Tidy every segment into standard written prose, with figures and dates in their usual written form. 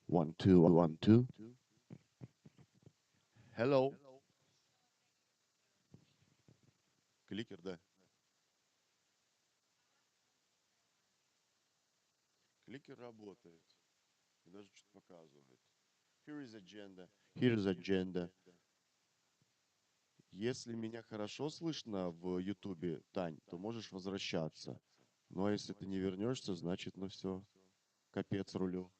One, two, one, two. Hello. Кликер, да. Кликер работает. И даже что-то показывает. Here is agenda. Here is agenda. Если меня хорошо слышно в Ютубе, Тань, то можешь возвращаться. Ну а если ты не вернешься, значит, ну все, капец рулю.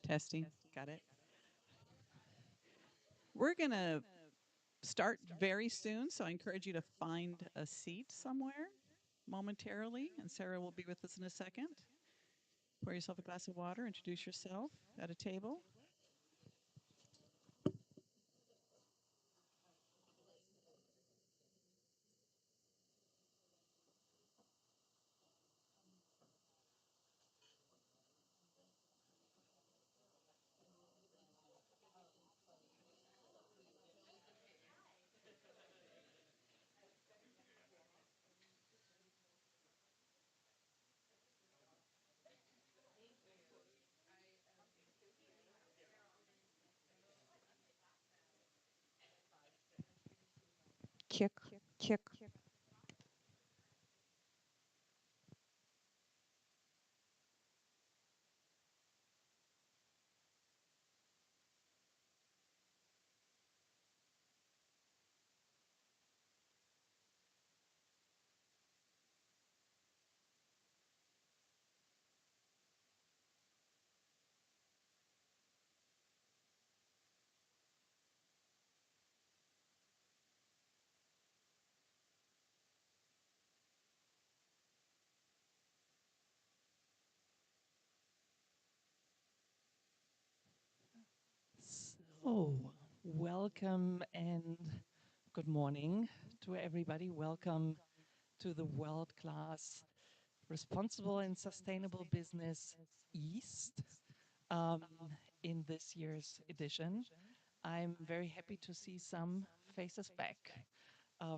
Testing. Got it. We're going to start very soon, so I encourage you to find a seat somewhere momentarily, and Sarah will be with us in a second. Pour yourself a glass of water, introduce yourself at a table. Check, check. So, welcome and good morning to everybody. Welcome to the World Class Responsible and Sustainable Business East um, in this year's edition. I'm very happy to see some faces back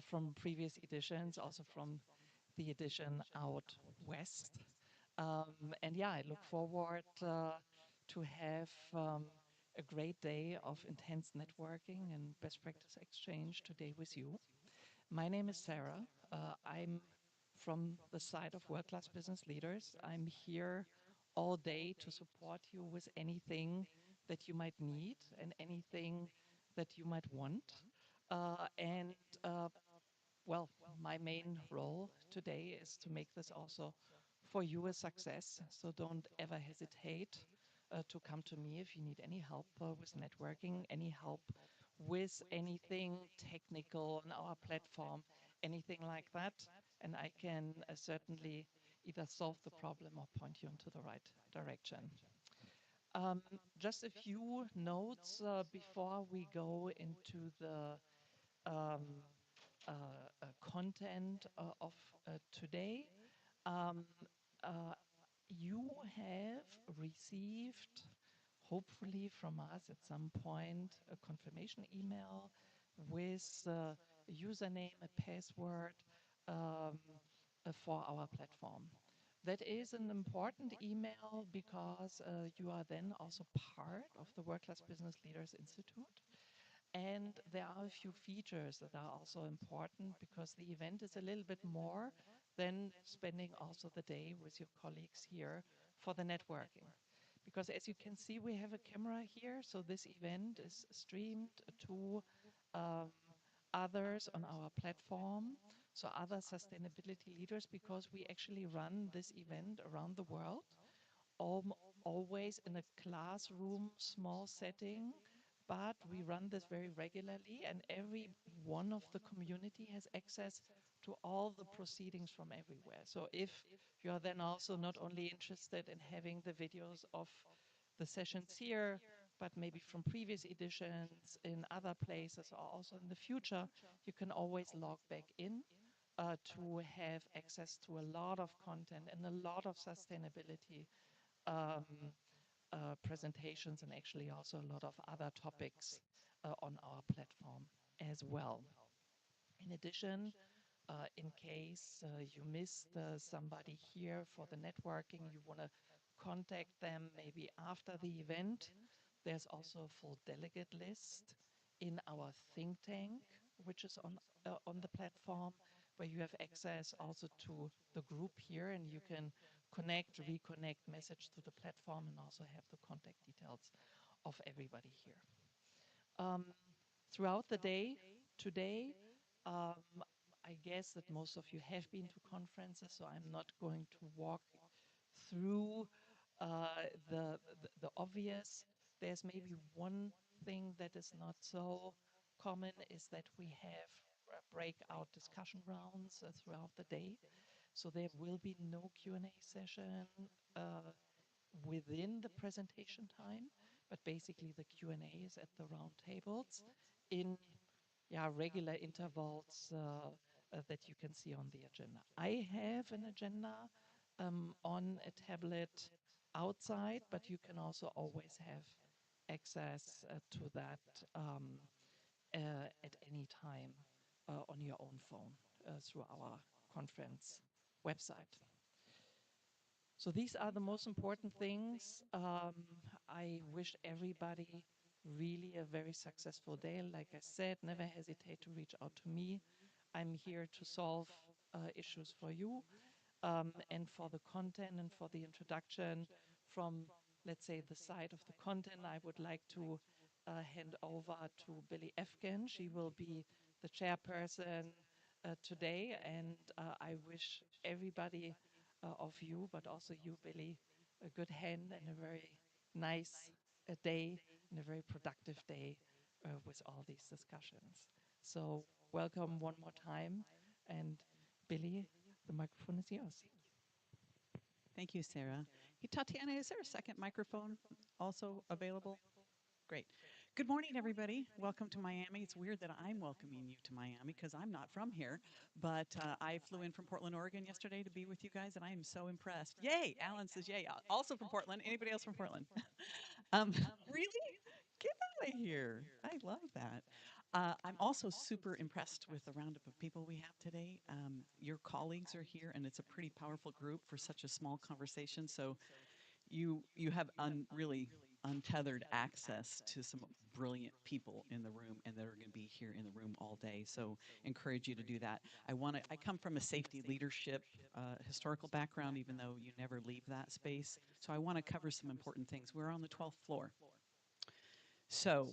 from previous editions, also from the edition out west. And yeah, I look forward to have a great day of intense networking and best practice exchange today with you. My name is Sarah. I'm from the side of World Class Business Leaders. I'm here all day to support you with anything that you might need and anything that you might want. And well, my main role today is to make this also for you a success. So don't ever hesitate to come to me if you need any help with networking, any help with anything technical on our platform, anything like that. And I can certainly either solve the problem or point you into the right direction. Just a few notes before we go into the um, content of today. Um, uh, you have received, hopefully from us at some point, a confirmation email with a username, a password um, for our platform. That is an important email because you are then also part of the World Class Business Leaders Institute. And there are a few features that are also important because the event is a little bit more than spending also the day with your colleagues here for the networking. Because as you can see, we have a camera here, so this event is streamed to um, others on our platform, so other sustainability leaders, because we actually run this event around the world, always in a classroom, small setting, but we run this very regularly, and every one of the community has access to all the proceedings from everywhere. So if you are then also not only interested in having the videos of the sessions here, but maybe from previous editions in other places or also in the future, you can always log back in to have access to a lot of content and a lot of sustainability um, presentations and actually also a lot of other topics on our platform as well. In addition, in case you missed somebody here for the networking, you want to contact them maybe after the event, there's also a full delegate list in our think tank, which is on the platform, where you have access also to the group here, and you can connect, reconnect, message to the platform, and also have the contact details of everybody here. Um, Throughout the day today, I guess that most of you have been to conferences, so I'm not going to walk through The obvious, there's maybe one thing that is not so common is that we have breakout discussion rounds throughout the day. So there will be no Q&A session uh, within the presentation time, but basically the Q&A is at the round tables in regular intervals that you can see on the agenda. I have an agenda on a tablet outside, but you can also always have access to that at any time on your own phone through our conference website. So these are the most important things. I wish everybody really a very successful day. Like I said, never hesitate to reach out to me. I'm here to solve issues for you and for the content and for the introduction from, let's say, the side of the content. I would like to hand over to Billy Efken. She will be the chairperson today, and I wish everybody of you, but also you, Billy, a good hand and a very nice day and a very productive day with all these discussions. So welcome one more time, and Billy, the microphone is yours. Thank you, Sarah. Hey, Tatiana, is there a second microphone also available? Great. Good morning, everybody. Welcome to Miami. It's weird that I'm welcoming you to Miami because I'm not from here, but I flew in from Portland, Oregon yesterday to be with you guys, and I am so impressed. Yay! Alan says yay. Also from Portland. Anybody else from Portland? Really? Get out of here. I love that. I'm also super impressed with the roundup of people we have today. Your colleagues are here, and it's a pretty powerful group for such a small conversation. So you have really untethered access to some brilliant people in the room and that are going to be here in the room all day. So encourage you to do that. I come from a safety leadership historical background, even though you never leave that space. So I want to cover some important things. We're on the 12th floor. So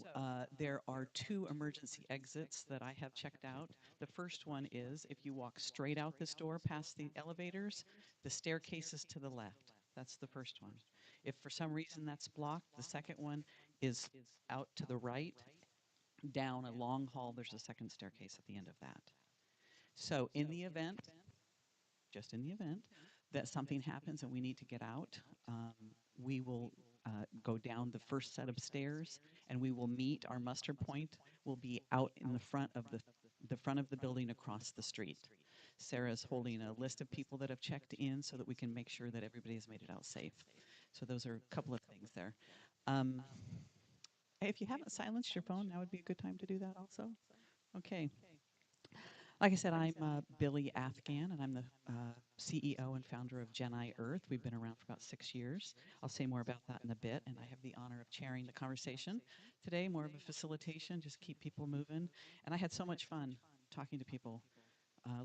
there are two emergency exits that I have checked out. The first one is if you walk straight out this door past the elevators, the staircase is to the left. That's the first one. If for some reason that's blocked, the second one is out to the right, down a long hall. There's a second staircase at the end of that. So in the event, just in the event, that something happens and we need to get out, we will go down the first set of stairs and we will meet. Our muster point will be out in the front of the front of the building across the street. Sarah's holding a list of people that have checked in so that we can make sure that everybody has made it out safe. So those are a couple of things there. If you haven't silenced your phone, now would be a good time to do that also. Okay. Like I said, I'm Billy Afghan, and I'm the CEO and founder of Gen Earth. We've been around for about 6 years. I'll say more about that in a bit, and I have the honor of chairing the conversation today, more of a facilitation, just keep people moving. And I had so much fun talking to people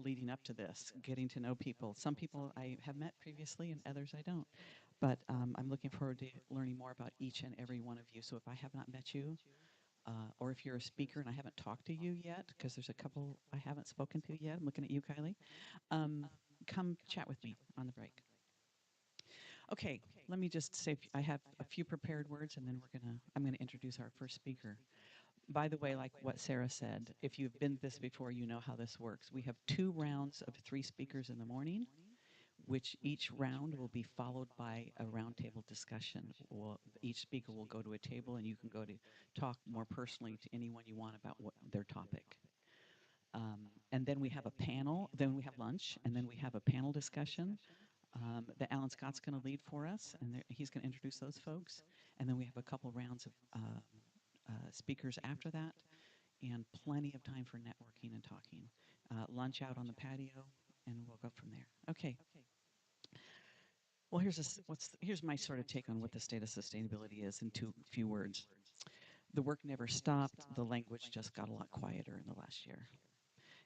leading up to this, getting to know people. Some people I have met previously, and others I don't. But I'm looking forward to learning more about each and every one of you. So if I have not met you, or if you're a speaker and I haven't talked to you yet, because there's a couple I haven't spoken to yet, I'm looking at you, Kylie, come chat with me on the break. Okay, let me just say I have a few prepared words, and then I'm gonna introduce our first speaker. By the way, like what Sarah said, if you've been this before, you know how this works. We have 2 rounds of 3 speakers in the morning, which each round will be followed by a roundtable discussion. Each speaker will go to a table, and you can go to talk more personally to anyone you want about their topic. And then we have a panel, then we have lunch, and then we have a panel discussion that Alan Scott's going to lead for us, and he's going to introduce those folks. And then we have a couple rounds of speakers after that, and plenty of time for networking and talking. Lunch out on the patio, and we'll go from there. Okay. Well, here's my sort of take on what the state of sustainability is in few words. The work never stopped. The language just got a lot quieter in the last year.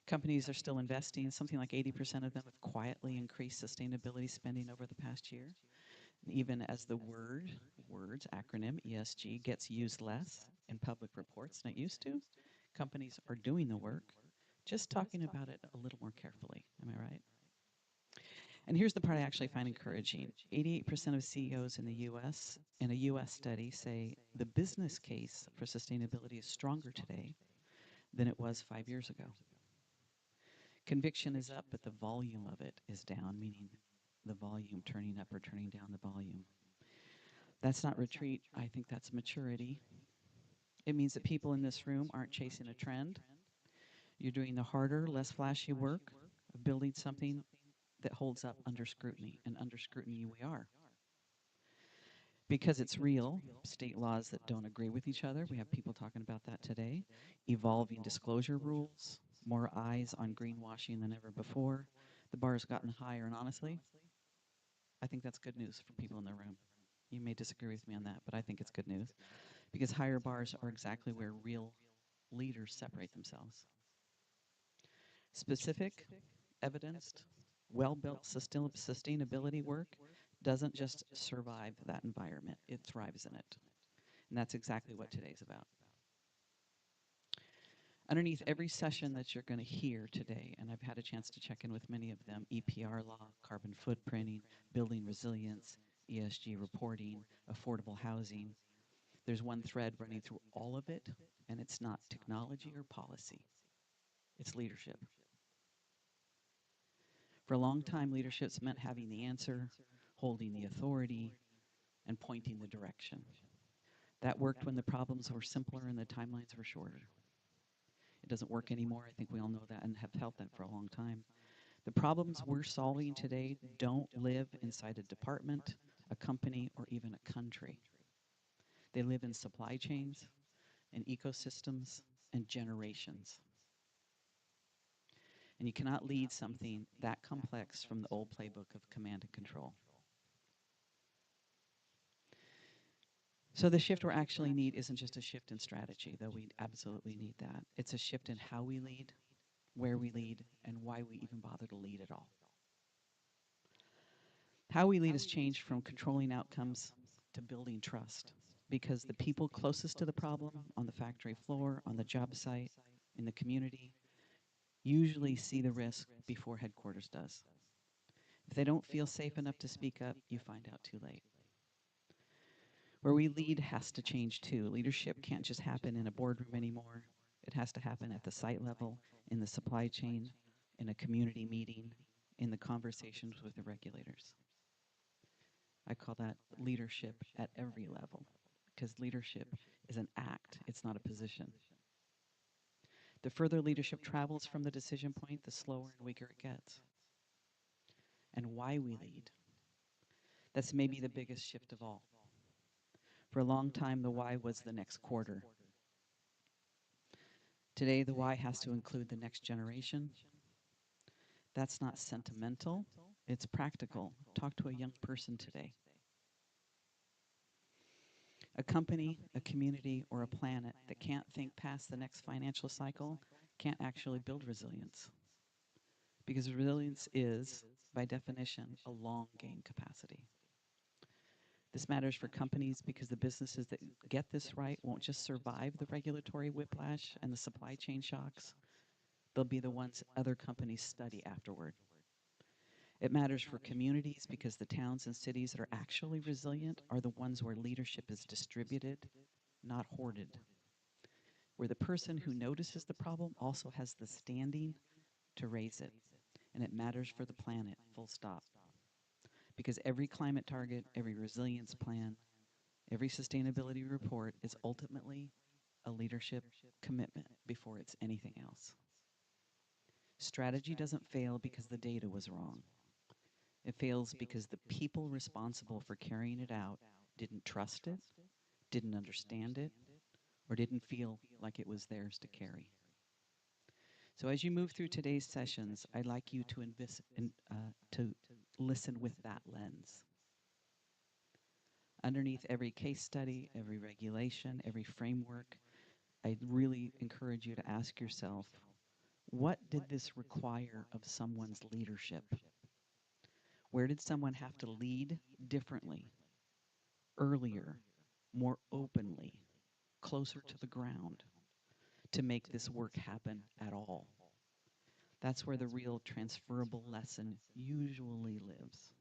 Companies are still investing. Something like 80% of them have quietly increased sustainability spending over the past year. Even as the words acronym ESG gets used less in public reports than it used to, companies are doing the work, just talking about it a little more carefully. Am I right? And here's the part I actually find encouraging. 88% of CEOs in the US, in a US study, say the business case for sustainability is stronger today than it was 5 years ago. Conviction is up, but the volume of it is down, meaning the volume turning up or turning down the volume. That's not retreat. I think that's maturity. It means that people in this room aren't chasing a trend. You're doing the harder, less flashy work of building something that holds up under scrutiny, and under scrutiny we are. Because it's real, state laws that don't agree with each other, we have people talking about that today, evolving disclosure rules, more eyes on greenwashing than ever before. The bar has gotten higher, and honestly, I think that's good news for people in the room. You may disagree with me on that, but I think it's good news, because higher bars are exactly where real leaders separate themselves. Specific, evidenced, well-built sustainability work doesn't just survive that environment, it thrives in it. And that's exactly what today's about. Underneath every session that you're going to hear today, and I've had a chance to check in with many of them, EPR law, carbon footprinting, building resilience, ESG reporting, affordable housing, there's one thread running through all of it, and it's not technology or policy. It's leadership. For a long time, leadership's meant having the answer, holding the authority, and pointing the direction. That worked when the problems were simpler and the timelines were shorter. It doesn't work anymore. I think we all know that and have felt that for a long time. The problems we're solving today don't live inside a department, a company, or even a country. They live in supply chains, and ecosystems, and generations. And you cannot lead something that complex from the old playbook of command and control. So the shift we actually need isn't just a shift in strategy, though we absolutely need that. It's a shift in how we lead, where we lead, and why we even bother to lead at all. How we lead has changed from controlling outcomes to building trust, because the people closest to the problem, on the factory floor, on the job site, in the community, usually see the risk before headquarters does. If they don't feel safe enough to speak up, you find out too late. Where we lead has to change too. Leadership can't just happen in a boardroom anymore. It has to happen at the site level, in the supply chain, in a community meeting, in the conversations with the regulators. I call that leadership at every level, because leadership is an act, it's not a position. The further leadership travels from the decision point, the slower and weaker it gets. And why we lead, that's maybe the biggest shift of all. For a long time, the why was the next quarter. Today, the why has to include the next generation. That's not sentimental, it's practical. Talk to a young person today. A company, a community, or a planet that can't think past the next financial cycle can't actually build resilience. Because resilience is, by definition, a long game capacity. This matters for companies because the businesses that get this right won't just survive the regulatory whiplash and the supply chain shocks. They'll be the ones other companies study afterward. It matters for communities because the towns and cities that are actually resilient are the ones where leadership is distributed, not hoarded. Where the person who notices the problem also has the standing to raise it. And it matters for the planet, full stop. Because every climate target, every resilience plan, every sustainability report is ultimately a leadership commitment before it's anything else. Strategy doesn't fail because the data was wrong. It fails because the people responsible for carrying it out didn't trust it, didn't understand it, or didn't feel like it was theirs to carry. So as you move through today's sessions, I'd like you to listen with that lens. Underneath every case study, every regulation, every framework, I really encourage you to ask yourself, what did this require of someone's leadership? Where did someone have to lead differently, earlier, more openly, closer to the ground to make this work happen at all? That's where the real transferable lesson usually lives.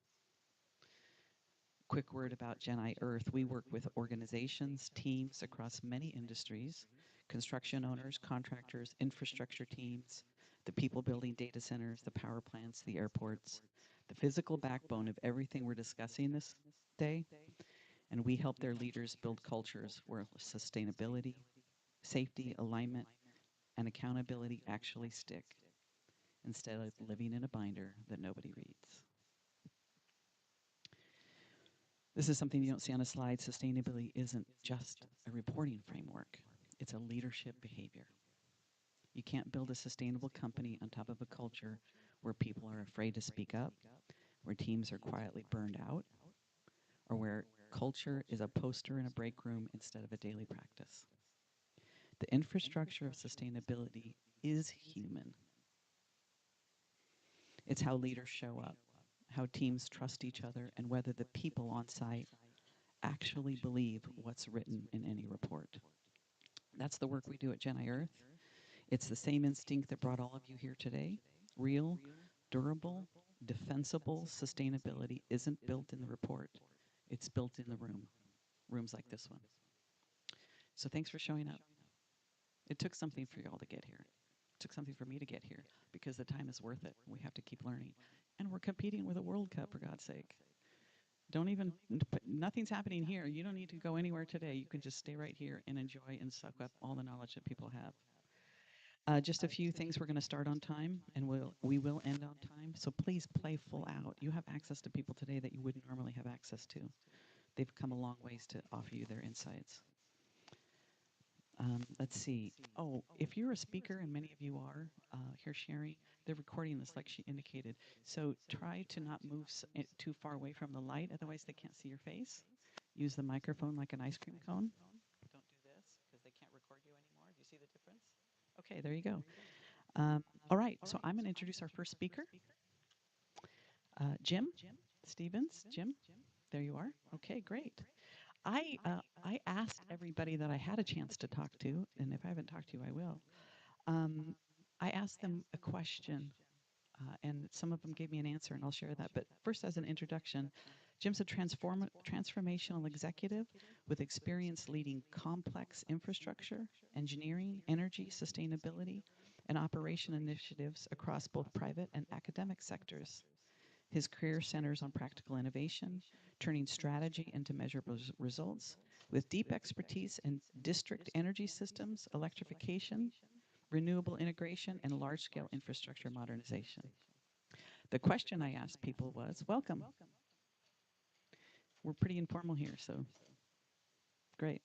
Quick word about Gen I Earth. We work with organizations, teams across many industries, construction owners, contractors, infrastructure teams, the people building data centers, the power plants, the airports, the physical backbone of everything we're discussing this day. And we help their leaders build cultures where sustainability, safety, alignment, and accountability actually stick instead of living in a binder that nobody reads. This is something you don't see on a slide. Sustainability isn't just a reporting framework. It's a leadership behavior. You can't build a sustainable company on top of a culture where people are afraid to speak up, where teams are quietly burned out, or where culture is a poster in a break room instead of a daily practice. The infrastructure of sustainability is human. It's how leaders show up, how teams trust each other, and whether the people on site actually believe what's written in any report. That's the work we do at Gen I Earth. It's the same instinct that brought all of you here today. Real, durable, defensible sustainability isn't built in the report. It's built in the room, rooms like this one. So thanks for showing up. It took something for y'all to get here. It took something for me to get here because the time is worth it. We have to keep learning. And we're competing with a World Cup, for God's sake. Don't even, nothing's happening here. You don't need to go anywhere today. You can just stay right here and enjoy and suck up all the knowledge that people have. Just a few things. We're going to start on time, and we will end on time. So please play full out. You have access to people today that you wouldn't normally have access to. They've come a long ways to offer you their insights. Let's see. Oh, if you're a speaker, and many of you are here sharing, they're recording this like she indicated. So try to not move too far away from the light, otherwise they can't see your face. Use the microphone like an ice cream cone. Don't do this because they can't record you anymore. Do you see the difference? Okay, there you go. All right, so I'm going to introduce our first speaker. Jim Stevens. Jim, there you are. Okay, great. I asked everybody that I had a chance to talk to, and if I haven't talked to you, I will. I asked them a question, and some of them gave me an answer, and I'll share that. But first, as an introduction, Jim's a transformational executive with experience leading complex infrastructure, engineering, energy, sustainability, and operation initiatives across both private and academic sectors. His career centers on practical innovation, turning strategy into measurable results, with deep expertise in district energy systems, electrification, renewable integration, and large-scale infrastructure modernization. The question I asked people was, welcome. We're pretty informal here, so great.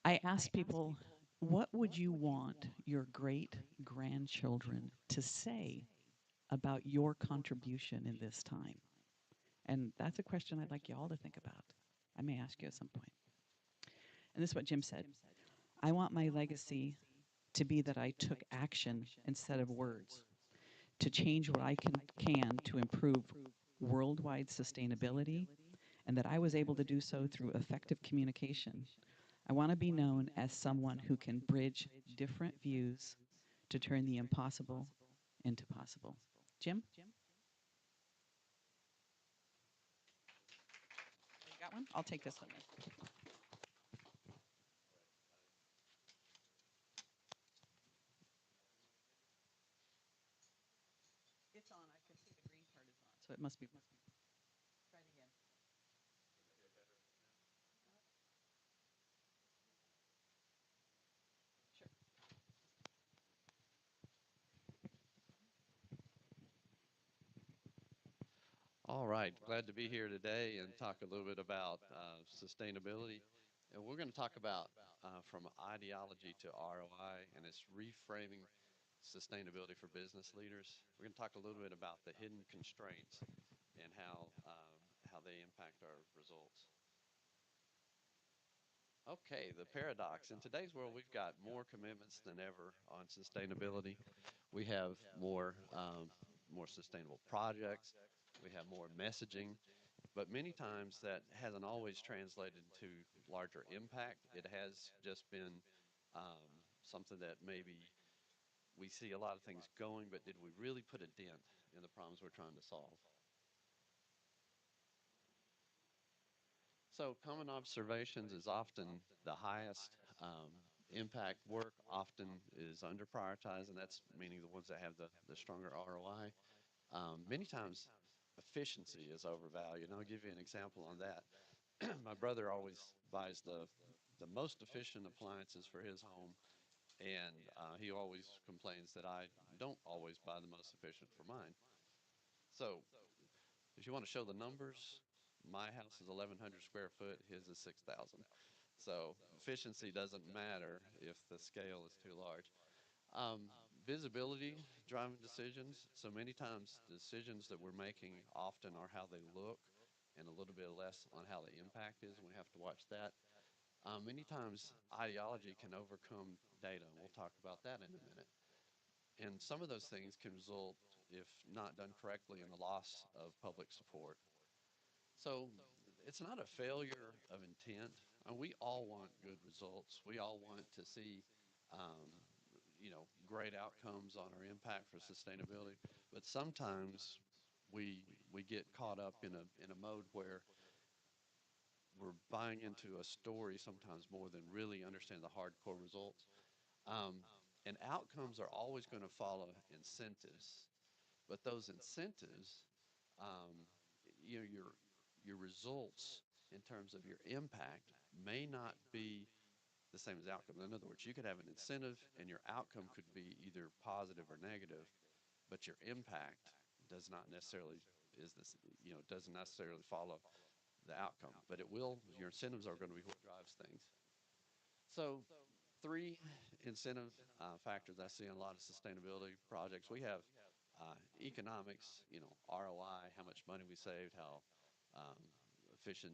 I asked people, what would you want your great-grandchildren to say about your contribution in this time? And that's a question I'd like you all to think about. I may ask you at some point. And this is what Jim said. I want my legacy to be that I took action instead of words, to change what I can to improve worldwide sustainability, and that I was able to do so through effective communication. I want to be known as someone who can bridge different views to turn the impossible into possible. Jim? You got one? I'll take this one. It's on. I can see the green part is on. So it must be. Try it again. Sure. All right, glad to be here today and talk a little bit about sustainability. And we're going to talk about from ideology to ROI, and it's reframing sustainability for business leaders. We're going to talk a little bit about the hidden constraints and how they impact our results. Okay, the paradox. In today's world, we've got more commitments than ever on sustainability. We have more sustainable projects. We have more messaging, but many times that hasn't always translated to larger impact. It has just been something that maybe we see a lot of things going, but did we really put a dent in the problems we're trying to solve? So common observations is often the highest impact work, often is under prioritized, and that's meaning the ones that have the stronger ROI. Many times efficiency is overvalued. And I'll give you an example on that. My brother always buys the most efficient appliances for his home, and he always complains that I don't always buy the most efficient for mine. So if you want to show the numbers, my house is 1,100 square foot, his is 6,000. So efficiency doesn't matter if the scale is too large. Um, Visibility driving decisions. So many times decisions that we're making often are how they look and a little bit less on how the impact is, and we have to watch that. Many times ideology can overcome data, and we'll talk about that in a minute. And some of those things can result, if not done correctly, in the loss of public support. So it's not a failure of intent. We all want good results. We all want to see, um, great outcomes on our impact for sustainability. But sometimes we get caught up in a mode where we're buying into a story sometimes more than really understand the hardcore results. Um, and outcomes are always going to follow incentives, but those incentives, um, your results in terms of your impact may not be the same as outcome. In other words, you could have an incentive and your outcome could be either positive or negative, but your impact does not necessarily is this doesn't necessarily follow the outcome, but it will. Your incentives are going to be what drives things. So, three incentive factors I see in a lot of sustainability projects. We have economics, ROI, how much money we saved, how um, efficient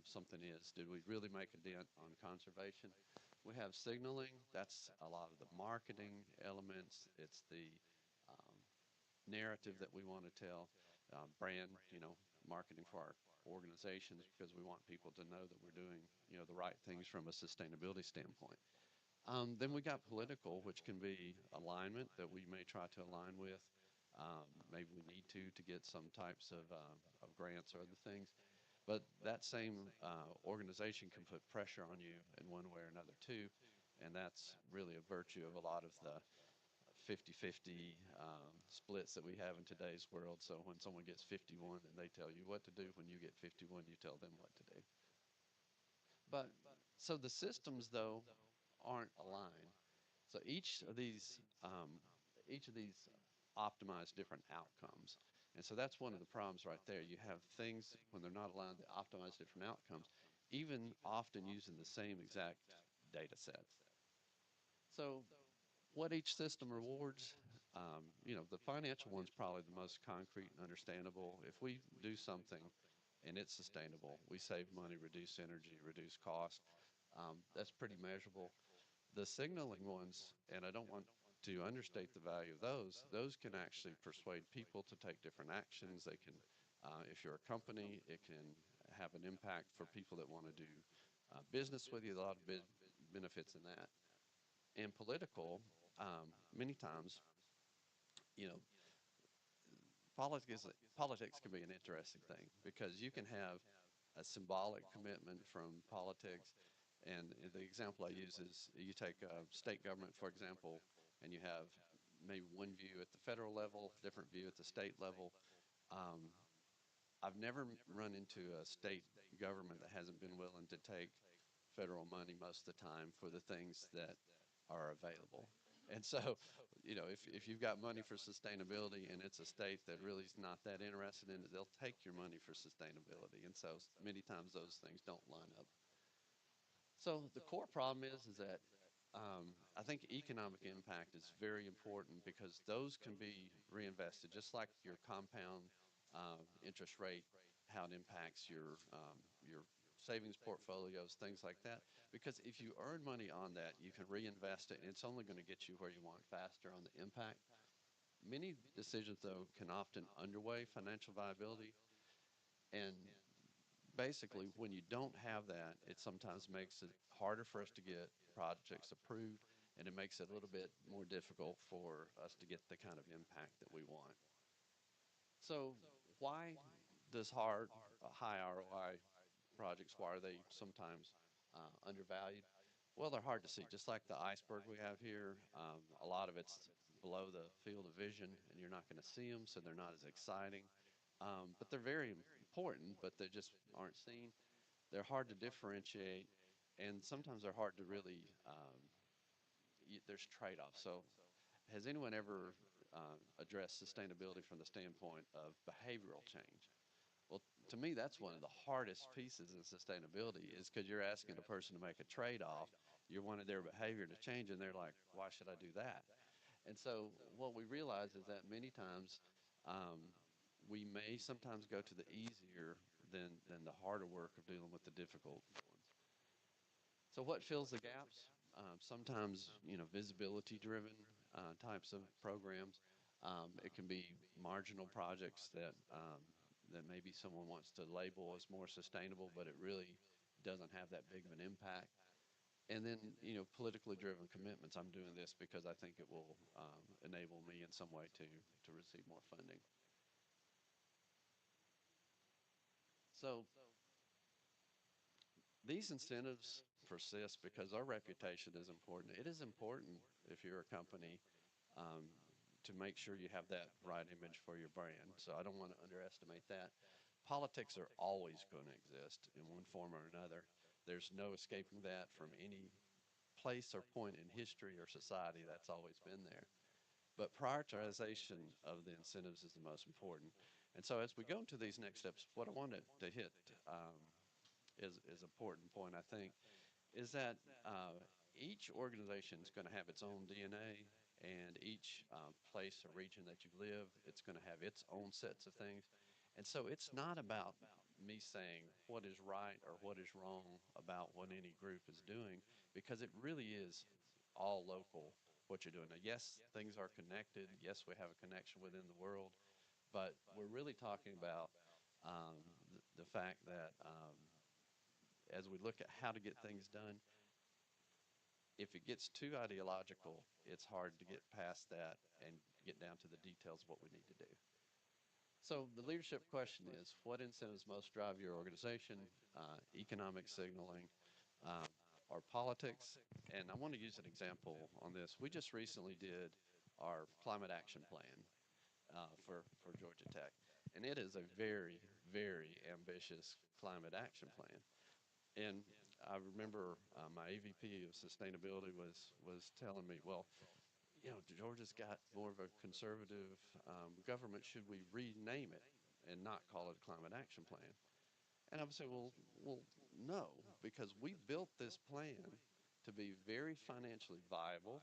something is. Did we really make a dent on conservation? We have signaling. That's a lot of the marketing elements. It's the um, narrative that we want to tell, brand, marketing for our organizations because we want people to know that we're doing, the right things from a sustainability standpoint. Then we got political, which can be alignment that we may try to align with. Maybe we need to get some types of grants or other things. But that same organization can put pressure on you in one way or another too. And that's really a virtue of a lot of the 50-50 splits that we have in today's world. So when someone gets 51 and they tell you what to do, when you get 51, you tell them what to do. But so the systems though aren't aligned. So each of these optimize different outcomes. And so that's one of the problems right there. You have things when they're not aligned that optimize different outcomes, even often using the same exact data sets. So what each system rewards, the financial one's probably the most concrete and understandable. If we do something and it's sustainable, we save money, reduce energy, reduce cost. That's pretty measurable. The signaling ones, and I don't want to understate the value of those can actually persuade people to take different actions. They can, if you're a company, it can have an impact for people that want to do business with you, a lot of benefits in that. And political, many times, you know, politics can be an interesting thing because you can have a symbolic commitment from politics. And the example I use is you take state government, for example, and you have maybe one view at the federal level, different view at the state level. Um, I've never run into a state government that hasn't been willing to take federal money most of the time for the things that are available. And so, if you've got money for sustainability and it's a state that really is not that interested in it, they'll take your money for sustainability. And so many times those things don't line up. So the core problem is that I think economic impact is very important because those can be reinvested, just like your compound interest rate, how it impacts your savings portfolios, things like that. Because if you earn money on that, you can reinvest it, and it's only going to get you where you want faster on the impact. Many decisions, though, can often underweigh financial viability, and basically, when you don't have that, it sometimes makes it harder for us to get projects approved. and it makes it a little bit more difficult for us to get the kind of impact that we want. So, why does high ROI projects, why are they sometimes undervalued? Well, they're hard to see. Just like the iceberg we have here, a lot of it's below the field of vision, and you're not going to see them, so they're not as exciting. But they're very important, but they just aren't seen. They're hard to differentiate, and sometimes they're hard to really. There's trade-offs. So, has anyone ever addressed sustainability from the standpoint of behavioral change? Well, to me, that's one of the hardest pieces in sustainability is because you're asking a person to make a trade-off. You wanted their behavior to change, and they're like, why should I do that? And so what we realize is that many times um, we may sometimes go to the easier than the harder work of dealing with the difficult ones. So what fills the gaps? Sometimes, visibility driven types of programs. It can be marginal projects that maybe someone wants to label as more sustainable, but it really doesn't have that big of an impact. And then, politically driven commitments. I'm doing this because I think it will enable me in some way to receive more funding. So these incentives persist because our reputation is important. It is important if you're a company um, to make sure you have that right image for your brand. So I don't want to underestimate that. Politics are always going to exist in one form or another. There's no escaping that from any place or point in history or society. That's always been there. But prioritization of the incentives is the most important. And so as we go into these next steps, what I wanted to hit is important point, I think, is that each organization is going to have its own DNA, and each place or region that you live, it's going to have its own sets of things. And so it's not about me saying what is right or what is wrong about what any group is doing, because it really is all local what you're doing. Now, yes, things are connected. Yes, we have a connection within the world, but we're really talking about the fact that as we look at how to get things done, if it gets too ideological, it's hard to get past that and get down to the details of what we need to do. So the leadership question is, what incentives most drive your organization, economic signaling, or politics? And I want to use an example on this. We just recently did our climate action plan for Georgia Tech. And it is a very, very ambitious climate action plan. And I remember my AVP of sustainability was telling me, well, Georgia's got more of a conservative government. Should we rename it and not call it a climate action plan? And I would say, well, no, because we built this plan to be very financially viable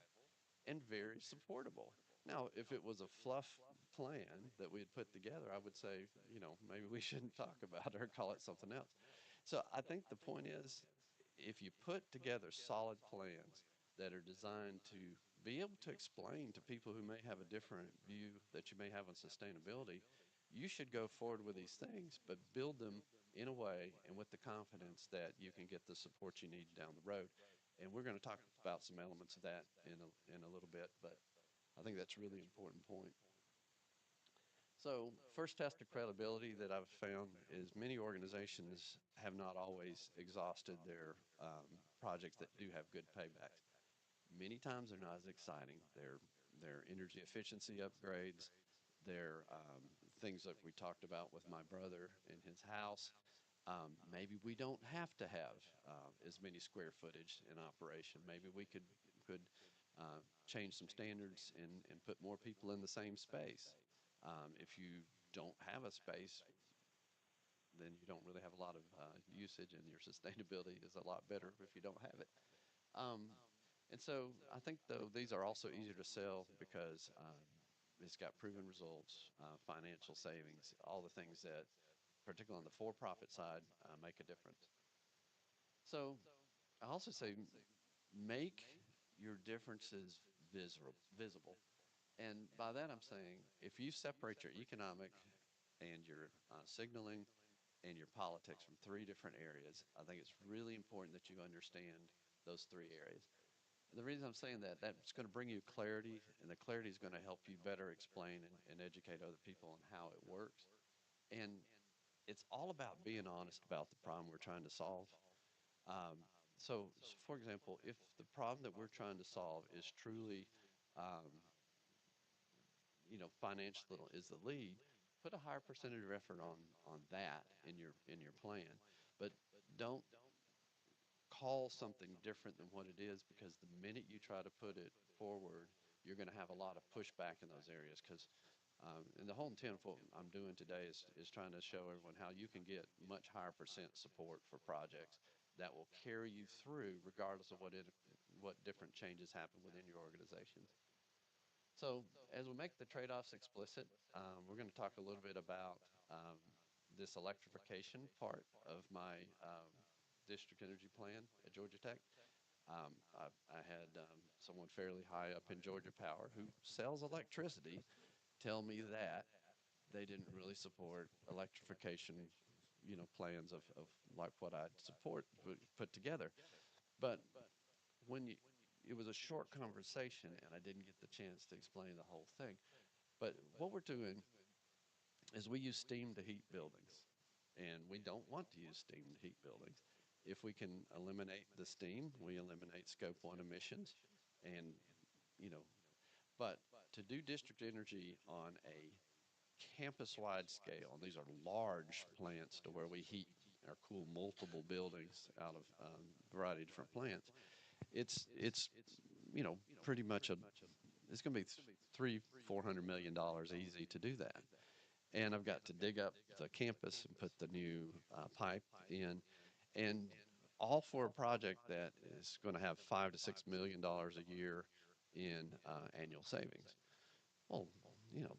and very supportable. Now, if it was a fluff plan that we had put together, I would say, maybe we shouldn't talk about it or call it something else. So I think the point is, if you put together solid plans that are designed to be able to explain to people who may have a different view that you may have on sustainability, you should go forward with these things, but build them in a way and with the confidence that you can get the support you need down the road. And we're going to talk about some elements of that in a little bit, but I think that's a really important point. So, first test of credibility that I've found is many organizations have not always exhausted their projects that do have good paybacks. Many times they're not as exciting. Their energy efficiency upgrades, their things that we talked about with my brother in his house. Maybe we don't have to have as many square footage in operation. Maybe we could change some standards and put more people in the same space. If you don't have a space, then you don't really have a lot of usage, and your sustainability is a lot better if you don't have it. Um, and so I think, though, these are also easier to sell because it's got proven results, financial savings, all the things that, particularly on the for-profit side, make a difference. So I also say make your differences visible. And by that, I'm saying if you separate your economic and your signaling and your politics from three different areas, I think it's really important that you understand those three areas. the reason I'm saying that, that's going to bring you clarity, and the clarity is going to help you better explain and educate other people on how it works. And it's all about being honest about the problem we're trying to solve. Um, so, for example, if the problem that we're trying to solve is truly, um, financial is the lead, put a higher percentage of effort on that in your plan. But don't call something different than what it is, because the minute you try to put it forward, you're going to have a lot of pushback in those areas. Because and the whole intent of what I'm doing today is trying to show everyone how you can get much higher percent support for projects that will carry you through regardless of what different changes happen within your organizations. So as we make the trade-offs explicit, we're going to talk a little bit about this electrification part of my district energy plan at Georgia Tech. I had someone fairly high up in Georgia Power who sells electricity tell me that they didn't really support electrification, plans of like what I'd support put together. But when you, it was a short conversation and I didn't get the chance to explain the whole thing. But what we're doing is we use steam to heat buildings, and we don't want to use steam to heat buildings. If we can eliminate the steam, we eliminate scope one emissions, and you know, but to do district energy on a campus-wide scale, and these are large plants to where we heat or cool multiple buildings out of a variety of different plants. It's pretty much it's going to be 300-400 million dollars easy to do that, and I've got to dig up the campus and put the new pipe in, and all for a project that is going to have $5 to $6 million a year in annual savings. Well,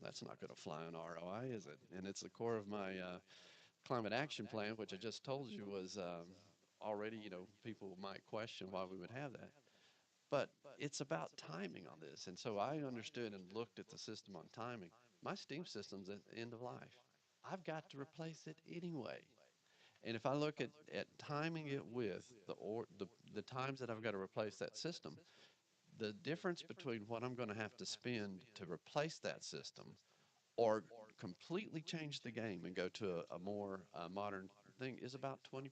that's not going to fly on ROI, is it? And it's the core of my climate action plan, which I just told you was already, people might question why we would have that. But it's about timing on this. And so I understood and looked at the system on timing. My steam system's at the end of life. I've got to replace it anyway. And if I look at timing it with the times that I've got to replace that system, the difference between what I'm going to have to spend to replace that system or completely change the game and go to a more modern thing is about 20%.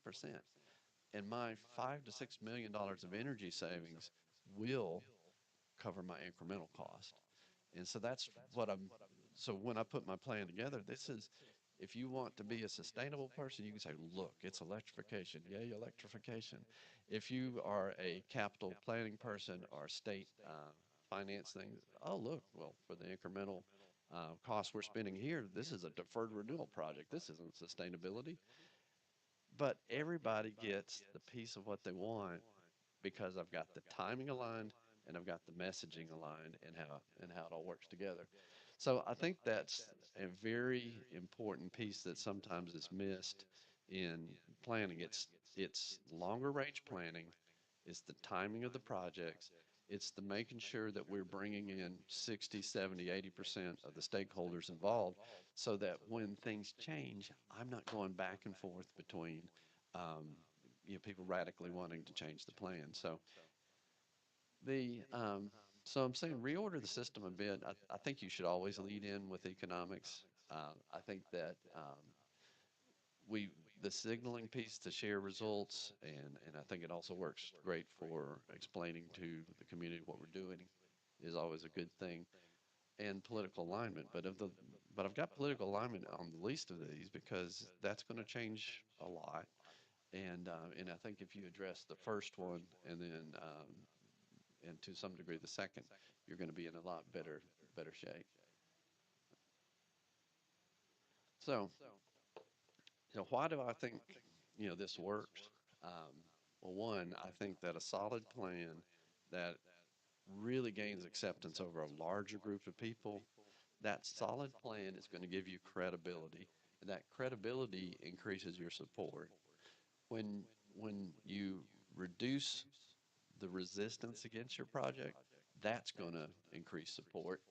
And my $5 to $6 million of energy savings will cover my incremental cost. And so that's what I'm. So when I put my plan together, this is, if you want to be a sustainable person, you can say, look, it's electrification. Yay, electrification. If you are a capital planning person or state finance things, oh, look, well, for the incremental costs we're spending here, this is a deferred renewal project. This isn't sustainability. But everybody gets the piece of what they want because I've got the timing aligned and I've got the messaging aligned and how it all works together. So I think that's a very important piece that sometimes is missed in planning. It's longer range planning, it's the timing of the projects, it's the making sure that we're bringing in 60, 70, 80% of the stakeholders involved so that when things change, I'm not going back and forth between um, people radically wanting to change the plan. The so I'm saying reorder the system a bit. I think you should always lead in with economics. I think that we the signaling piece to share results, and I think it also works great for explaining to the community what we're doing is always a good thing, and political alignment. But I've got political alignment on the least of these because that's going to change a lot. And I think if you address the first one and then and to some degree the second, you're going to be in a lot better shape. So, why do I think this works? Um, well, one, I think that a solid plan that really gains acceptance over a larger group of people, that solid plan is going to give you credibility, and that credibility increases your support. When you reduce the resistance against your project, that's going to increase support.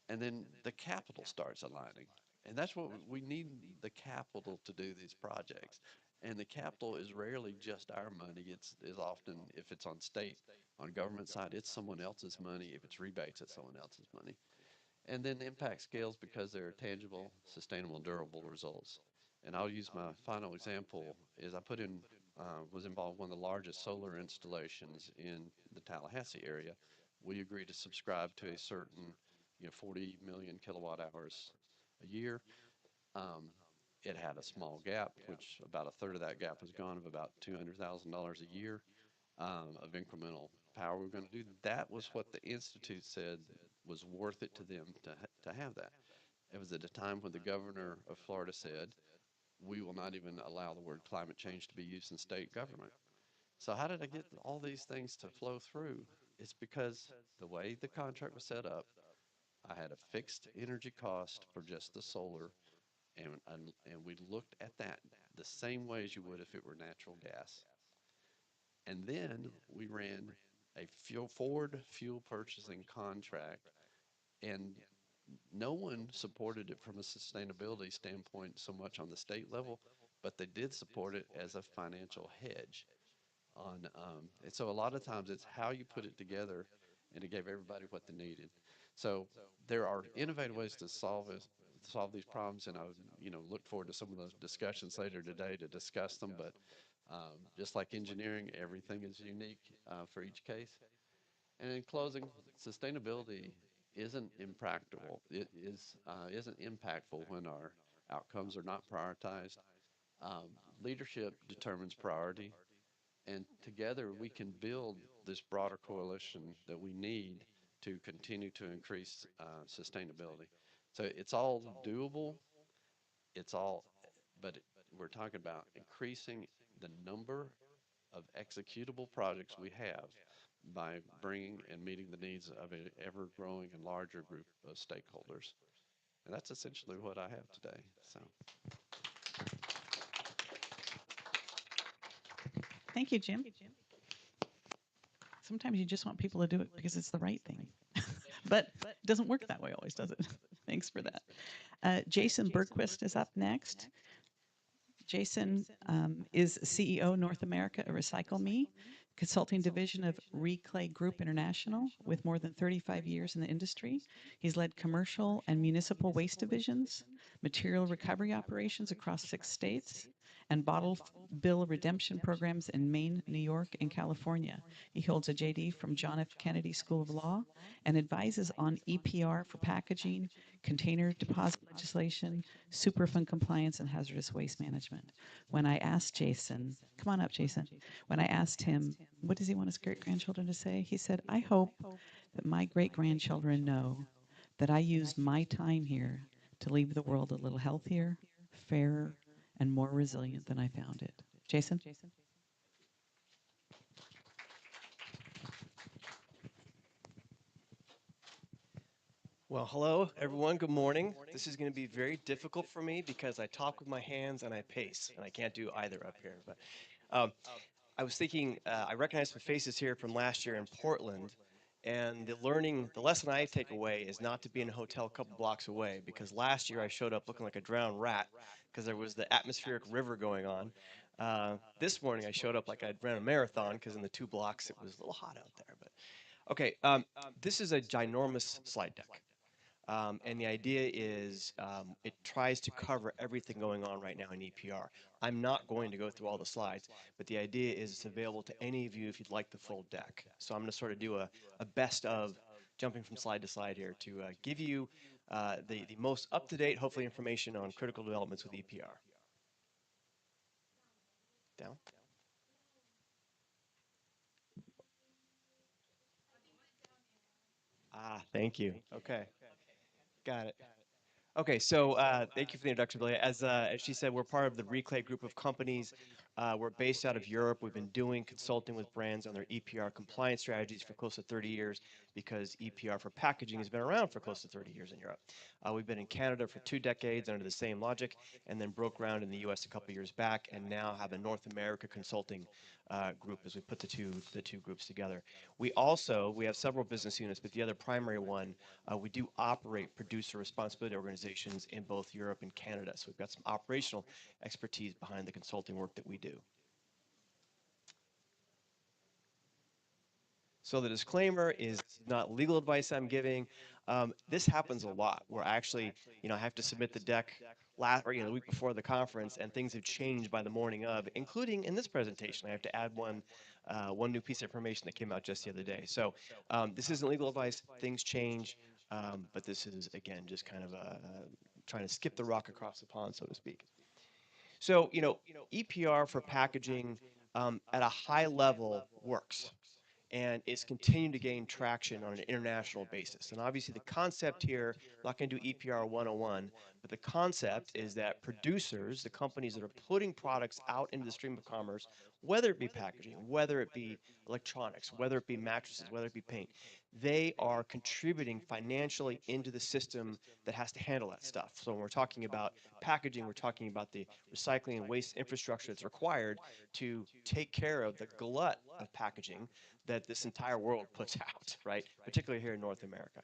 And then the capital starts aligning. And that's what we need, the capital to do these projects. And the capital is rarely just our money. It's is often, if it's on state, on government side, it's someone else's money. If it's rebates, it's someone else's money. And then the impact scales because they're tangible, sustainable, and durable results. And I'll use my final example is I was involved in one of the largest solar installations in the Tallahassee area. We agreed to subscribe to a certain, 40 million kilowatt hours a year. Um, it had a small gap, which about a third of that gap was gone, of about $200,000 a year of incremental power we're going to do. That was what the Institute said was worth it to them to have that. It was at a time when the governor of Florida said, we will not even allow the word climate change to be used in state government. So how did I get all these things to flow through? It's because the way the contract was set up, I had a fixed energy cost for just the solar, and we looked at that the same way as you would if it were natural gas. And then we ran a forward fuel purchasing contract, and no one supported it from a sustainability standpoint so much on the state level, but they did support it as a financial hedge on. And so a lot of times it's how you put it together, and it gave everybody what they needed. So there are innovative ways to solve these problems, and I would, look forward to some of those discussions later today to discuss them. But just like engineering, everything is unique for each case. And in closing, sustainability isn't impractical. It isn't impactful when our outcomes are not prioritized. Um, Leadership determines priority, and together we can build this broader coalition that we need to continue to increase sustainability. So it's all doable. It's all, but we're talking about increasing the number of executable projects we have by bringing and meeting the needs of an ever growing and larger group of stakeholders. And that's essentially what I have today. So, Thank you, Jim. Sometimes you just want people to do it because it's the right thing. But it doesn't work that way always, does it? Thanks for that. Jason Bergquist is up next. Jason is CEO North America at Recycle Me, consulting division of Reclay Group International, with more than 35 years in the industry. He's led commercial and municipal waste divisions, material recovery operations across 6 states, and bottle bill redemption programs in Maine, New York, and California. He holds a JD from John F. Kennedy School of Law and advises on EPR for packaging, container deposit legislation, Superfund compliance, and hazardous waste management. When I asked Jason, come on up, Jason. When I asked him, what does he want his great grandchildren to say? He said, I hope that my great grandchildren know that I used my time here to leave the world a little healthier, fairer, and more resilient than I found it. Jason? Well, hello, everyone. Good morning. This is going to be very difficult for me because I talk with my hands and I pace, and I can't do either up here. But um, I was thinking, I recognize some faces here from last year in Portland, and the lesson I take away is not to be in a hotel a couple blocks away, because last year I showed up looking like a drowned rat because there was the atmospheric river going on. This morning I showed up like I'd ran a marathon because in the 2 blocks it was a little hot out there. But okay, this is a ginormous slide deck. And the idea is it tries to cover everything going on right now in EPR. I'm not going to go through all the slides, but the idea is it's available to any of you if you'd like the full deck. So I'm going to sort of do a best of jumping from slide to slide here to give you the most up-to-date, hopefully, information on critical developments with EPR. Down. Ah, thank you. Okay, got it. Okay, so thank you for the introduction, Billy. As she said, we're part of the Reclay group of companies. We're based out of Europe. We've been doing consulting with brands on their EPR compliance strategies for close to 30 years. because EPR for packaging has been around for close to 30 years in Europe. We've been in Canada for 2 decades under the same logic, and then broke ground in the US a couple years back, and now have a North America consulting group as we put the two groups together. We have several business units, but the other primary one, we do operate producer responsibility organizations in both Europe and Canada. So we've got some operational expertise behind the consulting work that we do. So the disclaimer is not legal advice I'm giving. This happens a lot where actually, I have to submit the deck the week before the conference, and things have changed by the morning of, including in this presentation. I have to add one new piece of information that came out just the other day. So this isn't legal advice. Things change, but this is again just kind of trying to skip the rock across the pond, so to speak. So EPR for packaging at a high level works, and it's continuing to gain traction on an international basis. And obviously the concept here, I'm not going to do EPR 101, but the concept is that producers, the companies that are putting products out into the stream of commerce, whether it be packaging, whether it be electronics, whether it be mattresses, whether it be paint, they are contributing financially into the system that has to handle that stuff. So when we're talking about packaging, we're talking about the recycling and waste infrastructure that's required to take care of the glut of packaging that this entire world puts out, right? Particularly here in North America.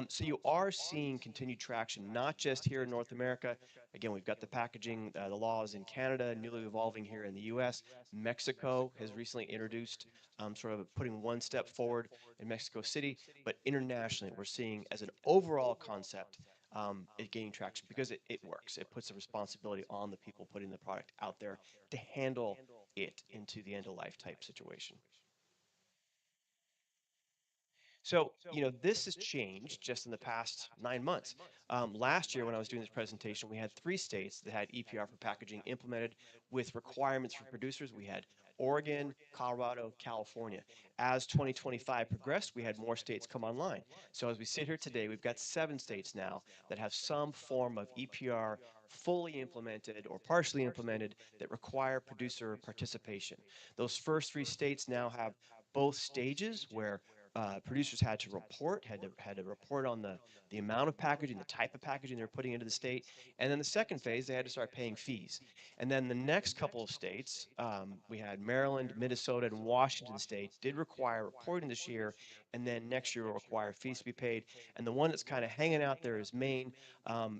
So you are seeing continued traction, not just here in North America. Again, we've got the packaging, the laws in Canada, newly evolving here in the US. Mexico has recently introduced sort of putting one step forward in Mexico City, but internationally, we're seeing as an overall concept, it gaining traction because it works. It puts the responsibility on the people putting the product out there to handle it into the end of life type situation. So, this has changed just in the past 9 months. Last year, when I was doing this presentation, we had 3 states that had EPR for packaging implemented with requirements for producers. We had Oregon, Colorado, California. As 2025 progressed, we had more states come online. So as we sit here today, we've got 7 states now that have some form of EPR fully implemented or partially implemented that require producer participation. Those first 3 states now have both stages where producers had to report on the amount of packaging, the type of packaging they're putting into the state, and then the second phase they had to start paying fees. And then the next couple of states, we had Maryland, Minnesota, and Washington State did require reporting this year, and then next year will require fees to be paid. And the one that's kind of hanging out there is Maine.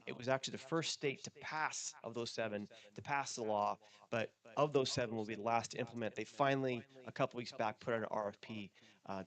It was actually the first state to pass of those 7 to pass the law, but of those 7 will be the last to implement. They finally, a couple weeks back, put out an RFP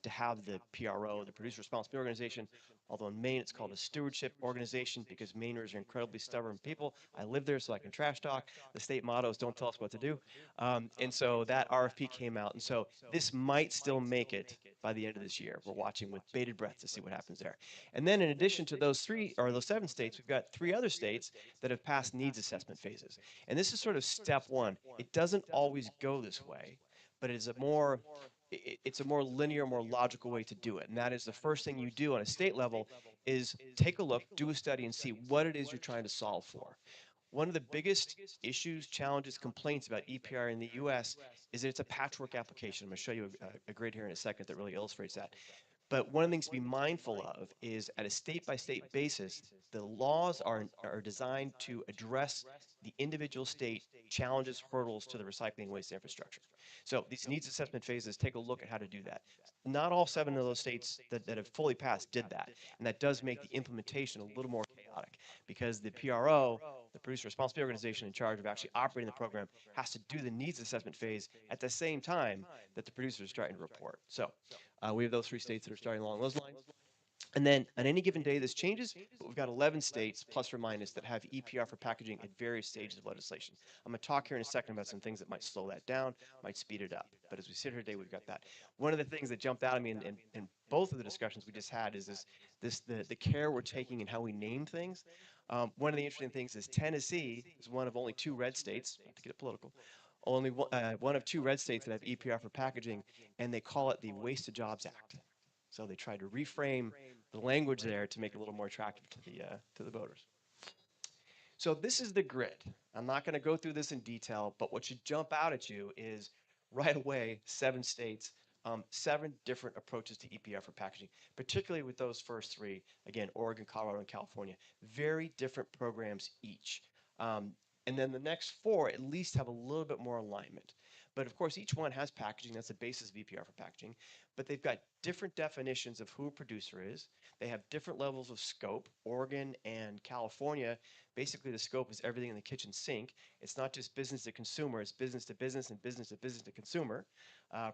to have the PRO, the Producer Responsibility Organization. Although in Maine it's called a stewardship organization because Mainers are incredibly stubborn people. I live there so I can trash talk. The state motto is don't tell us what to do. And so that RFP came out. And so this might still make it by the end of this year. We're watching with bated breath to see what happens there. And then in addition to those 7 states, we've got 3 other states that have passed needs assessment phases. And this is sort of step 1. It doesn't always go this way, but it's a more linear, more logical way to do it. And that is the first thing you do on a state level is take a look, do a study, and see what it is you're trying to solve for. One of the biggest issues, challenges, complaints about EPR in the US is that it's a patchwork application. I'm going to show you a grid here in a second that really illustrates that. But one of the things to be mindful of is at a state-by-state basis, the laws are designed to address the individual state challenges, hurdles to the recycling and waste infrastructure. So these needs assessment phases take a look at how to do that. Not all 7 of those states that have fully passed did that, and that does make the implementation a little more chaotic because the PRO, the Producer Responsibility Organization in charge of actually operating the program, has to do the needs assessment phase at the same time that the producers are starting to report. So we have those 3 states that are starting along those lines. And then on any given day, this changes, but we've got 11 states, plus or minus, that have EPR for packaging at various stages of legislation. I'm going to talk here in a second about some things that might slow that down, might speed it up. But as we sit here today, we've got that. One of the things that jumped out at me in both of the discussions we just had is the care we're taking in how we name things. One of the interesting things is Tennessee is one of only 2 red states, not to get political, only one of 2 red states that have EPR for packaging, and they call it the Waste to Jobs Act. So they tried to reframe the language there to make it a little more attractive to the voters. So this is the grid. I'm not going to go through this in detail, but what should jump out at you is right away 7 states 7 different approaches to EPR for packaging, particularly with those first 3, again, Oregon, Colorado, and California. Very different programs each. Um, and then the next 4 at least have a little bit more alignment. But of course, each one has packaging. That's the basis of EPR for packaging. But they've got different definitions of who a producer is. They have different levels of scope. Oregon and California, basically the scope is everything in the kitchen sink. It's not just business to consumer, it's business to business and business to consumer.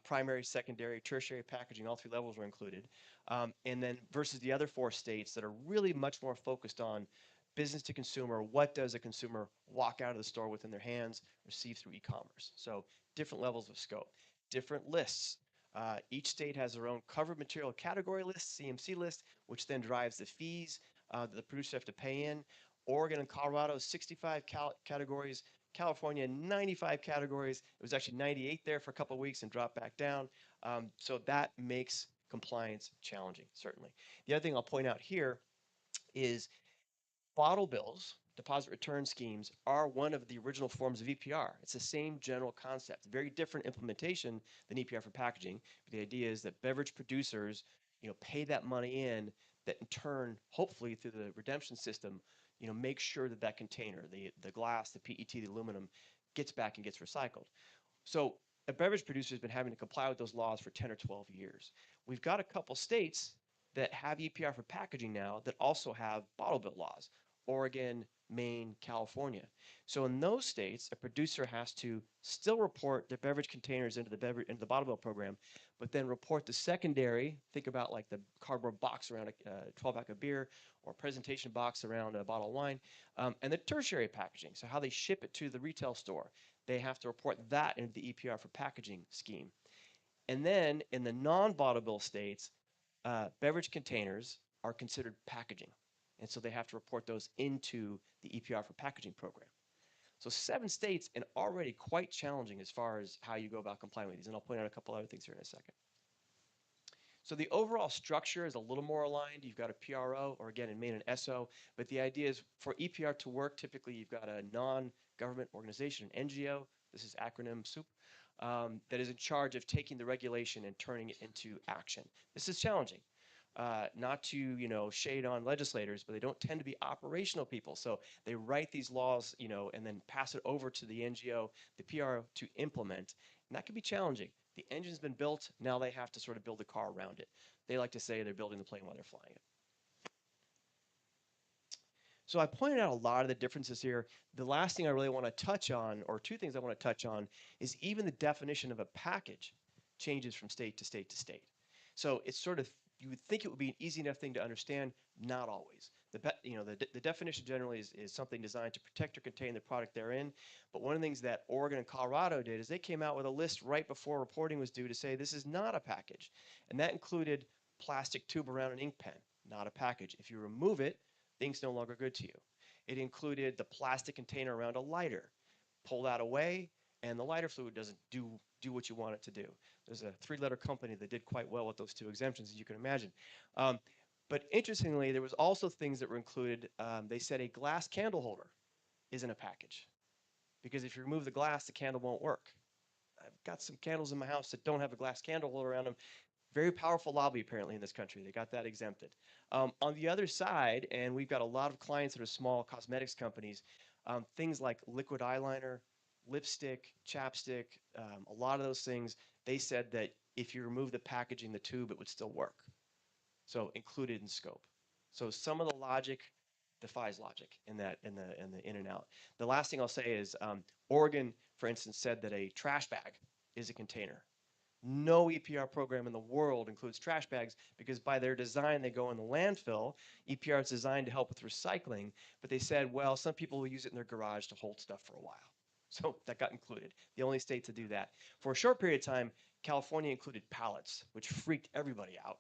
Primary, secondary, tertiary packaging, all 3 levels were included. And then versus the other 4 states that are really much more focused on business to consumer, what does a consumer walk out of the store with in their hands, receive through e-commerce? So different levels of scope, different lists. Each state has their own covered material category list, CMC list, which then drives the fees that the producers have to pay in. Oregon and Colorado, 65 categories. California, 95 categories. It was actually 98 there for a couple of weeks and dropped back down. So that makes compliance challenging, certainly. The other thing I'll point out here is bottle bills, deposit return schemes, are one of the original forms of EPR. It's the same general concept, very different implementation than EPR for packaging. But the idea is that beverage producers, pay that money in, that in turn, hopefully through the redemption system, make sure that that container, the glass, the PET, the aluminum, gets back and gets recycled. So a beverage producer has been having to comply with those laws for 10 or 12 years. We've got a couple states that have EPR for packaging now that also have bottle bill laws. Oregon, Maine, California. So in those states, a producer has to still report their beverage containers into the bottle bill program, but then report the secondary. Think about like the cardboard box around a 12-pack of beer, or presentation box around a bottle of wine, and the tertiary packaging. So how they ship it to the retail store, they have to report that into the EPR for packaging scheme. And then in the non-bottle bill states, beverage containers are considered packaging. And so they have to report those into the EPR for packaging program. So 7 states, and already quite challenging as far as how you go about complying with these. And I'll point out a couple other things here in a second. So the overall structure is a little more aligned. You've got a PRO, or again in Maine an SO, but the idea is for EPR to work, typically you've got a non-government organization, an NGO, this is acronym SOUP, that is in charge of taking the regulation and turning it into action. This is challenging. Not to shade on legislators, but they don't tend to be operational people. So they write these laws, and then pass it over to the NGO, the PRO to implement, and that can be challenging. The engine's been built, now they have to sort of build a car around it. They like to say they're building the plane while they're flying it. So I pointed out a lot of the differences here. The last thing I really want to touch on, or 2 things I want to touch on, is even the definition of a package changes from state to state to state. So it's sort of, you would think it would be an easy enough thing to understand, not always. The definition generally is something designed to protect or contain the product therein. But one of the things that Oregon and Colorado did is they came out with a list right before reporting was due to say this is not a package. And that included plastic tube around an ink pen, not a package. If you remove it, the ink's no longer good to you. It included the plastic container around a lighter. Pull that away, and the lighter fluid doesn't do what you want it to do. There's a 3-letter company that did quite well with those 2 exemptions, as you can imagine. But interestingly, there was also things that were included. They said a glass candle holder isn't a package, because if you remove the glass, the candle won't work. I've got some candles in my house that don't have a glass candle holder around them. Very powerful lobby apparently in this country. They got that exempted. On the other side, and we've got a lot of clients that are small cosmetics companies, things like liquid eyeliner, lipstick, chapstick, a lot of those things, they said that if you remove the packaging, the tube, it would still work. So included in scope. So some of the logic defies logic in the in and out. The last thing I'll say is Oregon, for instance, said that a trash bag is a container. No EPR program in the world includes trash bags because by their design, they go in the landfill. EPR is designed to help with recycling, but they said, well, some people will use it in their garage to hold stuff for a while. So that got included. The only state to do that. For a short period of time, California included pallets, which freaked everybody out.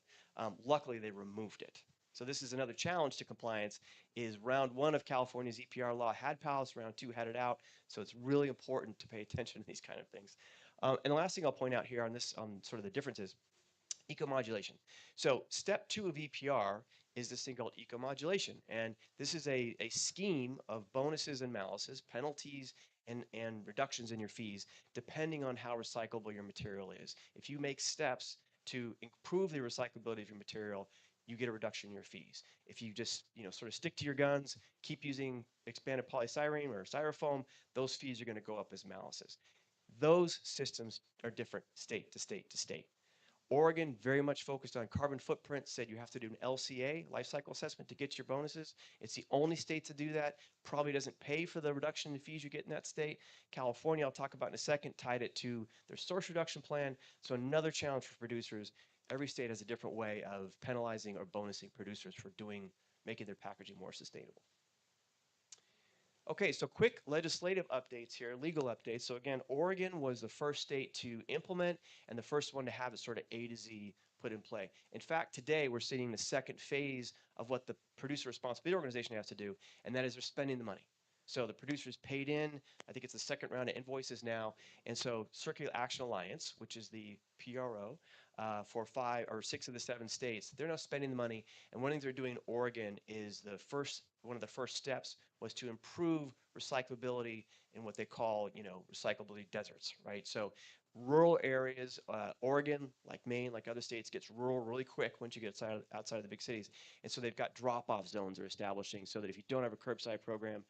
Luckily, they removed it. So this is another challenge to compliance, is round 1 of California's EPR law had pallets, round 2 had it out. So it's really important to pay attention to these kind of things. And the last thing I'll point out here on this, sort of the differences, eco-modulation. So step 2 of EPR is this thing called eco-modulation. And this is a scheme of bonuses and maluses, penalties and reductions in your fees depending on how recyclable your material is. If you make steps to improve the recyclability of your material, you get a reduction in your fees. If you just, sort of stick to your guns, keep using expanded polystyrene or styrofoam, those fees are going to go up as malices. Those systems are different state to state to state. Oregon very much focused on carbon footprint, said you have to do an LCA, life cycle assessment, to get your bonuses. It's the only state to do that. Probably doesn't pay for the reduction in fees you get in that state. California, I'll talk about in a second, tied it to their source reduction plan. So another challenge for producers. Every state has a different way of penalizing or bonusing producers for making their packaging more sustainable. Okay, so quick legislative updates here, legal updates. So again, Oregon was the first state to implement and the first one to have it sort of A to Z put in play. In fact, today we're seeing the second phase of what the producer responsibility organization has to do, and that is they're spending the money. So the producers paid in, I think it's the second round of invoices now, and so Circular Action Alliance, which is the PRO for 5 or 6 of the 7 states, they're now spending the money, and one of the things they're doing in Oregon is one of the first steps was to improve recyclability in what they call, recyclability deserts, right? So rural areas, Oregon, like Maine, like other states, gets rural really quick once you get outside of the big cities. And so they've got drop-off zones they're establishing so that if you don't have a curbside program,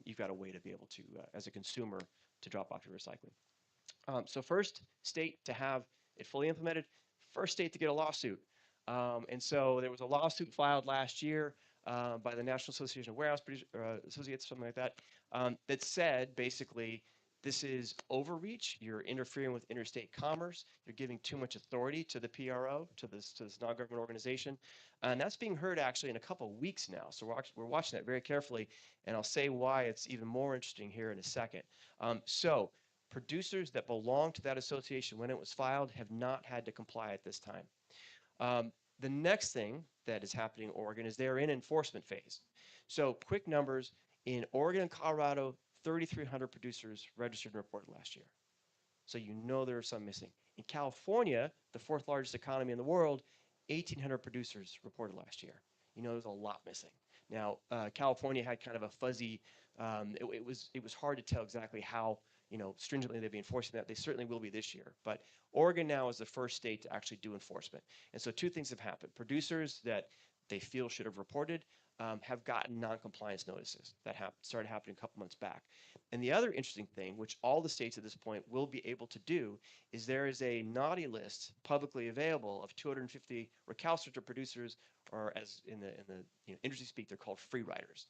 you've got a way to be able to, as a consumer, to drop off your recycling. So first state to have it fully implemented, first state to get a lawsuit. And so there was a lawsuit filed last year by the National Association of Warehouse Associates, something like that, that said basically this is overreach. You're interfering with interstate commerce. You're giving too much authority to the PRO, to this non-government organization. And that's being heard actually in a couple of weeks now. So we're watching that very carefully. And I'll say why it's even more interesting here in a second. So producers that belong to that association when it was filed have not had to comply at this time. The next thing that is happening in Oregon is they're in enforcement phase. So quick numbers, in Oregon and Colorado, 3,300 producers registered and reported last year. So there are some missing. In California, the 4th largest economy in the world, 1,800 producers reported last year. There's a lot missing. Now, California had kind of a fuzzy, it was hard to tell exactly how stringently they'd be enforcing that. They certainly will be this year. But Oregon now is the first state to actually do enforcement. And so 2 things have happened. Producers that they feel should have reported have gotten non-compliance notices. That started happening a couple months back. And the other interesting thing, which all the states at this point will be able to do, is there is a naughty list publicly available of 250 recalcitrant producers, or as in the industry speak, they're called free riders.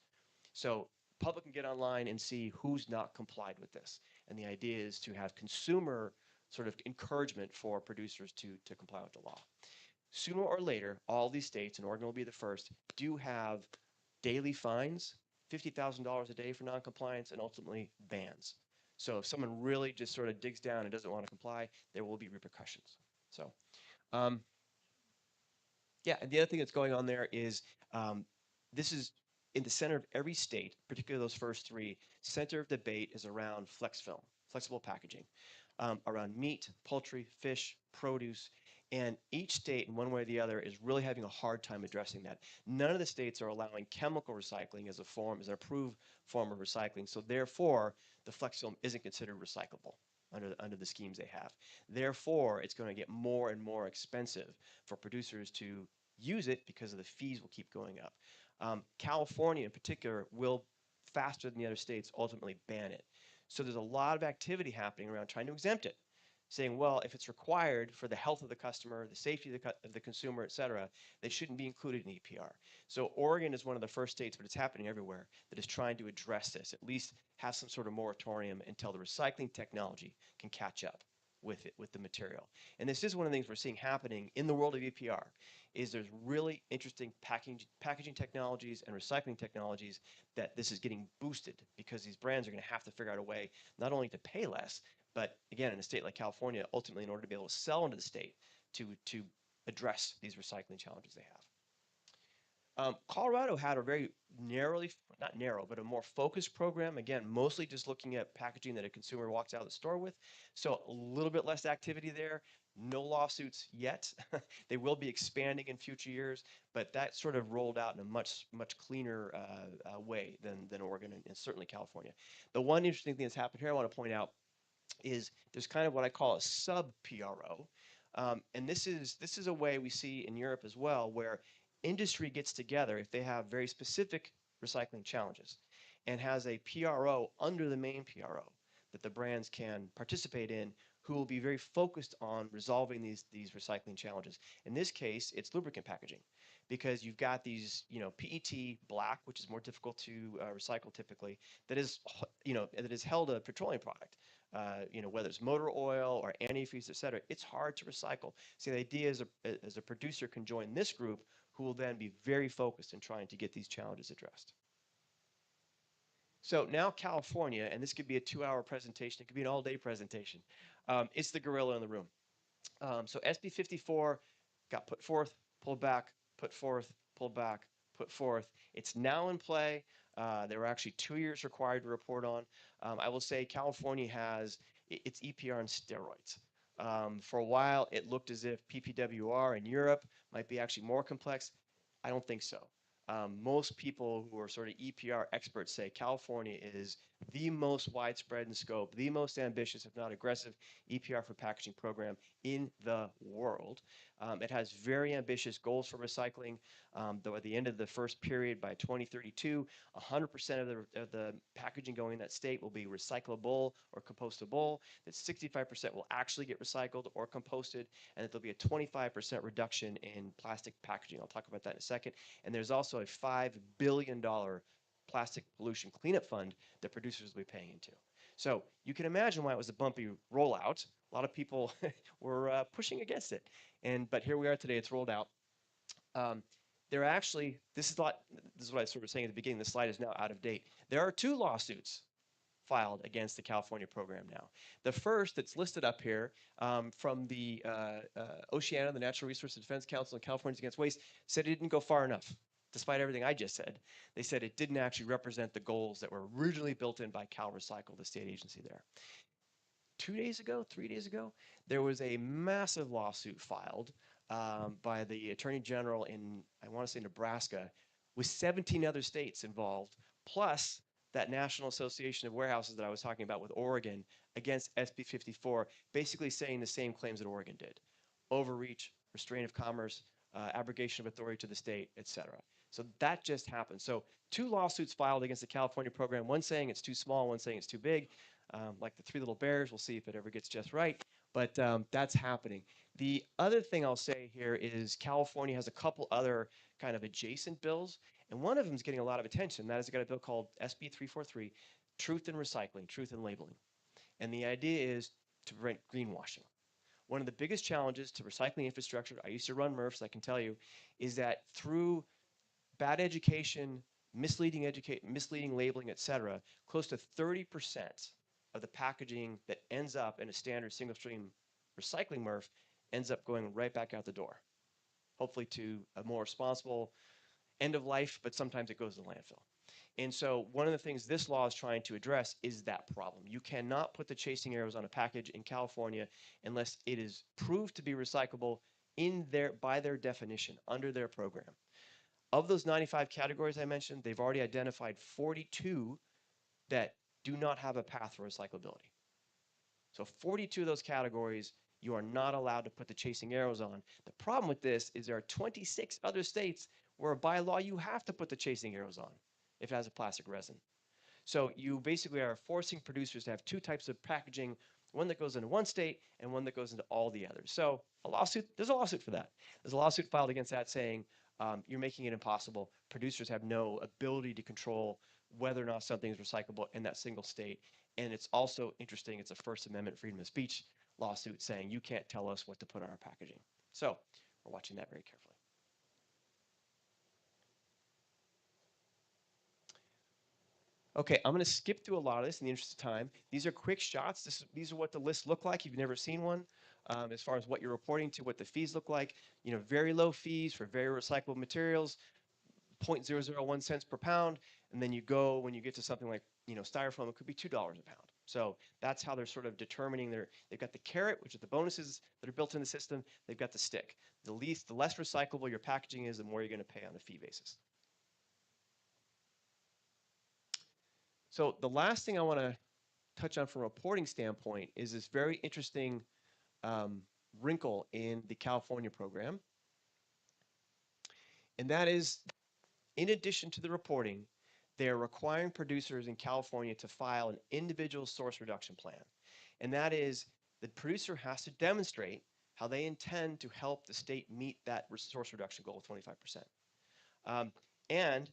So public can get online and see who's not complied with this. And the idea is to have consumer sort of encouragement for producers to comply with the law. Sooner or later, all these states, and Oregon will be the first, do have daily fines, $50,000 a day for noncompliance, and ultimately bans. So if someone really just sort of digs down and doesn't want to comply, there will be repercussions. So, yeah, and the other thing that's going on there is this is in the center of every state, particularly those first 3, center of debate is around flex film, flexible packaging, around meat, poultry, fish, produce. And each state, in one way or the other, is really having a hard time addressing that. None of the states are allowing chemical recycling as an approved form of recycling. So therefore, the flex film isn't considered recyclable under the schemes they have. Therefore, it's going to get more and more expensive for producers to use it because of the fees will keep going up. California in particular will, faster than the other states, ultimately ban it. So there's a lot of activity happening around trying to exempt it, saying, well, if it's required for the health of the customer, the safety of the consumer, et cetera, they shouldn't be included in EPR. So Oregon is one of the first states, but it's happening everywhere, that is trying to address this, at least have some sort of moratorium until the recycling technology can catch up with the material. And this is one of the things we're seeing happening in the world of EPR, is there's really interesting packaging technologies and recycling technologies that this is getting boosted because these brands are going to have to figure out a way not only to pay less, but again, in a state like California, ultimately in order to be able to sell into the state to address these recycling challenges they have. Colorado had a very not narrow, but a more focused program. Again, mostly just looking at packaging that a consumer walks out of the store with. So a little bit less activity there. No lawsuits yet. They will be expanding in future years, but that sort of rolled out in a much cleaner way than Oregon and certainly California. The one interesting thing that's happened here I want to point out is there's kind of what I call a sub PRO. And this is a way we see in Europe as well, where industry gets together if they have very specific recycling challenges and has a PRO under the main PRO that the brands can participate in, who will be very focused on resolving these recycling challenges. In this case, it's lubricant packaging, because you've got these, PET black, which is more difficult to recycle typically, that is, that is held a petroleum product. Whether it's motor oil or antifreeze, et cetera, it's hard to recycle. So the idea is as a producer can join this group, who will then be very focused in trying to get these challenges addressed. So now California, and this could be a 2-hour presentation, it could be an all-day presentation. It's the gorilla in the room. So SB 54 got put forth, pulled back, put forth, pulled back, put forth. It's now in play. There were actually 2 years required to report on. I will say California has its EPR on steroids. For a while, it looked as if PPWR in Europe might be actually more complex. I don't think so. Most people who are sort of EPR experts say California is the most widespread in scope, the most ambitious, if not aggressive, EPR for packaging program in the world. It has very ambitious goals for recycling. Though at the end of the first period by 2032, 100% of the packaging going in that state will be recyclable or compostable. That 65% will actually get recycled or composted, and that there'll be a 25% reduction in plastic packaging. I'll talk about that in a second. And there's also a $5 billion plastic pollution cleanup fund that producers will be paying into. So you can imagine why it was a bumpy rollout. A lot of people were pushing against it, but here we are today. It's rolled out. This is what I was sort of saying at the beginning. The slide is now out of date. There are 2 lawsuits filed against the California program now. The first that's listed up here from the Oceana, the Natural Resources Defense Council, and Californians Against Waste, said it didn't go far enough. Despite everything I just said, they said it didn't actually represent the goals that were originally built in by CalRecycle, the state agency there. 3 days ago, there was a massive lawsuit filed by the Attorney General in, I want to say, Nebraska, with 17 other states involved, plus that National Association of Warehouses that I was talking about with Oregon against SB 54, basically saying the same claims that Oregon did: overreach, restraint of commerce, abrogation of authority to the state, etc. So that just happened. So 2 lawsuits filed against the California program, one saying it's too small, one saying it's too big. Like the 3 little bears, we'll see if it ever gets just right. But that's happening. The other thing I'll say here is California has a couple other kind of adjacent bills, and one of them is getting a lot of attention. That is, got a bill called SB 343, Truth in Recycling, Truth in Labeling. And the idea is to prevent greenwashing. One of the biggest challenges to recycling infrastructure, I used to run MRFs, I can tell you, is that through bad education, misleading labeling, et cetera, close to 30% of the packaging that ends up in a standard single stream recycling MRF ends up going right back out the door, hopefully to a more responsible end of life, but sometimes it goes to landfill. And so one of the things this law is trying to address is that problem. You cannot put the chasing arrows on a package in California unless it is proved to be recyclable by their definition, under their program. Of those 95 categories I mentioned, they've already identified 42 that do not have a path for recyclability. So 42 of those categories you are not allowed to put the chasing arrows on. The problem with this is there are 26 other states where by law you have to put the chasing arrows on if it has a plastic resin. So you basically are forcing producers to have 2 types of packaging, one that goes into one state and one that goes into all the others. So there's a lawsuit for that. There's a lawsuit filed against that saying you're making it impossible. Producers have no ability to control whether or not something is recyclable in that single state. And it's also interesting, it's a First Amendment freedom of speech lawsuit saying you can't tell us what to put on our packaging. So we're watching that very carefully. Okay, I'm going to skip through a lot of this in the interest of time. These are quick shots. These are what the lists look like if you've never seen one, as far as what you're reporting to, what the fees look like. Very low fees for very recyclable materials, 0.001 cents per pound. And then when you get to something like styrofoam, it could be $2 a pound. So that's how they're sort of determining they've got the carrot, which are the bonuses that are built in the system. They've got the stick. The less recyclable your packaging is, the more you're going to pay on a fee basis. So the last thing I want to touch on from a reporting standpoint is this very interesting wrinkle in the California program. And that is, in addition to the reporting, they're requiring producers in California to file an individual source reduction plan. And that is, the producer has to demonstrate how they intend to help the state meet that source reduction goal of 25%. And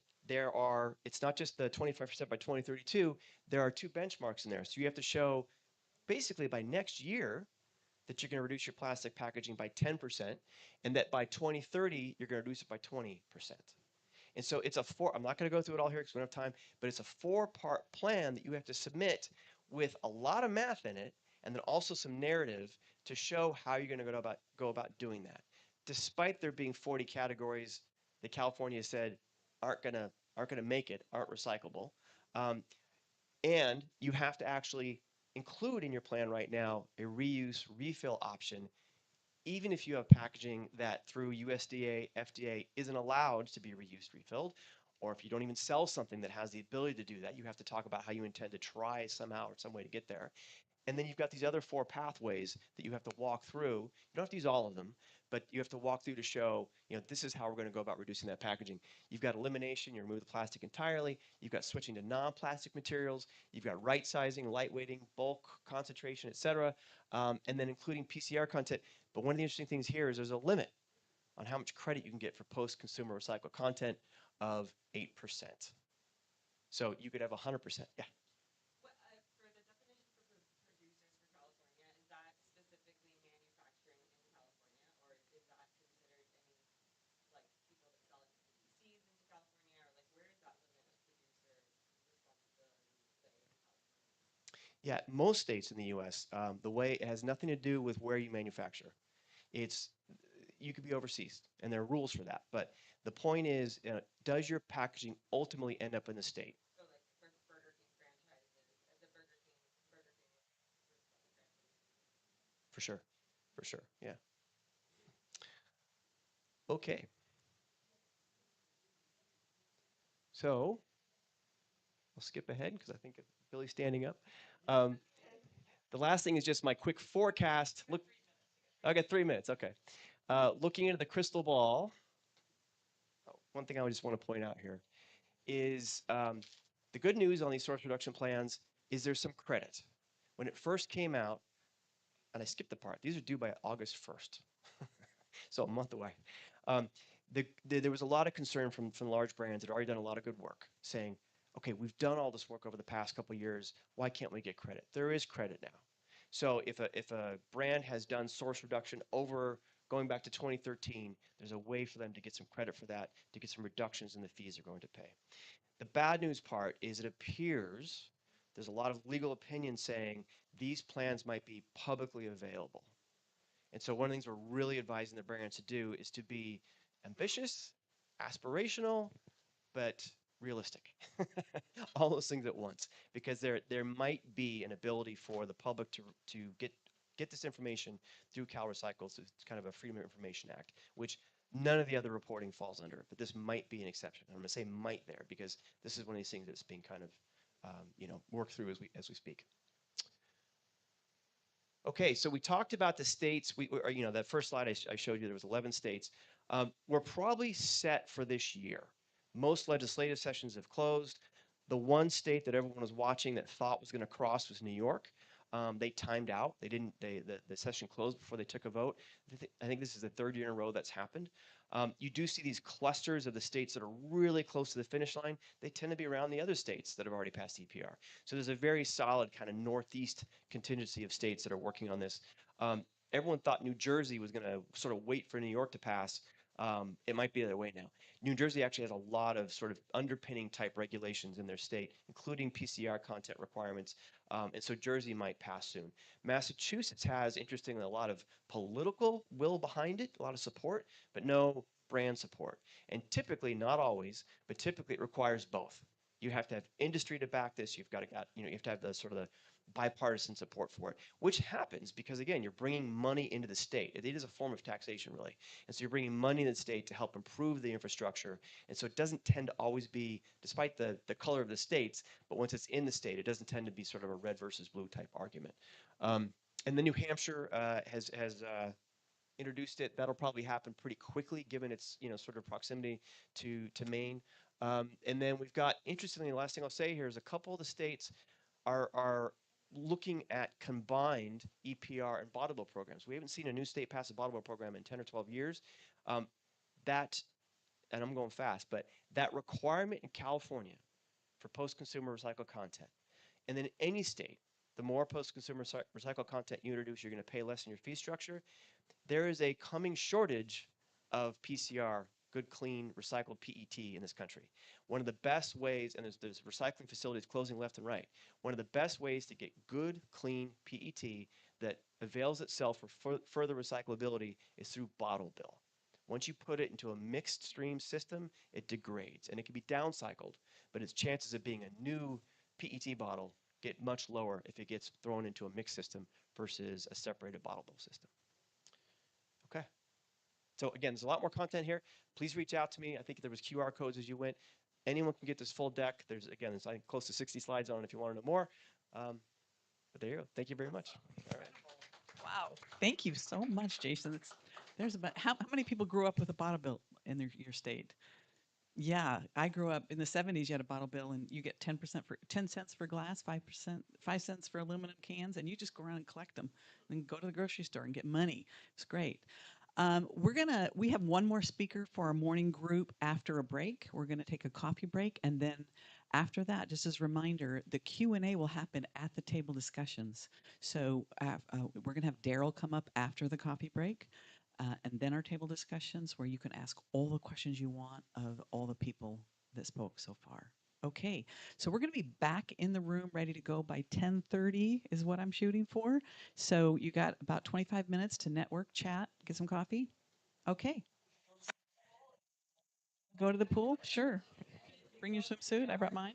it's not just the 25% by 2032, there are 2 benchmarks in there. So you have to show basically by next year that you're going to reduce your plastic packaging by 10%, and that by 2030, you're going to reduce it by 20%. And so I'm not going to go through it all here because we don't have time, but it's a 4-part plan that you have to submit with a lot of math in it, and then also some narrative to show how you're going to go about doing that. Despite there being 40 categories that California said aren't going to make it, aren't recyclable, and you have to actually include in your plan right now a reuse refill option, even if you have packaging that through USDA, FDA isn't allowed to be reused, refilled, or if you don't even sell something that has the ability to do that, you have to talk about how you intend to try somehow or some way to get there. And then you've got these other 4 pathways that you have to walk through. You don't have to use all of them, but you have to walk through to show, this is how we're going to go about reducing that packaging. You've got elimination, you remove the plastic entirely. You've got switching to non-plastic materials. You've got right sizing, lightweighting, bulk, concentration, et cetera, and then including PCR content. But one of the interesting things here is there's a limit on how much credit you can get for post-consumer recycled content of 8%. So you could have 100%. Yeah. Yeah, most states in the U.S., the way it has nothing to do with where you manufacture. It's you could be overseas, and there are rules for that. But the point is, does your packaging ultimately end up in the state? For sure, for sure, yeah. Okay. So I'll skip ahead because I think Billy's standing up. Um, the last thing is just my quick forecast. Look, I got 3 minutes. Okay. Looking into the crystal ball. One thing I just want to point out here is the good news on these source reduction plans is there's some credit. When it first came out, and I skipped the part, these are due by August 1st, so a month away. There was a lot of concern from large brands that had already done a lot of good work, saying, okay, we've done all this work over the past couple of years, why can't we get credit? There is credit now. So if a brand has done source reduction over going back to 2013, there's a way for them to get some credit for that, to get some reductions in the fees they're going to pay. The bad news part is it appears there's a lot of legal opinion saying these plans might be publicly available. And so one of the things we're really advising the brands to do is to be ambitious, aspirational, but realistic. All those things at once, because there might be an ability for the public to get this information through CalRecycle. So it's kind of a Freedom of Information Act, which none of the other reporting falls under, but this might be an exception. I'm going to say might there because this is one of these things that's being kind of worked through as we speak. Okay, so we talked about the states. That first slide I showed you, there was 11 states. We're probably set for this year. Most legislative sessions have closed. The one state that everyone was watching that thought was going to cross was New York. They timed out. They didn't. The session closed before they took a vote. I think this is the 3rd year in a row that's happened. You do see these clusters of the states that are really close to the finish line. They tend to be around the other states that have already passed EPR. So there's a very solid kind of northeast contingency of states that are working on this. Everyone thought New Jersey was going to sort of wait for New York to pass. It might be the other way now. New Jersey actually has a lot of sort of underpinning type regulations in their state, including PCR content requirements. And so Jersey might pass soon. Massachusetts has, interestingly, a lot of political will behind it, a lot of support, but no brand support. And typically, not always, but typically it requires both. You have to have industry to back this. You have to have the sort of bipartisan support for it, which happens because, again, you're bringing money into the state. It is a form of taxation, really. And so you're bringing money into the state to help improve the infrastructure. And so it doesn't tend to always be, despite the color of the states, but once it's in the state, it doesn't tend to be sort of a red versus blue type argument. And then New Hampshire has introduced it. That'll probably happen pretty quickly, given its sort of proximity to Maine. And then we've got, interestingly, the last thing I'll say here is a couple of the states are looking at combined EPR and bottle bill programs. We haven't seen a new state pass a bottle bill program in 10 or 12 years. That, and I'm going fast, but that requirement in California for post-consumer recycled content, and then any state, the more post-consumer recycled content you introduce, you're going to pay less in your fee structure. There is a coming shortage of PCR, good, clean, recycled PET in this country. One of the best ways, and there's recycling facilities closing left and right, one of the best ways to get good, clean PET that avails itself for further recyclability is through bottle bill. Once you put it into a mixed stream system, it degrades, and it can be downcycled, but its chances of being a new PET bottle get much lower if it gets thrown into a mixed system versus a separated bottle bill system. Okay. So again, there's a lot more content here. Please reach out to me. I think there was QR codes as you went. Anyone can get this full deck. There's I think close to 60 slides on it if you want to know more. But there you go. Thank you very much. All right. Wow. Thank you so much, Jason. There's about how many people grew up with a bottle bill in your state? Yeah, I grew up in the 70s. You had a bottle bill, and you get 10% for 10 cents for glass, 5%, 5 cents for aluminum cans, and you just go around and collect them, and go to the grocery store and get money. It's great. We have one more speaker for our morning group after a break. We're gonna take a coffee break, and then after that, just as a reminder, the Q&A will happen at the table discussions. So we're gonna have Daryl come up after the coffee break, and then our table discussions where you can ask all the questions you want of all the people that spoke so far. Okay, so we're going to be back in the room ready to go by 10:30 is what I'm shooting for. So you got about 25 minutes to network, chat, get some coffee. Okay. Go to the pool? Sure. Bring your swimsuit. I brought mine.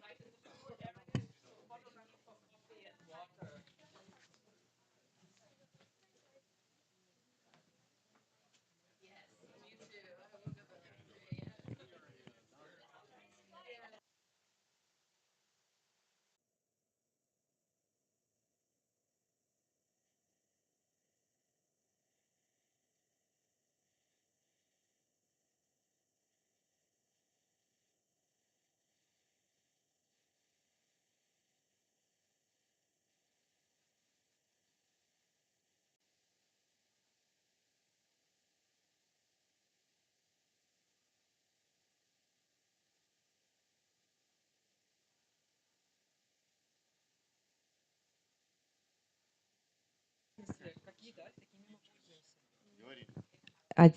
А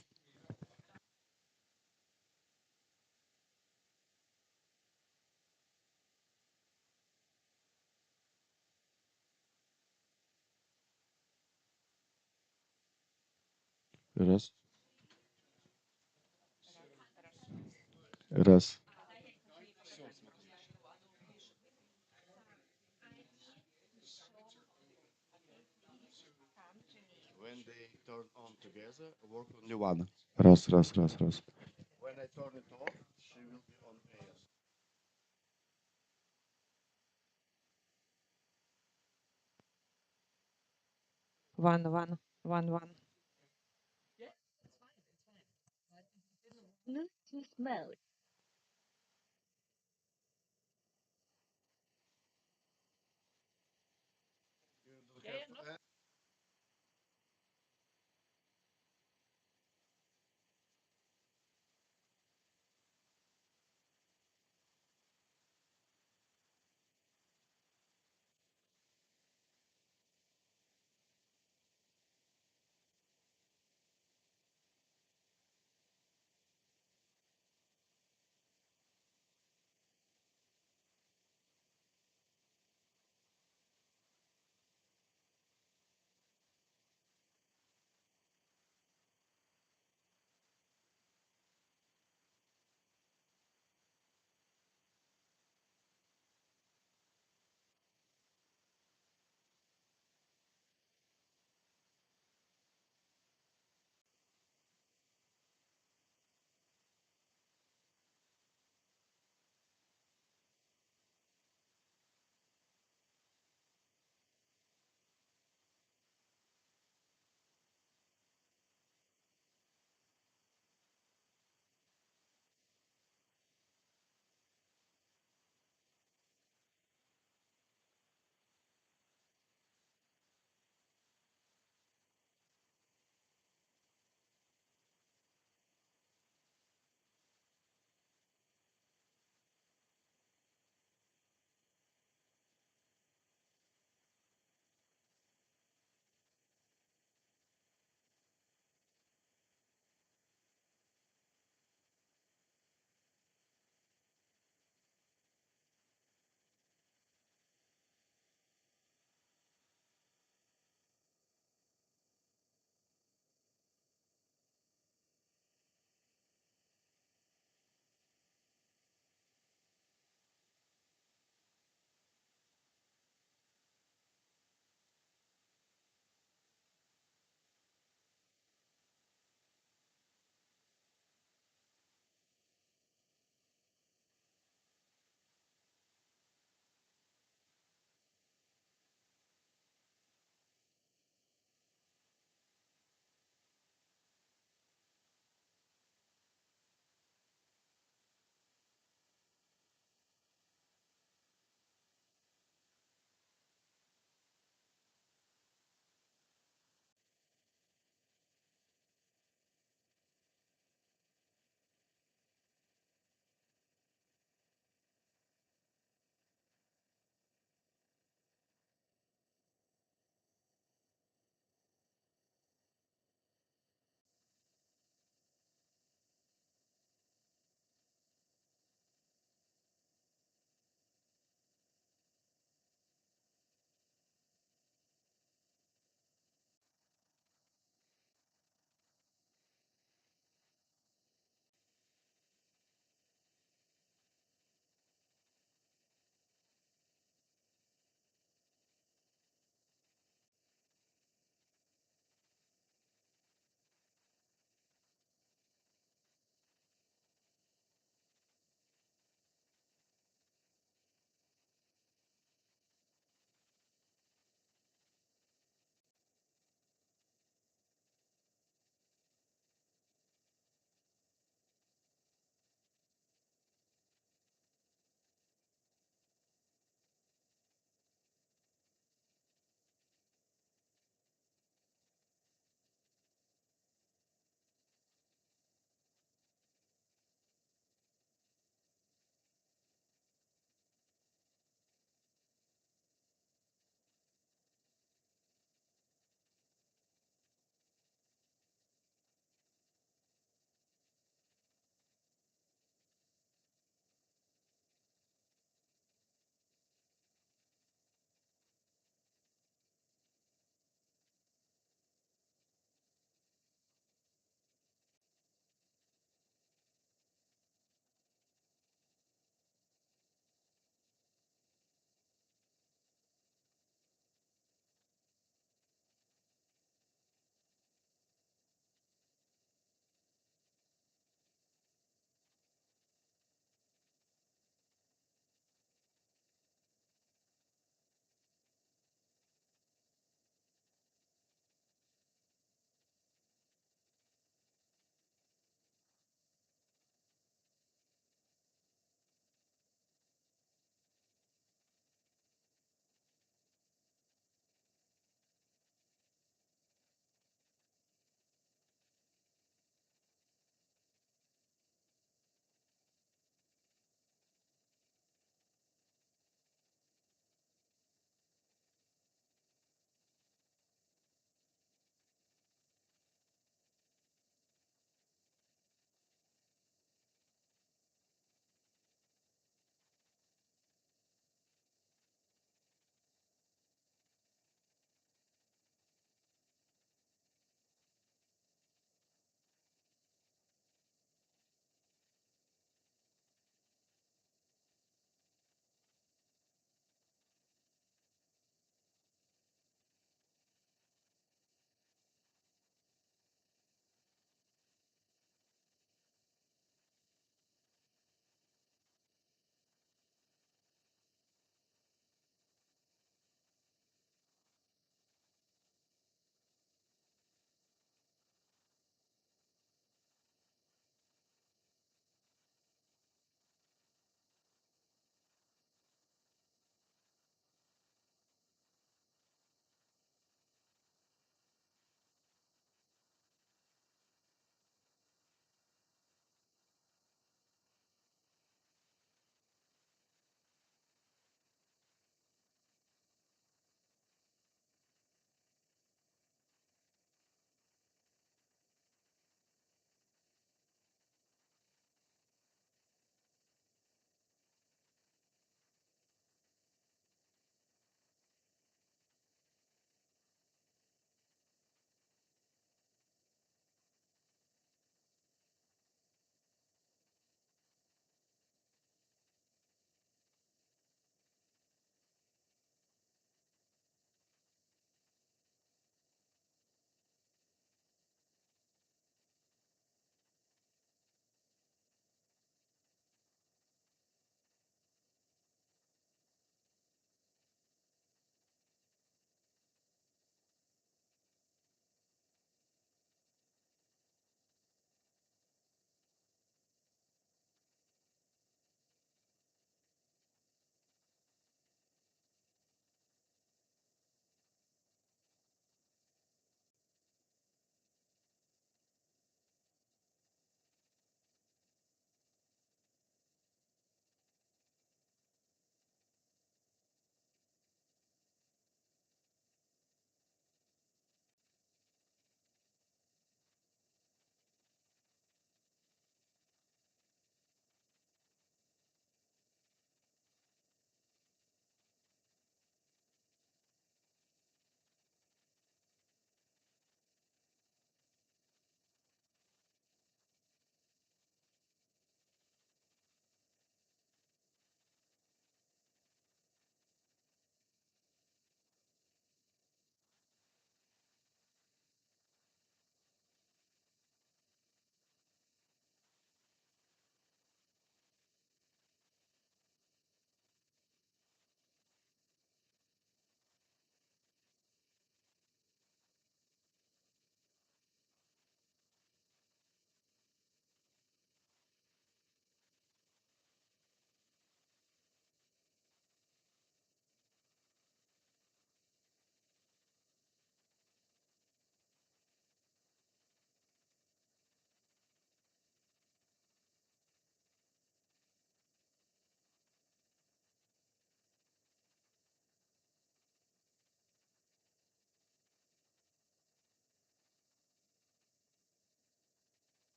Раз. Раз. When they turn on together, work only one. Раз, раз, раз, раз. When I turn it off, she will be on air. one. Bluetooth mode.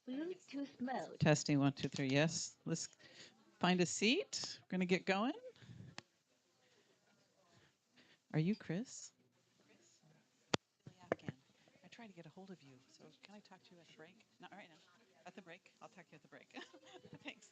Bluetooth mode. Testing 1, 2, 3. Yes. Let's find a seat. We're going to get going. Are you Chris? Billy Afghan. I tried to get a hold of you. So can I talk to you at the break? Not right now. At the break? I'll talk to you at the break. Thanks.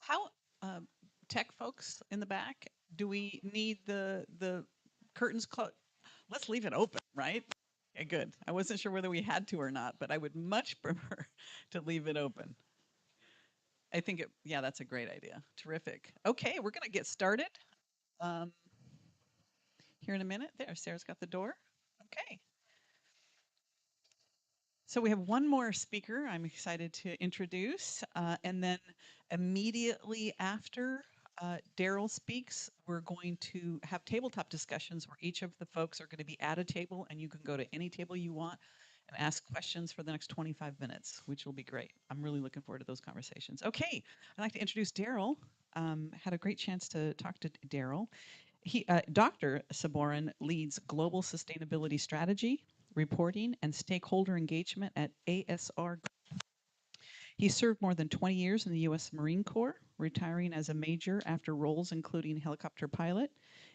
How tech folks in the back, do we need the curtains closed? Let's leave it open, right? Okay, good. I wasn't sure whether we had to or not, but I would much prefer to leave it open. I think yeah, that's a great idea. Terrific. Okay, we're going to get started here in a minute. There, Sarah's got the door. Okay. So we have one more speaker I'm excited to introduce, and then immediately after Daryl speaks, we're going to have tabletop discussions where each of the folks are going to be at a table, and you can go to any table you want and ask questions for the next 25 minutes, which will be great. I'm really looking forward to those conversations. Okay, I'd like to introduce Daryl. Had a great chance to talk to Daryl. Dr. Saborin leads global sustainability strategy, reporting, and stakeholder engagement at ASR. He served more than 20 years in the U.S. Marine Corps, retiring as a major after roles including helicopter pilot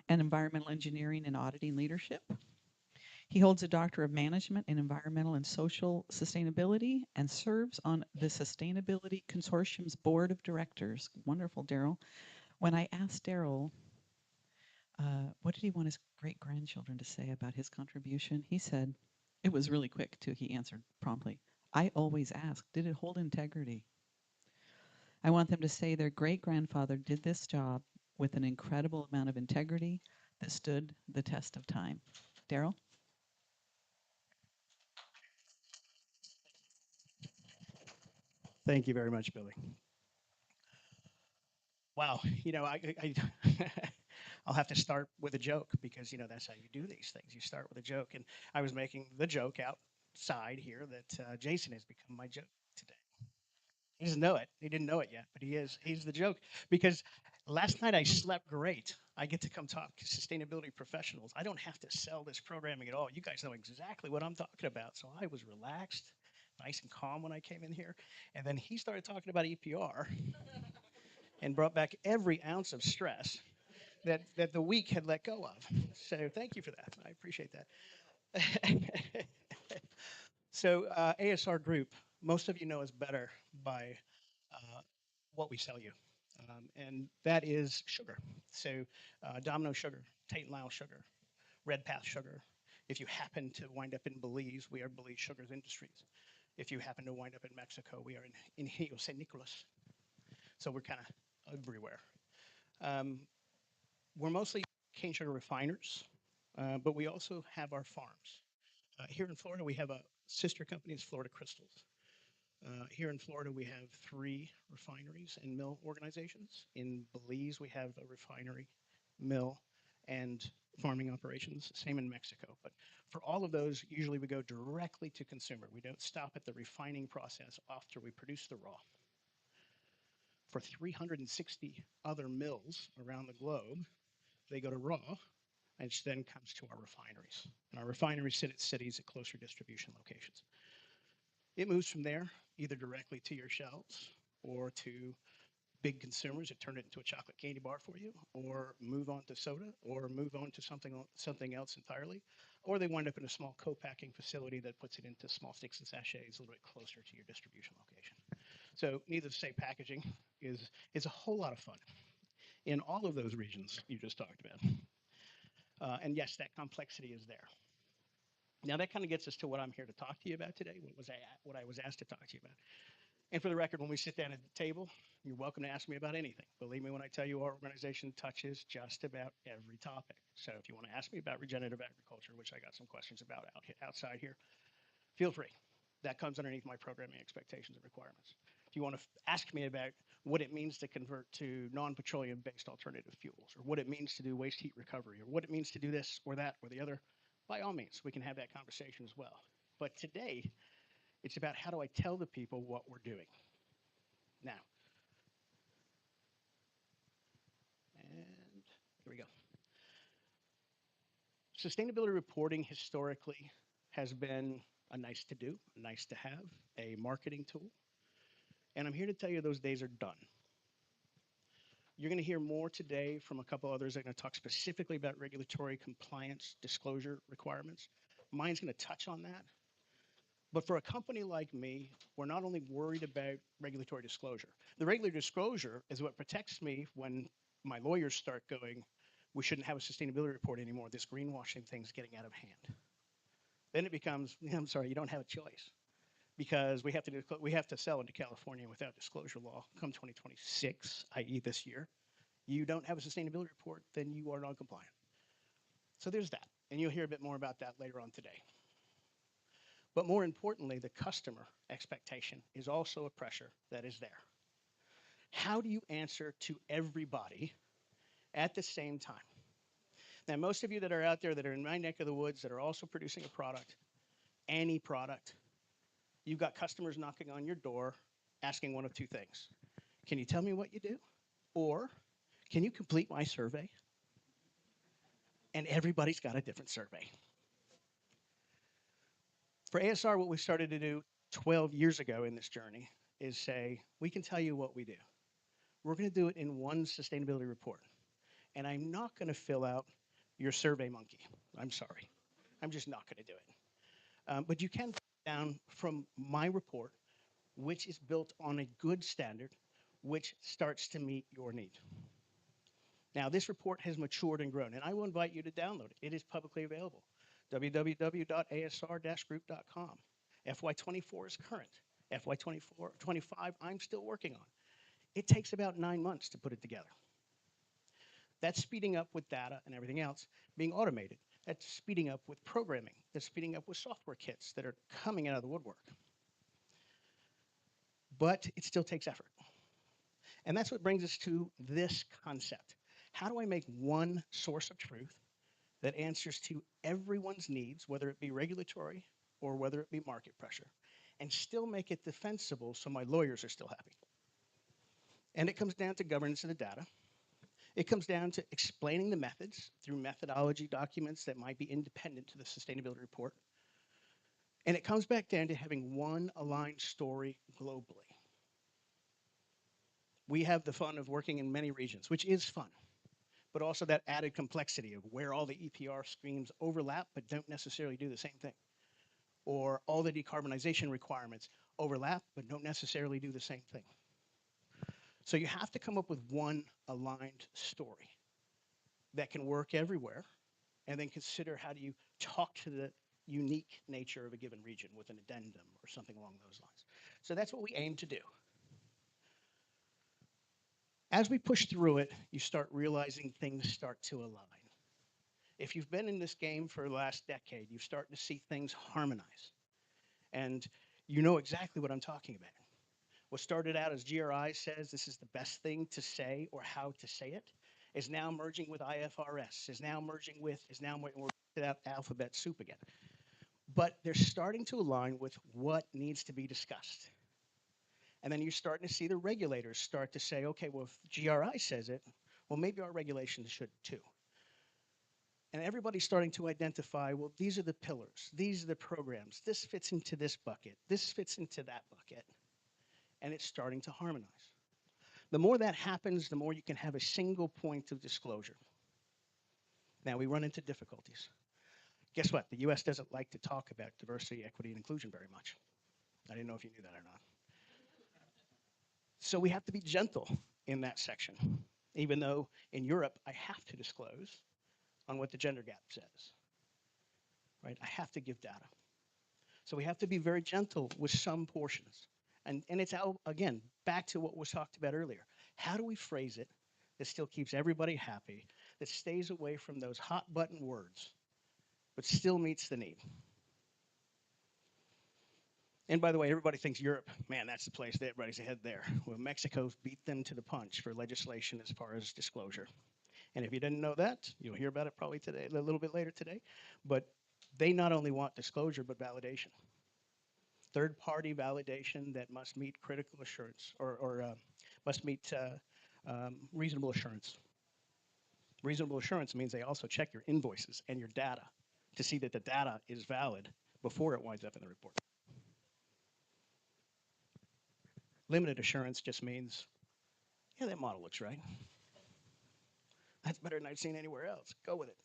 and environmental engineering and auditing leadership. He holds a Doctor of Management in Environmental and Social Sustainability and serves on the Sustainability Consortium's Board of Directors. Wonderful, Daryl. When I asked Daryl what did he want his great grandchildren to say about his contribution, he said, it was really quick too. He answered promptly. I always ask, did it hold integrity? I want them to say their great grandfather did this job with an incredible amount of integrity that stood the test of time. Daryl? Thank you very much, Billy. Wow, I'll have to start with a joke because that's how you do these things. You start with a joke, and I was making the joke outside here that Jason has become my joke today. He doesn't know it. He didn't know it yet, but he is. He's the joke because last night I slept great. I get to come talk to sustainability professionals. I don't have to sell this programming at all. You guys know exactly what I'm talking about. So I was relaxed, nice and calm when I came in here. And then he started talking about EPR and brought back every ounce of stress that the week had let go of. So thank you for that. I appreciate that. So ASR Group, most of you know us better by what we sell you, and that is sugar. So Domino Sugar, Tate and Lyle Sugar, Red Path Sugar. If you happen to wind up in Belize, we are Belize Sugars Industries. If you happen to wind up in Mexico, we are in Rio San Nicolas. So we're kind of everywhere. We're mostly cane sugar refiners, but we also have our farms. Here in Florida, we have a sister company, it's Florida Crystals. Here in Florida, we have 3 refineries and mill organizations. In Belize, we have a refinery, mill, and farming operations. Same in Mexico. But for all of those, usually we go directly to consumer. We don't stop at the refining process after we produce the raw. For 360 other mills around the globe, they go to raw, which then comes to our refineries. And our refineries sit at cities at closer distribution locations. It moves from there either directly to your shelves or to big consumers that turn it into a chocolate candy bar for you, or move on to soda, or move on to something else entirely, or they wind up in a small co-packing facility that puts it into small sticks and sachets a little bit closer to your distribution location. So needless to say, packaging is a whole lot of fun in all of those regions you just talked about. And yes, that complexity is there. Now that kind of gets us to what I'm here to talk to you about today, what I was asked to talk to you about. And for the record, when we sit down at the table, you're welcome to ask me about anything. Believe me when I tell you our organization touches just about every topic. So if you want to ask me about regenerative agriculture, which I got some questions about outside here, feel free. That comes underneath my programming expectations and requirements. If you want to ask me about what it means to convert to non-petroleum based alternative fuels, or what it means to do waste heat recovery, or what it means to do this or that or the other, by all means, we can have that conversation as well. But today, it's about how do I tell the people what we're doing. Now, and here we go. Sustainability reporting historically has been a nice to do, a nice to have, a marketing tool. And I'm here to tell you those days are done. You're going to hear more today from a couple others that are going to talk specifically about regulatory compliance disclosure requirements. Mine's going to touch on that. But for a company like me, we're not only worried about regulatory disclosure. The regulatory disclosure is what protects me when my lawyers start going, we shouldn't have a sustainability report anymore. This greenwashing thing's getting out of hand. Then it becomes, I'm sorry, you don't have a choice because we have to sell into California without disclosure law come 2026, i.e. this year. You don't have a sustainability report, then you are non-compliant. So there's that, and you'll hear a bit more about that later on today. But more importantly, the customer expectation is also a pressure that is there. How do you answer to everybody at the same time? Now, most of you that are out there that are in my neck of the woods that are also producing a product, any product, you've got customers knocking on your door asking one of two things. Can you tell me what you do? Or can you complete my survey? And everybody's got a different survey. For ASR, what we started to do 12 years ago in this journey is say, we can tell you what we do. We're going to do it in one sustainability report. And I'm not going to fill out your survey monkey. I'm sorry. I'm just not going to do it. But you can down from my report, which is built on a good standard, which starts to meet your need. Now, this report has matured and grown, and I will invite you to download it. It is publicly available. www.asr-group.com. FY24 is current. FY25, I'm still working on. It takes about 9 months to put it together. That's speeding up with data and everything else being automated. That's speeding up with programming. That's speeding up with software kits that are coming out of the woodwork. But it still takes effort. And that's what brings us to this concept. How do I make one source of truth that answers to everyone's needs, whether it be regulatory or whether it be market pressure, and still make it defensible so my lawyers are still happy? And it comes down to governance of the data. It comes down to explaining the methods through methodology documents that might be independent to the sustainability report. And it comes back down to having one aligned story globally. We have the fun of working in many regions, which is fun, but also that added complexity of where all the EPR streams overlap but don't necessarily do the same thing. Or all the decarbonization requirements overlap but don't necessarily do the same thing. So you have to come up with one aligned story that can work everywhere, and then consider how do you talk to the unique nature of a given region with an addendum or something along those lines. So that's what we aim to do. As we push through it, you start realizing things start to align. If you've been in this game for the last decade, you're starting to see things harmonize. And you know exactly what I'm talking about. What started out as GRI says this is the best thing to say or how to say it, is now merging with IFRS, is now merging with, we're that alphabet soup again. But they're starting to align with what needs to be discussed. And then you're starting to see the regulators start to say, okay, well, if GRI says it, well, maybe our regulations should too. And everybody's starting to identify, well, these are the pillars, these are the programs, this fits into this bucket, this fits into that bucket, and it's starting to harmonize. The more that happens, the more you can have a single point of disclosure. Now, we run into difficulties. Guess what? The US doesn't like to talk about diversity, equity, and inclusion very much. I didn't know if you knew that or not. So we have to be gentle in that section, even though in Europe, I have to disclose on what the gender gap says, right? I have to give data. So we have to be very gentle with some portions. And it's out, again, back to what was talked about earlier. How do we phrase it that still keeps everybody happy, that stays away from those hot button words, but still meets the need? And by the way, everybody thinks Europe, man, that's the place that everybody's ahead there. Well, Mexico beat them to the punch for legislation as far as disclosure. And if you didn't know that, you'll hear about it probably today, a little bit later today. But they not only want disclosure, but validation. Third party validation that must meet critical assurance or must meet reasonable assurance. Reasonable assurance means they also check your invoices and your data to see that the data is valid before it winds up in the report. Limited assurance just means, yeah, that model looks right. That's better than I've seen anywhere else. Go with it.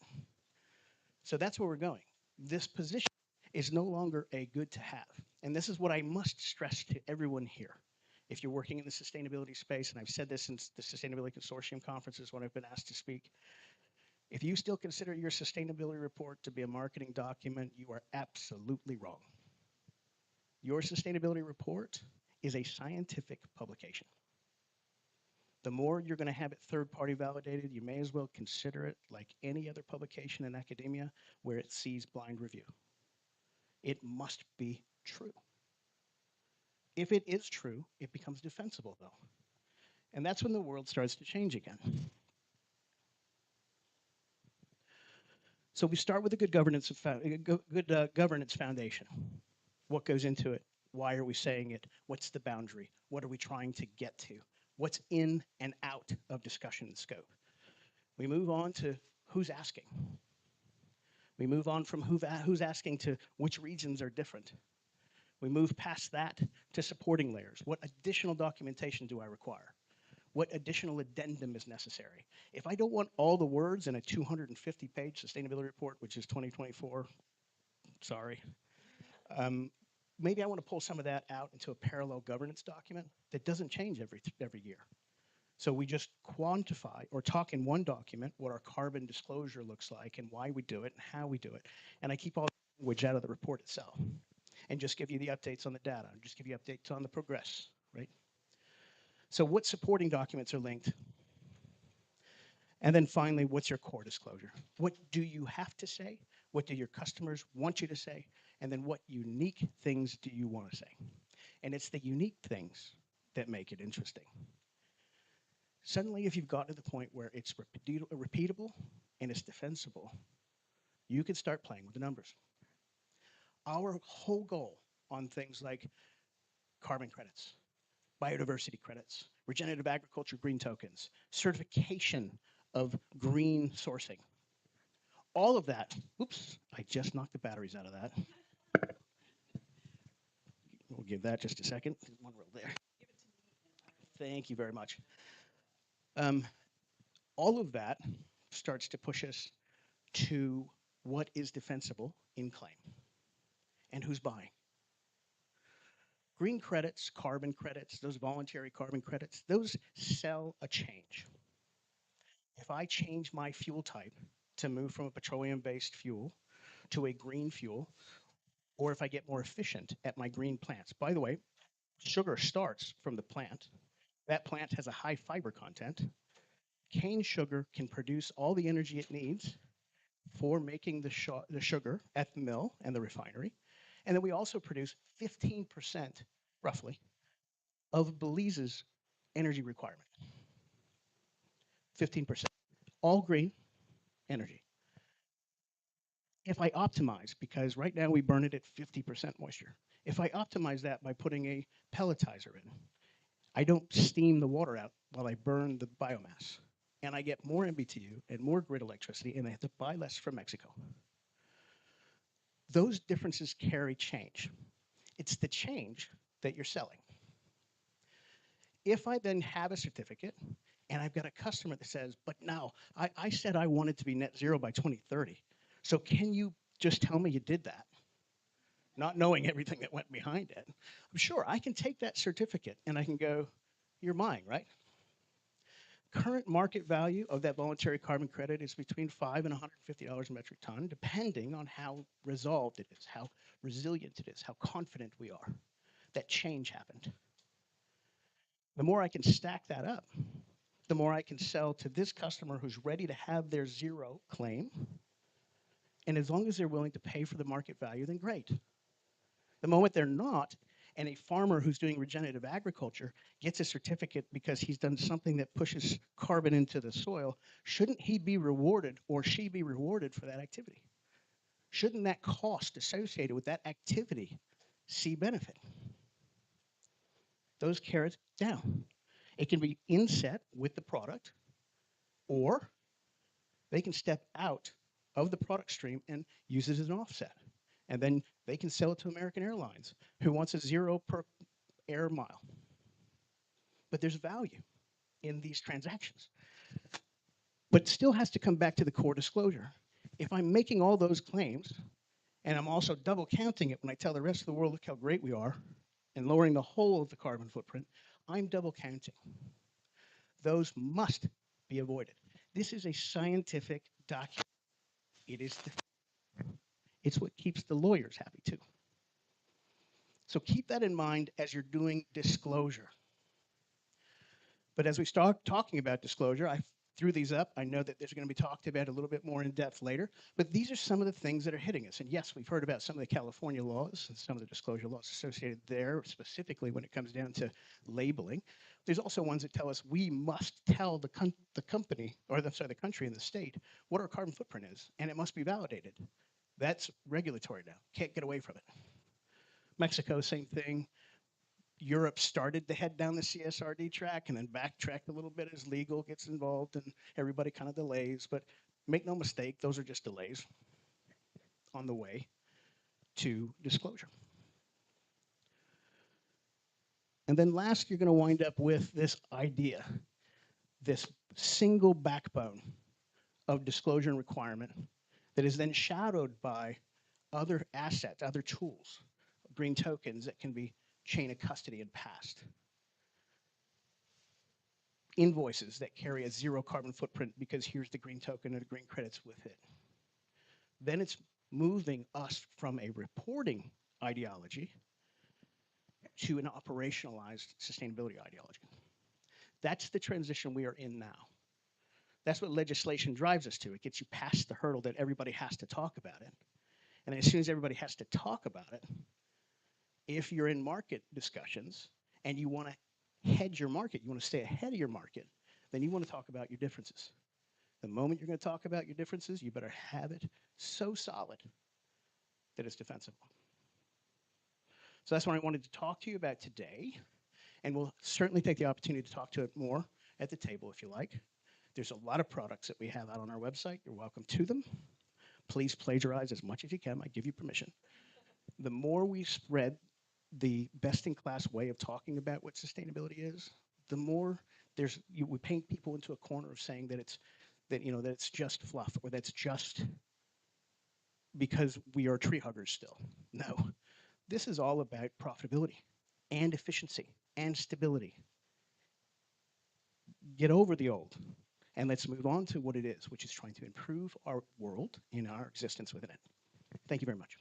So that's where we're going. This position is no longer a good to have. And this is what I must stress to everyone here. If you're working in the sustainability space, and I've said this since the Sustainability Consortium conferences when I've been asked to speak, if you still consider your sustainability report to be a marketing document, you are absolutely wrong. Your sustainability report is a scientific publication. The more you're going to have it third-party validated, you may as well consider it like any other publication in academia where it sees blind review. It must be true. If it is true, it becomes defensible, though. And that's when the world starts to change again. So we start with a good governance, governance foundation. What goes into it? Why are we saying it? What's the boundary? What are we trying to get to? What's in and out of discussion and scope? We move on to who's asking. We move on from who's asking to which regions are different. We move past that to supporting layers. What additional documentation do I require? What additional addendum is necessary? If I don't want all the words in a 250-page sustainability report, which is 2024, sorry, maybe I want to pull some of that out into a parallel governance document that doesn't change every year. So we just quantify or talk in one document what our carbon disclosure looks like and why we do it and how we do it. And I keep all the language out of the report itself and just give you the updates on the data, and just give you updates on the progress, right? So what supporting documents are linked? And then finally, what's your core disclosure? What do you have to say? What do your customers want you to say? And then what unique things do you want to say? And it's the unique things that make it interesting. Suddenly, if you've gotten to the point where it's repeatable and it's defensible, you can start playing with the numbers. Our whole goal on things like carbon credits, biodiversity credits, regenerative agriculture green tokens, certification of green sourcing, all of that, oops, I just knocked the batteries out of that. We'll give that just a second. There's one row there. Thank you very much. All of that starts to push us to what is defensible in claim and who's buying. Green credits, carbon credits, those voluntary carbon credits, those sell a change. If I change my fuel type to move from a petroleum-based fuel to a green fuel, or if I get more efficient at my green plants. By the way, sugar starts from the plant. That plant has a high fiber content. Cane sugar can produce all the energy it needs for making the sugar at the mill and the refinery. And then we also produce 15%, roughly, of Belize's energy requirement. 15%. All green energy. If I optimize, because right now we burn it at 50% moisture, if I optimize that by putting a pelletizer in, I don't steam the water out while I burn the biomass. And I get more MBTU and more grid electricity, and I have to buy less from Mexico. Those differences carry change. It's the change that you're selling. If I then have a certificate and I've got a customer that says, but now I said I wanted to be net zero by 2030. So can you just tell me you did that? Not knowing everything that went behind it. I'm sure I can take that certificate and I can go, you're mine, right? Current market value of that voluntary carbon credit is between $5 and $150 a metric ton, depending on how resolved it is, how resilient it is, how confident we are that change happened. The more I can stack that up, the more I can sell to this customer who's ready to have their zero claim. And as long as they're willing to pay for the market value, then great. The moment they're not, And a farmer who's doing regenerative agriculture gets a certificate because he's done something that pushes carbon into the soil. Shouldn't he be rewarded or she be rewarded for that activity? Shouldn't that cost associated with that activity see benefit? Those carrots down. It can be inset with the product, or they can step out of the product stream and use it as an offset. And then they can sell it to American Airlines, who wants a 0 per air mile. But there's value in these transactions. But still has to come back to the core disclosure. If I'm making all those claims, and I'm also double counting it when I tell the rest of the world, look how great we are, and lowering the whole of the carbon footprint, I'm double counting. Those must be avoided. This is a scientific document. It's what keeps the lawyers happy too. So keep that in mind as you're doing disclosure. But as we start talking about disclosure, I threw these up. I know that there's going to be talked about a little bit more in depth later, but these are some of the things that are hitting us. And yes, we've heard about some of the California laws and some of the disclosure laws associated there, specifically when it comes down to labeling. There's also ones that tell us we must tell the company, or the country and the state, what our carbon footprint is, and it must be validated. That's regulatory now. Can't get away from it. Mexico, same thing. Europe started to head down the CSRD track and then backtracked a little bit as legal gets involved and everybody kind of delays. But make no mistake, those are just delays on the way to disclosure. And then last, you're going to wind up with this idea, this single backbone of disclosure and requirement that is then shadowed by other assets, other tools, green tokens that can be chain of custody and passed. Invoices that carry a 0 carbon footprint because here's the green token and the green credits with it. Then it's moving us from a reporting ideology to an operationalized sustainability ideology. That's the transition we are in now. That's what legislation drives us to. It gets you past the hurdle that everybody has to talk about it. And then as soon as everybody has to talk about it, if you're in market discussions and you want to hedge your market, you want to stay ahead of your market, then you want to talk about your differences. The moment you're going to talk about your differences, you better have it so solid that it's defensible. So that's what I wanted to talk to you about today. And we'll certainly take the opportunity to talk to it more at the table if you like. There's a lot of products that we have out on our website. You're welcome to them. Please plagiarize as much as you can. I give you permission. The more we spread the best-in-class way of talking about what sustainability is, the more we paint people into a corner of saying that it's just fluff, or that's just because we are tree huggers still. No, this is all about profitability and efficiency and stability. Get over the old and let's move on to what it is, which is trying to improve our world and our existence within it. Thank you very much.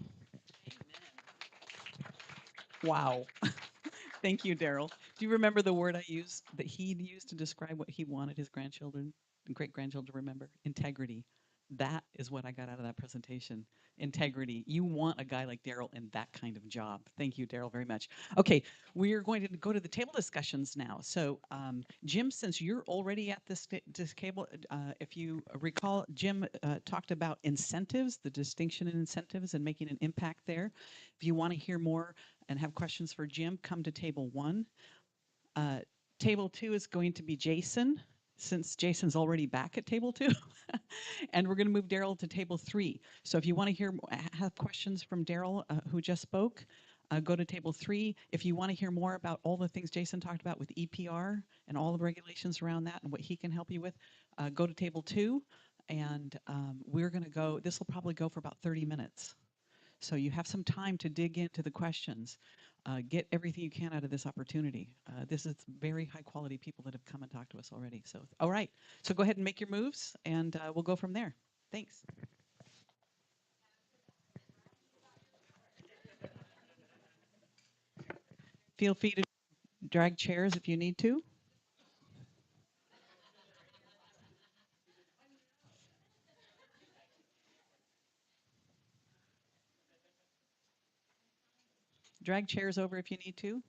Wow. Thank you, Daryl. Do you remember the word I used that he used to describe what he wanted his grandchildren and great-grandchildren to remember? Integrity. That is what I got out of that presentation. Integrity. You want a guy like Daryl in that kind of job. Thank you, Daryl, very much. Okay, we are going to go to the table discussions now. So, Jim, since you're already at this table, if you recall, Jim talked about incentives, the distinction in incentives and making an impact there. If you want to hear more and have questions for Jim, come to table 1. Table 2 is going to be Jason, since Jason's already back at table 2. And we're going to move Daryl to table 3. So if you want to have questions from Daryl, who just spoke, go to table 3. If you want to hear more about all the things Jason talked about with EPR and all the regulations around that and what he can help you with, go to table 2. And we're going to go, this will probably go for about 30 minutes. So you have some time to dig into the questions. Get everything you can out of this opportunity. This is very high quality people that have come and talked to us already. So, all right. So go ahead and make your moves and we'll go from there. Thanks. Feel free to drag chairs if you need to. Drag chairs over if you need to.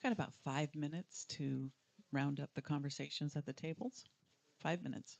got about 5 minutes to round up the conversations at the tables. 5 minutes.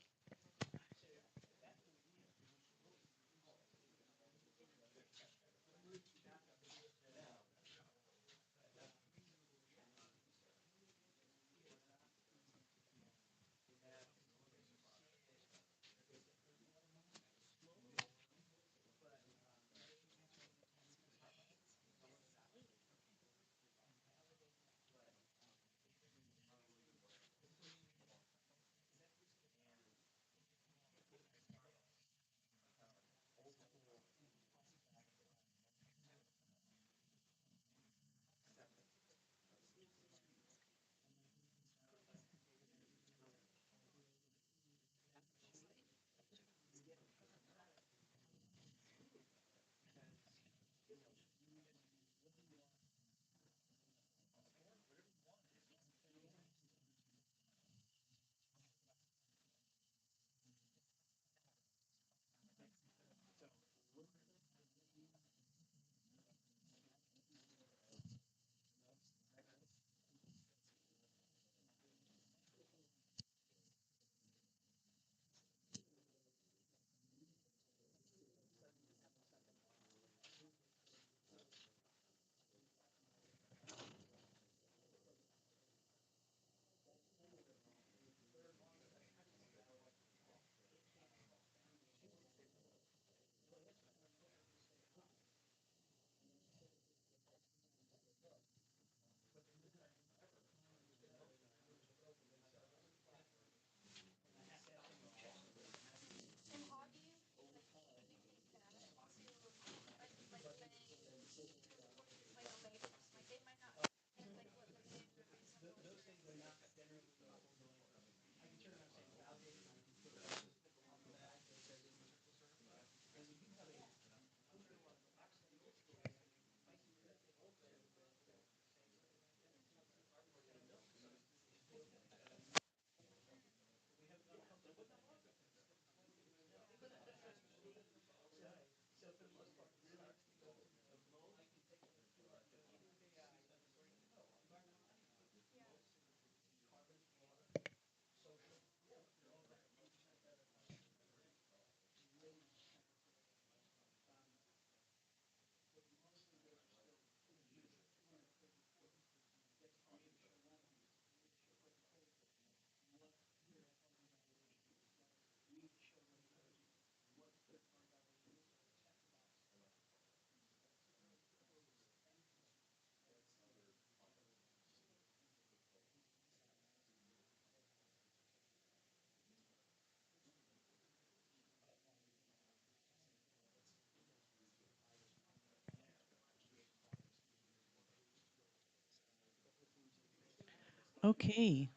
Okay.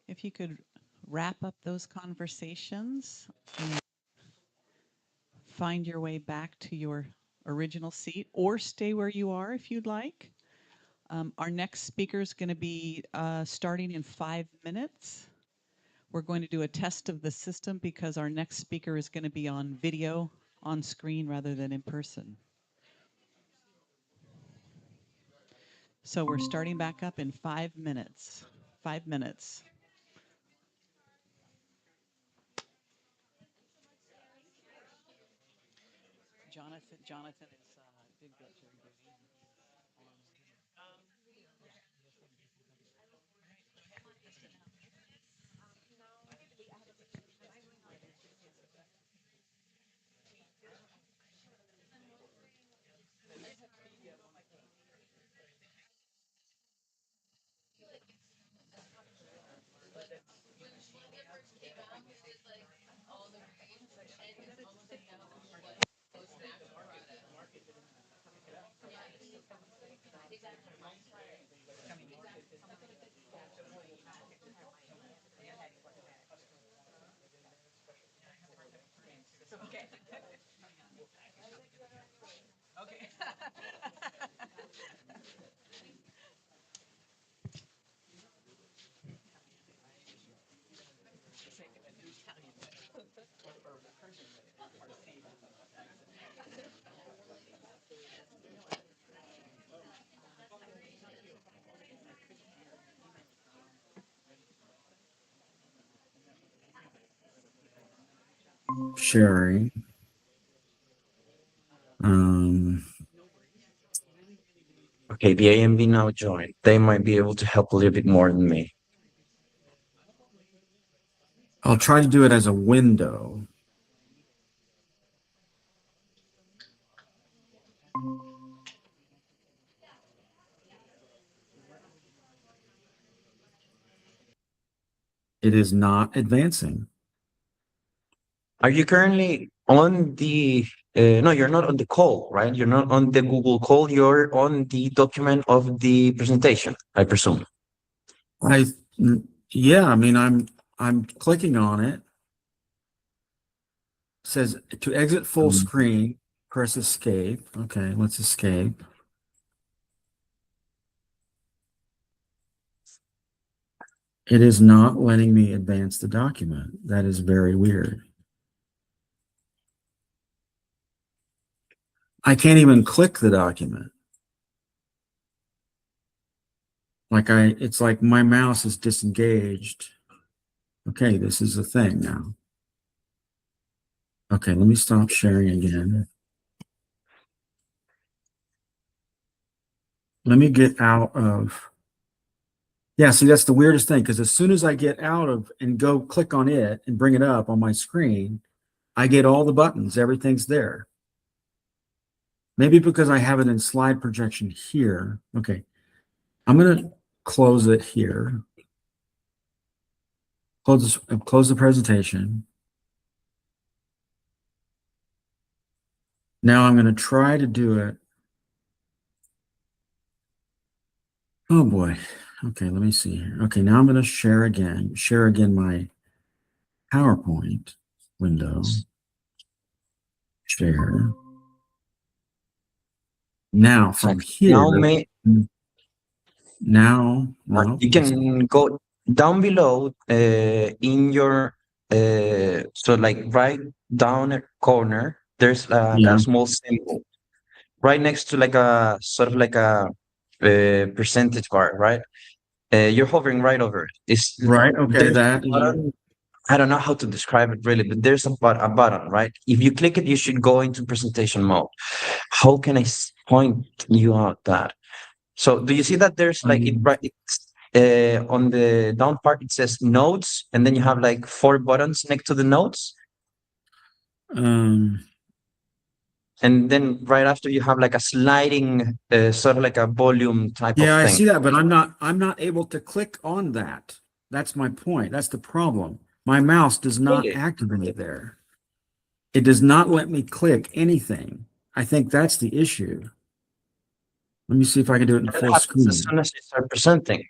If you could wrap up those conversations and find your way back to your original seat or stay where you are if you'd like. Our next speaker is going to be starting in 5 minutes. We're going to do a test of the system because our next speaker is going to be on video on screen rather than in person. So we're starting back up in 5 minutes. 5 minutes. Jonathan is did get jury duty. sharing. Okay, the AMV now joined. They might be able to help a little bit more than me. I'll try to do it as a window. It is not advancing. Are you currently on the, no, you're not on the call, right? You're not on the Google call. You're on the document of the presentation, I presume. Yeah, I mean, I'm clicking on it. It says to exit full screen, press escape. Okay, let's escape. It is not letting me advance the document. That is very weird. I can't even click the document. It's like my mouse is disengaged. Okay, this is a thing now. Okay, let me stop sharing again. Let me get out of, yeah, see, that's the weirdest thing, because as soon as I get out of and go click on it and bring it up on my screen, I get all the buttons, everything's there. Maybe because I have it in slide projection here. Okay, I'm gonna close it here. Close the presentation. Now I'm gonna try to do it. Oh boy. Okay, let me see here. Okay, now I'm going to share again my PowerPoint window. Share. Now from here. Now, no. You can go down below in your, so like right down a corner, there's a small symbol right next to like a sort of like a percentage bar, right? You're hovering right over it. It's right. Okay, that. I don't know how to describe it really, but there's a button, right? If you click it, you should go into presentation mode. How can I point you out that? So do you see that there's like on the down part, it says notes, and then you have like 4 buttons next to the notes. And then right after you have like a sliding, sort of like a volume type of thing. Yeah, I see that, but I'm not able to click on that. That's my point. That's the problem. My mouse does not activate there. It does not let me click anything. I think that's the issue. Let me see if I can do it in full screen. As soon as you start presenting.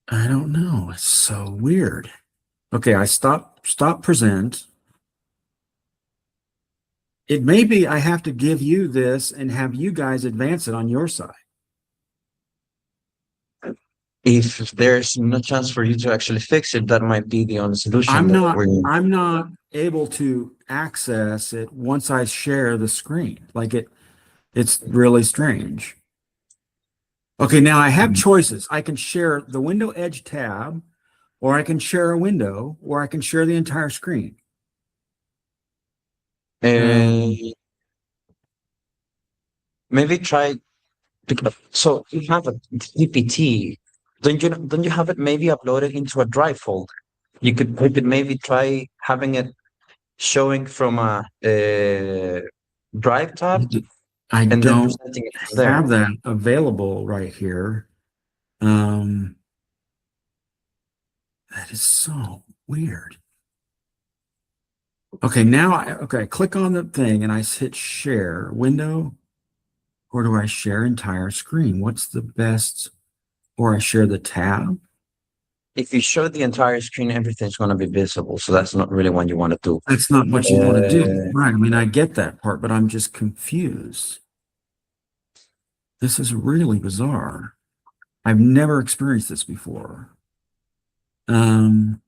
I don't know. It's so weird. Okay, I stop present. It may be I have to give you this and have you guys advance it on your side. If there's no chance for you to actually fix it, that might be the only solution. I'm not able to access it once I share the screen. Like it's really strange. Okay, now I have choices. I can share the window edge tab, or I can share a window, or I can share the entire screen. Maybe try. So you have a GPT. Don't you have it maybe uploaded into a drive folder? You could maybe try having it showing from a drive tab. I don't have that available right here. That is so weird. Okay, now I click on the thing and I hit share window, or do I share entire screen? What's the best? Or I share the tab? If you show the entire screen, everything's going to be visible. So that's not really what you want to do. That's not what you want to do. Right. I mean, I get that part, but I'm just confused. This is really bizarre. I've never experienced this before. I'm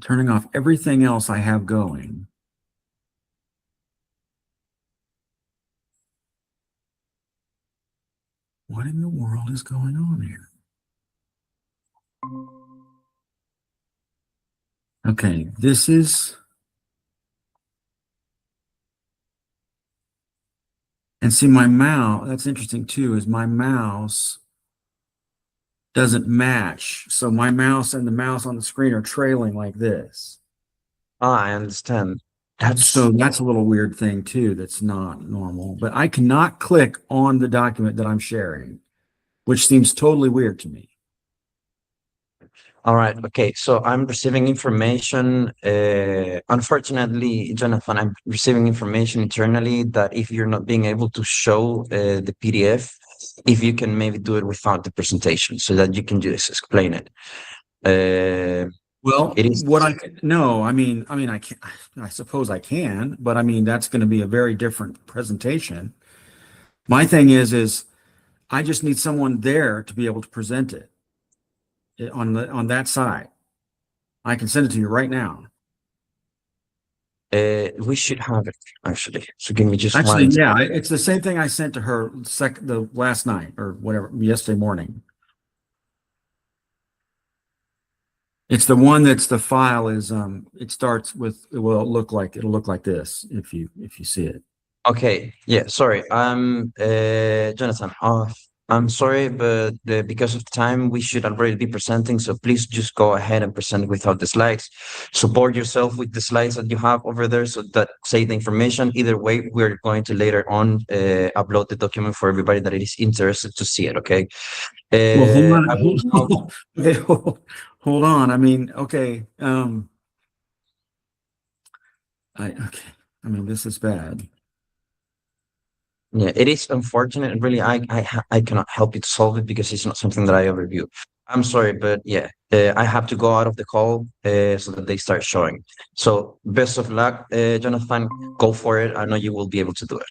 turning off everything else I have going. What in the world is going on here? Okay, this is, and see my mouse, that's interesting too, is my mouse doesn't match. So my mouse and the mouse on the screen are trailing like this. Ah, I understand. So that's a little weird thing too, that's not normal, but I cannot click on the document that I'm sharing, which seems totally weird to me. All right. Okay. So I'm receiving information. Unfortunately, Jonathan, I'm receiving information internally that if you're not being able to show the PDF, if you can maybe do it without the presentation so that you can just explain it. Well, It is. what I no, I can, I suppose I can, but I mean, that's going to be a very different presentation. My thing is I just need someone there to be able to present it on that side. I can send it to you right now. We should have it actually. So give me just Actually, one. yeah, it's the same thing I sent to her the last night or whatever, yesterday morning. It's the one that's the file is it starts with, well, it'll look like this if you see it. Okay, yeah, sorry. Jonathan, I'm sorry, but because of time, we should already be presenting. So please just go ahead and present without the slides. Support yourself with the slides that you have over there so that say the information. Either way, we're going to later on upload the document for everybody that is interested to see it, okay? Well, hold on, I will now. okay, hold on. I mean, okay, okay. I mean, this is bad. Yeah, it is unfortunate. Really, I cannot help you to solve it because it's not something that I overview. I'm sorry, but yeah, I have to go out of the call so that they start showing. So best of luck, Jonathan. Go for it. I know you will be able to do it.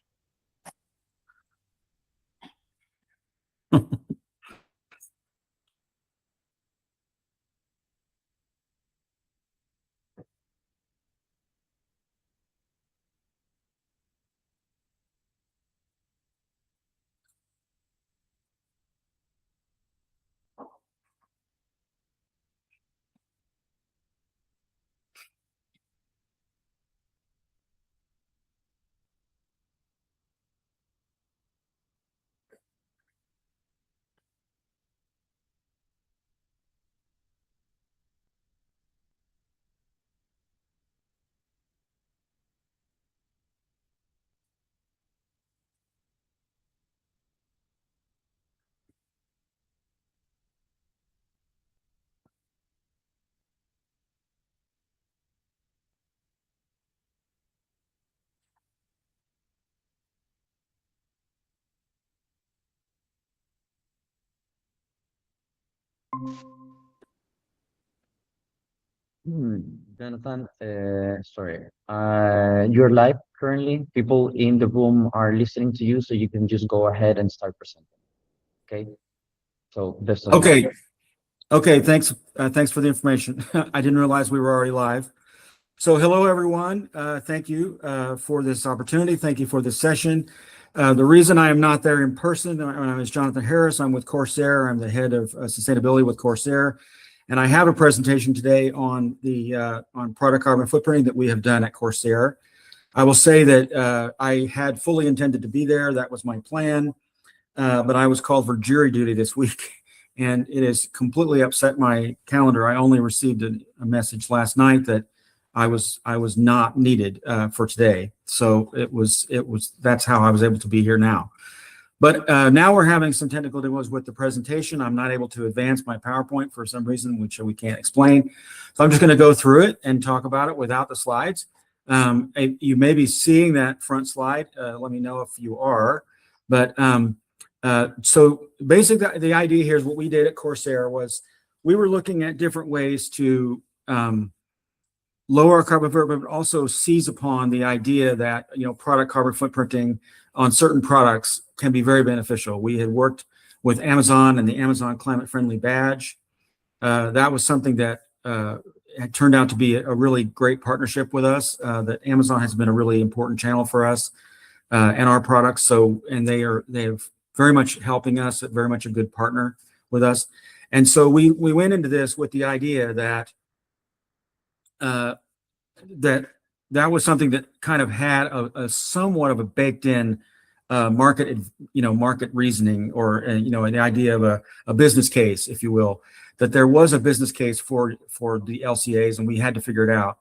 Jonathan, sorry. You're live currently. People in the room are listening to you, so you can just go ahead and start presenting. Okay. So best of luck. Okay. Okay, thanks. Thanks for the information. I didn't realize we were already live. So hello, everyone. Thank you for this opportunity. Thank you for this session. The reason I am not there in person, my name is Jonathan Harris. I'm with Corsair. I'm the head of sustainability with Corsair. And I have a presentation today on the on product carbon footprinting that we have done at Corsair. I will say that I had fully intended to be there. That was my plan. But I was called for jury duty this week. And it has completely upset my calendar. I only received a message last night that I was not needed for today. So that's how I was able to be here now. But now we're having some technical difficulties with the presentation. I'm not able to advance my PowerPoint for some reason, which we can't explain. So I'm just going to go through it and talk about it without the slides. You may be seeing that front slide. Let me know if you are. But so basically, the idea here is what we did at Corsair was we were looking at different ways to lower our carbon footprint, but also seize upon the idea that product carbon footprinting on certain products can be very beneficial. We had worked with Amazon and the Amazon Climate Friendly Badge. That was something that had turned out to be a really great partnership with us. That Amazon has been a really important channel for us and our products. So, and they have very much helping us, very much a good partner with us. And so we went into this with the idea that that that was something that kind of had a somewhat of a baked in market, market reasoning, or an idea of a business case, if you will, that there was a business case for the LCAs, and we had to figure it out.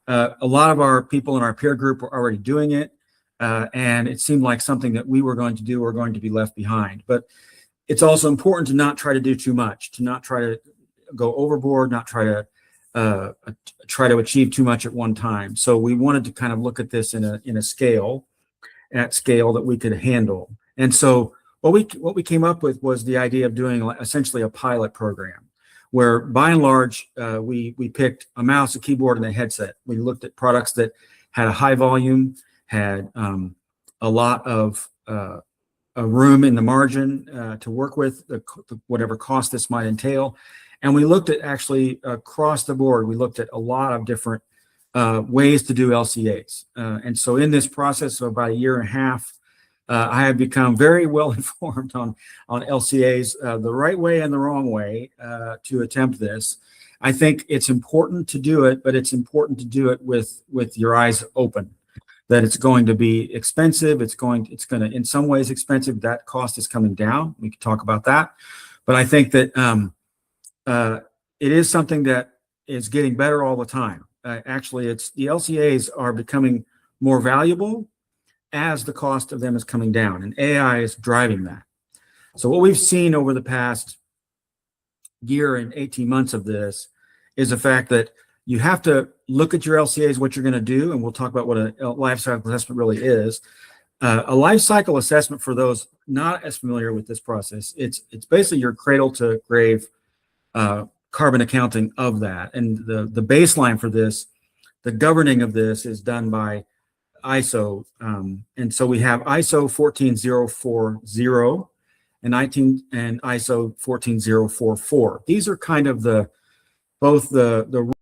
A lot of our people in our peer group were already doing it, and it seemed like something that we were going to do or going to be left behind. But it's also important to not try to do too much, to not try to go overboard, not try to achieve too much at one time. So we wanted to kind of look at this in a scale that we could handle. And so what we came up with was the idea of doing essentially a pilot program, where by and large we picked a mouse, a keyboard, and a headset. We looked at products that had a high volume, had a lot of a room in the margin to work with, whatever cost this might entail. And we looked at actually across the board, we looked at a lot of different ways to do LCAs. And so in this process of about a year and a half, I have become very well informed on LCAs, the right way and the wrong way to attempt this. I think it's important to do it, but it's important to do it with your eyes open. That it's going to be expensive. It's going to, in some ways, expensive. That cost is coming down. We can talk about that. But I think that it is something that is getting better all the time. Actually, the LCAs are becoming more valuable as the cost of them is coming down, and AI is driving that. So what we've seen over the past year and 18 months of this is the fact that you have to look at your LCAs, what you're going to do, and we'll talk about what a life cycle assessment really is. A life cycle assessment, for those not as familiar with this process, it's basically your cradle to grave carbon accounting of that. And the baseline for this, the governing of this, is done by ISO. And so we have ISO 14040 and ISO 14044. These are kind of both the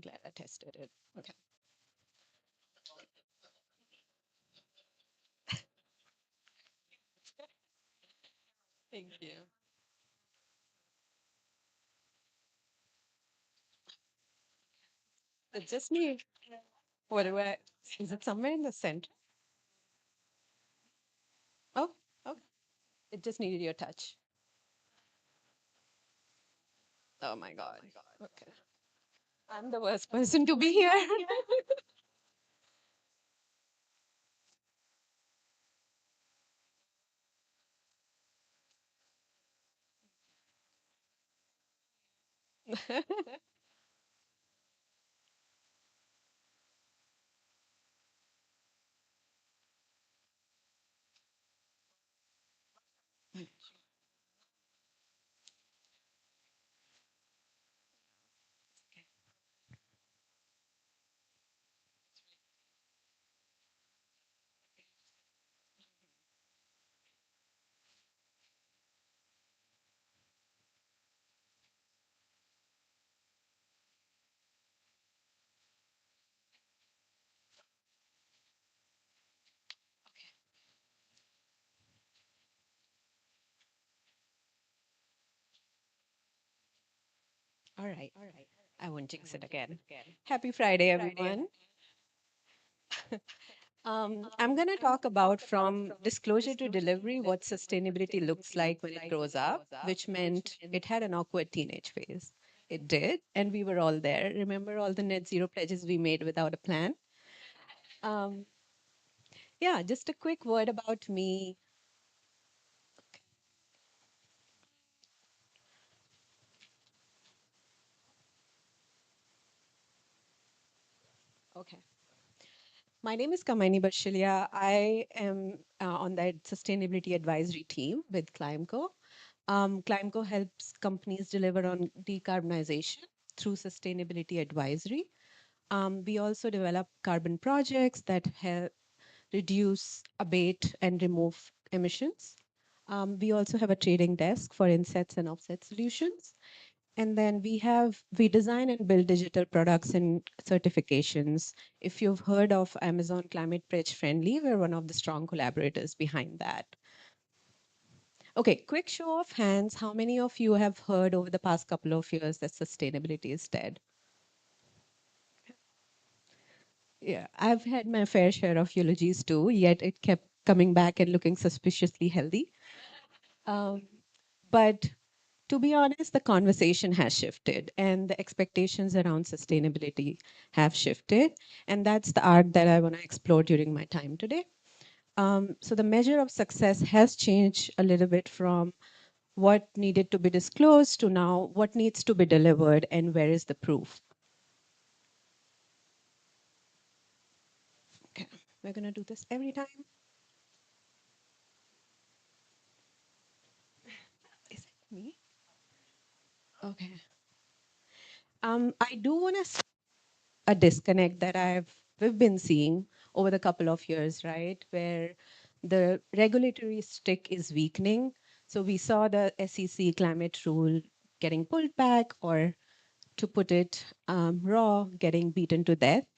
Glad I tested it. Okay. Thank you. It's just me. What do I? Is it somewhere in the center? Oh, okay. It just needed your touch. Oh my God. Okay. I'm the worst person to be here. All right. I won't jinx it again. Happy Friday, everyone. I'm going to talk about from disclosure to delivery what sustainability looks like when it grows up, which meant it had an awkward teenage phase. It did, and we were all there. Remember all the net zero pledges we made without a plan? Um, yeah, just a quick word about me. Okay. My name is Kamaini Barshilia. I am on that sustainability advisory team with Climco. Climco helps companies deliver on decarbonization through sustainability advisory. We also develop carbon projects that help reduce, abate, and remove emissions. We also have a trading desk for insets and offset solutions. And then we design and build digital products and certifications. If you've heard of Amazon Climate Pledge Friendly, we're one of the strong collaborators behind that. Okay, quick show of hands. How many of you have heard over the past couple of years that sustainability is dead? Yeah, I've had my fair share of eulogies too, yet it kept coming back and looking suspiciously healthy. Um, but to be honest, the conversation has shifted and the expectations around sustainability have shifted. And that's the art that I want to explore during my time today. So the measure of success has changed a little bit from what needed to be disclosed to now what needs to be delivered and where is the proof. Okay, we're going to do this every time. Is it me? Okay. I do want to a disconnect that we've been seeing over the couple of years, right? Where the regulatory stick is weakening. So we saw the SEC climate rule getting pulled back, or to put it raw, getting beaten to death.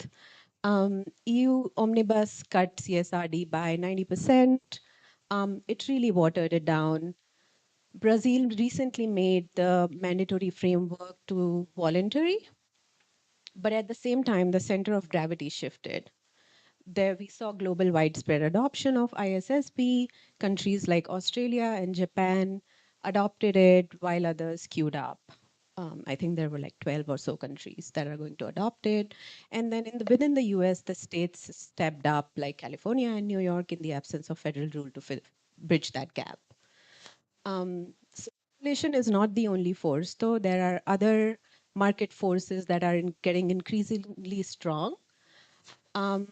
EU omnibus cut CSRD by 90%. It really watered it down. Brazil recently made the mandatory framework to voluntary, but at the same time, the center of gravity shifted. There we saw global widespread adoption of ISSB. Countries like Australia and Japan adopted it while others queued up. I think there were like 12 or so countries that are going to adopt it. And then within the US, the states stepped up, like California and New York, in the absence of federal rule to bridge that gap. So regulation is not the only force, though. There are other market forces that are getting increasingly strong.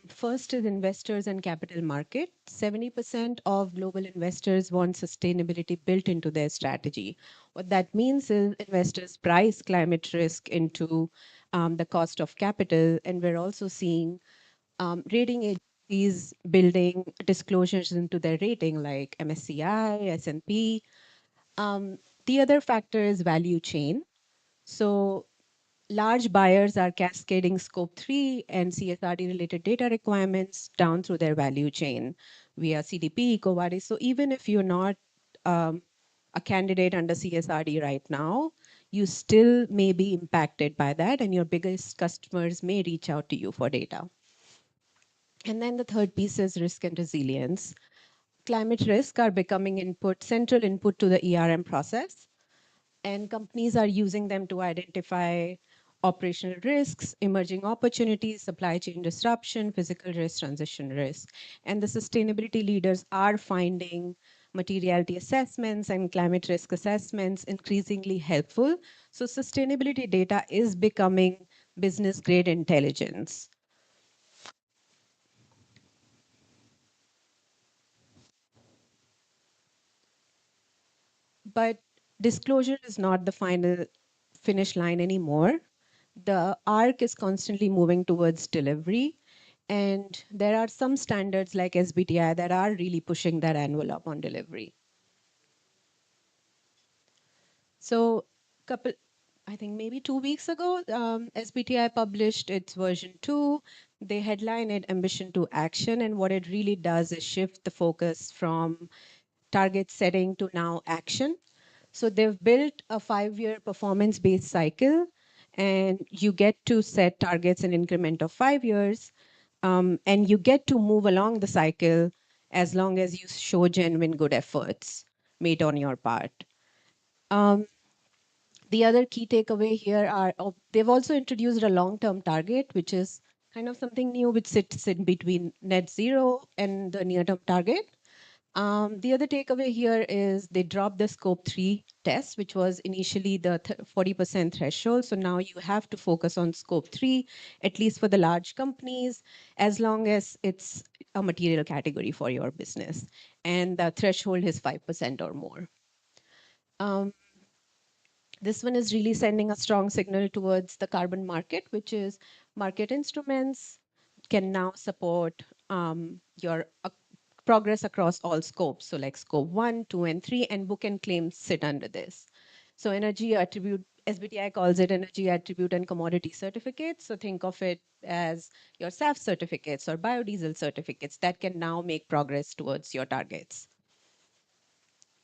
First is investors and capital market. 70% of global investors want sustainability built into their strategy. What that means is investors price climate risk into the cost of capital, and we're also seeing rating agencies building disclosures into their rating, like MSCI, S&P. The other factor is value chain. So large buyers are cascading scope 3 and CSRD related data requirements down through their value chain via CDP, EcoVadis. So even if you're not a candidate under CSRD right now, you still may be impacted by that, and your biggest customers may reach out to you for data. And then the third piece is risk and resilience. Climate risk are becoming central input to the ERM process, and companies are using them to identify operational risks, emerging opportunities, supply chain disruption, physical risk, transition risk. And the sustainability leaders are finding materiality assessments and climate risk assessments increasingly helpful. So sustainability data is becoming business grade intelligence. But disclosure is not the final finish line anymore. The arc is constantly moving towards delivery. And there are some standards like SBTI that are really pushing that envelope on delivery. So, I think maybe 2 weeks ago, SBTI published its version 2. They headline it Ambition to Action. And what it really does is shift the focus from target setting to now action. So they've built a 5-year performance-based cycle and you get to set targets in increment of 5 years, and you get to move along the cycle as long as you show genuine good efforts made on your part. Um, the other key takeaway here are they've also introduced a long-term target, which is kind of something new, which sits in between net zero and the near-term target. The other takeaway here is they dropped the scope 3 test, which was initially the 40% threshold. So now you have to focus on scope 3, at least for the large companies, as long as it's a material category for your business. And the threshold is 5% or more. This one is really sending a strong signal towards the carbon market, which is market instruments can now support your progress across all scopes. So like scope 1, 2, and 3, and book and claim sit under this. So energy attribute, SBTI calls it energy attribute and commodity certificates. So think of it as your SAF certificates or biodiesel certificates that can now make progress towards your targets.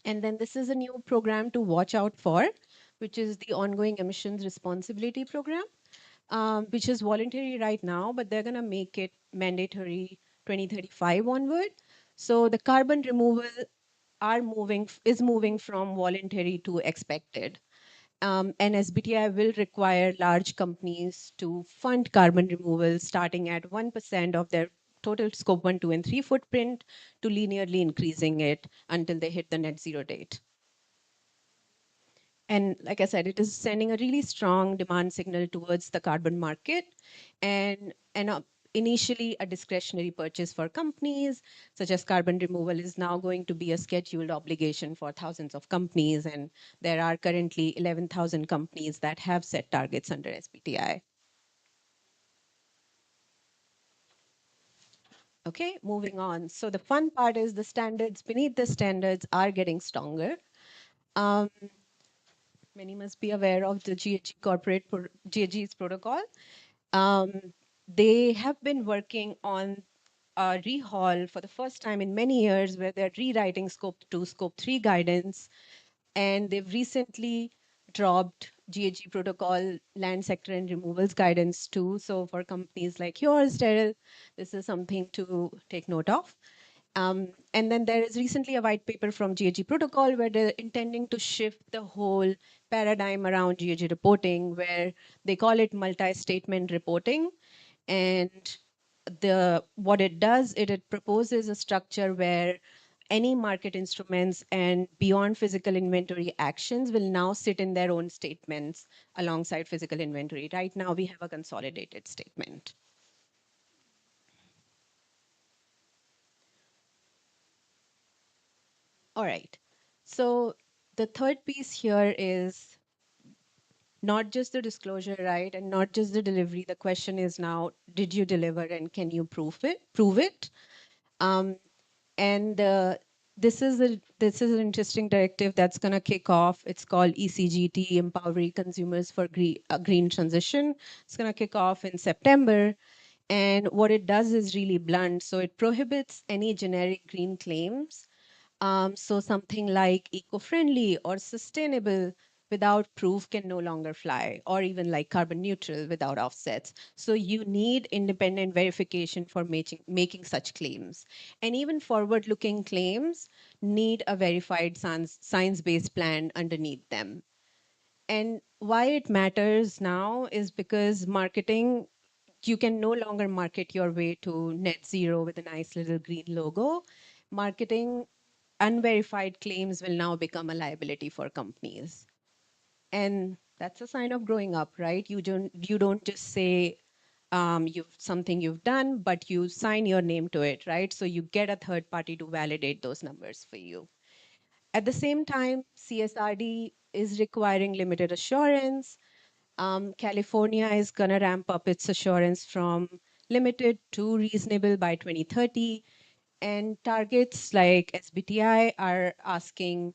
And then this is a new program to watch out for, which is the ongoing emissions responsibility program, which is voluntary right now, but they're going to make it mandatory 2035 onward. So the carbon removal is moving from voluntary to expected. And SBTI will require large companies to fund carbon removal starting at 1% of their total scope 1, 2, and 3 footprint to linearly increasing it until they hit the net zero date. And like I said, it is sending a really strong demand signal towards the carbon market, and initially a discretionary purchase for companies, such as carbon removal is now going to be a scheduled obligation for thousands of companies. And there are currently 11,000 companies that have set targets under SBTI. Okay, moving on. So the fun part is the standards beneath the standards are getting stronger. Many must be aware of the GHG's protocol. They have been working on a rehaul for the first time in many years, where they're rewriting scope 2, scope 3 guidance. And they've recently dropped GHG protocol land sector and removals guidance too. So for companies like yours, Daryl, this is something to take note of. And then there is recently a white paper from GHG protocol where they're intending to shift the whole paradigm around GHG reporting, where they call it multi-statement reporting. And what it does, it proposes a structure where any market instruments and beyond physical inventory actions will now sit in their own statements alongside physical inventory. Right now, we have a consolidated statement. All right. So the third piece here is not just the disclosure, right? And not just the delivery. The question is now, did you deliver and can you prove it? And this is an interesting directive that's going to kick off. It's called ECGT, Empowering Consumers for Green Transition. It's going to kick off in September. And what it does is really blunt. So it prohibits any generic green claims. So something like eco-friendly or sustainable without proof can no longer fly, or even like carbon neutral without offsets. So you need independent verification for making such claims. And even forward-looking claims need a verified science-based plan underneath them. And why it matters now is because marketing, you can no longer market your way to net zero with a nice little green logo. Marketing unverified claims will now become a liability for companies. And that's a sign of growing up, right? You don't just say something you've done, but you sign your name to it, right? So you get a third party to validate those numbers for you. At the same time, CSRD is requiring limited assurance. California is going to ramp up its assurance from limited to reasonable by 2030. And targets like SBTI are asking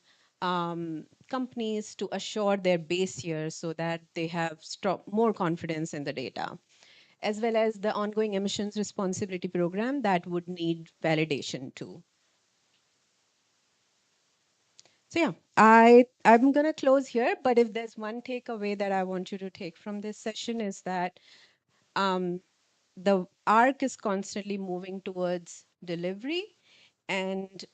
companies to assure their base year so that they have more confidence in the data, as well as the ongoing emissions responsibility program that would need validation too. So yeah, I'm gonna close here. But if there's one takeaway that I want you to take from this session is that um, the arc is constantly moving towards delivery and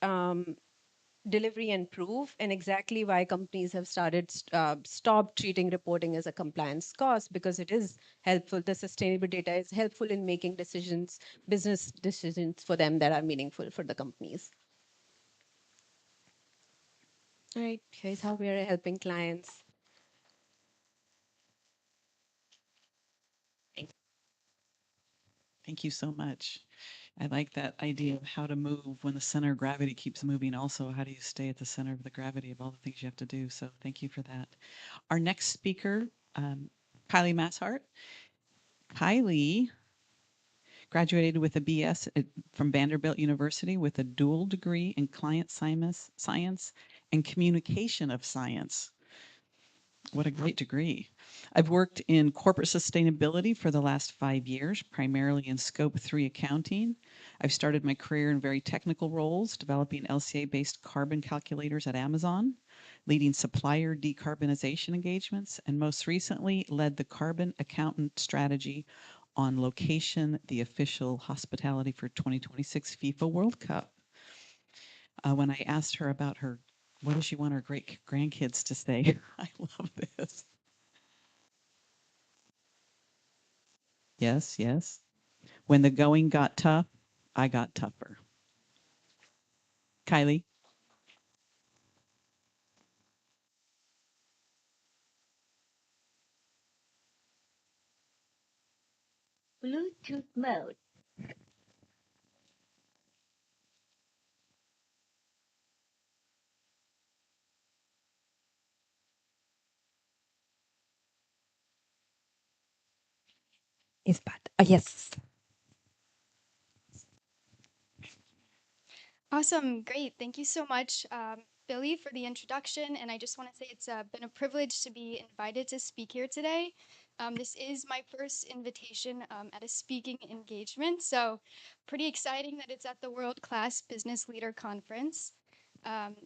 delivery and proof, and exactly why companies have stopped treating reporting as a compliance cost, because it is helpful. The sustainable data is helpful in making decisions, business decisions for them that are meaningful for the companies. All right, here's how we are helping clients. Thank you so much. I like that idea of how to move when the center of gravity keeps moving. Also, how do you stay at the center of the gravity of all the things you have to do? So thank you for that. Our next speaker, Kylie Masshart. Kylie graduated with a BS from Vanderbilt University with a dual degree in client science and communication of science. What a great degree. I've worked in corporate sustainability for the last 5 years, primarily in Scope 3 accounting. I've started my career in very technical roles, developing LCA-based carbon calculators at Amazon, leading supplier decarbonization engagements, and most recently led the carbon accountant strategy on location, the official hospitality for 2026 FIFA World Cup. When I asked her about what does she want her great grandkids to say? I love this. Yes, yes. When the going got tough, I got tougher. Kylie? Bluetooth mode. Is bad. Yes. Awesome. Great. Thank you so much, Billy, for the introduction. And I just want to say it's been a privilege to be invited to speak here today. This is my first invitation at a speaking engagement. So, pretty exciting that it's at the World Class Business Leader Conference.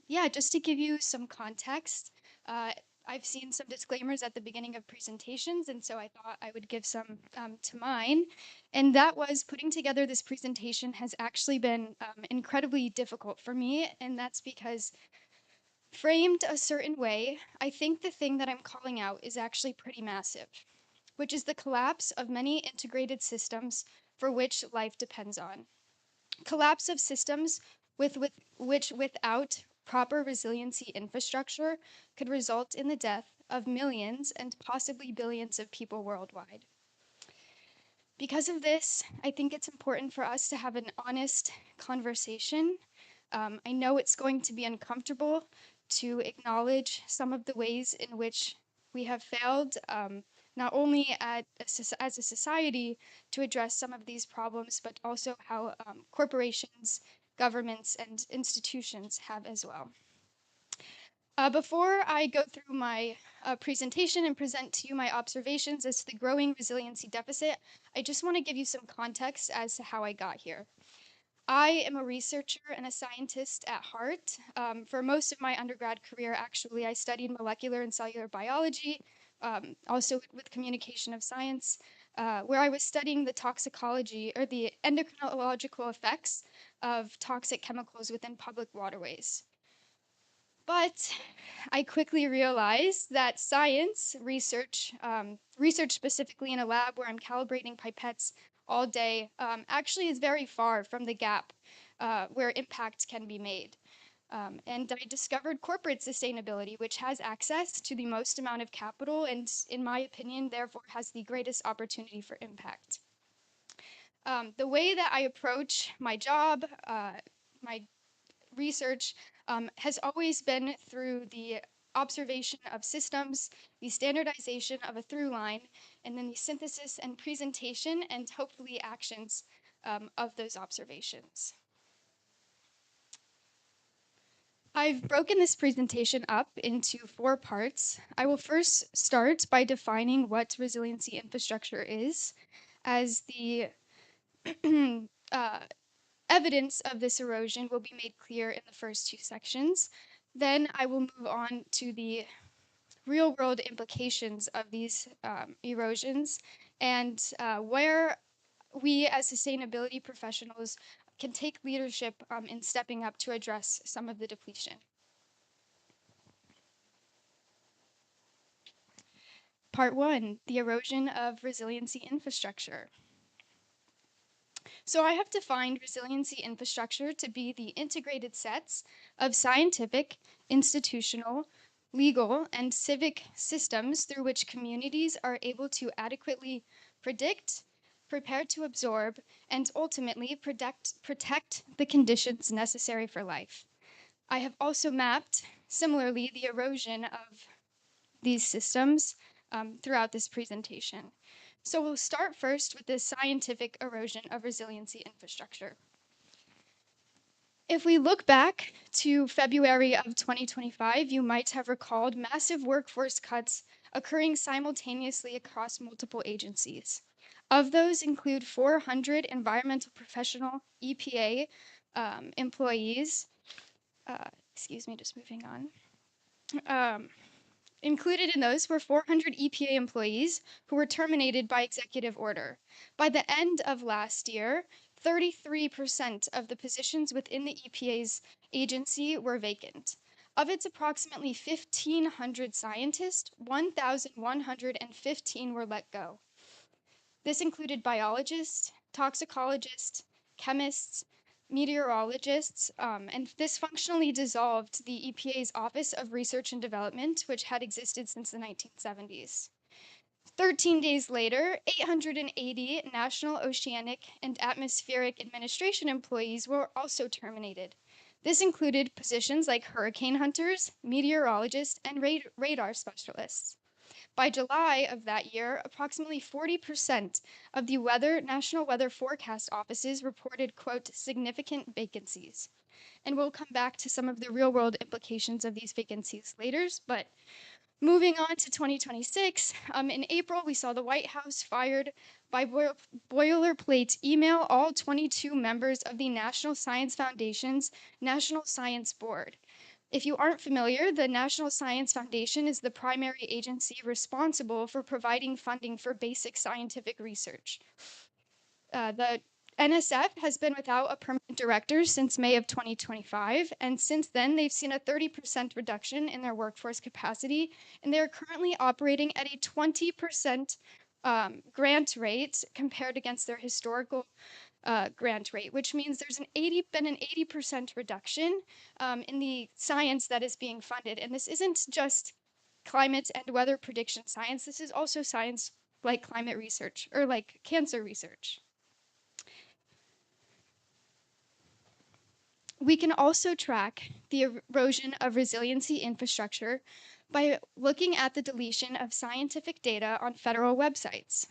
Yeah, just to give you some context, I've seen some disclaimers at the beginning of presentations, and so I thought I would give some to mine. And that was putting together this presentation has actually been incredibly difficult for me, and that's because framed a certain way, I think the thing that I'm calling out is actually pretty massive, which is the collapse of many integrated systems for which life depends on. Collapse of systems which without proper resiliency infrastructure could result in the death of millions and possibly billions of people worldwide. Because of this, I think it's important for us to have an honest conversation. I know it's going to be uncomfortable to acknowledge some of the ways in which we have failed, not only as a society to address some of these problems, but also how corporations, governments, and institutions have as well. Before I go through my presentation and present to you my observations as to the growing resiliency deficit, I just want to give you some context as to how I got here. I am a researcher and a scientist at heart. For most of my undergrad career, actually, I studied molecular and cellular biology, also with communication of science, where I was studying the toxicology or the endocrinological effects of toxic chemicals within public waterways. But I quickly realized that science research, research specifically in a lab where I'm calibrating pipettes all day, actually is very far from the gap where impact can be made. And I discovered corporate sustainability, which has access to the most amount of capital and, in my opinion, therefore has the greatest opportunity for impact. The way that I approach my job, my research has always been through the observation of systems, the standardization of a through line, and then the synthesis and presentation and hopefully actions of those observations. I've broken this presentation up into 4 parts. I will first start by defining what resiliency infrastructure is, as the evidence of this erosion will be made clear in the first 2 sections. Then I will move on to the real world implications of these erosions and where we as sustainability professionals can take leadership in stepping up to address some of the depletion. Part 1, the erosion of resiliency infrastructure. So I have defined resiliency infrastructure to be the integrated sets of scientific, institutional, legal, and civic systems through which communities are able to adequately predict, prepare to absorb, and ultimately protect the conditions necessary for life. I have also mapped, similarly, the erosion of these systems throughout this presentation. So we'll start first with the scientific erosion of resiliency infrastructure. If we look back to February of 2025, you might have recalled massive workforce cuts occurring simultaneously across multiple agencies. Of those include 400 environmental professional EPA employees. Excuse me, just moving on. Included in those were 400 EPA employees who were terminated by executive order. By the end of last year, 33% of the positions within the EPA's agency were vacant. Of its approximately 1,500 scientists, 1,115 were let go. This included biologists, toxicologists, chemists, meteorologists, and this functionally dissolved the EPA's Office of Research and Development, which had existed since the 1970s. 13 days later, 880 National Oceanic and Atmospheric Administration employees were also terminated. This included positions like hurricane hunters, meteorologists, and radar specialists. By July of that year, approximately 40% of the National Weather Forecast offices reported, quote, significant vacancies. And we'll come back to some of the real world implications of these vacancies later, but moving on to 2026, in April, we saw the White House fired by boilerplate email all 22 members of the National Science Foundation's National Science Board. If you aren't familiar, the National Science Foundation is the primary agency responsible for providing funding for basic scientific research. The NSF has been without a permanent director since May of 2025, and since then they've seen a 30% reduction in their workforce capacity, and they're currently operating at a 20% grant rate compared against their historical grant rate, which means there's been an 80% reduction in the science that is being funded. And this isn't just climate and weather prediction science, this is also science like climate research or like cancer research. We can also track the erosion of resiliency infrastructure by looking at the deletion of scientific data on federal websites.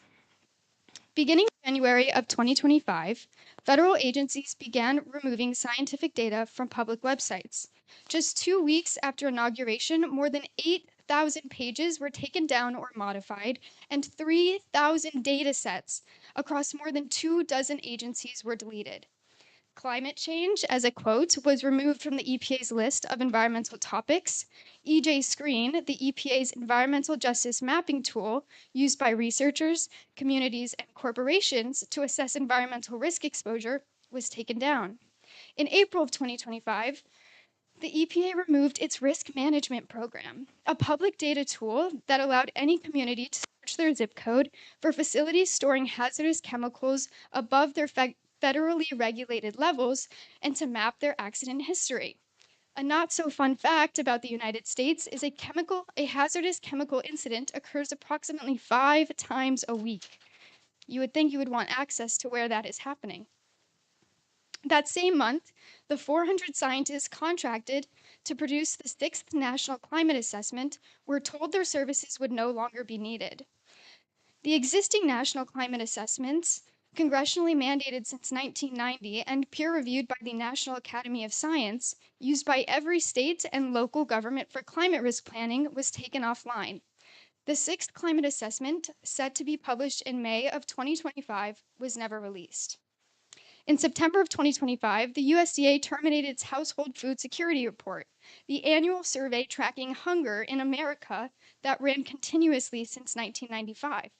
Beginning January of 2025, federal agencies began removing scientific data from public websites. Just 2 weeks after inauguration, more than 8,000 pages were taken down or modified, and 3,000 data sets across more than 24 agencies were deleted. Climate change, as a quote, was removed from the EPA's list of environmental topics. EJ Screen, the EPA's environmental justice mapping tool used by researchers, communities, and corporations to assess environmental risk exposure, was taken down. In April of 2025, the EPA removed its risk management program, a public data tool that allowed any community to search their zip code for facilities storing hazardous chemicals above their federally regulated levels and to map their accident history. A not so fun fact about the United States is a hazardous chemical incident occurs approximately 5 times a week. You would think you would want access to where that is happening. That same month, the 400 scientists contracted to produce the 6th National Climate Assessment were told their services would no longer be needed. The existing national climate assessments, congressionally mandated since 1990 and peer-reviewed by the National Academy of Science, used by every state and local government for climate risk planning, was taken offline. The 6th climate assessment, set to be published in May of 2025, was never released. In September of 2025, the USDA terminated its Household Food Security Report, the annual survey tracking hunger in America that ran continuously since 1995.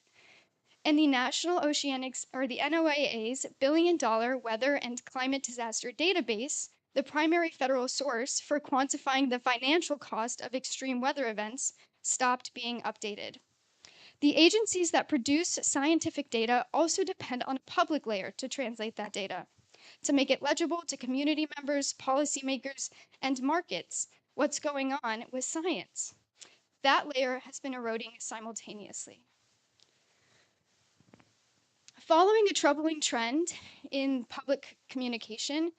And the National Oceanics, or the NOAA's billion-dollar weather and climate disaster database, the primary federal source for quantifying the financial cost of extreme weather events, stopped being updated. The agencies that produce scientific data also depend on a public layer to translate that data, to make it legible to community members, policymakers, and markets what's going on with science. That layer has been eroding simultaneously. Following a troubling trend in public communication,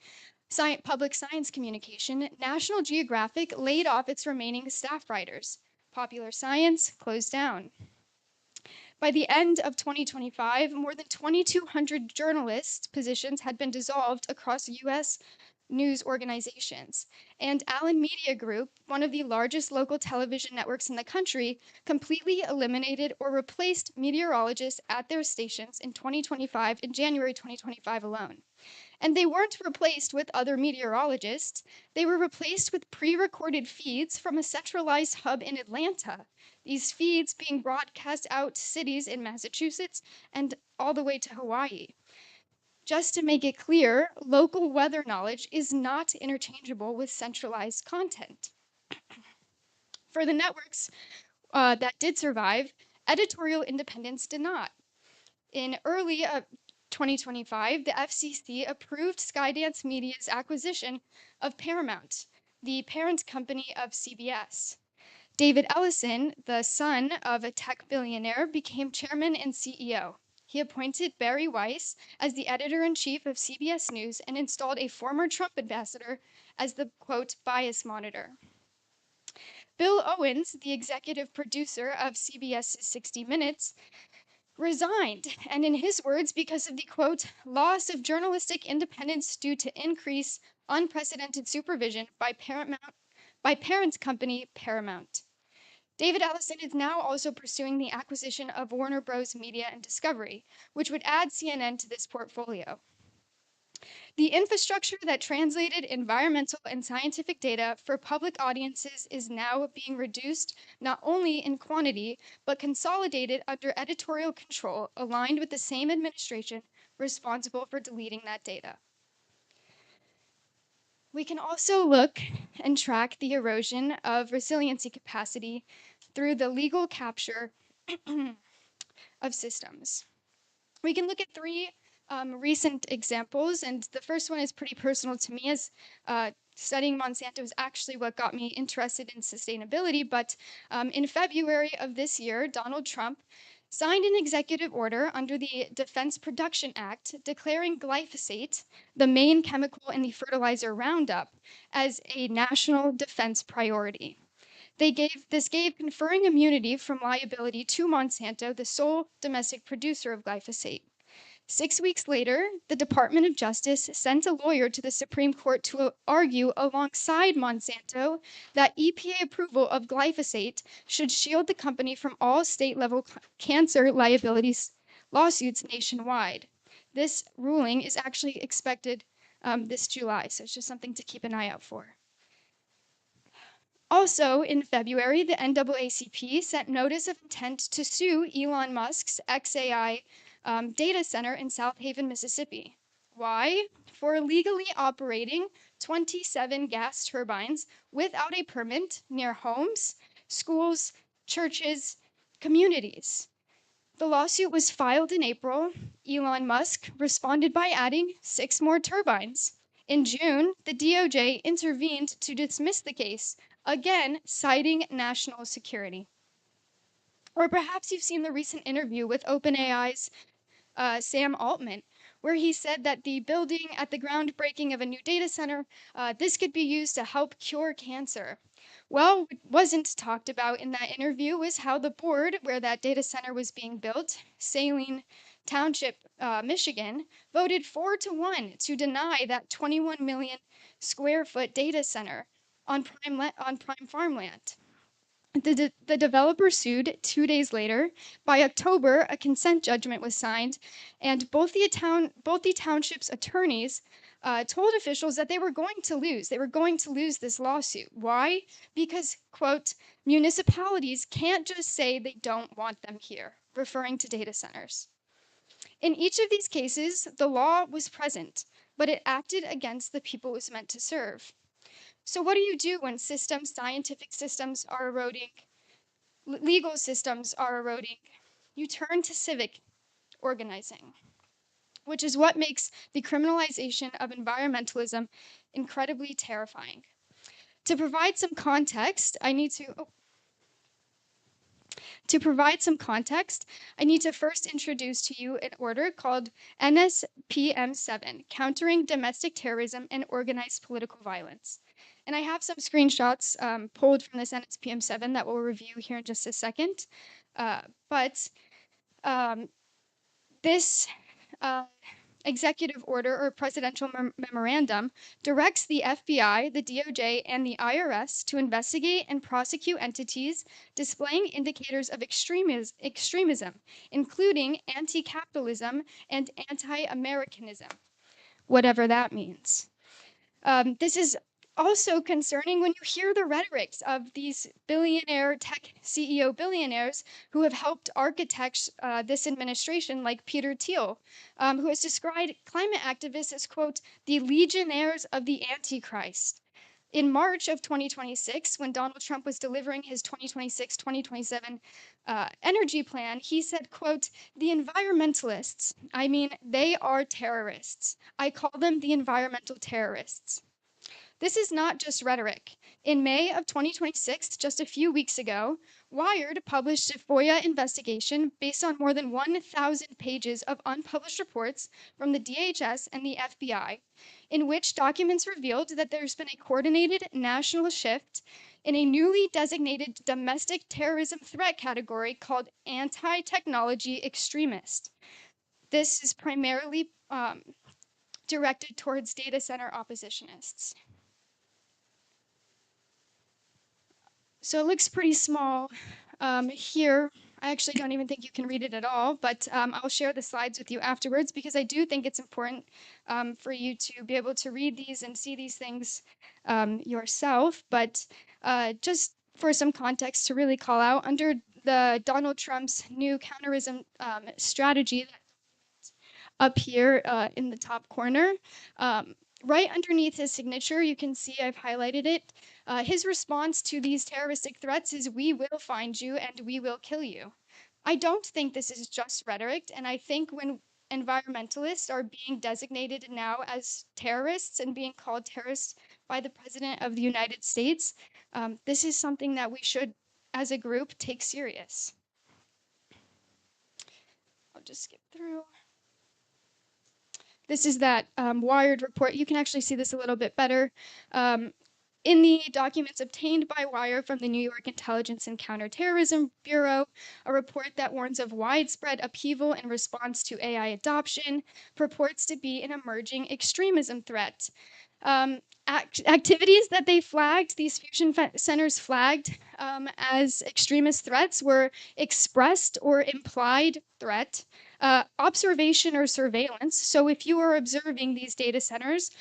public science communication, National Geographic laid off its remaining staff writers. Popular Science closed down. By the end of 2025, more than 2,200 journalist positions had been dissolved across U.S. news organizations. And Allen Media Group, one of the largest local television networks in the country, completely eliminated or replaced meteorologists at their stations in January 2025 alone. And they weren't replaced with other meteorologists. They were replaced with pre-recorded feeds from a centralized hub in Atlanta. These feeds being broadcast out to cities in Massachusetts and all the way to Hawaii. Just to make it clear, local weather knowledge is not interchangeable with centralized content. For the networks that did survive, editorial independence did not. In early 2025, the FCC approved Skydance Media's acquisition of Paramount, the parent company of CBS. David Ellison, the son of a tech billionaire, became chairman and CEO. He appointed Barry Weiss as the editor-in-chief of CBS News and installed a former Trump ambassador as the, quote, bias monitor. Bill Owens, the executive producer of CBS's 60 Minutes, resigned, and in his words, because of the, quote, loss of journalistic independence due to increased unprecedented supervision by parent company Paramount. David Ellison is now also pursuing the acquisition of Warner Bros. Media and Discovery, which would add CNN to this portfolio. The infrastructure that translated environmental and scientific data for public audiences is now being reduced not only in quantity, but consolidated under editorial control aligned with the same administration responsible for deleting that data. We can also look and track the erosion of resiliency capacity through the legal capture of systems. We can look at three recent examples, and the first one is pretty personal to me, as studying Monsanto is actually what got me interested in sustainability. But in February of this year, Donald Trump signed an executive order under the Defense Production Act declaring glyphosate, the main chemical in the fertilizer Roundup, as a national defense priority. This gave conferring immunity from liability to Monsanto, the sole domestic producer of glyphosate. 6 weeks later, the Department of Justice sent a lawyer to the Supreme Court to argue alongside Monsanto that EPA approval of glyphosate should shield the company from all state-level cancer liabilities lawsuits nationwide. This ruling is actually expected this July, so it's just something to keep an eye out for. Also, in February, the NAACP sent notice of intent to sue Elon Musk's XAI data center in South Haven, Mississippi. Why? For illegally operating 27 gas turbines without a permit near homes, schools, churches, communities. The lawsuit was filed in April. Elon Musk responded by adding 6 more turbines. In June, the DOJ intervened to dismiss the case, again citing national security. Or perhaps you've seen the recent interview with OpenAI's Sam Altman, where he said that the building at the groundbreaking of a new data center, this could be used to help cure cancer. Well, what wasn't talked about in that interview was how the board where that data center was being built, Saline Township, Michigan, voted 4-1 to deny that 21 million square foot data center on prime farmland. The developer sued 2 days later. By October, a consent judgment was signed, and both the township's attorneys told officials that they were going to lose. They were going to lose this lawsuit. Why? Because, quote, municipalities can't just say they don't want them here, referring to data centers. In each of these cases, the law was present, but it acted against the people it was meant to serve. So what do you do when scientific systems are eroding, legal systems are eroding? You turn to civic organizing, which is what makes the criminalization of environmentalism incredibly terrifying. To provide some context, I need to first introduce to you an order called NSPM7, Countering Domestic Terrorism and Organized Political Violence. And I have some screenshots pulled from this NSPM7 that we'll review here in just a second. This executive order or presidential memorandum directs the FBI, the DOJ, and the IRS to investigate and prosecute entities displaying indicators of extremism, including anti-capitalism and anti-Americanism, whatever that means. This is also concerning when you hear the rhetorics of these billionaire tech CEO billionaires who have helped architect this administration, like Peter Thiel, who has described climate activists as, quote, the legionnaires of the Antichrist. In March of 2026, when Donald Trump was delivering his 2026-2027 energy plan, he said, quote, the environmentalists, I mean, they are terrorists. I call them the environmental terrorists. This is not just rhetoric. In May of 2026, just a few weeks ago, Wired published a FOIA investigation based on more than 1,000 pages of unpublished reports from the DHS and the FBI, in which documents revealed that there's been a coordinated national shift in a newly designated domestic terrorism threat category called anti-technology extremist. This is primarily directed towards data center oppositionists. So it looks pretty small here. I actually don't even think you can read it at all, but I'll share the slides with you afterwards because I do think it's important for you to be able to read these and see these things yourself. But just for some context to really call out, under the Donald Trump's new counterterrorism strategy up here in the top corner, right underneath his signature, you can see I've highlighted it. His response to these terroristic threats is, we will find you and we will kill you. I don't think this is just rhetoric, and I think when environmentalists are being designated now as terrorists and being called terrorists by the President of the United States, this is something that we should, as a group, take serious. I'll just skip through. This is that Wired report. You can actually see this a little bit better. In the documents obtained by Wire from the New York Intelligence and Counterterrorism Bureau, a report that warns of widespread upheaval in response to AI adoption purports to be an emerging extremism threat. Activities that they flagged, these fusion centers flagged as extremist threats, were expressed or implied threat, observation or surveillance. So if you are observing these data centers,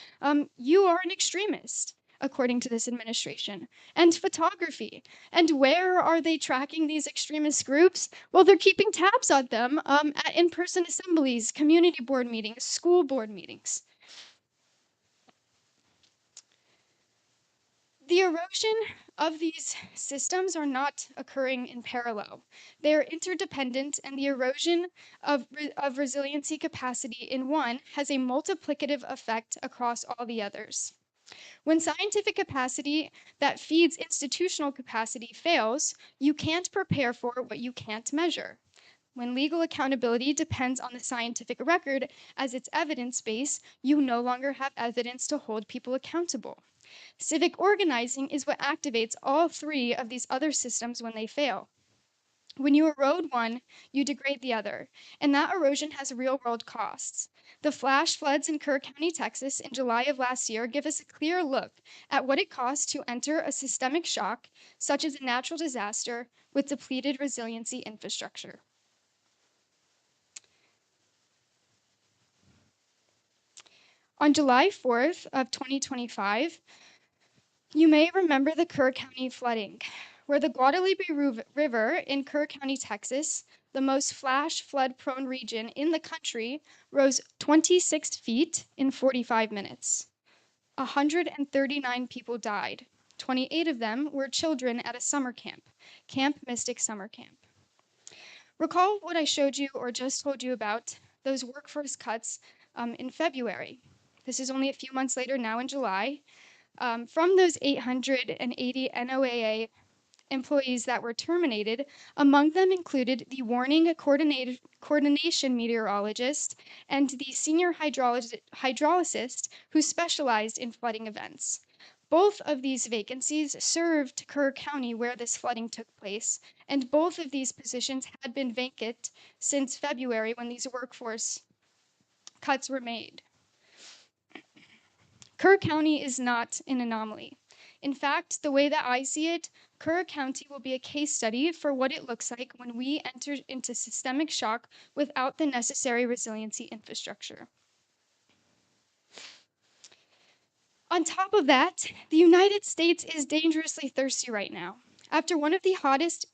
you are an extremist, according to this administration, and photography. And where are they tracking these extremist groups? Well, they're keeping tabs on them at in-person assemblies, community board meetings, school board meetings. The erosion of these systems are not occurring in parallel. They are interdependent, and the erosion of resiliency capacity in one has a multiplicative effect across all the others. When scientific capacity that feeds institutional capacity fails, you can't prepare for what you can't measure. When legal accountability depends on the scientific record as its evidence base, you no longer have evidence to hold people accountable. Civic organizing is what activates all three of these other systems when they fail. When you erode one, you degrade the other, and that erosion has real-world costs. The flash floods in Kerr County, Texas in July of last year give us a clear look at what it costs to enter a systemic shock, such as a natural disaster, with depleted resiliency infrastructure. On July 4th of 2025, you may remember the Kerr County flooding, where the Guadalupe River in Kerr County, Texas, the most flash flood-prone region in the country, rose 26 feet in 45 minutes. 139 people died. 28 of them were children at a summer camp, Camp Mystic Summer Camp. Recall what I showed you or just told you about those workforce cuts in February. This is only a few months later now in July. From those 880 NOAA employees that were terminated, among them included the warning coordination meteorologist and the senior hydrologist who specialized in flooding events. Both of these vacancies served Kerr County where this flooding took place, and both of these positions had been vacant since February when these workforce cuts were made. Kerr County is not an anomaly. In fact, the way that I see it, Kerr County will be a case study for what it looks like when we enter into systemic shock without the necessary resiliency infrastructure. On top of that, the United States is dangerously thirsty right now. After one of the hottest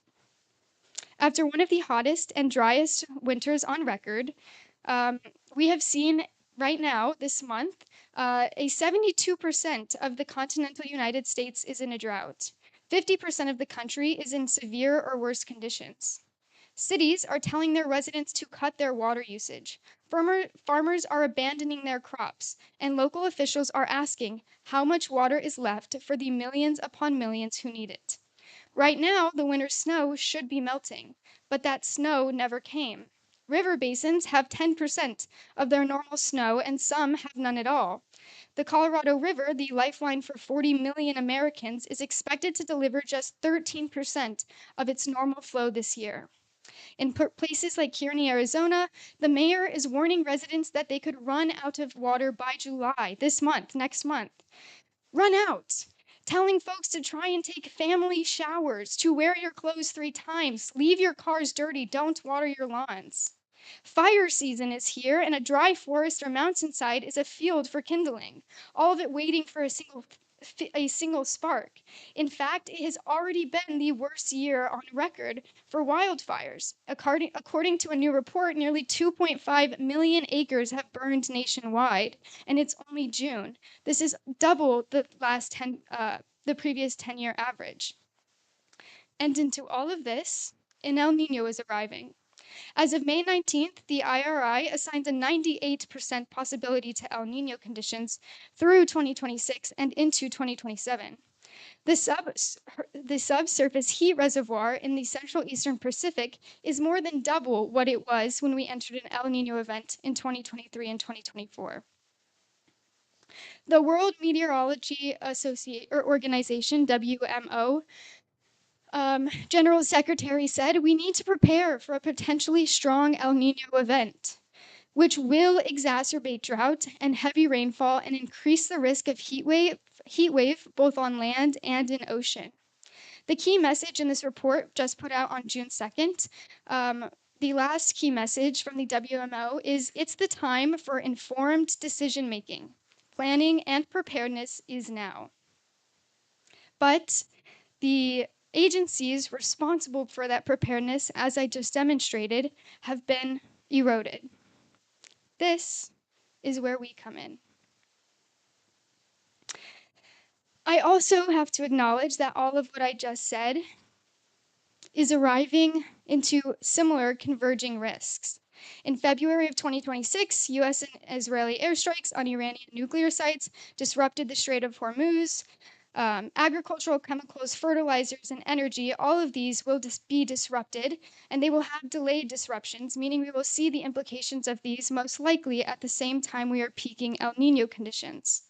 and driest winters on record, we have seen right now, this month, a 72% of the continental United States is in a drought. 50% of the country is in severe or worse conditions. Cities are telling their residents to cut their water usage. Farmers are abandoning their crops, and local officials are asking how much water is left for the millions upon millions who need it. Right now, the winter snow should be melting, but that snow never came. River basins have 10% of their normal snow, and some have none at all. The Colorado River, the lifeline for 40 million Americans, is expected to deliver just 13% of its normal flow this year. In places like Kearney, Arizona, the mayor is warning residents that they could run out of water by July, this month, next month. Run out! Telling folks to try and take family showers, to wear your clothes 3 times, leave your cars dirty, don't water your lawns. Fire season is here, and a dry forest or mountainside is a field for kindling, all of it waiting for a single spark. In fact, it has already been the worst year on record for wildfires. According to a new report, nearly 2.5 million acres have burned nationwide, and it's only June. This is double the previous 10-year average. And into all of this, an El Nino is arriving. As of May 19th, the IRI assigns a 98% possibility to El Nino conditions through 2026 and into 2027. The subsurface heat reservoir in the Central Eastern Pacific is more than double what it was when we entered an El Nino event in 2023 and 2024. The World Meteorology Organization, WMO, General Secretary said, we need to prepare for a potentially strong El Nino event, which will exacerbate drought and heavy rainfall and increase the risk of heat wave both on land and in ocean. The key message in this report, just put out on June 2nd, the last key message from the WMO is it's the time for informed decision making. Planning and preparedness is now. But the agencies responsible for that preparedness, as I just demonstrated, have been eroded. This is where we come in. I also have to acknowledge that all of what I just said is arriving into similar converging risks. In February of 2026, US and Israeli airstrikes on Iranian nuclear sites disrupted the Strait of Hormuz. Agricultural chemicals, fertilizers, and energy, all of these will be disrupted, and they will have delayed disruptions, meaning we will see the implications of these most likely at the same time we are peaking El Nino conditions.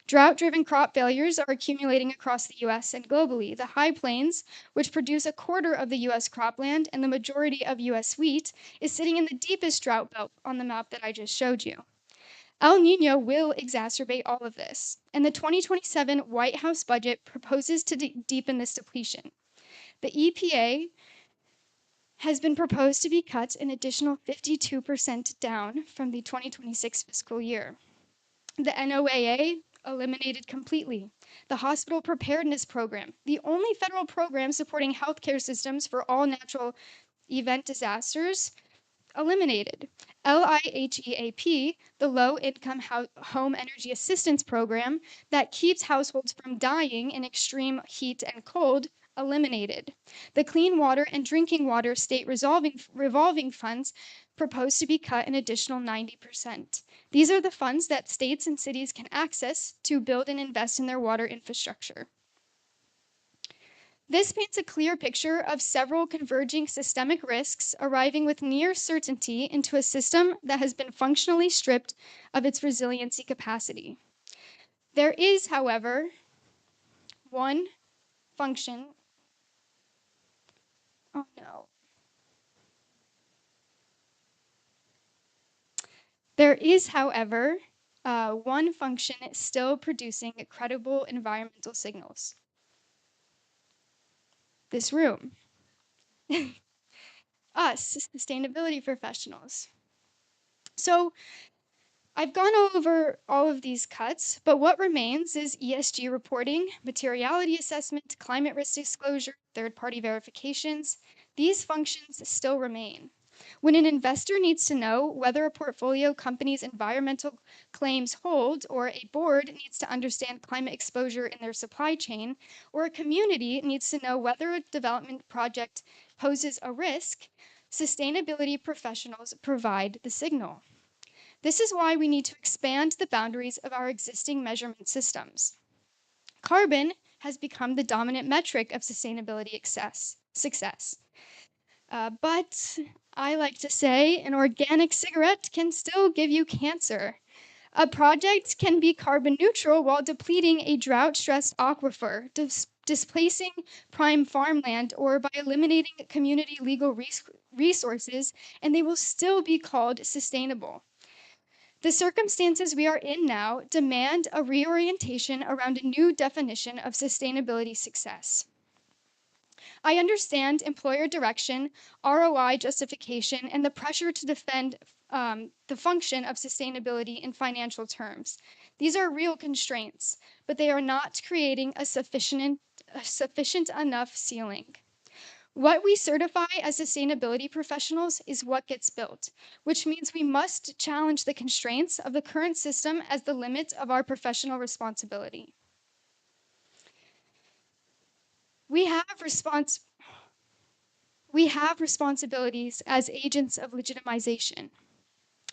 Drought-driven crop failures are accumulating across the US and globally. The high plains, which produce a quarter of the US cropland and the majority of US wheat, is sitting in the deepest drought belt on the map that I just showed you. El Nino will exacerbate all of this, and the 2027 White House budget proposes to deepen this depletion. The EPA has been proposed to be cut an additional 52% down from the 2026 fiscal year. The NOAA eliminated completely. The Hospital Preparedness Program, the only federal program supporting healthcare systems for all natural event disasters, eliminated. LIHEAP, the Low Income Home Energy Assistance Program that keeps households from dying in extreme heat and cold, eliminated. The Clean Water and Drinking Water State Revolving Funds proposed to be cut an additional 90%. These are the funds that states and cities can access to build and invest in their water infrastructure. This paints a clear picture of several converging systemic risks arriving with near certainty into a system that has been functionally stripped of its resiliency capacity. There is, however, one function. Oh no. There is, however, one function still producing credible environmental signals. This room. Us, sustainability professionals. So I've gone over all of these cuts, but what remains is ESG reporting, materiality assessment, climate risk disclosure, third-party verifications. These functions still remain. When an investor needs to know whether a portfolio company's environmental claims hold, or a board needs to understand climate exposure in their supply chain, or a community needs to know whether a development project poses a risk, sustainability professionals provide the signal. This is why we need to expand the boundaries of our existing measurement systems. Carbon has become the dominant metric of sustainability success. But I like to say an organic cigarette can still give you cancer. A project can be carbon neutral while depleting a drought-stressed aquifer, displacing prime farmland, or by eliminating community legal resources, and they will still be called sustainable. The circumstances we are in now demand a reorientation around a new definition of sustainability success. I understand employer direction, ROI justification, and the pressure to defend the function of sustainability in financial terms. These are real constraints, but they are not creating a sufficient enough ceiling. What we certify as sustainability professionals is what gets built, which means we must challenge the constraints of the current system as the limit of our professional responsibility. We have responsibilities as agents of legitimization.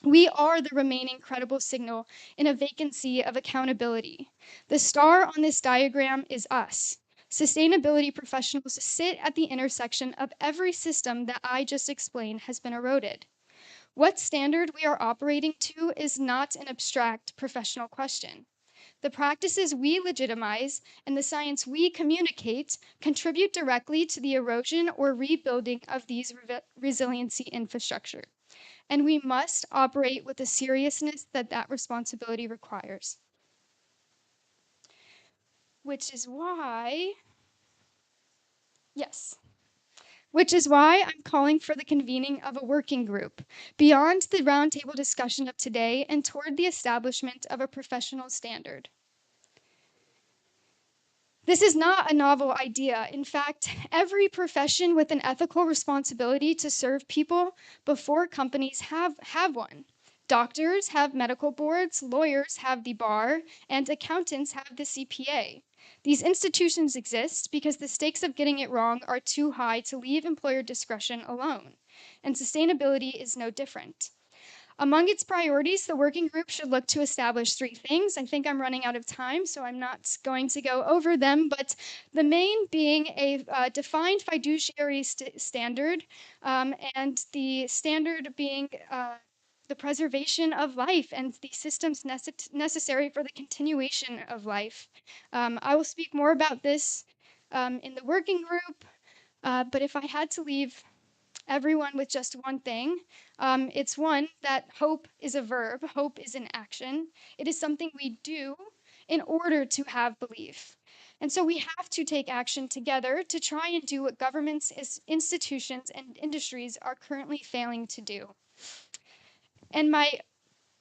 We are the remaining credible signal in a vacancy of accountability. The star on this diagram is us. Sustainability professionals sit at the intersection of every system that I just explained has been eroded. What standard we are operating to is not an abstract professional question. The practices we legitimize and the science we communicate contribute directly to the erosion or rebuilding of these resiliency infrastructure. And we must operate with the seriousness that that responsibility requires. Which is why I'm calling for the convening of a working group beyond the roundtable discussion of today and toward the establishment of a professional standard. This is not a novel idea. In fact, every profession with an ethical responsibility to serve people before companies have one. Doctors have medical boards, lawyers have the bar, and accountants have the CPA. These institutions exist because the stakes of getting it wrong are too high to leave employer discretion alone, and sustainability is no different. Among its priorities, the working group should look to establish 3 things. I think I'm running out of time, so I'm not going to go over them, but the main being a defined fiduciary standard, and the standard being the preservation of life and the systems necessary for the continuation of life. I will speak more about this in the working group, but if I had to leave everyone with just one thing, it's one that hope is a verb, hope is an action. It is something we do in order to have belief. And so we have to take action together to try and do what governments, institutions, and industries are currently failing to do. And my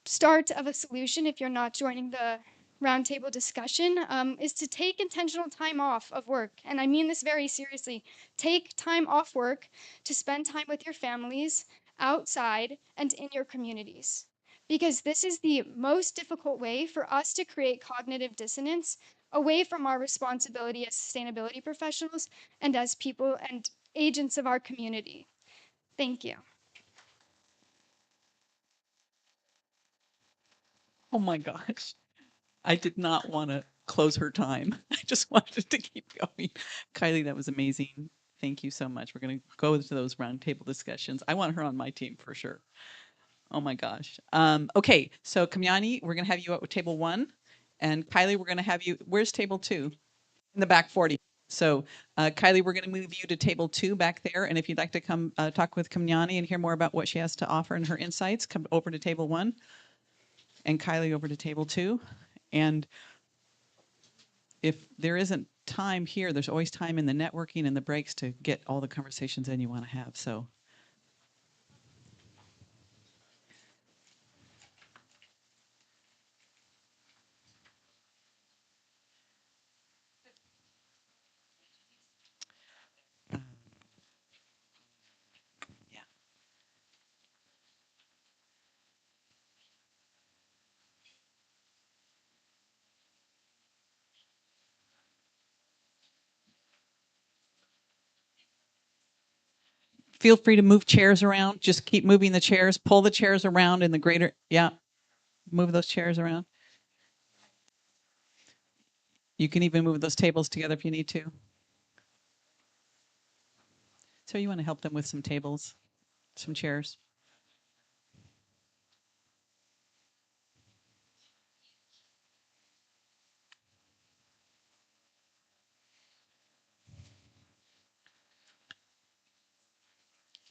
start of a solution, if you're not joining the roundtable discussion, is to take intentional time off of work. And I mean this very seriously. Take time off work to spend time with your families, outside, and in your communities. Because this is the most difficult way for us to create cognitive dissonance away from our responsibility as sustainability professionals and as people and agents of our community. Thank you. Oh my gosh. I did not want to close her time. I just wanted to keep going. Kylie, that was amazing. Thank you so much. We're going to go to those roundtable discussions. I want her on my team for sure. Oh my gosh. Okay, so Kamyani, we're going to have you at table 1. And Kylie, we're going to have you, where's table 2? In the back 40. So Kylie, we're going to move you to table 2 back there. And if you'd like to come talk with Kamyani and hear more about what she has to offer and her insights, come over to table 1. And Kylie over to table 2. And if there isn't time here, there's always time in the networking and the breaks to get all the conversations in you want to have. So yeah. Feel free to move chairs around. Just keep moving the chairs. Pull the chairs around in the greater, yeah, move those chairs around. You can even move those tables together if you need to. So you want to help them with some tables, some chairs.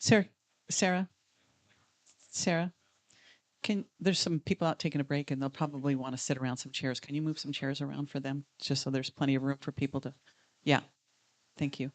Sarah, Sarah, Sarah, there's some people out taking a break and they'll probably want to sit around some chairs. Can you move some chairs around for them just so there's plenty of room for people to, yeah, thank you.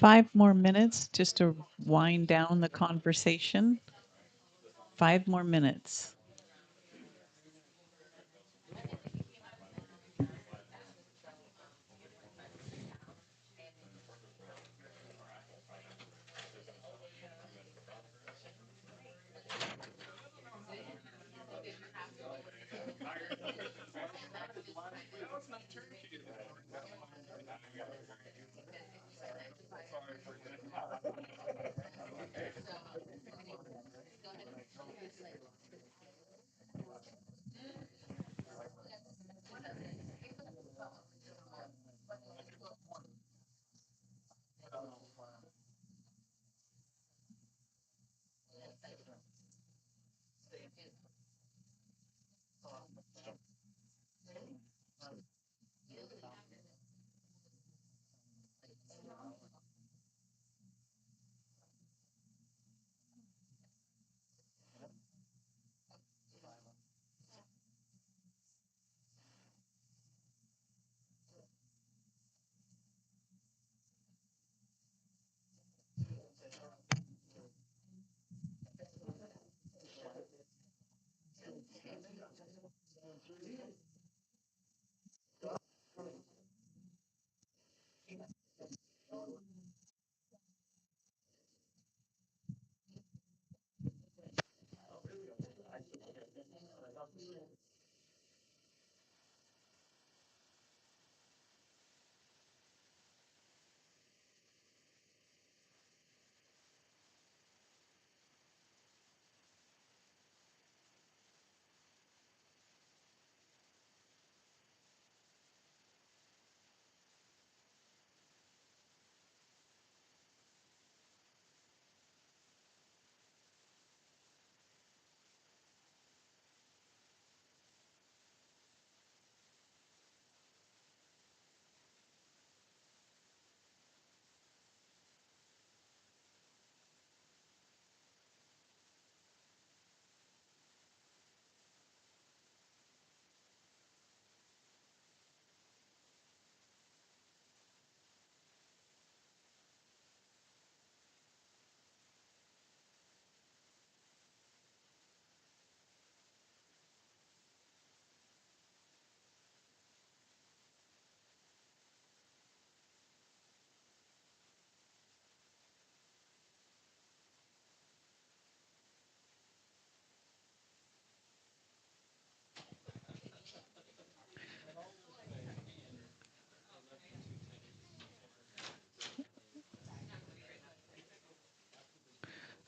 5 more minutes just to wind down the conversation. 5 more minutes.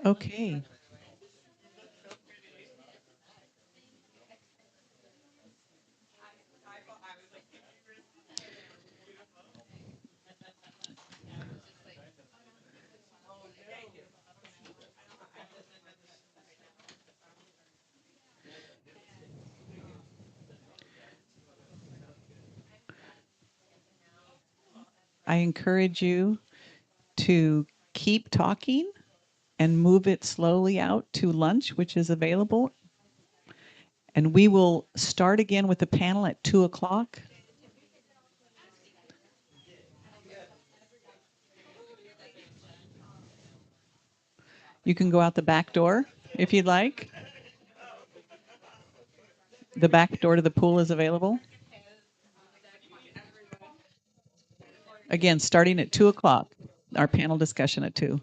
Okay. I encourage you to keep talking and move it slowly out to lunch, which is available. And we will start again with the panel at 2 o'clock. You can go out the back door if you'd like. The back door to the pool is available. Again, starting at 2 o'clock, our panel discussion at 2.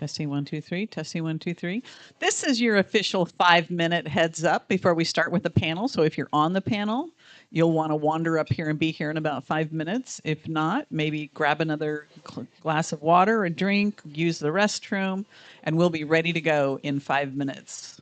Testing 1, 2, 3. Testing 1, 2, 3. This is your official 5-minute heads up before we start with the panel. So if you're on the panel, you'll want to wander up here and be here in about 5 minutes. If not, maybe grab another glass of water, a drink, use the restroom, and we'll be ready to go in 5 minutes.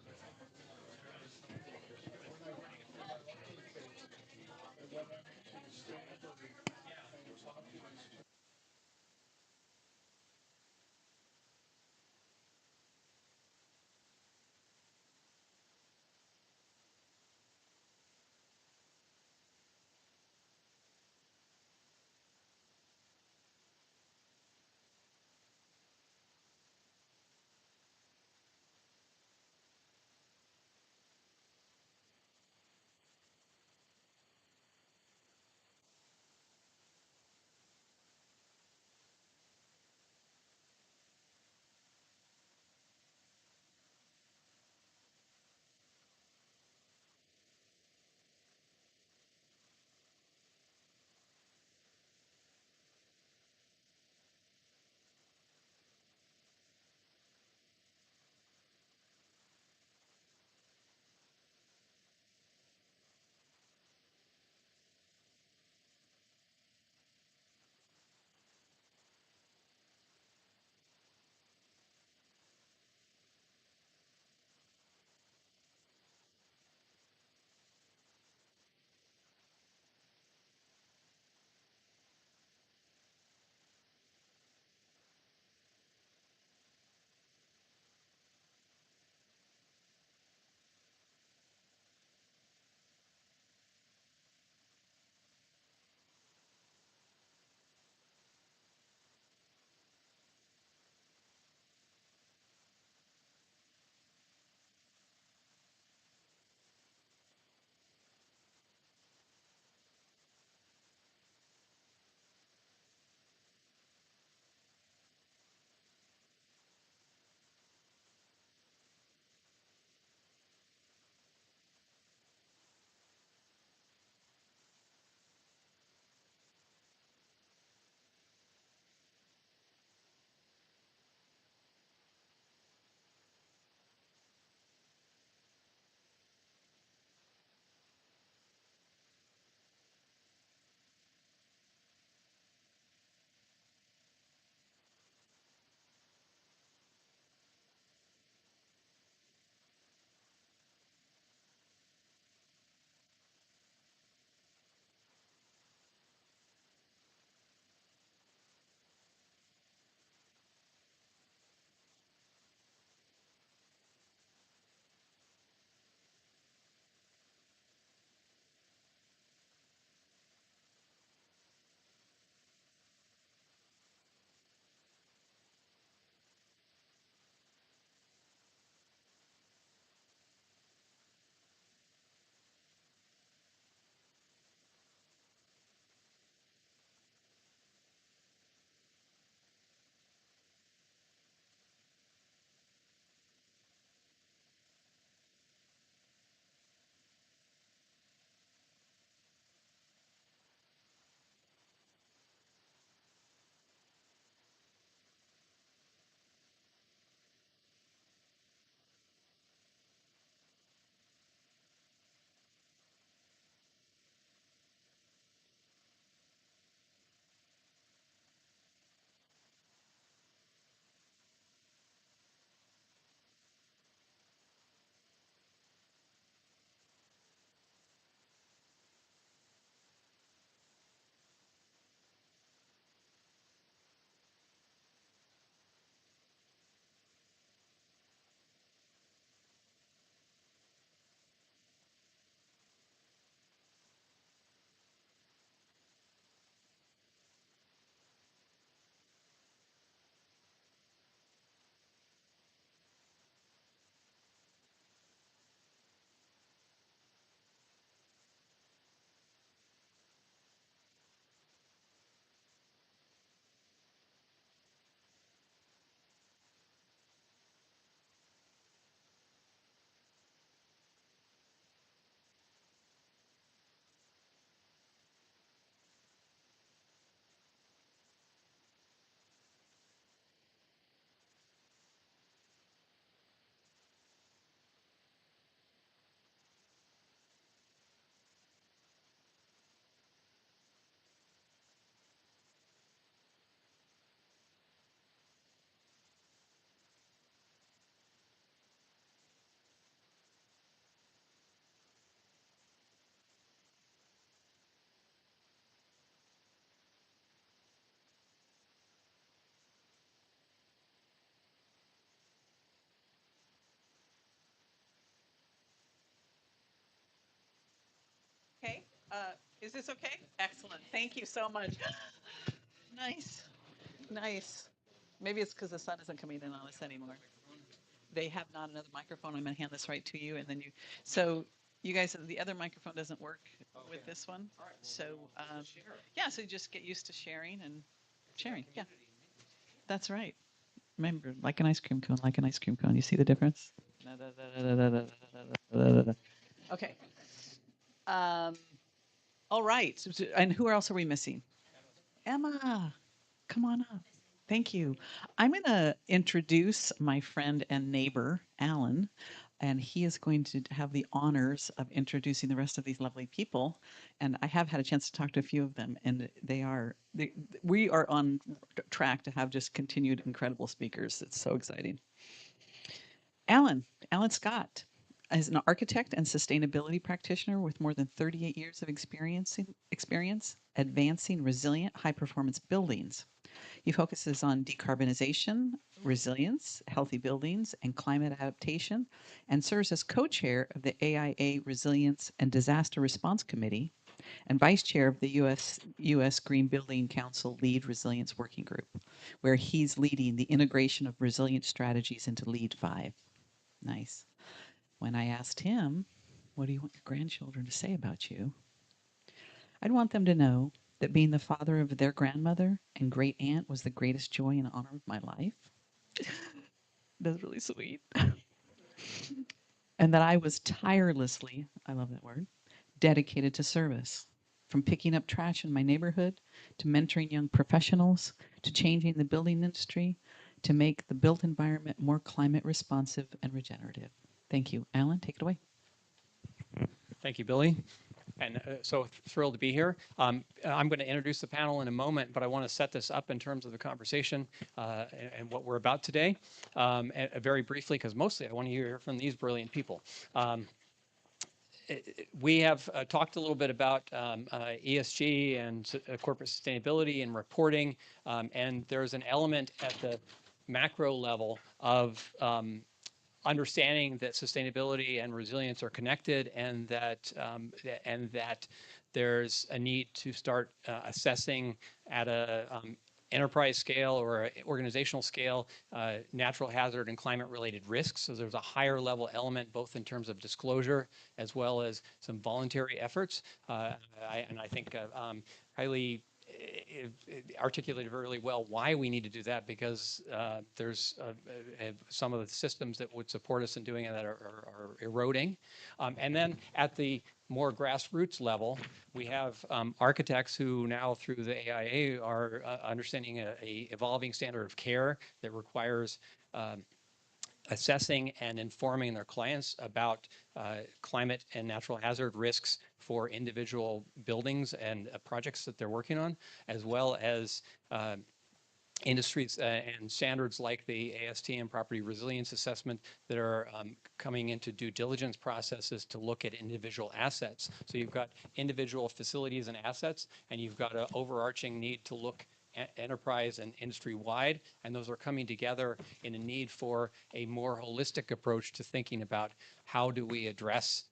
Is this okay? Excellent. Thank you so much. Nice. Nice. Maybe it's because the sun isn't coming in on us anymore. They have not another microphone. I'm going to hand this right to you, and then you. So you guys, the other microphone doesn't work with this one. So yeah, so just get used to sharing and sharing. Yeah, that's right. Remember, like an ice cream cone, like an ice cream cone. You see the difference? Okay. All right. And who else are we missing? Emma, come on up. Thank you. I'm going to introduce my friend and neighbor, Alan, and he is going to have the honors of introducing the rest of these lovely people. And I have had a chance to talk to a few of them, and we are on track to have just continued incredible speakers. It's so exciting. Alan Scott is an architect and sustainability practitioner with more than 38 years of experience advancing resilient high-performance buildings. He focuses on decarbonization, resilience, healthy buildings, and climate adaptation, and serves as co-chair of the AIA Resilience and Disaster Response Committee and vice chair of the U.S. Green Building Council LEED Resilience Working Group, where he's leading the integration of resilient strategies into LEED 5. Nice. When I asked him, what do you want your grandchildren to say about you? I'd want them to know that being the father of their grandmother and great aunt was the greatest joy and honor of my life. That's really sweet. And that I was tirelessly, I love that word, dedicated to service. From picking up trash in my neighborhood, to mentoring young professionals, to changing the building industry, to make the built environment more climate responsive and regenerative. Thank you. Alan, take it away. Thank you, Billy. And so thrilled to be here. I'm going to introduce the panel in a moment, but I want to set this up in terms of the conversation and what we're about today. Very briefly, because mostly I want to hear from these brilliant people. We have talked a little bit about ESG and corporate sustainability and reporting, and there's an element at the macro level of understanding that sustainability and resilience are connected, and that there's a need to start assessing at a enterprise scale or organizational scale natural hazard and climate related risks. So there's a higher level element both in terms of disclosure as well as some voluntary efforts. And I think highly articulated really well why we need to do that, because there's some of the systems that would support us in doing it that are eroding. And then at the more grassroots level, we have architects who now through the AIA are understanding a evolving standard of care that requires assessing and informing their clients about climate and natural hazard risks for individual buildings and projects that they're working on, as well as industries and standards like the AST and property resilience assessment that are coming into due diligence processes to look at individual assets. So you've got individual facilities and assets, and you've got an overarching need to look enterprise and industry wide, and those are coming together in a need for a more holistic approach to thinking about how do we address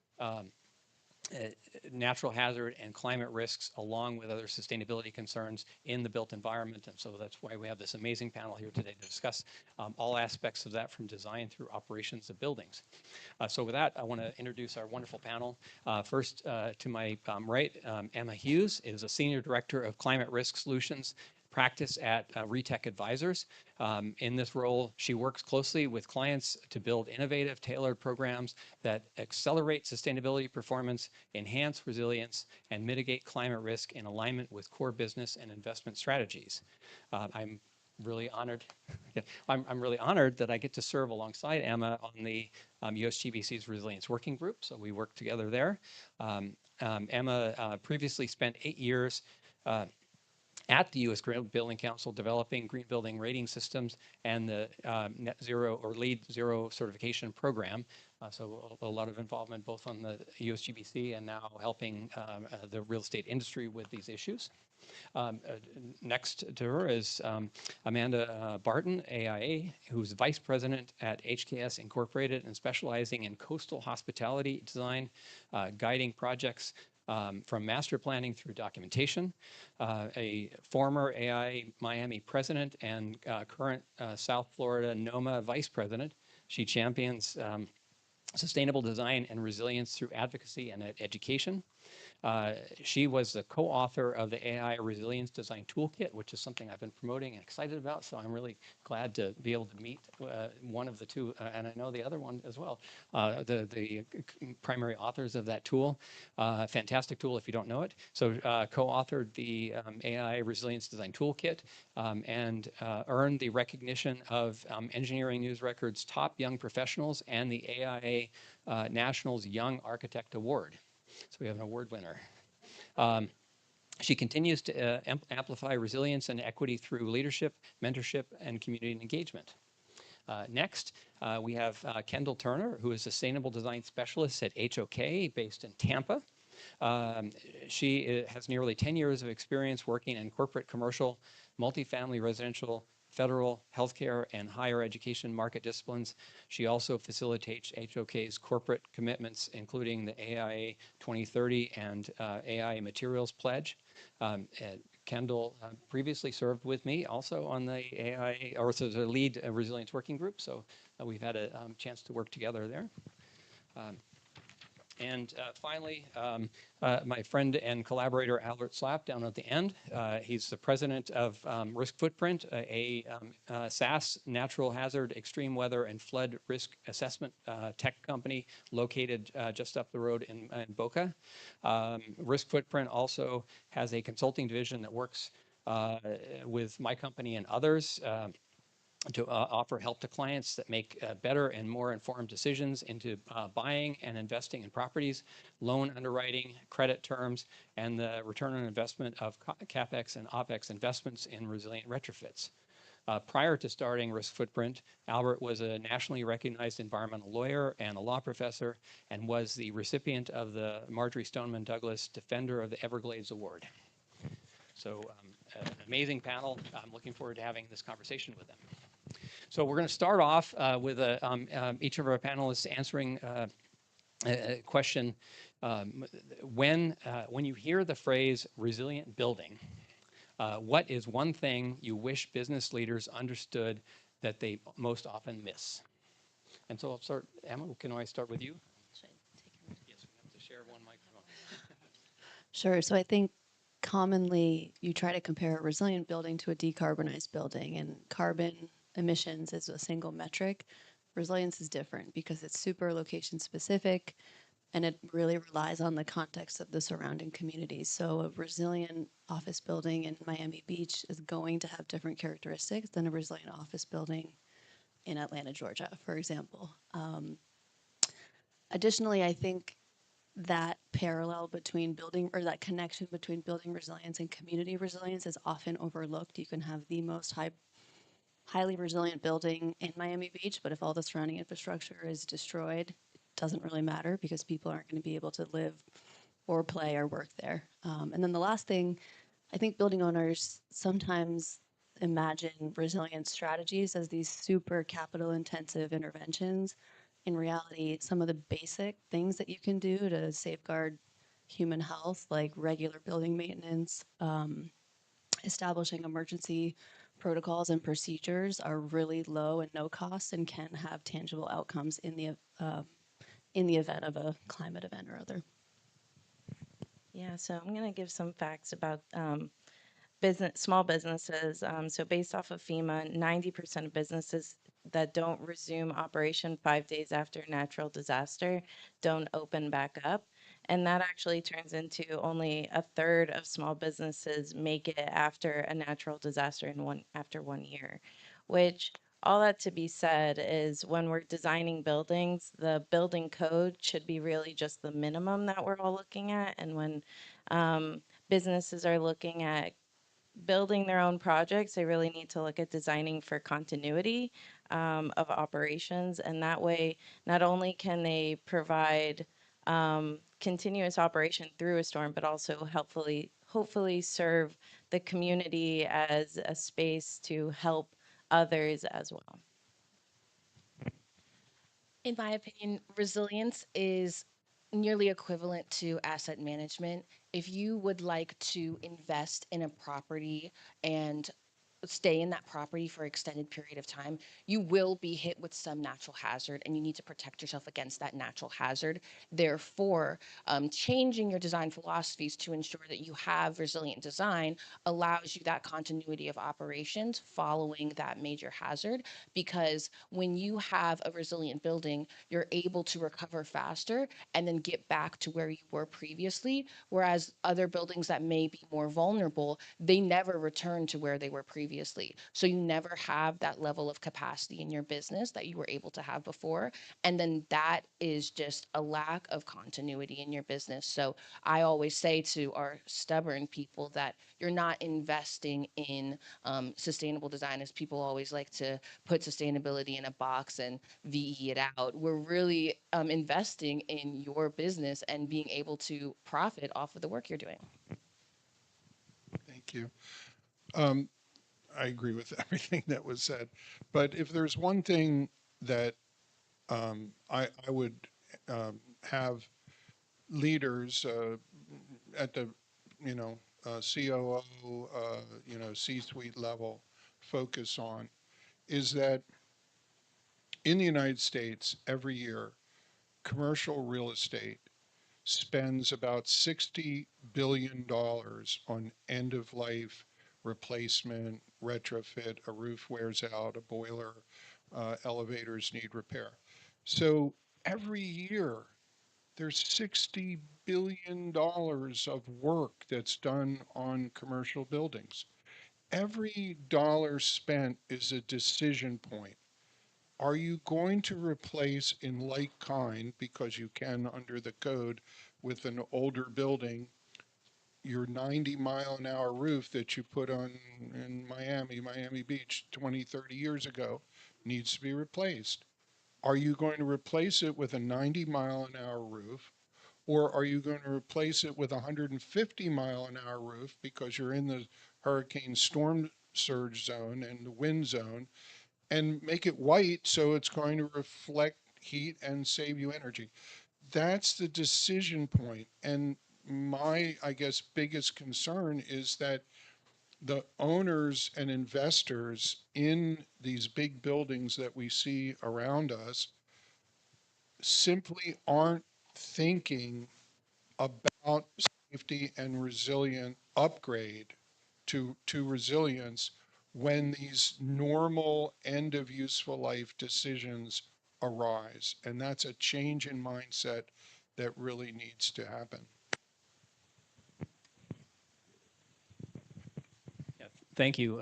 natural hazard and climate risks along with other sustainability concerns in the built environment. And so that's why we have this amazing panel here today to discuss all aspects of that, from design through operations of buildings. So with that, I want to introduce our wonderful panel. First, to my right, Emma Hughes is a Senior Director of Climate Risk Solutions practice at Retech Advisors. In this role, she works closely with clients to build innovative, tailored programs that accelerate sustainability performance, enhance resilience, and mitigate climate risk in alignment with core business and investment strategies. I'm really honored. I'm really honored that I get to serve alongside Emma on the USGBC's Resilience Working Group. So we work together there. Emma previously spent 8 years at the U.S. Green Building Council developing green building rating systems and the net zero or LEED zero certification program. So a lot of involvement both on the USGBC and now helping the real estate industry with these issues. Next to her is Amanda Barton, AIA, who's Vice President at HKS Incorporated and specializing in coastal hospitality design, guiding projects from master planning through documentation. A former AI Miami president and current South Florida NOMA vice president. She champions sustainable design and resilience through advocacy and education. She was the co-author of the AI Resilience Design Toolkit, which is something I've been promoting and excited about. So I'm really glad to be able to meet one of the two, and I know the other one as well, the primary authors of that tool. Fantastic tool if you don't know it. So co-authored the AI Resilience Design Toolkit and earned the recognition of Engineering News Record's top young professionals and the AIA National's Young Architect Award. So we have an award winner. She continues to amplify resilience and equity through leadership, mentorship, and community engagement. Next, we have Kendall Turner, who is Sustainable Design Specialist at HOK, based in Tampa. She has nearly 10 years of experience working in corporate, commercial, multifamily, residential, federal, healthcare, and higher education market disciplines. She also facilitates HOK's corporate commitments, including the AIA 2030 and AI Materials Pledge. Kendall previously served with me also on the AI, or so the lead resilience working group. So we've had a chance to work together there. And finally, my friend and collaborator, Albert Slapp, down at the end. He's the president of Risk Footprint, a SaaS, natural hazard, extreme weather, and flood risk assessment tech company located just up the road in Boca. Risk Footprint also has a consulting division that works with my company and others to offer help to clients that make better and more informed decisions into buying and investing in properties, loan underwriting, credit terms, and the return on investment of CapEx and OpEx investments in resilient retrofits. Prior to starting Risk Footprint, Albert was a nationally recognized environmental lawyer and a law professor, and was the recipient of the Marjorie Stoneman Douglas Defender of the Everglades Award. So an amazing panel. I'm looking forward to having this conversation with them. So we're going to start off with each of our panelists answering a question. When you hear the phrase resilient building, what is one thing you wish business leaders understood that they most often miss? And so I'll start. Emma, can I start with you? Should I take your... Yes, we have to share one microphone. Sure. So I think commonly you try to compare a resilient building to a decarbonized building, and carbon emissions is a single metric. Resilience is different because it's super location specific, and it really relies on the context of the surrounding communities. So a resilient office building in Miami Beach is going to have different characteristics than a resilient office building in Atlanta, Georgia, for example. Additionally, I think that parallel between building, or that connection between building resilience and community resilience, is often overlooked. You can have the most highly resilient building in Miami Beach, but if all the surrounding infrastructure is destroyed, it doesn't really matter because people aren't going to be able to live or play or work there. And then the last thing, I think building owners sometimes imagine resilient strategies as these super capital intensive interventions. In reality, some of the basic things that you can do to safeguard human health, like regular building maintenance, establishing emergency protocols and procedures, are really low and no cost and can have tangible outcomes in the event of a climate event or other. Yeah, so I'm going to give some facts about small businesses. So based off of FEMA, 90% of businesses that don't resume operation 5 days after a natural disaster don't open back up. And that actually turns into only a third of small businesses make it after a natural disaster after 1 year, which, all that to be said, is when we're designing buildings, the building code should be really just the minimum that we're all looking at. And when businesses are looking at building their own projects, they really need to look at designing for continuity of operations. And that way, not only can they provide continuous operation through a storm, but also hopefully serve the community as a space to help others as well. In my opinion, resilience is nearly equivalent to asset management. If you would like to invest in a property and stay in that property for an extended period of time, you will be hit with some natural hazard and you need to protect yourself against that natural hazard. Therefore, changing your design philosophies to ensure that you have resilient design allows you that continuity of operations following that major hazard, because when you have a resilient building, you're able to recover faster and then get back to where you were previously, whereas other buildings that may be more vulnerable, they never return to where they were previously. So you never have that level of capacity in your business that you were able to have before. And then that is just a lack of continuity in your business. So I always say to our stubborn people that you're not investing in sustainable design, as people always like to put sustainability in a box and VE it out. We're really investing in your business and being able to profit off of the work you're doing. Thank you. Um, I agree with everything that was said, but if there's one thing that I would have leaders at the, COO, C-suite level focus on is that in the United States every year, commercial real estate spends about $60 billion on end of life replacement, retrofit, a roof wears out, a boiler, elevators need repair. So every year there's $60 billion of work that's done on commercial buildings. Every dollar spent is a decision point. Are you going to replace in like kind, because you can under the code, with an older building, your 90-mile-an-hour roof that you put on in Miami Beach 20, 30 years ago needs to be replaced? Are you going to replace it with a 90-mile-an-hour roof, or are you going to replace it with a 150-mile-an-hour roof because you're in the hurricane storm surge zone and the wind zone, and make it white so it's going to reflect heat and save you energy? That's the decision point. And my, I guess, biggest concern is that the owners and investors in these big buildings that we see around us simply aren't thinking about safety and resilient upgrade to resilience when these normal end of useful life decisions arise. And that's a change in mindset that really needs to happen. Thank you.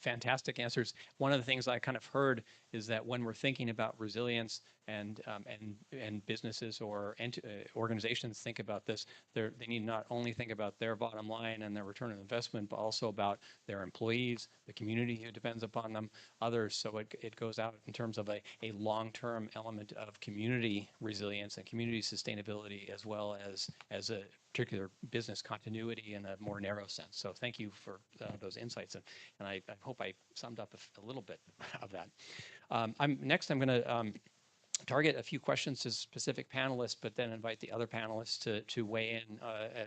Fantastic answers. One of the things I kind of heard is that when we're thinking about resilience and businesses or organizations think about this, they need not only think about their bottom line and their return on investment, but also about their employees, the community who depends upon them, others. So it goes out in terms of a long-term element of community resilience and community sustainability, as well as a particular business continuity in a more narrow sense. So thank you for those insights, and I hope I summed up a little bit of that. I'm going to target a few questions to specific panelists, but then invite the other panelists to weigh in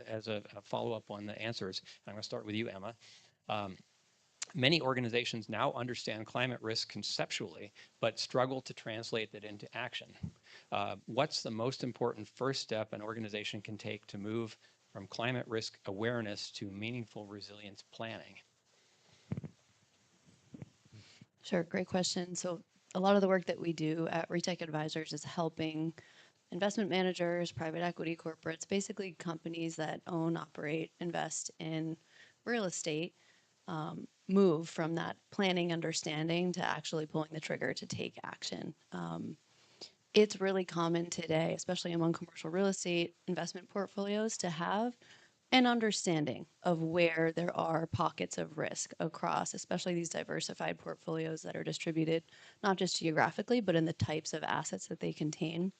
as a follow-up on the answers. And I'm going to start with you, Emma. Many organizations now understand climate risk conceptually, but struggle to translate that into action. What's the most important first step an organization can take to move from climate risk awareness to meaningful resilience planning? Sure, great question. So a lot of the work that we do at Retech Advisors is helping investment managers, private equity corporates, basically companies that own, operate, invest in real estate, move from that planning understanding to actually pulling the trigger to take action. It's really common today, especially among commercial real estate investment portfolios, to have an understanding of where there are pockets of risk across, especially these diversified portfolios that are distributed not just geographically, but in the types of assets that they contain.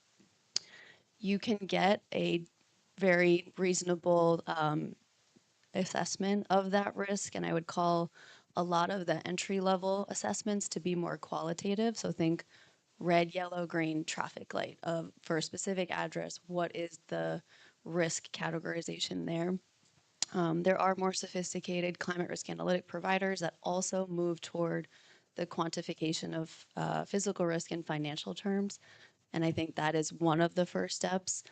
You can get a very reasonable assessment of that risk, and I would call a lot of the entry level assessments to be more qualitative. So think red, yellow, green traffic light of for a specific address. What is the risk categorization there? There are more sophisticated climate risk analytic providers that also move toward the quantification of physical risk in financial terms. And I think that is one of the first steps.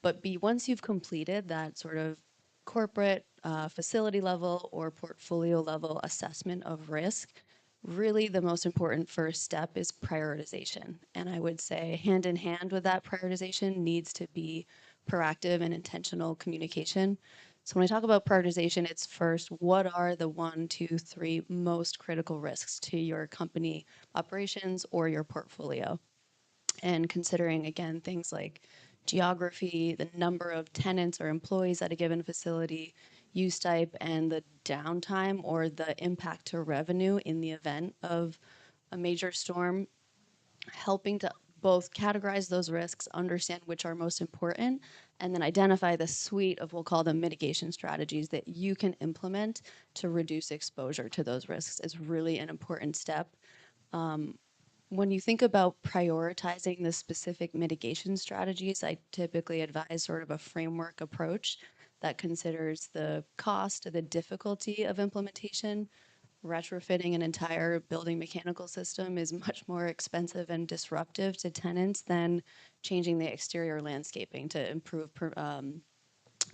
But B, once you've completed that sort of corporate facility level or portfolio level assessment of risk, really the most important first step is prioritization. And I would say hand in hand with that prioritization needs to be proactive and intentional communication. So when I talk about prioritization, it's first, what are the 1, 2, 3 most critical risks to your company operations or your portfolio? And considering, again, things like geography, the number of tenants or employees at a given facility, use type, and the downtime or the impact to revenue in the event of a major storm, helping to both categorize those risks, understand which are most important, and then identify the suite of, we'll call them mitigation strategies that you can implement to reduce exposure to those risks is really an important step. When you think about prioritizing the specific mitigation strategies, I typically advise sort of a framework approach that considers the cost, the difficulty of implementation. Retrofitting an entire building mechanical system is much more expensive and disruptive to tenants than changing the exterior landscaping to improve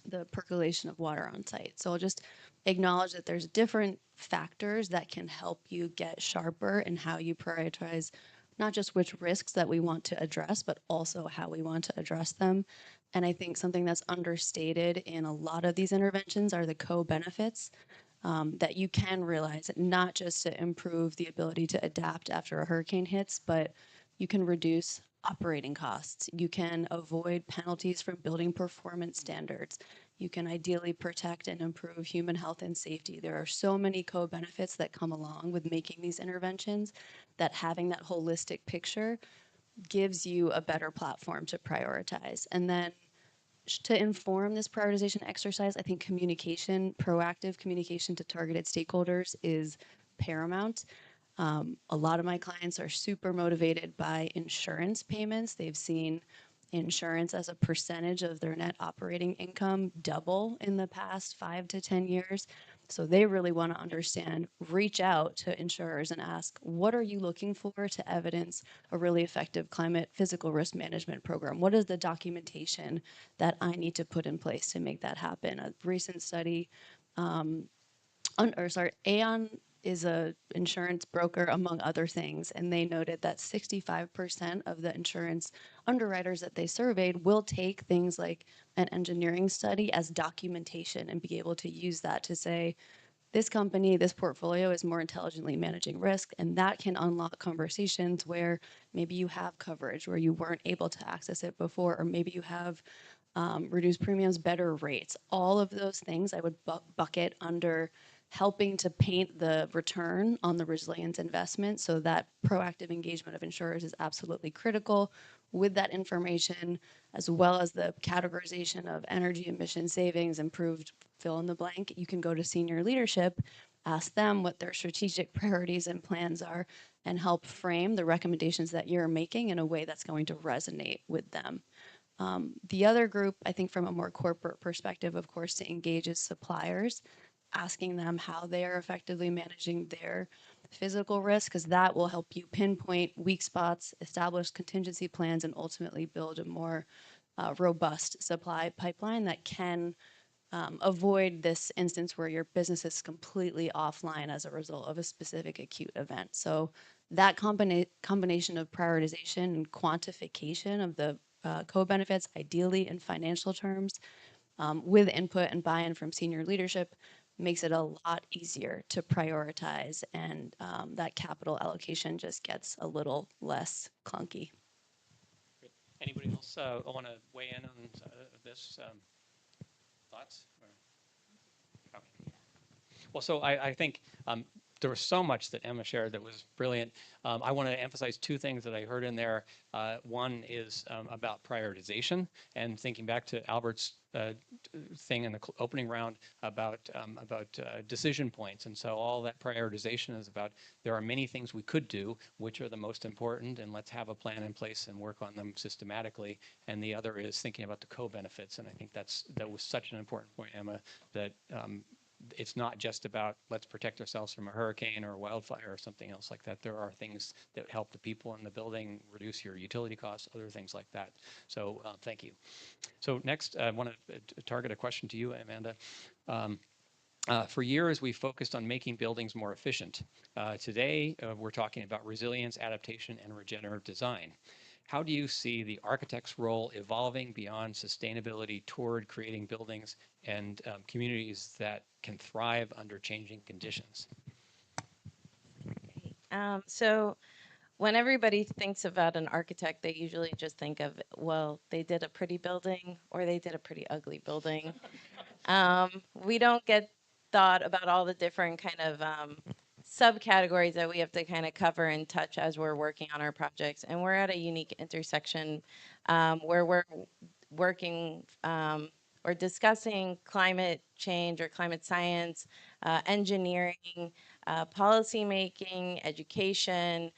the percolation of water on site. So I'll just acknowledge that there's different factors that can help you get sharper in how you prioritize not just which risks that we want to address, but also how we want to address them. And I think something that's understated in a lot of these interventions are the co-benefits that you can realize, not just to improve the ability to adapt after a hurricane hits, but you can reduce operating costs. You can avoid penalties from building performance standards. You can ideally protect and improve human health and safety. There are so many co-benefits that come along with making these interventions that having that holistic picture gives you a better platform to prioritize. And then to inform this prioritization exercise, I think communication, proactive communication to targeted stakeholders is paramount. A lot of my clients are super motivated by insurance payments. They've seen insurance as a percentage of their net operating income double in the past 5 to 10 years. So they really want to understand, reach out to insurers and ask, what are you looking for to evidence a really effective climate physical risk management program? What is the documentation that I need to put in place to make that happen? A recent study, Aon is a insurance broker among other things, and they noted that 65% of the insurance underwriters that they surveyed will take things like an engineering study as documentation and be able to use that to say, this company, this portfolio is more intelligently managing risk, and that can unlock conversations where maybe you have coverage where you weren't able to access it before, or maybe you have reduced premiums, better rates. All of those things I would bucket under helping to paint the return on the resilience investment. So that proactive engagement of insurers is absolutely critical. With that information, as well as the categorization of energy emission savings, improved fill in the blank, you can go to senior leadership, ask them what their strategic priorities and plans are, and help frame the recommendations that you're making in a way that's going to resonate with them. The other group, I think from a more corporate perspective, of course, to engage is suppliers, asking them how they are effectively managing their physical risk, because that will help you pinpoint weak spots, establish contingency plans, and ultimately build a more robust supply pipeline that can avoid this instance where your business is completely offline as a result of a specific acute event. So that combination of prioritization and quantification of the co-benefits, ideally in financial terms, with input and buy-in from senior leadership, makes it a lot easier to prioritize, and that capital allocation just gets a little less clunky. Anybody else want to weigh in on this? Thoughts? Well, so I think there was so much that Emma shared that was brilliant. I want to emphasize two things that I heard in there. One is about prioritization, and thinking back to Albert's thing in the opening round about decision points. And so all that prioritization is about there are many things we could do, which are the most important, and let's have a plan in place and work on them systematically. And the other is thinking about the co-benefits. And I think that was such an important point, Emma, that it's not just about let's protect ourselves from a hurricane or a wildfire or something else like that. There are things that help the people in the building, reduce your utility costs, other things like that. So thank you. So next, I want to target a question to you, Amanda. For years, we focused on making buildings more efficient. Today, we're talking about resilience, adaptation, and regenerative design. How do you see the architect's role evolving beyond sustainability toward creating buildings and communities that can thrive under changing conditions? So when everybody thinks about an architect, they usually just think of, well, they did a pretty building or they did a pretty ugly building. We don't get thought about all the different kind of subcategories that we have to kind of cover and touch as we're working on our projects. And we're at a unique intersection where we're working or discussing climate change or climate science, engineering, policy making, education,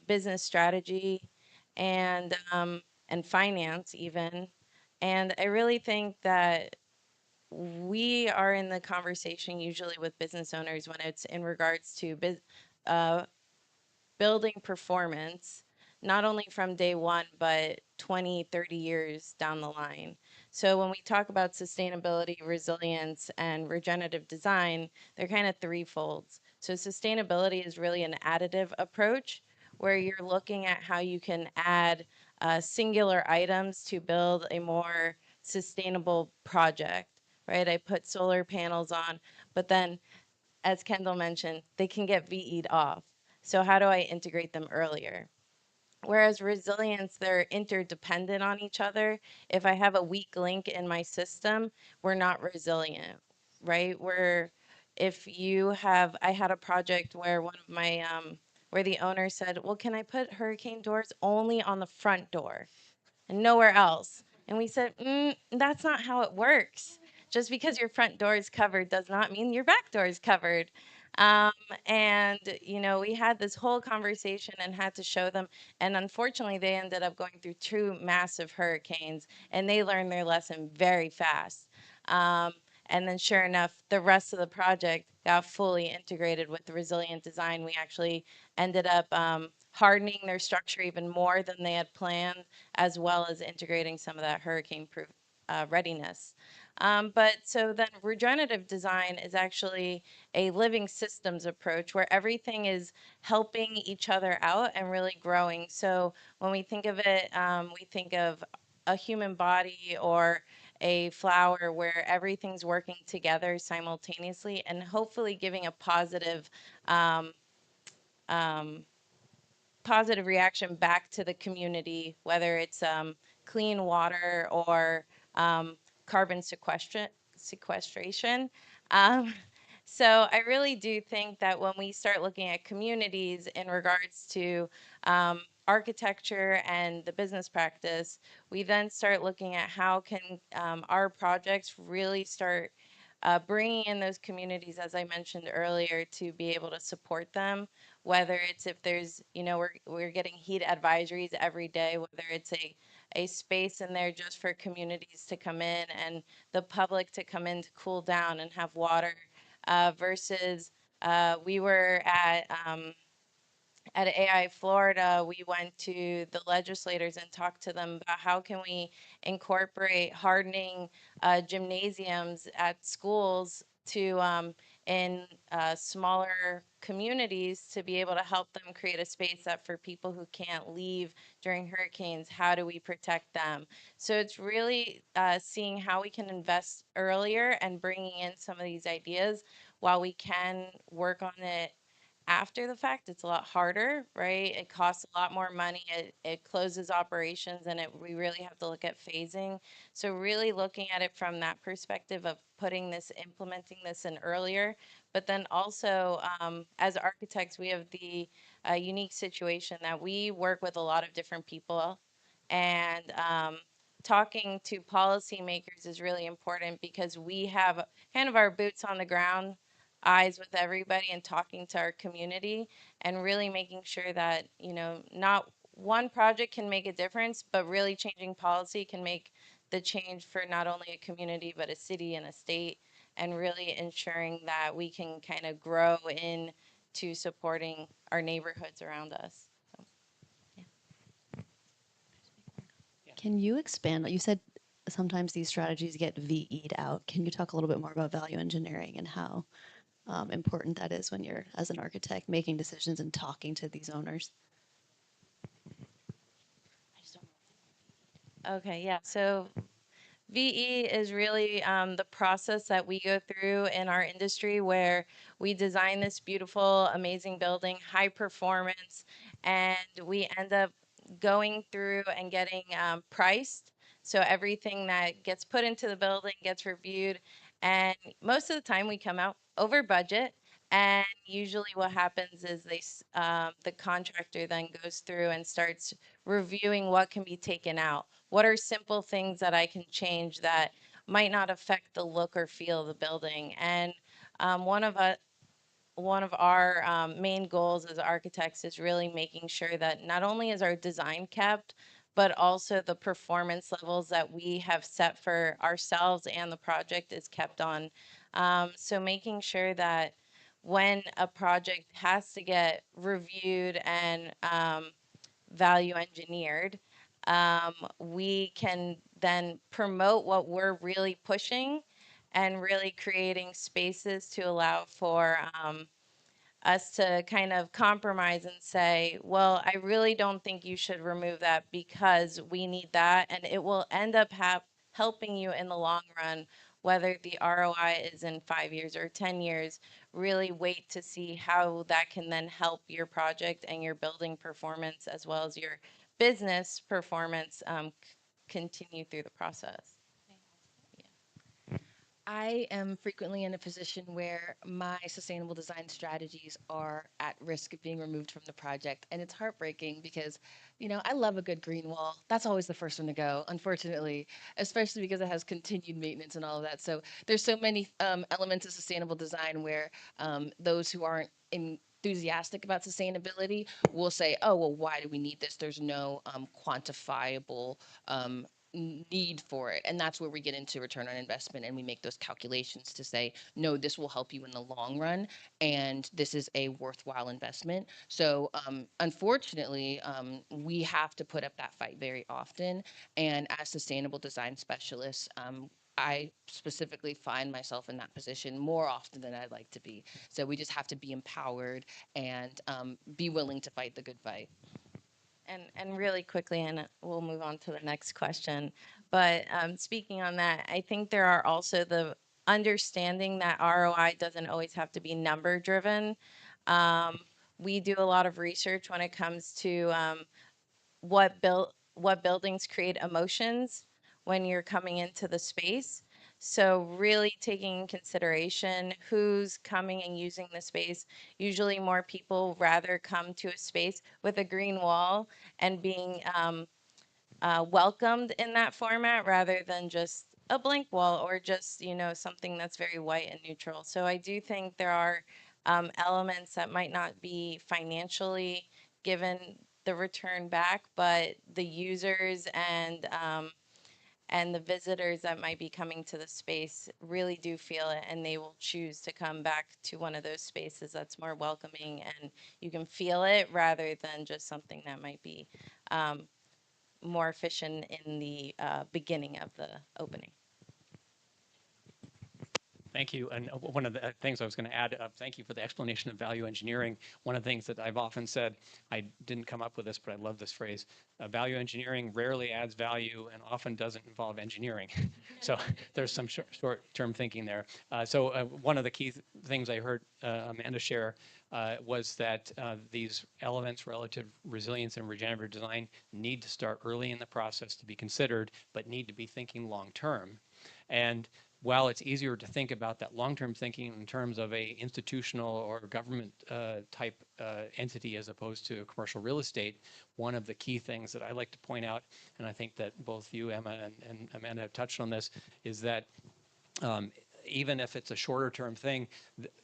business strategy, and finance even. And I really think that we are in the conversation usually with business owners when it's in regards to building performance, not only from day one, but 20, 30 years down the line. So when we talk about sustainability, resilience, and regenerative design, they're kind of threefolds. So sustainability is really an additive approach where you're looking at how you can add singular items to build a more sustainable project, right? I put solar panels on, but then as Kendall mentioned, they can get VE'd off. So how do I integrate them earlier? Whereas resilience, they're interdependent on each other. If I have a weak link in my system, we're not resilient, right? I had a project where one of my, where the owner said, well, can I put hurricane doors only on the front door and nowhere else? And we said, that's not how it works. Just because your front door is covered does not mean your back door is covered. Um, and, we had this whole conversation and had to show them. And unfortunately, they ended up going through two massive hurricanes and they learned their lesson very fast. And then, sure enough, the rest of the project got fully integrated with the resilient design. We actually ended up hardening their structure even more than they had planned, as well as integrating some of that hurricane-proof readiness. But so then regenerative design is actually a living systems approach where everything is helping each other out and really growing. So when we think of it, we think of a human body or a flower where everything's working together simultaneously and hopefully giving a um, um, positive reaction back to the community, whether it's clean water or carbon sequestration. Um, so I really do think that when we start looking at communities in regards to architecture and the business practice, we then start looking at how can our projects really start bringing in those communities, as I mentioned earlier, to be able to support them, whether it's if there's, we're getting heat advisories every day, whether it's a space in there just for communities to come in and the public to come in to cool down and have water versus we were at AI Florida, we went to the legislators and talked to them about how can we incorporate hardening gymnasiums at schools to in smaller communities to be able to help them create a space that for people who can't leave during hurricanes, how do we protect them? So it's really seeing how we can invest earlier and bringing in some of these ideas while we can work on it after the fact, it's a lot harder, right? It costs a lot more money. It closes operations, and we really have to look at phasing. So really looking at it from that perspective of implementing this in earlier, but then also as architects, we have the unique situation that we work with a lot of different people, and talking to policymakers is really important because we have kind of our boots on the ground, eyes with everybody, and talking to our community, and really making sure that, not one project can make a difference, but really changing policy can make the change for not only a community but a city and a state, and really ensuring that we can kind of grow into supporting our neighborhoods around us. So, yeah. Can you expand? You said sometimes these strategies get VE'd out. Can you talk a little bit more about value engineering and how important that is when you're, as an architect, making decisions and talking to these owners? Okay, yeah. So VE is really the process that we go through in our industry where we design this beautiful, amazing building, high performance, and we end up going through and getting priced. So everything that gets put into the building gets reviewed, and most of the time we come out over budget. And usually, what happens is the contractor then goes through and starts reviewing what can be taken out. What are simple things that I can change that might not affect the look or feel of the building? And one of our main goals as architects is really making sure that not only is our design kept, but also the performance levels that we have set for ourselves and the project is kept on. So making sure that when a project has to get reviewed and value engineered, we can then promote what we're really pushing and really creating spaces to allow for us to kind of compromise and say, well, I really don't think you should remove that because we need that. And it will end up helping you in the long run, whether the ROI is in 5 years or 10 years. Really wait to see how that can then help your project and your building performance as well as your business performance continue through the process. I am frequently in a position where my sustainable design strategies are at risk of being removed from the project. And it's heartbreaking because, I love a good green wall. That's always the first one to go, unfortunately, especially because it has continued maintenance and all of that. So there's so many elements of sustainable design where those who aren't enthusiastic about sustainability will say, oh, well, why do we need this? There's no quantifiable need for it. And that's where we get into return on investment and we make those calculations to say, no, this will help you in the long run. And this is a worthwhile investment. So unfortunately, we have to put up that fight very often. And as sustainable design specialists, I specifically find myself in that position more often than I'd like to be. So we just have to be empowered and be willing to fight the good fight. And really quickly, and we'll move on to the next question. But speaking on that, I think there are also the understanding that ROI doesn't always have to be number driven. We do a lot of research when it comes to what buildings create emotions when you're coming into the space. So really taking in consideration who's coming and using the space. Usually more people rather come to a space with a green wall and being welcomed in that format rather than just a blank wall or just, something that's very white and neutral. So I do think there are elements that might not be financially given the return back, but the users and the visitors that might be coming to the space really do feel it, and they will choose to come back to one of those spaces that's more welcoming and you can feel it rather than just something that might be more efficient in the beginning of the opening. Thank you. And one of the things I was going to add, thank you for the explanation of value engineering. One of the things that I've often said, I didn't come up with this, but I love this phrase, value engineering rarely adds value and often doesn't involve engineering. So there's some short-term thinking there. One of the key things I heard Amanda share was that these elements, relative resilience and regenerative design, need to start early in the process to be considered, but need to be thinking long-term. And while it's easier to think about that long-term thinking in terms of a institutional or government type entity as opposed to commercial real estate, one of the key things that I like to point out, and I think that both you, Emma, and Amanda have touched on this, is that even if it's a shorter term thing,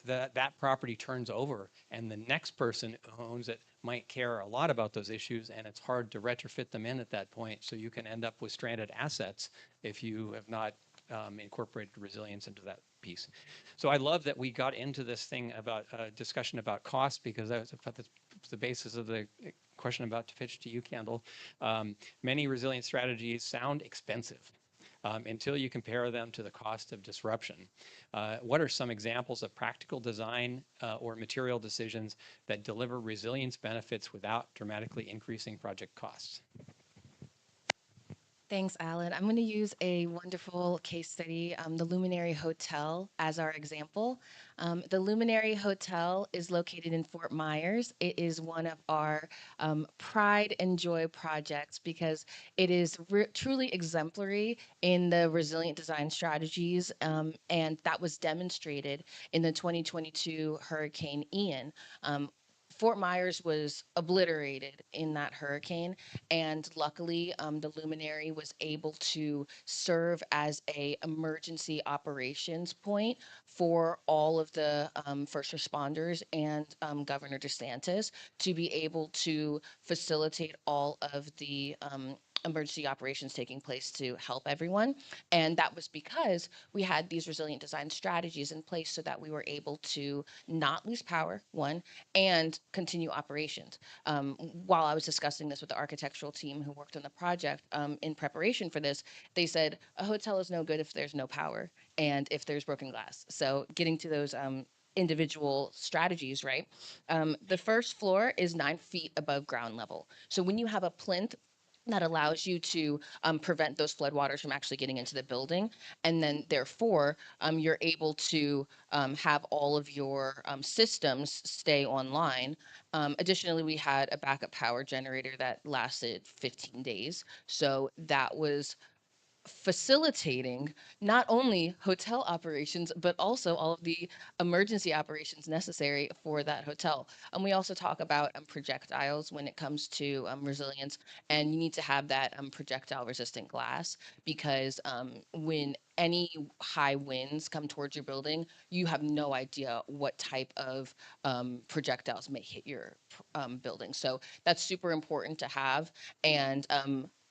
that property turns over and the next person who owns it might care a lot about those issues, and it's hard to retrofit them in at that point. So you can end up with stranded assets if you have not incorporated resilience into that piece. So I love that we got into this thing about discussion about cost, because that was the basis of the question about to pitch to you, Kendall. Many resilience strategies sound expensive until you compare them to the cost of disruption. What are some examples of practical design or material decisions that deliver resilience benefits without dramatically increasing project costs? Thanks, Alan. I'm going to use a wonderful case study, the Luminary Hotel, as our example. The Luminary Hotel is located in Fort Myers. It is one of our pride and joy projects because it is truly exemplary in the resilient design strategies, and that was demonstrated in the 2022 Hurricane Ian. Fort Myers was obliterated in that hurricane, and luckily the Luminary was able to serve as a emergency operations point for all of the first responders and Governor DeSantis to be able to facilitate all of the emergency operations taking place to help everyone. And that was because we had these resilient design strategies in place so that we were able to not lose power, one, and continue operations. While I was discussing this with the architectural team who worked on the project in preparation for this, they said a hotel is no good if there's no power and if there's broken glass. So getting to those individual strategies, right? The first floor is 9 feet above ground level. So when you have a plinth that allows you to prevent those floodwaters from actually getting into the building. And then therefore, you're able to have all of your systems stay online. Additionally, we had a backup power generator that lasted 15 days. So that was facilitating not only hotel operations, but also all of the emergency operations necessary for that hotel. And we also talk about projectiles when it comes to resilience, and you need to have that projectile resistant glass because when any high winds come towards your building, you have no idea what type of projectiles may hit your building. So that's super important to have. And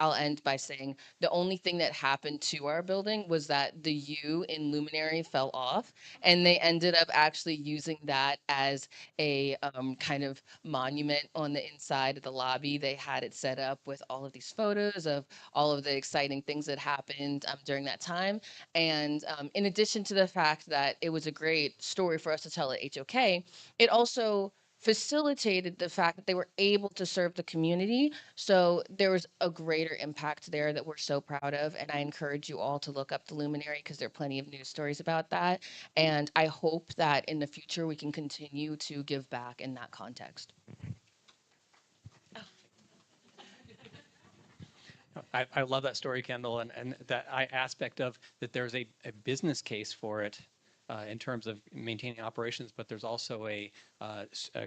I'll end by saying the only thing that happened to our building was that the U in Luminary fell off, and they ended up actually using that as a kind of monument on the inside of the lobby. They had it set up with all of these photos of all of the exciting things that happened during that time. And in addition to the fact that it was a great story for us to tell at HOK, it also facilitated the fact that they were able to serve the community. So there was a greater impact there that we're so proud of. And I encourage you all to look up the Luminary because there are plenty of news stories about that. And I hope that in the future we can continue to give back in that context. I love that story, Kendall, and that aspect of that there's a business case for it in terms of maintaining operations, but there's also a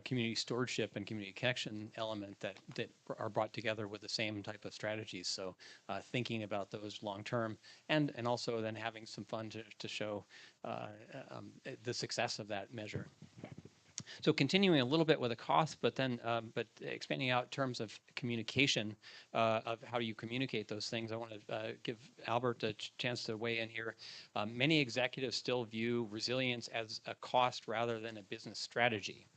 community stewardship and community connection element that are brought together with the same type of strategies. So thinking about those long term and also then having some fun to show the success of that measure. So continuing a little bit with the cost, but then but expanding out in terms of communication of how you communicate those things. I want to give Albert a chance to weigh in here. Many executives still view resilience as a cost rather than a business strategy.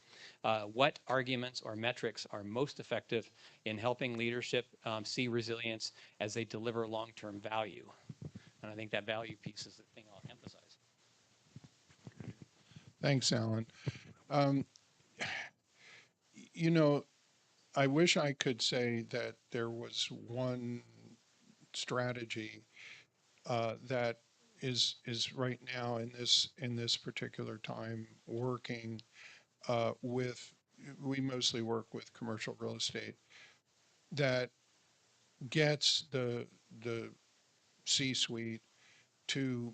What arguments or metrics are most effective in helping leadership see resilience as they deliver long-term value? And I think that value piece is the thing I'll emphasize. Thanks, Alan. Um, you know, I wish I could say that there was one strategy that is right now in this particular time working with. We mostly work with commercial real estate that gets the C-suite to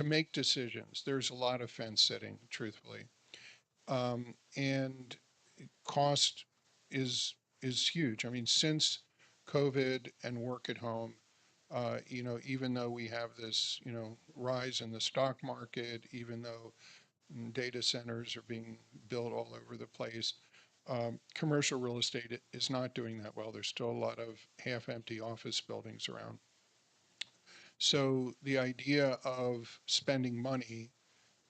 make decisions. There's a lot of fence sitting, truthfully, and cost is is huge. I mean, since COVID and work at home, even though we have this, rise in the stock market, even though data centers are being built all over the place, commercial real estate is not doing that well. There's still a lot of half-empty office buildings around. So the idea of spending money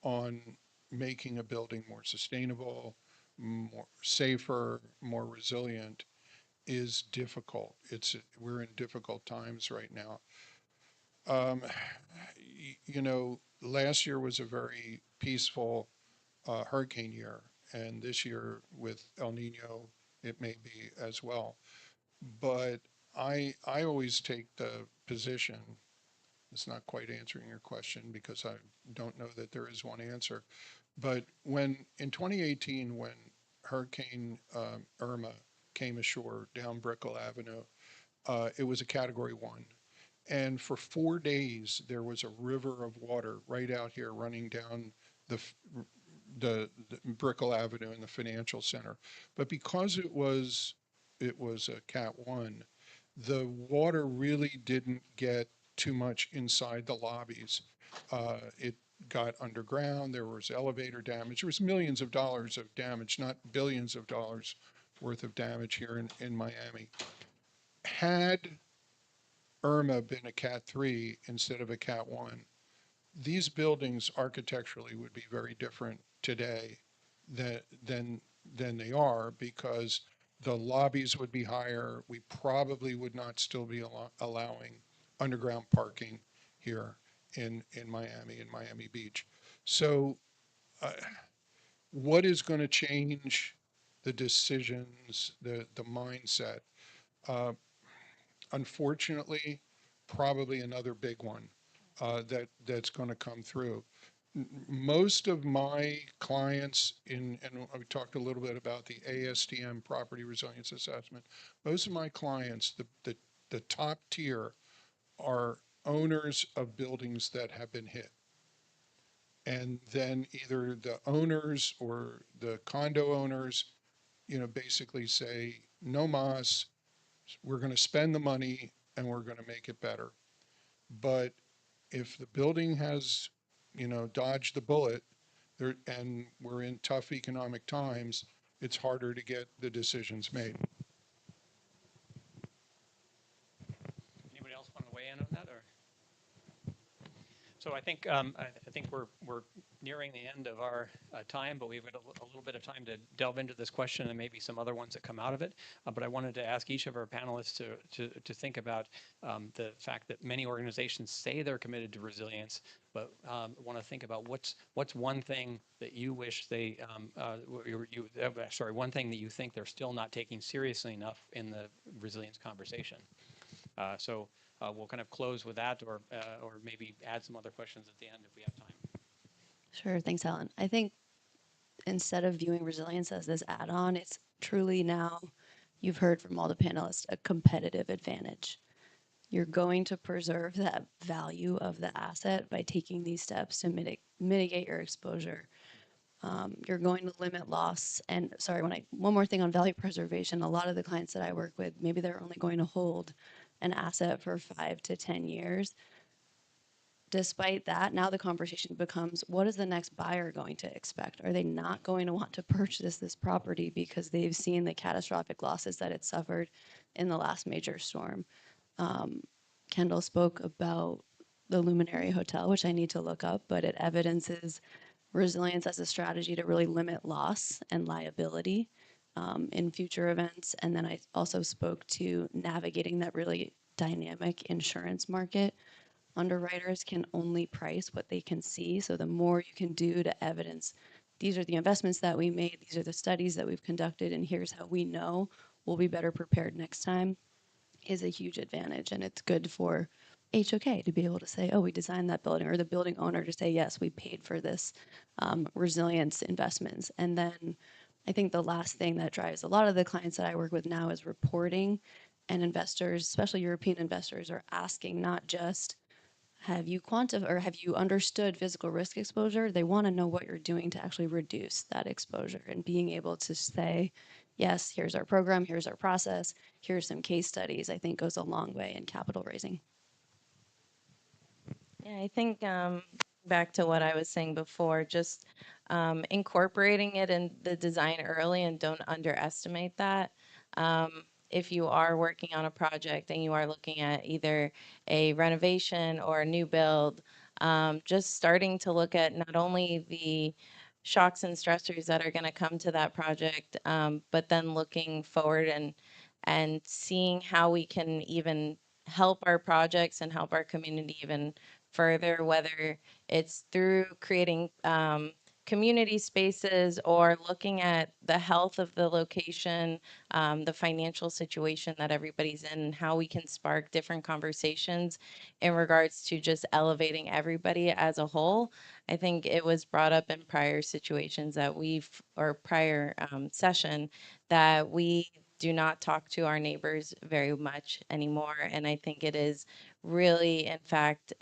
on making a building more sustainable, more safer, more resilient is difficult. We're in difficult times right now. Um, Last year was a very peaceful hurricane year, and this year with El Nino, it may be as well. But I always take the position. It's not quite answering your question because I don't know that there is one answer. But when in 2018, when Hurricane Irma came ashore down Brickell Avenue, it was a Category 1. And for 4 days, there was a river of water right out here running down the, the Brickell Avenue in the financial center. But because it was a Cat 1, the water really didn't get too much inside the lobbies. It got underground. There was elevator damage. There was millions of dollars of damage, not billions of dollars worth of damage here in Miami. Had Irma been a Cat 3 instead of a Cat 1, these buildings architecturally would be very different today than they are, because the lobbies would be higher. We probably would not still be allowing underground parking here in Miami Beach. So what is going to change the decisions, the mindset? Uh, Unfortunately, probably another big one that's going to come through. Most of my clients and we talked a little bit about the ASTM property resilience assessment. Most of my clients, the top tier, are owners of buildings that have been hit. And then either the owners or the condo owners, basically say, no mas, we're going to spend the money and we're going to make it better. But if the building has, dodged the bullet there, and we're in tough economic times, it's harder to get the decisions made. Anybody else want to weigh in on that? Or so I think we're nearing the end of our time, but we've got a little bit of time to delve into this question and maybe some other ones that come out of it. But I wanted to ask each of our panelists to think about the fact that many organizations say they're committed to resilience, but want to think about what's one thing that you wish they one thing that you think they're still not taking seriously enough in the resilience conversation. So we'll kind of close with that, or maybe add some other questions at the end if we have time. Sure, thanks, Alan. I think instead of viewing resilience as this add-on, it's truly now, you've heard from all the panelists, a competitive advantage. You're going to preserve that value of the asset by taking these steps to mitigate your exposure. You're going to limit loss. And sorry, one more thing on value preservation, a lot of the clients that I work with, maybe they're only going to hold an asset for 5 to 10 years. Despite that, now the conversation becomes, what is the next buyer going to expect? Are they not going to want to purchase this property because they've seen the catastrophic losses that it suffered in the last major storm? Kendall spoke about the Luminary Hotel, which I need to look up, but it evidences resilience as a strategy to really limit loss and liability in future events. And then I also spoke to navigating that really dynamic insurance market. Underwriters can only price what they can see. So the more you can do to evidence these are the investments that we made, these are the studies that we've conducted, and here's how we know we'll be better prepared next time, is a huge advantage. And it's good for HOK to be able to say, oh, we designed that building, or the building owner to say, yes, we paid for this resilience investments. And then I think the last thing that drives a lot of the clients that I work with now is reporting. And investors, especially European investors, are asking not just, have you quantified or have you understood physical risk exposure? They want to know what you're doing to actually reduce that exposure, and being able to say, yes, here's our program, here's our process, here's some case studies, I think goes a long way in capital raising. Yeah, I think back to what I was saying before, just incorporating it in the design early and don't underestimate that. If you are working on a project and you are looking at either a renovation or a new build, just starting to look at not only the shocks and stressors that are going to come to that project, but then looking forward and seeing how we can even help our projects and help our community even further, whether it's through creating community spaces or looking at the health of the location, the financial situation that everybody's in, and how we can spark different conversations in regards to just elevating everybody as a whole. I think it was brought up in prior situations that or prior session, that we do not talk to our neighbors very much anymore. And I think it is really, in fact,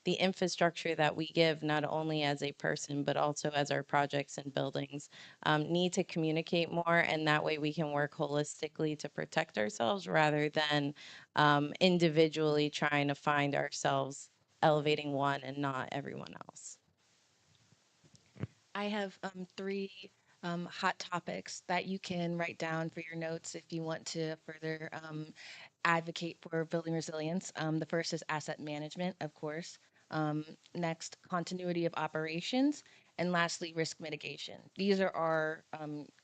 the infrastructure that we give, not only as a person, but also as our projects and buildings, need to communicate more. And that way we can work holistically to protect ourselves rather than individually trying to find ourselves elevating one and not everyone else. I have three hot topics that you can write down for your notes if you want to further advocate for building resilience. The first is asset management, of course. Next, continuity of operations. And lastly, risk mitigation. These are our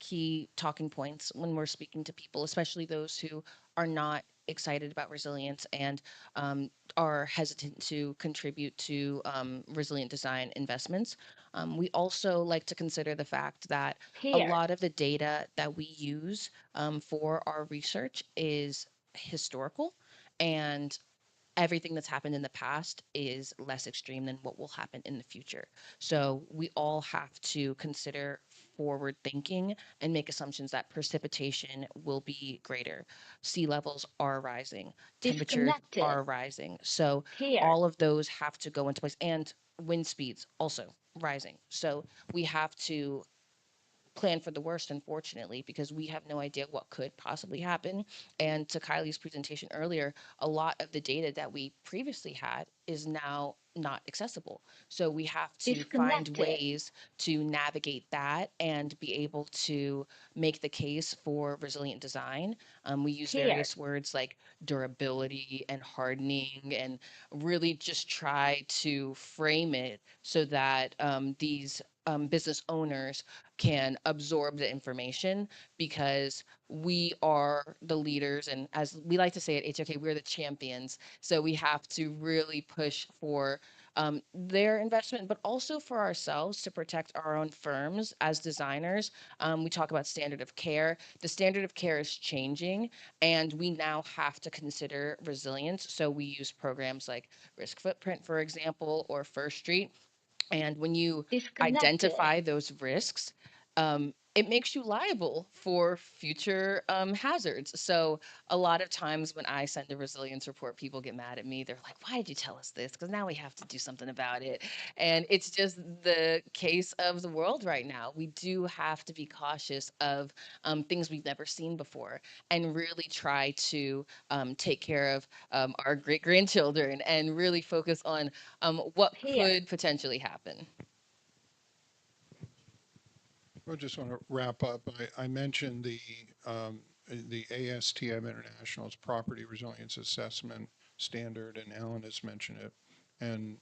key talking points when we're speaking to people, especially those who are not excited about resilience and are hesitant to contribute to resilient design investments. We also like to consider the fact that a lot of the data that we use for our research is historical, and everything that's happened in the past is less extreme than what will happen in the future. So we all have to consider forward thinking and make assumptions that precipitation will be greater. Sea levels are rising, temperatures are rising. So all of those have to go into place, and wind speeds also rising. So we have to plan for the worst, unfortunately, because we have no idea what could possibly happen. And to Kylie's presentation earlier, a lot of the data that we previously had is now not accessible. So we have to find ways to navigate that and be able to make the case for resilient design. We use various words like durability and hardening, and really just try to frame it so that these business owners can absorb the information, because we are the leaders, and as we like to say at HOK, we're the champions. So we have to really push for their investment, but also for ourselves to protect our own firms as designers. We talk about standard of care. The standard of care is changing, and we now have to consider resilience. So we use programs like Risk Footprint, for example, or First Street. And when you identify those risks, it makes you liable for future hazards. So a lot of times when I send a resilience report, people get mad at me. They're like, why did you tell us this? Because now we have to do something about it. And it's just the case of the world right now. We do have to be cautious of things we've never seen before, and really try to take care of our great grandchildren, and really focus on what could potentially happen. I just want to wrap up. I mentioned the ASTM International's Property Resilience Assessment Standard, and Alan has mentioned it. And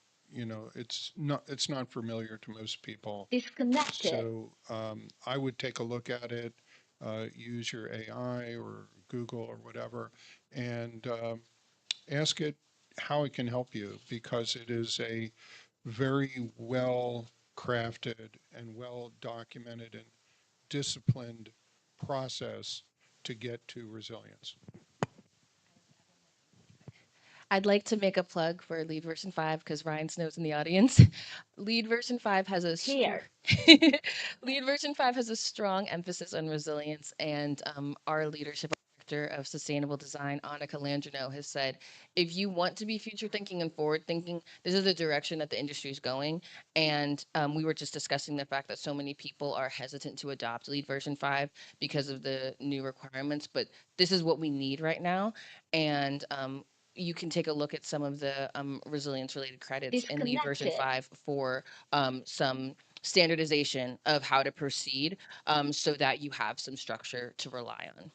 it's not familiar to most people. So I would take a look at it, use your AI or Google or whatever, and ask it how it can help you, because it is a very well crafted and well documented and disciplined process to get to resilience? I'd like to make a plug for Lead version 5 because Ryan Snow's in the audience. Lead version 5 has a Here. Lead version 5 has a strong emphasis on resilience, and our leadership director of sustainable design, Annika Landrino, has said, if you want to be future thinking and forward thinking, this is the direction that the industry is going. And we were just discussing the fact that so many people are hesitant to adopt Lead version 5 because of the new requirements, but this is what we need right now. And you can take a look at some of the resilience related credits in Lead version Disconnected. 5 for some standardization of how to proceed so that you have some structure to rely on.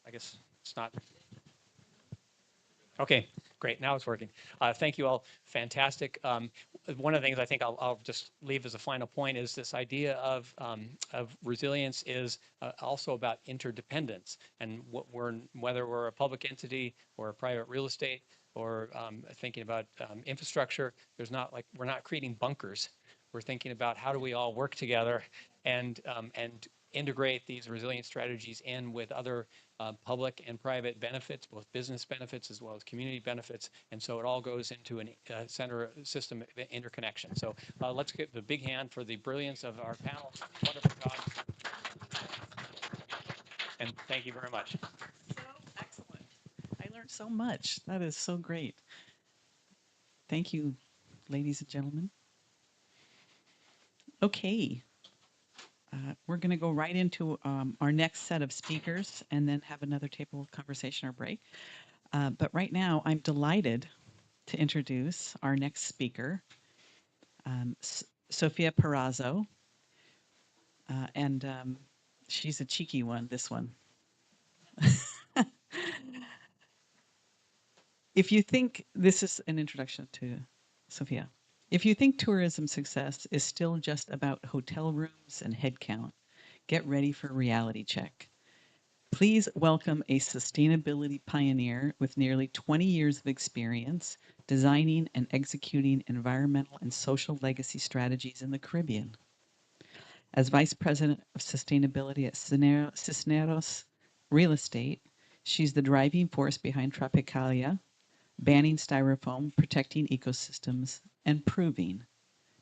I guess it's not. Okay, great. Now it's working. Thank you all. Fantastic. One of the things I think I'll just leave as a final point is this idea of resilience is also about interdependence. And whether we're a public entity or a private real estate or thinking about infrastructure, we're not creating bunkers. We're thinking about how do we all work together and integrate these resilience strategies in with other public and private benefits, both business benefits as well as community benefits. And so it all goes into a system interconnection. So let's give a big hand for the brilliance of our panel. Wonderful job. And thank you very much. So excellent. I learned so much. That is so great. Thank you, ladies and gentlemen. Okay. We're going to go right into our next set of speakers and then have another table conversation or break. But right now, I'm delighted to introduce our next speaker, Sophia Perazzo. And she's a cheeky one, this one. If you think, this is an introduction to Sophia. If you think tourism success is still just about hotel rooms and headcount, get ready for a reality check. Please welcome a sustainability pioneer with nearly 20 years of experience designing and executing environmental and social legacy strategies in the Caribbean. As Vice President of Sustainability at Cisneros Real Estate, she's the driving force behind Tropicalia, banning styrofoam, protecting ecosystems, and proving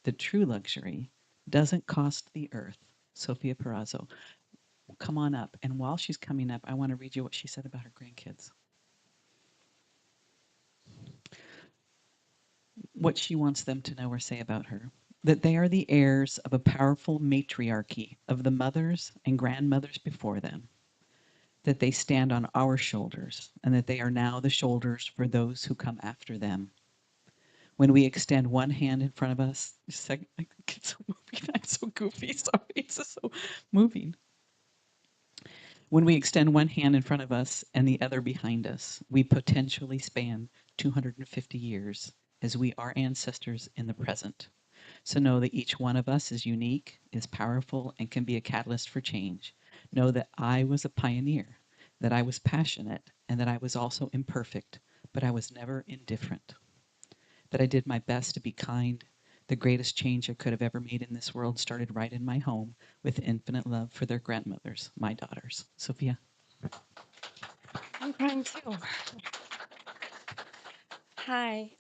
that true luxury doesn't cost the earth. Sophia Perazzo, come on up. And while she's coming up, I want to read you what she said about her grandkids. What she wants them to know or say about her. That they are the heirs of a powerful matriarchy of the mothers and grandmothers before them. That they stand on our shoulders and that they are now the shoulders for those who come after them. When we extend one hand in front of us, I get so moving. I'm so goofy. Sorry, it's just so moving. When we extend one hand in front of us and the other behind us, we potentially span 250 years as we are ancestors in the present. So know that each one of us is unique, is powerful, and can be a catalyst for change. Know that I was a pioneer, that I was passionate, and that I was also imperfect, but I was never indifferent. That I did my best to be kind. The greatest change I could have ever made in this world started right in my home with infinite love for their grandmothers, my daughters. Sophia. I'm crying too. Hi,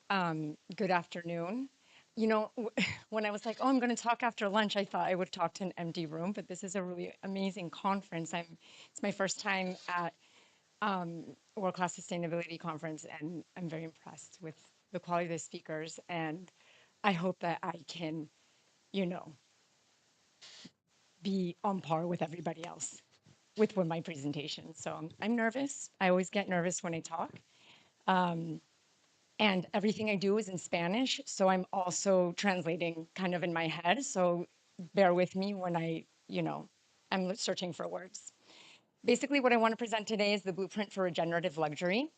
good afternoon. You know, when I was like, oh, I'm going to talk after lunch, I thought I would talk to an empty room, but this is a really amazing conference. It's my first time at World Class Sustainability Conference, and I'm very impressed with the quality of the speakers. And I hope that I can, you know, be on par with everybody else with my presentation. So I'm nervous. I always get nervous when I talk. And everything I do is in Spanish, so I'm also translating kind of in my head. So bear with me when I'm searching for words. Basically, what I want to present today is the blueprint for regenerative luxury,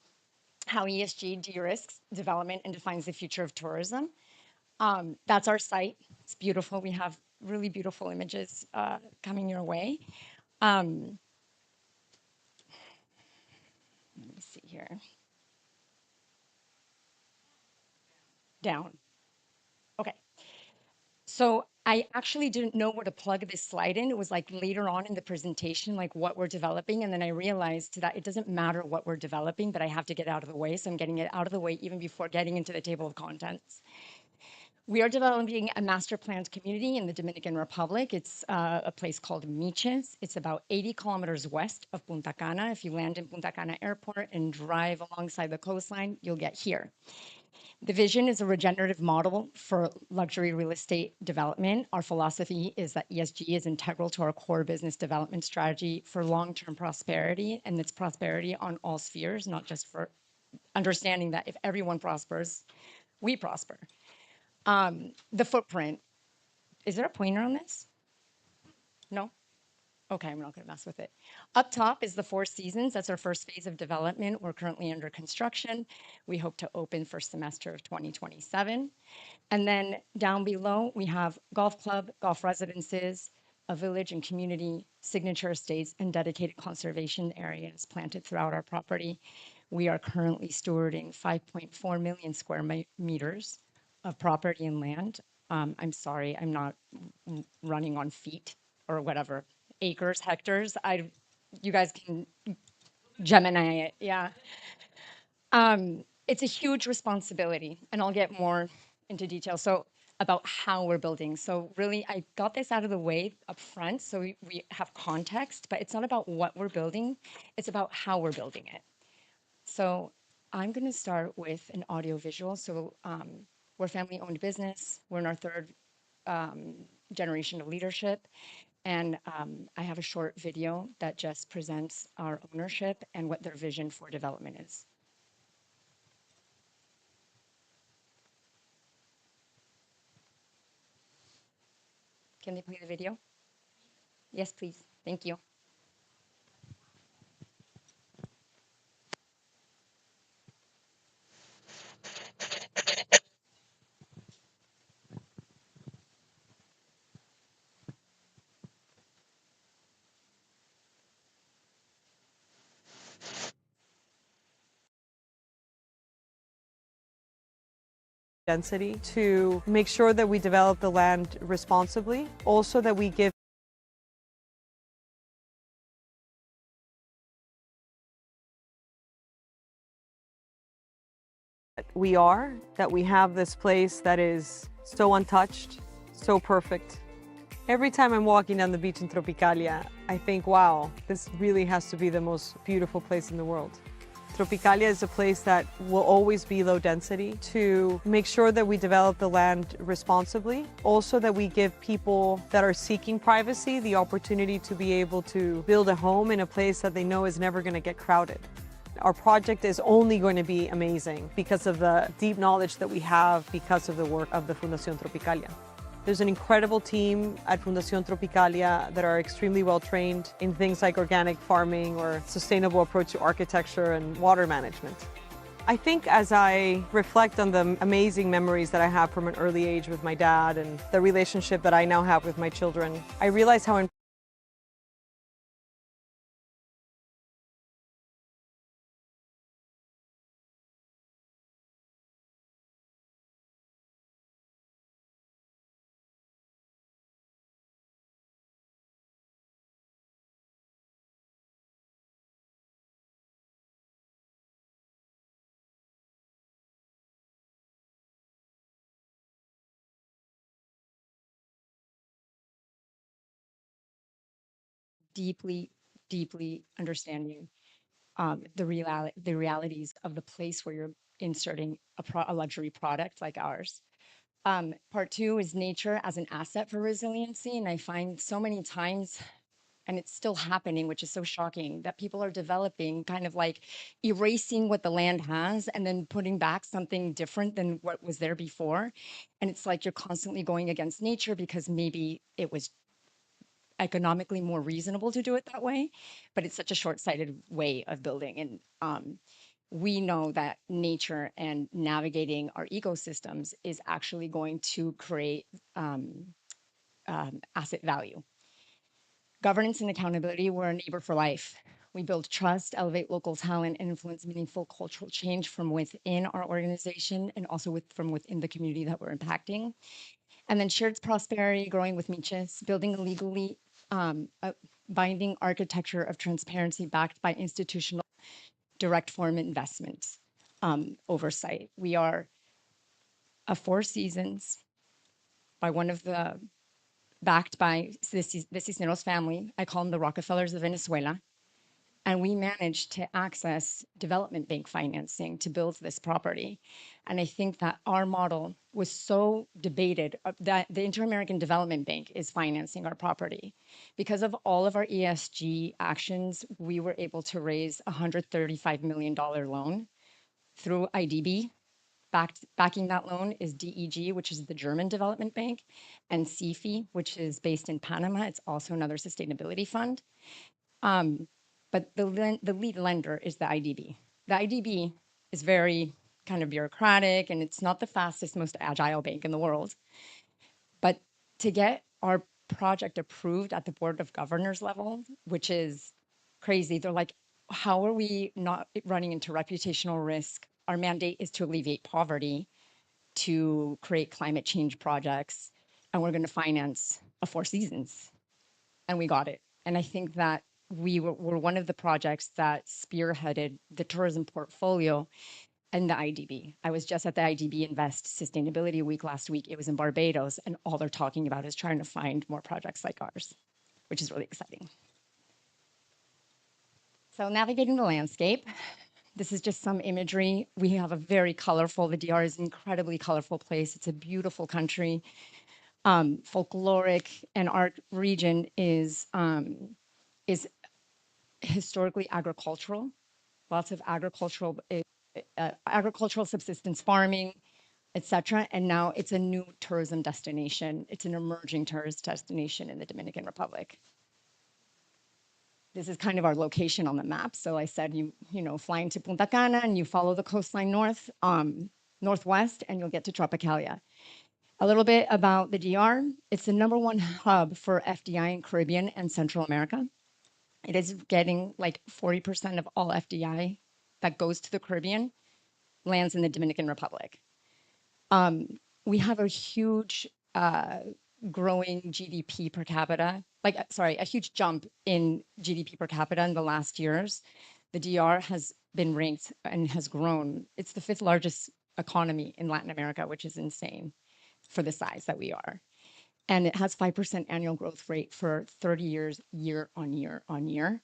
how ESG de-risks development and defines the future of tourism. That's our site. It's beautiful. We have really beautiful images coming your way. Let me see. here. Down. Okay. So I actually didn't know where to plug this slide in. It was like later on in the presentation, like what we're developing. And then I realized that it doesn't matter what we're developing, but I have to get out of the way. So I'm getting it out of the way even before getting into the table of contents. We are developing a master planned community in the Dominican Republic. It's a place called Miches. It's about 80 kilometers west of Punta Cana. If you land in Punta Cana Airport and drive alongside the coastline, you'll get here. The vision is a regenerative model for luxury real estate development. Our philosophy is that ESG is integral to our core business development strategy for long-term prosperity, and it's prosperity on all spheres, not just for understanding that if everyone prospers, we prosper. The footprint. Is there a pointer on this? No? Okay, I'm not going to mess with it. Up top is the Four Seasons. That's our first phase of development. We're currently under construction. We hope to open first semester of 2027. And then down below, we have golf club, golf residences, a village and community, signature estates, and dedicated conservation areas planted throughout our property. We are currently stewarding 5.4 million square meters of property and land. I'm sorry, I'm not running on feet or whatever, acres, hectares. You guys can Gemini it, yeah. It's a huge responsibility, and I'll get more into detail. So about how we're building. So really, I got this out of the way up front, so we have context, but it's not about what we're building, it's about how we're building it. So I'm gonna start with an audio visual. So we're a family-owned business. We're in our third generation of leadership. And I have a short video that just presents our ownership and what their vision for development is. Can they play the video? Yes, please. Thank you. Density to make sure that we develop the land responsibly, also that we give that we have this place that is so untouched, so perfect. Every time I'm walking down the beach in Tropicalia, I think, wow, this really has to be the most beautiful place in the world. Tropicalia is a place that will always be low density to make sure that we develop the land responsibly. Also that we give people that are seeking privacy the opportunity to be able to build a home in a place that they know is never going to get crowded. Our project is only going to be amazing because of the deep knowledge that we have because of the work of the Fundación Tropicalia. There's an incredible team at Fundación Tropicalia that are extremely well trained in things like organic farming or sustainable approach to architecture and water management. I think as I reflect on the amazing memories that I have from an early age with my dad and the relationship that I now have with my children, I realize how Deeply, deeply understanding the realities of the place where you're inserting a luxury product like ours. Part two is nature as an asset for resiliency. And I find so many times, and it's still happening, which is so shocking, that people are developing kind of like erasing what the land has and then putting back something different than what was there before. And it's like you're constantly going against nature because maybe it was economically more reasonable to do it that way, but it's such a short-sighted way of building. And we know that nature and navigating our ecosystems is actually going to create asset value. Governance and accountability, we're a neighbor for life. We build trust, elevate local talent, and influence meaningful cultural change from within our organization and also from within the community that we're impacting. And then shared prosperity, growing with Miches, building a legally binding architecture of transparency backed by institutional direct form investment oversight. We are a Four Seasons by one of the, backed by the Cisneros family. I call them the Rockefellers of Venezuela. And we managed to access development bank financing to build this property. And I think that our model was so debated that the Inter-American Development Bank is financing our property. Because of all of our ESG actions, we were able to raise a $135 million loan through IDB. Backing that loan is DEG, which is the German development bank, and CFI, which is based in Panama. It's also another sustainability fund. But the lead lender is the IDB. The IDB is very kind of bureaucratic, and it's not the fastest, most agile bank in the world. But to get our project approved at the Board of Governors level, which is crazy, they're like, how are we not running into reputational risk? Our mandate is to alleviate poverty, to create climate change projects, and we're going to finance a Four Seasons. And we got it. And I think that we were one of the projects that spearheaded the tourism portfolio and the IDB. I was just at the IDB Invest Sustainability Week last week. It was in Barbados, and all they're talking about is trying to find more projects like ours, which is really exciting. So navigating the landscape. This is just some imagery. We have a very colorful, the DR is an incredibly colorful place. It's a beautiful country. Folkloric, and our region is historically agricultural, lots of agricultural subsistence farming, etc. And now it's a new tourism destination. It's an emerging tourist destination in the Dominican Republic. This is kind of our location on the map. So I said, you know, fly into Punta Cana and you follow the coastline northwest, and you'll get to Tropicalia. A little bit about the DR. It's the #1 hub for FDI in Caribbean and Central America. It is getting like 40% of all FDI that goes to the Caribbean lands in the Dominican Republic. We have a huge growing GDP per capita, a huge jump in GDP per capita in the last years. The DR has been ranked and has grown. It's the 5th largest economy in Latin America, which is insane for the size that we are. And it has 5% annual growth rate for 30 years, year on year on year.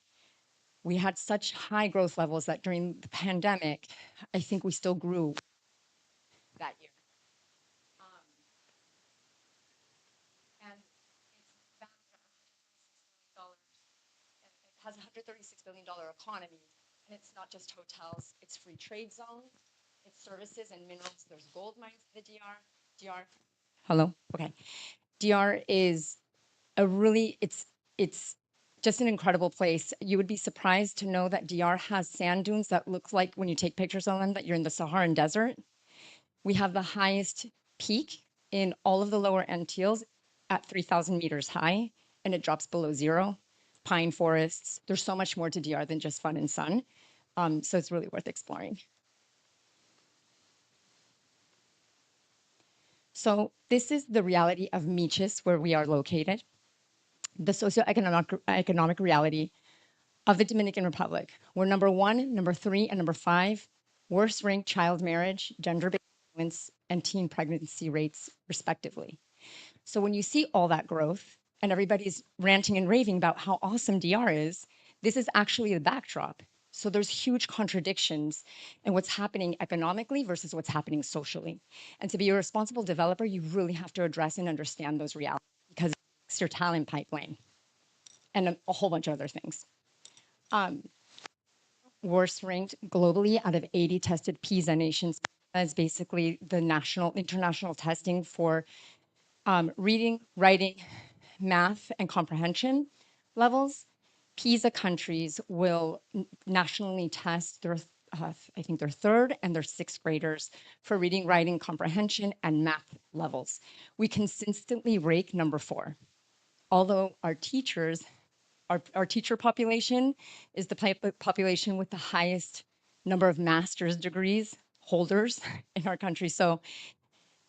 We had such high growth levels that during the pandemic, I think we still grew that year. And it's valued at $136 billion. It has a $136 billion economy. And it's not just hotels, it's free trade zone, it's services and minerals. There's gold mines in the DR. Hello? Okay. DR is a really, it's just an incredible place. You would be surprised to know that DR has sand dunes that look like, when you take pictures of them, that you're in the Saharan desert. We have the highest peak in all of the lower Antilles at 3,000 meters high, and it drops below zero. Pine forests. There's so much more to DR than just fun and sun. So it's really worth exploring. So this is the reality of Miches, where we are located. The socioeconomic reality of the Dominican Republic. We're #1, #3, and #5 worst ranked child marriage, gender-based violence, and teen pregnancy rates, respectively. So when you see all that growth and everybody's ranting and raving about how awesome DR is, this is actually the backdrop. So there's huge contradictions in what's happening economically versus what's happening socially. And to be a responsible developer, you really have to address and understand those realities, because it's your talent pipeline and a whole bunch of other things. Worst ranked globally out of 80 tested PISA nations is basically the international testing for reading, writing, math, and comprehension levels. PISA countries will nationally test their, I think their 3rd and their 6th graders for reading, writing, comprehension, and math levels. We consistently rank #4. Although our teachers Our teacher population is the population with the highest number of master's degrees holders in our country. So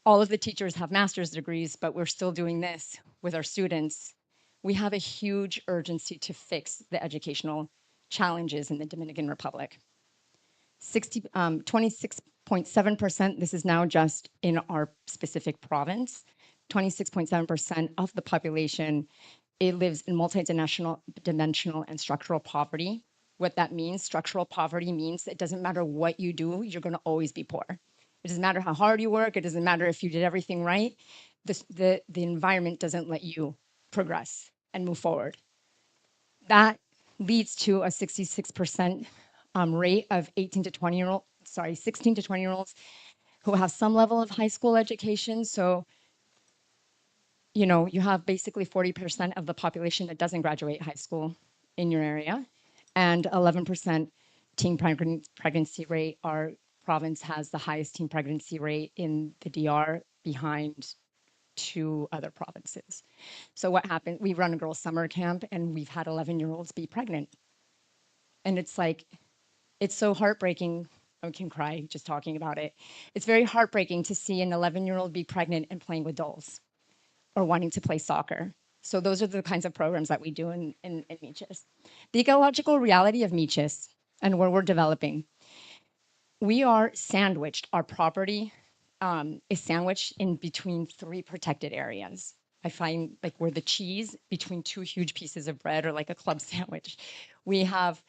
all of the teachers have master's degrees, but we're still doing this with our students. We have a huge urgency to fix the educational challenges in the Dominican Republic. 26.7%, this is now just in our specific province, 26.7% of the population, it lives in multidimensional and structural poverty. What that means, structural poverty means it doesn't matter what you do, you're gonna always be poor. It doesn't matter how hard you work, it doesn't matter if you did everything right, the environment doesn't let you progress and move forward. That leads to a 66% rate of 16 to 20-year-olds who have some level of high school education. So, you know, you have basically 40% of the population that doesn't graduate high school in your area, and 11% teen pregnancy rate. Our province has the highest teen pregnancy rate in the DR, behind 2 other provinces. So what happened, we run a girls' summer camp and we've had 11-year-olds be pregnant. And it's like, it's so heartbreaking. I can cry just talking about it. It's very heartbreaking to see an 11-year-old be pregnant and playing with dolls or wanting to play soccer. So those are the kinds of programs that we do in Miches. The ecological reality of Miches and where we're developing. We are sandwiched, our property is sandwiched in between 3 protected areas. I find like we're the cheese between 2 huge pieces of bread, or like a club sandwich. We have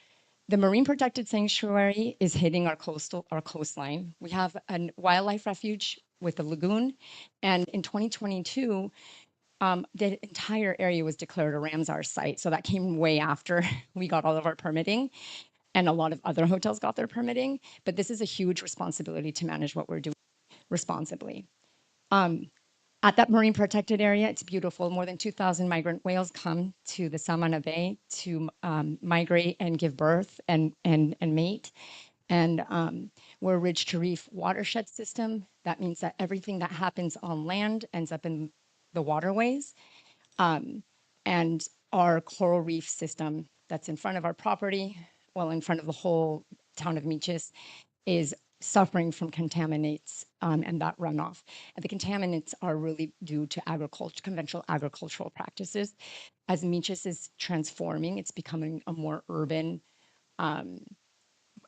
the marine protected sanctuary is hitting our coastline. We have a wildlife refuge with a lagoon. And in 2022, the entire area was declared a Ramsar site. So that came way after we got all of our permitting, and a lot of other hotels got their permitting. But this is a huge responsibility to manage what we're doing responsibly. At that marine protected area, it's beautiful. More than 2,000 migrant whales come to the Samana Bay to migrate and give birth and mate. And we're a ridge to reef watershed system. That means that everything that happens on land ends up in the waterways. And our coral reef system that's in front of our property, well, in front of the whole town of Miches, is suffering from contaminants and that runoff. And the contaminants are really due to conventional agricultural practices. As Miches is transforming, it's becoming a more urban,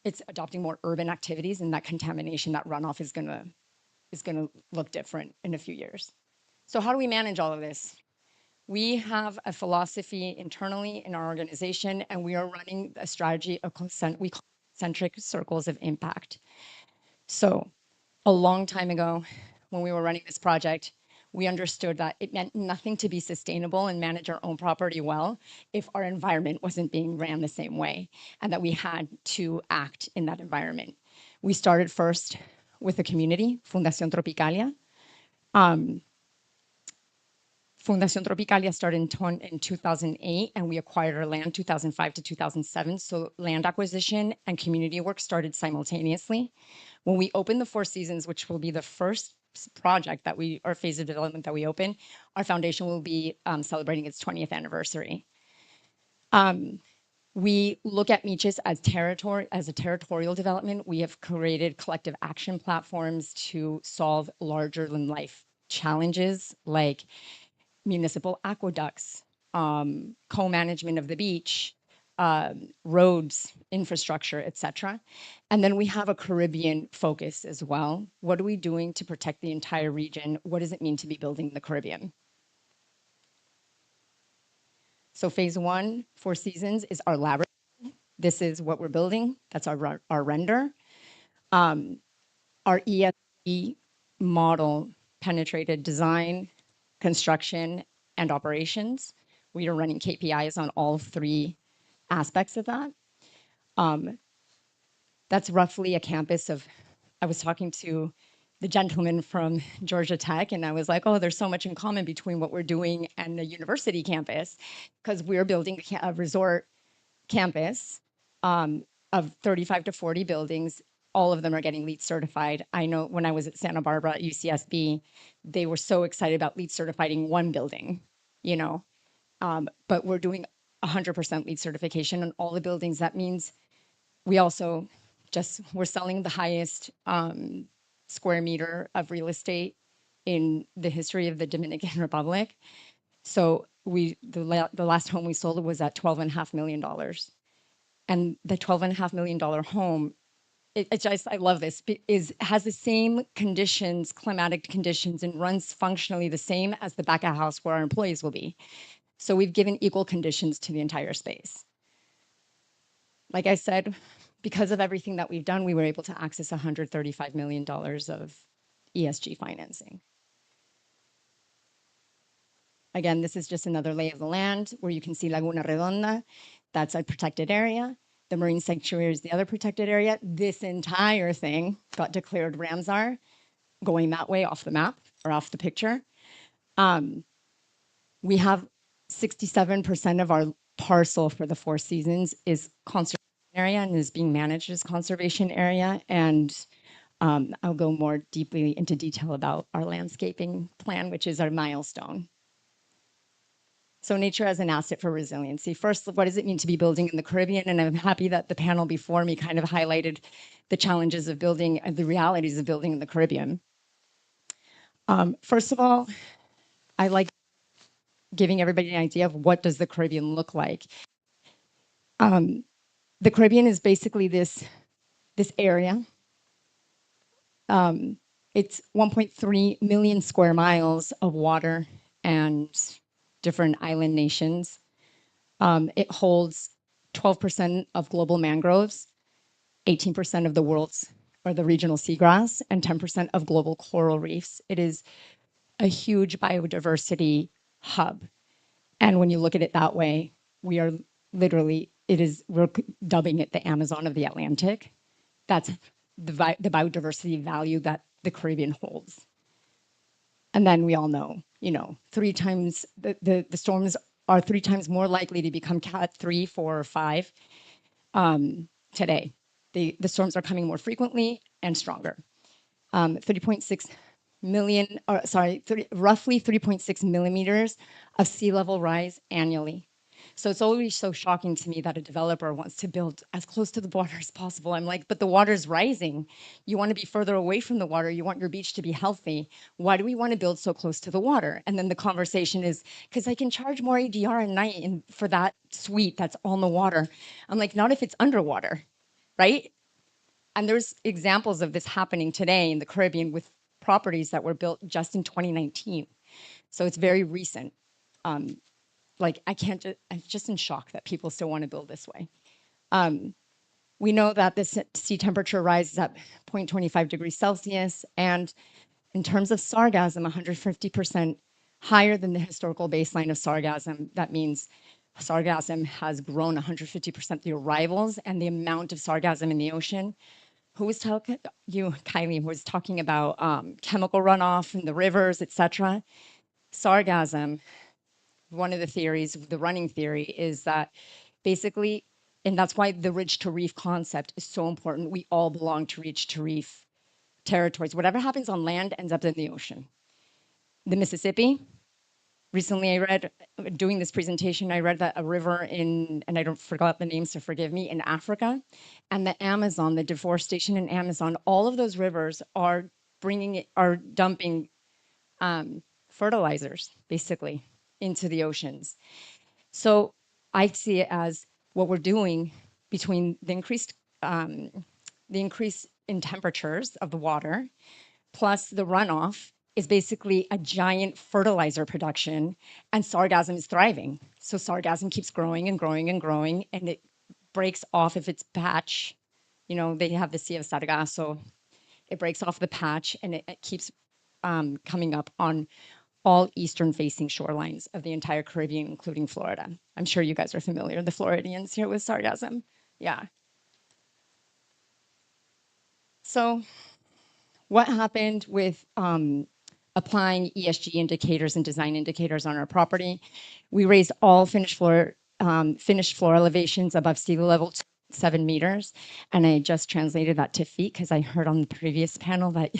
it's adopting more urban activities, and that contamination, that runoff is gonna look different in a few years. So how do we manage all of this? We have a philosophy internally in our organization, and we are running a strategy of we call concentric circles of impact. So a long time ago, when we were running this project, we understood that it meant nothing to be sustainable and manage our own property well if our environment wasn't being ran the same way, and that we had to act in that environment. We started first with the community, Fundación Tropicalia. Fundación Tropicalia started in 2008, and we acquired our land 2005 to 2007. So land acquisition and community work started simultaneously. When we opened the Four Seasons, which will be the first project that our phase of development that we open, our foundation will be celebrating its 20th anniversary. We look at Miches as a territorial development. We have created collective action platforms to solve larger than life challenges like municipal aqueducts, co-management of the beach, roads, infrastructure, etc. And then we have a Caribbean focus as well. What are we doing to protect the entire region? What does it mean to be building the Caribbean? So phase 1, Four Seasons, is our laboratory. This is what we're building. That's our render. Our ESG model penetrated design, construction, and operations. We are running KPIs on all 3 aspects of that. That's roughly a campus of, I was talking to the gentleman from Georgia Tech, and I was like, oh, there's so much in common between what we're doing and the university campus, because we're building a resort campus of 35 to 40 buildings. All of them are getting LEED certified. I know when I was at Santa Barbara at UCSB, they were so excited about LEED certifying 1 building, you know, but we're doing 100% LEED certification on all the buildings. That means we also we're selling the highest square meter of real estate in the history of the Dominican Republic. So the last home we sold was at $12.5 million. And the $12.5 million home, I love this, has the same conditions, climatic conditions, and runs functionally the same as the back of house where our employees will be. So we've given equal conditions to the entire space. Like I said, because of everything that we've done, we were able to access $135 million of ESG financing. Again, this is just another lay of the land where you can see Laguna Redonda. That's a protected area. The Marine Sanctuary is the other protected area. This entire thing got declared Ramsar, going that way off the map or off the picture. We have 67% of our parcel for the Four Seasons is conservation area and is being managed as conservation area. And I'll go more deeply into detail about our landscaping plan, which is our milestone. So nature as an asset for resiliency. First, what does it mean to be building in the Caribbean? And I'm happy that the panel before me kind of highlighted the challenges of building and the realities of building in the Caribbean. First of all, I like giving everybody an idea of what does the Caribbean look like. The Caribbean is basically this area. It's 1.3 million square miles of water and different island nations. It holds 12% of global mangroves, 18% of the world's or the regional seagrass, and 10% of global coral reefs. It is a huge biodiversity hub. And when you look at it that way, we are literally, we're dubbing it the Amazon of the Atlantic. That's the biodiversity value that the Caribbean holds. And then we all know, 3 times, the storms are 3 times more likely to become Cat 3, 4, or 5 today. The storms are coming more frequently and stronger. 3.6 million, roughly 3.6 millimeters of sea level rise annually. So it's always so shocking to me that a developer wants to build as close to the water as possible. I'm like, but the water's rising. You want to be further away from the water. You want your beach to be healthy. Why do we want to build so close to the water? And then the conversation is, because I can charge more ADR at night for that suite that's on the water. I'm like, not if it's underwater, right? And there's examples of this happening today in the Caribbean with properties that were built just in 2019. So it's very recent. I'm just in shock that people still want to build this way. We know that the sea temperature rises at 0.25 degrees Celsius. And in terms of sargassum, 150% higher than the historical baseline of sargassum. That means sargassum has grown 150%, the arrivals and the amount of sargassum in the ocean. Who was talking? You, Kylie, was talking about chemical runoff in the rivers, etc. Sargassum, one of the theories, the running theory, is that basically, and that's why the ridge to reef concept is so important. We all belong to ridge to reef territories. Whatever happens on land ends up in the ocean. The Mississippi, recently I read, doing this presentation, I read that a river in, and I don't forgot the name, so forgive me, in Africa, and the Amazon, the deforestation in Amazon, all of those rivers are dumping fertilizers, basically, into the oceans. So I see it as what we're doing between the increase in temperatures of the water plus the runoff is basically a giant fertilizer production, and sargassum is thriving. So sargassum keeps growing and growing and growing, and it breaks off if it's patch. They have the Sea of Sargasso. It breaks off the patch, and it keeps coming up on all eastern-facing shorelines of the entire Caribbean, including Florida. I'm sure you guys are familiar, the Floridians here, with sargassum. Yeah. So what happened with applying ESG indicators and design indicators on our property? We raised all finished floor elevations above sea level to 7 meters. And I just translated that to feet because I heard on the previous panel that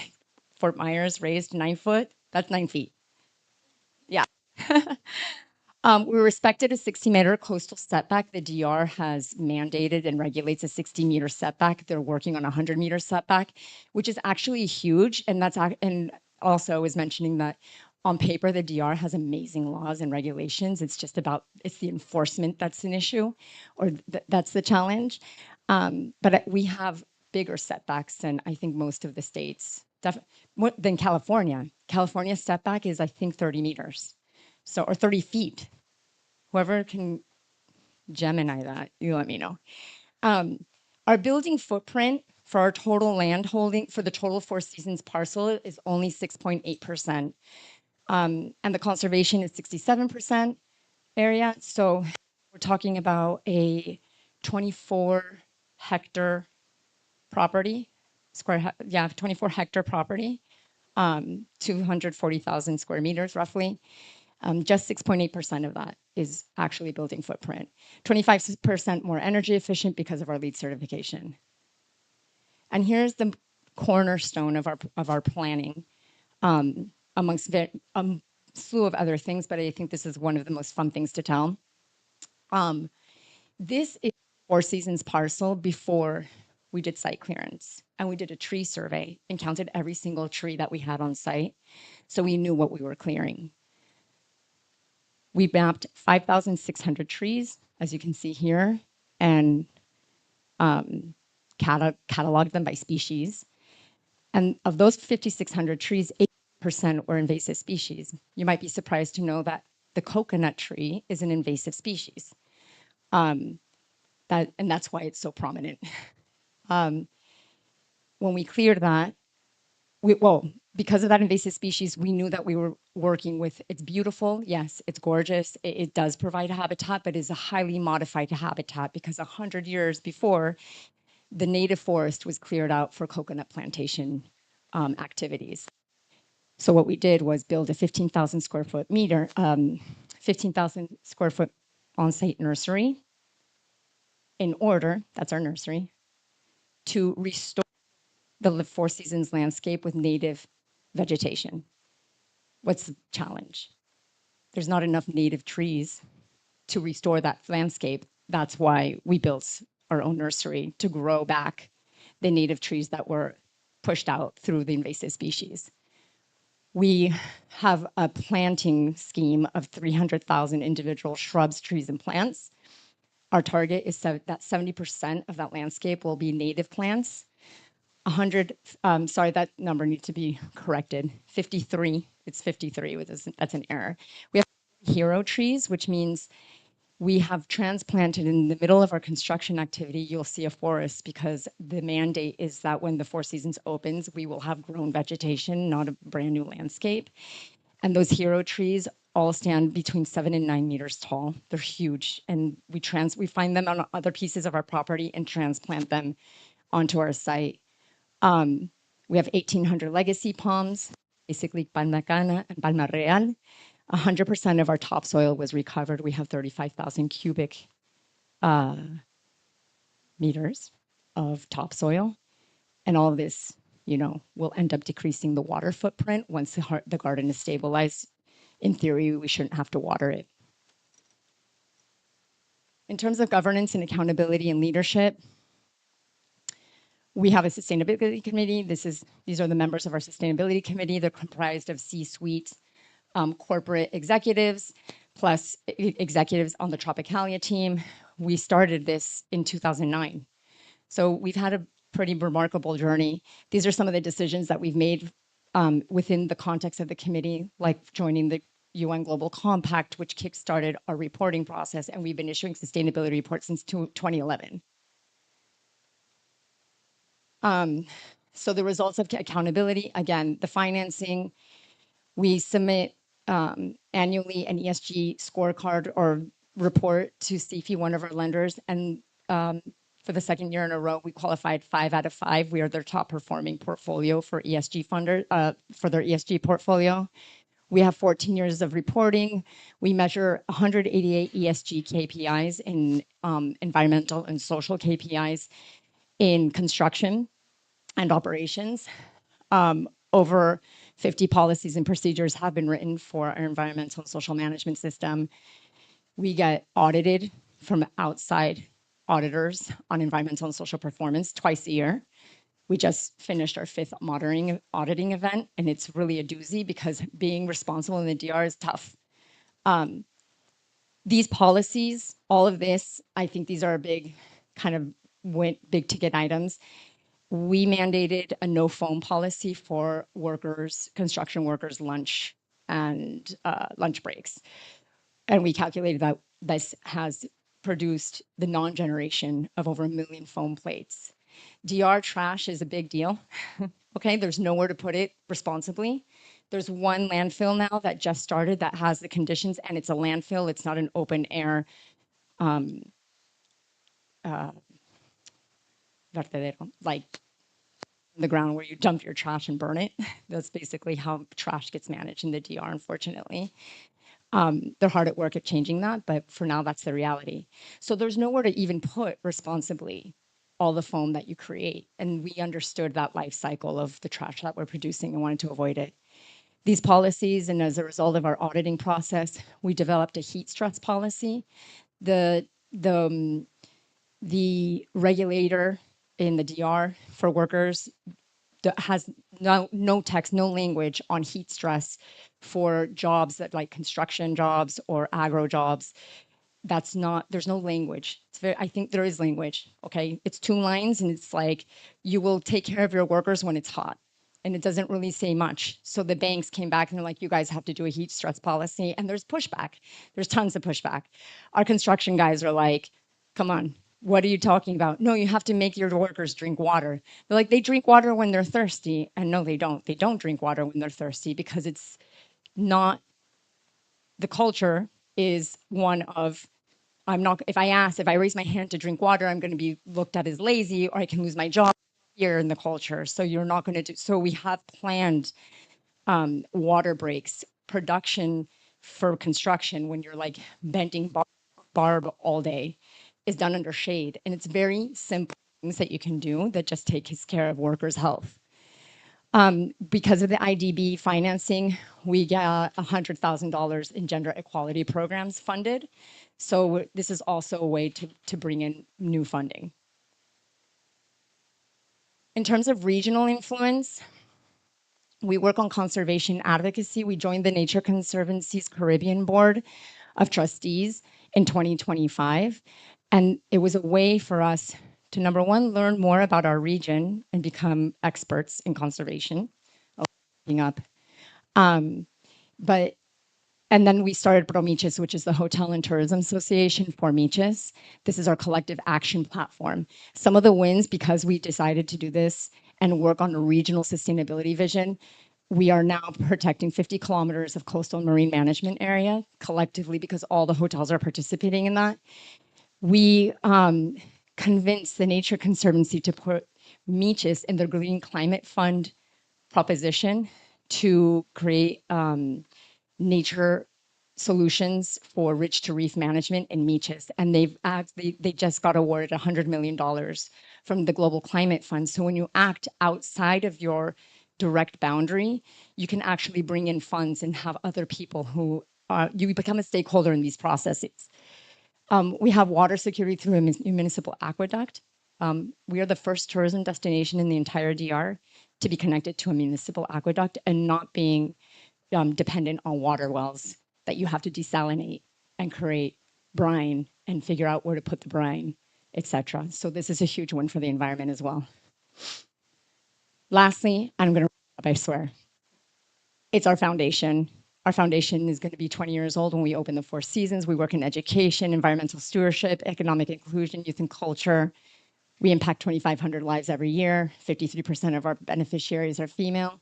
Fort Myers raised 9 foot. That's 9 feet. Yeah. We respected a 60-meter coastal setback. The DR has mandated and regulates a 60-meter setback. They're working on a 100-meter setback, which is actually huge. And and also I was mentioning that on paper, the DR has amazing laws and regulations. It's just it's the enforcement that's an issue, or that's the challenge. But we have bigger setbacks than I think most of the states, more than California. California's setback is, I think, 30 meters. So, or 30 feet. Whoever can Gemini that, you let me know. Our building footprint for our total land holding for the total Four Seasons parcel is only 6.8%. And the conservation is 67% area. So we're talking about a 24 hectare property, 24 hectare property, 240,000 square meters roughly. Just 6.8% of that is actually building footprint. 25% more energy efficient because of our LEED certification. And here's the cornerstone of our planning, amongst a slew of other things, but I think this is one of the most fun things to tell. This is Four Seasons parcel before we did site clearance, and we did a tree survey and counted every single tree that we had on site, so we knew what we were clearing. We mapped 5,600 trees, as you can see here, and cataloged them by species. And of those 5,600 trees, 8% were invasive species. You might be surprised to know that the coconut tree is an invasive species. And that's why it's so prominent. When we cleared that, because of that invasive species, we knew that we were working with, it's beautiful, yes, it's gorgeous, it does provide a habitat, but it's a highly modified habitat because 100 years before, the native forest was cleared out for coconut plantation activities. So what we did was build a 15,000 square foot on-site nursery in order, that's our nursery, to restore the Four Seasons landscape with native vegetation. What's the challenge? There's not enough native trees to restore that landscape. That's why we built our own nursery to grow back the native trees that were pushed out through the invasive species. We have a planting scheme of 300,000 individual shrubs, trees, and plants. Our target is that 70% of that landscape will be native plants. 100, sorry, that number needs to be corrected. 53, it's 53, that's an error. We have hero trees, which means we have transplanted in the middle of our construction activity, you'll see a forest because the mandate is that when the Four Seasons opens, we will have grown vegetation, not a brand new landscape. And those hero trees all stand between 7 and 9 meters tall. They're huge. And we find them on other pieces of our property and transplant them onto our site. We have 1,800 legacy palms, basically Palma Cana and Palma Real. 100% of our topsoil was recovered. We have 35,000 cubic meters of topsoil. And all of this, will end up decreasing the water footprint once the garden is stabilized. In theory, we shouldn't have to water it. In terms of governance and accountability and leadership, we have a sustainability committee. These are the members of our sustainability committee. They're comprised of C-suite corporate executives, plus executives on the Tropicalia team. We started this in 2009. So we've had a pretty remarkable journey. These are some of the decisions that we've made within the context of the committee, like joining the UN Global Compact, which kickstarted our reporting process, and we've been issuing sustainability reports since 2011. So the results of accountability, again, the financing, we submit annually an ESG scorecard or report to CFI, one of our lenders, and for the second year in a row, we qualified 5 out of 5. We are their top performing portfolio for ESG funder, for their ESG portfolio. We have 14 years of reporting. We measure 188 ESG KPIs in environmental and social KPIs in construction and operations. Over 50 policies and procedures have been written for our environmental and social management system. We get audited from outside auditors on environmental and social performance twice a year. We just finished our 5th auditing event, and it's really a doozy because being responsible in the DR is tough. These policies, all of this, I think these are big kind of big ticket items. We mandated a no phone policy for workers, construction workers, lunch and lunch breaks. And we calculated that this has produced the non-generation of over 1 million foam plates. DR trash is a big deal. Okay, there's nowhere to put it responsibly. There's one landfill now that just started that has the conditions, and it's a landfill. It's not an open air vertedero, like the ground where you dump your trash and burn it. That's basically how trash gets managed in the DR, unfortunately. They're hard at work at changing that, but for now, that's the reality. So there's nowhere to even put responsibly all the foam that you create. And we understood that life cycle of the trash that we're producing and wanted to avoid it. These policies, and as a result of our auditing process, we developed a heat stress policy. The regulator in the DR for workers that has no text, no language on heat stress for jobs that like construction jobs or agro jobs. That's not, there's no language. It's very, I think there is language, okay? It's 2 lines and it's like, you will take care of your workers when it's hot. And it doesn't really say much. So the banks came back and they're like, you guys have to do a heat stress policy. And there's pushback. There's tons of pushback. Our construction guys are like, come on, what are you talking about? No, you have to make your workers drink water. They're like, they drink water when they're thirsty. And no, they don't. They don't drink water when they're thirsty because it's not, the culture is one of, I'm not, if I raise my hand to drink water, I'm going to be looked at as lazy or I can lose my job here in the culture. So you're not going to do, so we have planned water breaks, production for construction when you're like bending barb all day is done under shade. And it's very simple things that you can do that just take care of workers' health. Because of the IDB financing, we got $100,000 in gender equality programs funded. So this is also a way to bring in new funding. In terms of regional influence, we work on conservation advocacy. We joined the Nature Conservancy's Caribbean Board of Trustees in 2025. And it was a way for us to, number one, learn more about our region and become experts in conservation. Up. And then we started Promiches, which is the Hotel and Tourism Association for Miches. This is our collective action platform. Some of the wins, because we decided to do this and work on a regional sustainability vision, we are now protecting 50 kilometers of coastal marine management area collectively because all the hotels are participating in that. We convinced the Nature Conservancy to put Miches in the Green Climate Fund proposition to create nature solutions for ridge to reef management in Miches. And they just got awarded $100 million from the Global Climate Fund. So when you act outside of your direct boundary, you can actually bring in funds and have other people who you become a stakeholder in these processes. We have water security through a municipal aqueduct. We are the first tourism destination in the entire DR to be connected to a municipal aqueduct and not being dependent on water wells that you have to desalinate and create brine and figure out where to put the brine, etc. So this is a huge one for the environment as well. Lastly, I'm going to wrap up, I swear. It's our foundation. Our foundation is going to be 20 years old when we open the Four Seasons. We work in education, environmental stewardship, economic inclusion, youth and culture. We impact 2,500 lives every year. 53% of our beneficiaries are female.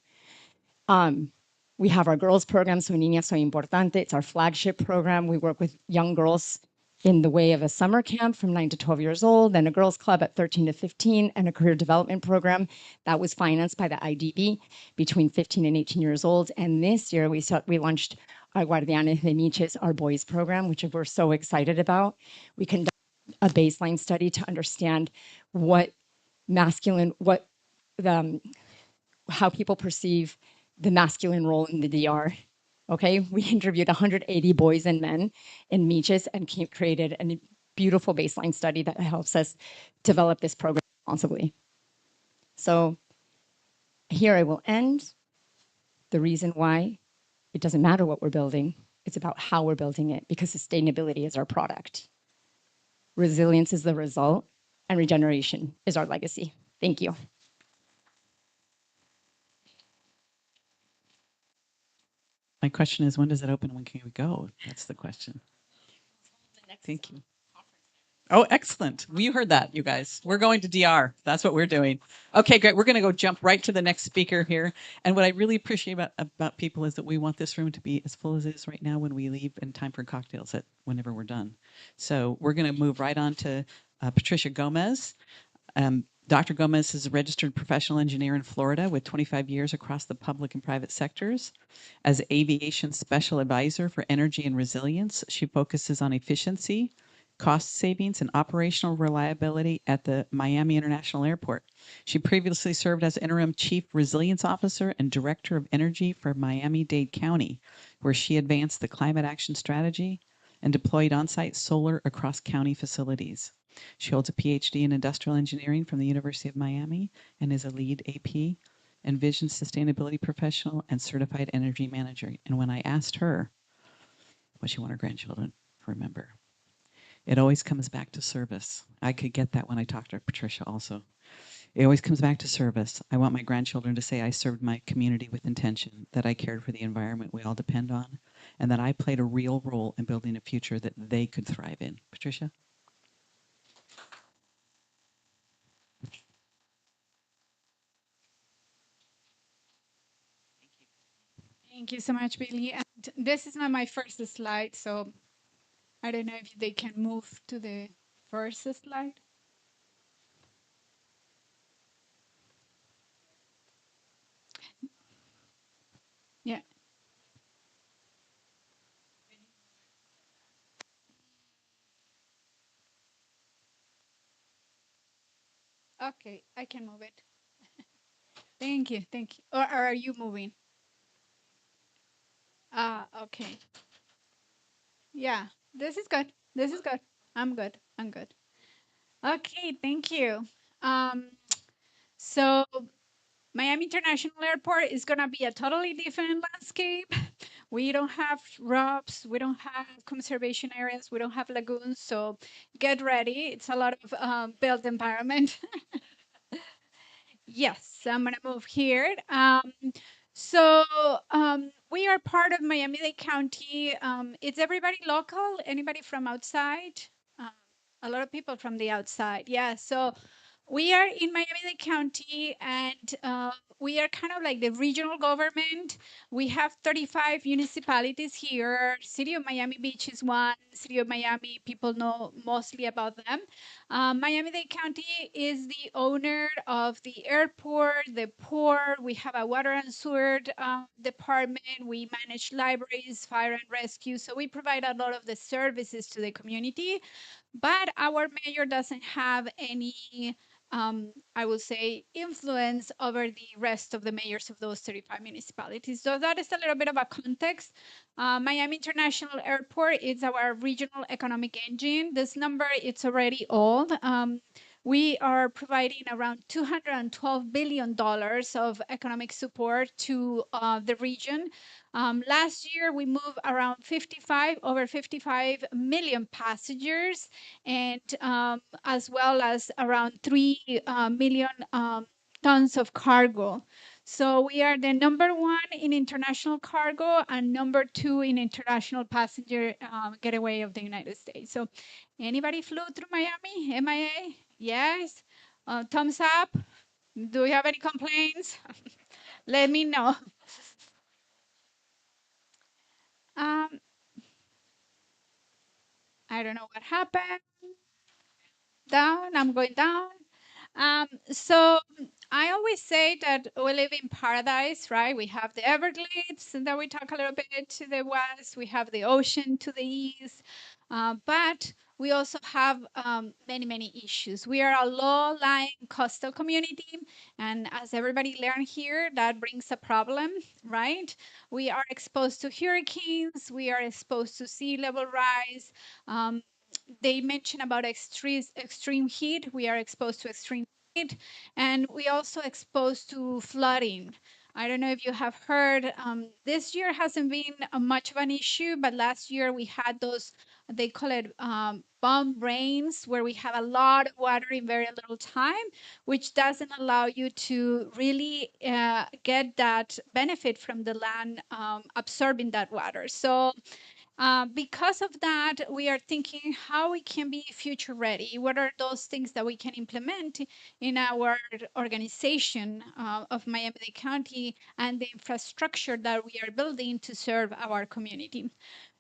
We have our girls program, So Niñas Soy Importante. It's our flagship program. We work with young girls in the way of a summer camp from 9 to 12 years old, then a girls club at 13 to 15, and a career development program that was financed by the IDB between 15 and 18 years old. And this year we launched our Guardianes de Miches, our boys program, which we're so excited about. We conducted a baseline study to understand how people perceive the masculine role in the DR Okay, we interviewed 180 boys and men in Meaches and created a beautiful baseline study that helps us develop this program responsibly. So here I will end. The reason why it doesn't matter what we're building, it's about how we're building it, because sustainability is our product. Resilience is the result, and regeneration is our legacy. Thank you. My question is, when does it open? When can we go? That's the question. Thank you. Oh, excellent. We heard that, you guys. We're going to DR. That's what we're doing. Okay, great. We're going to go jump right to the next speaker here. And what I really appreciate about people is that we want this room to be as full as it is right now when we leave, and time for cocktails whenever we're done. So we're going to move right on to Patricia Gomez. Dr. Gomez is a registered professional engineer in Florida with 25 years across the public and private sectors. As aviation special advisor for energy and resilience, she focuses on efficiency, cost savings, and operational reliability at the Miami International Airport. She previously served as interim chief resilience officer and director of energy for Miami-Dade County, where she advanced the climate action strategy and deployed on-site solar across county facilities. She holds a PhD in industrial engineering from the University of Miami and is a lead AP and vision sustainability professional and certified energy manager. And when I asked her what she wanted her grandchildren to remember, it always comes back to service. I could get that when I talked to Patricia also. It always comes back to service. I want my grandchildren to say I served my community with intention, that I cared for the environment we all depend on, and that I played a real role in building a future that they could thrive in. Patricia? Thank you so much, Billy. And this is not my first slide, so I don't know if they can move to the first slide. Yeah. Okay, I can move it. Thank you, thank you. Or are you moving? Okay. Yeah, this is good. This is good. I'm good. I'm good. Okay, thank you. So Miami International Airport is gonna be a totally different landscape. We don't have ROPS, we don't have conservation areas, we don't have lagoons, so get ready. It's a lot of built environment. Yes, I'm gonna move here. So we are part of Miami-Dade County. Is everybody local? Anybody from outside? Um, a lot of people from the outside. Yeah. So we are in Miami-Dade County, and we are kind of like the regional government. We have 35 municipalities here. City of Miami Beach is one. City of Miami, people know mostly about them. Miami-Dade County is the owner of the airport, the port. We have a water and sewer department. We manage libraries, fire and rescue. So we provide a lot of the services to the community. But our mayor doesn't have any, I would say, influence over the rest of the mayors of those 35 municipalities. So that is a little bit of a context. Miami International Airport is our regional economic engine. This number, it's already old. We are providing around $212 billion of economic support to the region. Last year, we moved around over 55 million passengers, and as well as around 3 million tons of cargo. So we are the number one in international cargo and number two in international passenger getaway of the United States. So anybody flew through Miami, MIA? Yes. Thumbs up. Do you have any complaints? Let me know. Um, I don't know what happened. Down, I'm going down. So I always say that we live in paradise, right? We have the Everglades that we talk a little bit to the west. We have the ocean to the east. But we also have many, many issues. We are a low-lying coastal community, and as everybody learned here, that brings a problem, right? We are exposed to hurricanes. We are exposed to sea level rise. Um, they mention about extreme heat. We are exposed to extreme heat, and we also exposed to flooding. I don't know if you have heard. This year hasn't been much of an issue, but last year we had those. They call it bomb rains, where we have a lot of water in very little time, which doesn't allow you to really get that benefit from the land absorbing that water. So because of that, we are thinking how we can be future ready. What are those things that we can implement in our organization of Miami-Dade County and the infrastructure that we are building to serve our community?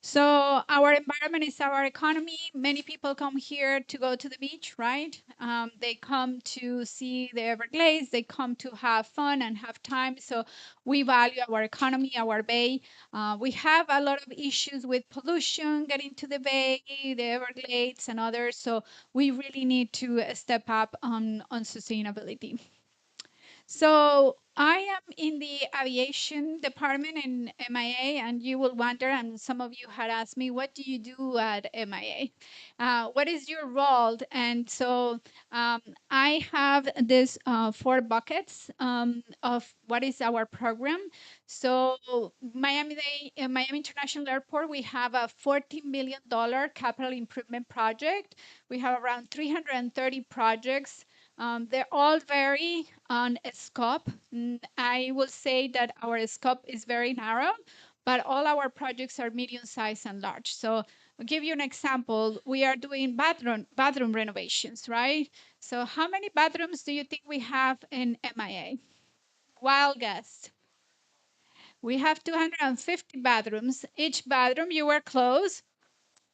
So our environment is our economy. Many people come here to go to the beach, right? They come to see the Everglades. They come to have fun and have time. So we value our economy, our bay. We have a lot of issues with pollution getting to the bay, the Everglades, and others. So we really need to step up on sustainability. So I am in the aviation department in MIA, and you will wonder, and some of you had asked me, what do you do at MIA? What is your role? And so I have this 4 buckets of what is our program. So Miami International Airport, we have a $14 million capital improvement project. We have around 330 projects. They all vary on scope. I will say that our scope is very narrow, but all our projects are medium size and large. So I'll give you an example. We are doing bathroom renovations, right? So how many bathrooms do you think we have in MIA? Wild guess. We have 250 bathrooms. Each bathroom, you were close,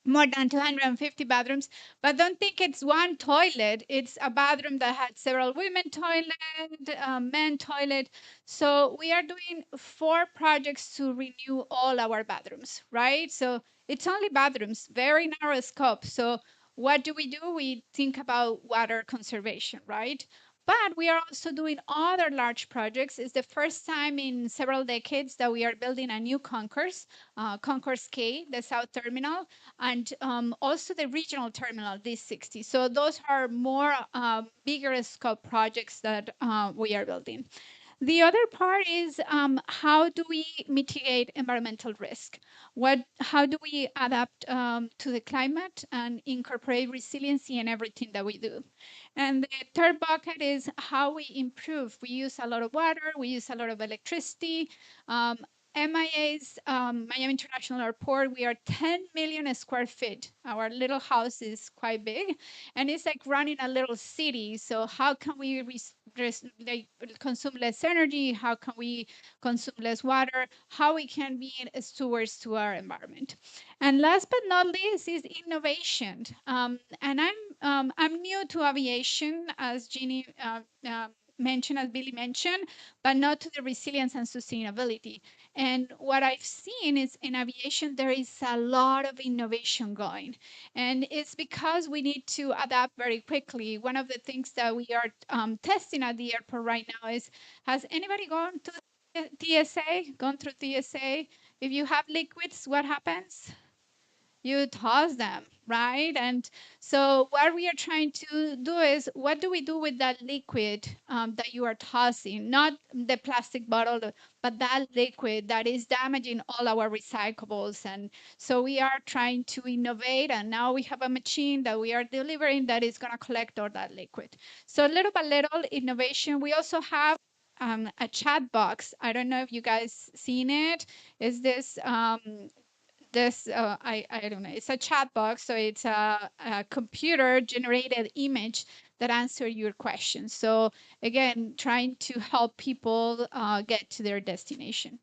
more than 250 bathrooms, but don't think it's one toilet. It's a bathroom that had several women toilet, men toilet. So we are doing 4 projects to renew all our bathrooms, right? So it's only bathrooms, very narrow scope. So what do? We think about water conservation, right? But we are also doing other large projects. It's the first time in several decades that we are building a new Concourse, Concourse K, the South Terminal, and also the regional terminal D60. So those are more bigger scope projects that we are building. The other part is how do we mitigate environmental risk? How do we adapt to the climate and incorporate resiliency in everything that we do? And the third bucket is how we improve. We use a lot of water, we use a lot of electricity. MIA's Miami International Airport, we are 10 million square feet. Our little house is quite big, and it's like running a little city. So how can we like, consume less energy? How can we consume less water? How we can be stewards to our environment? And last but not least is innovation. And I'm new to aviation, as Jeannie mentioned, as Billy mentioned, but not to the resilience and sustainability. And what I've seen is in aviation, there is a lot of innovation going. And it's because we need to adapt very quickly. One of the things that we are testing at the airport right now is, has anybody gone to TSA, gone through TSA? If you have liquids, what happens? You toss them, right? And so what we are trying to do is, what do we do with that liquid that you are tossing? Not the plastic bottle, but that liquid that is damaging all our recyclables. And so we are trying to innovate, and now we have a machine that we are delivering that is going to collect all that liquid. So little by little innovation. We also have a chat box. I don't know if you guys seen it. Is this I don't know, it's a chat box, so it's a computer generated image that answer your questions. So again, trying to help people get to their destination.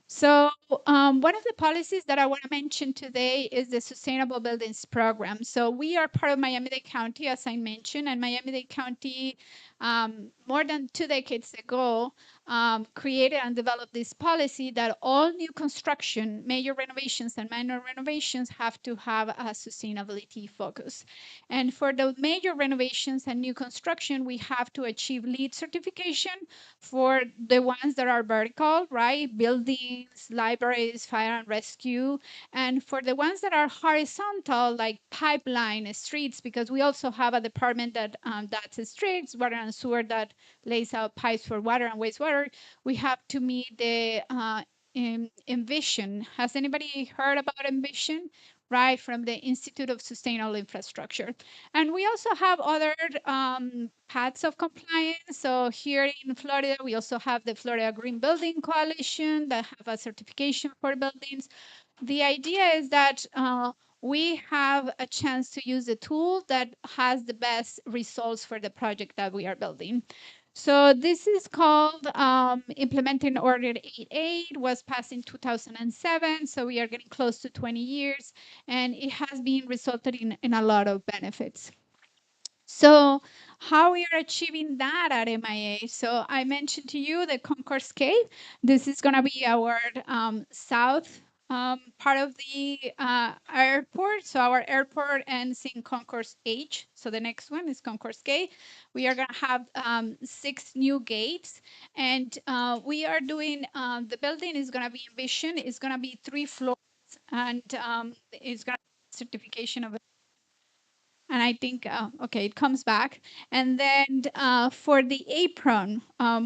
So one of the policies that I want to mention today is the Sustainable Buildings Program. So we are part of Miami-Dade County, as I mentioned, and Miami-Dade County, more than 2 decades ago, created and developed this policy that all new construction, major renovations and minor renovations have to have a sustainability focus. And for the major renovations and new construction, we have to achieve LEED certification for the ones that are vertical, right? Buildings, libraries, fire and rescue. And for the ones that are horizontal, like pipeline, streets, because we also have a department that that's streets, water and sewer that lays out pipes for water and wastewater, we have to meet the Envision. Has anybody heard about Envision? Right, from the Institute of Sustainable Infrastructure. And we also have other paths of compliance. So here in Florida, we also have the Florida Green Building Coalition that have a certification for buildings. The idea is that we have a chance to use a tool that has the best results for the project that we are building. So this is called Implementing Order 88, was passed in 2007. So we are getting close to 20 years, and it has been resulted in a lot of benefits. So how we are achieving that at MIA? So I mentioned to you the Concourse K. This is going to be our south part of the airport. So our airport ends in Concourse H. So the next one is Concourse K. We are going to have 6 new gates. And we are doing, the building is going to be envisioned. It's going to be 3 floors. And it's going to be certification of, and I think, okay, it comes back. And then for the apron,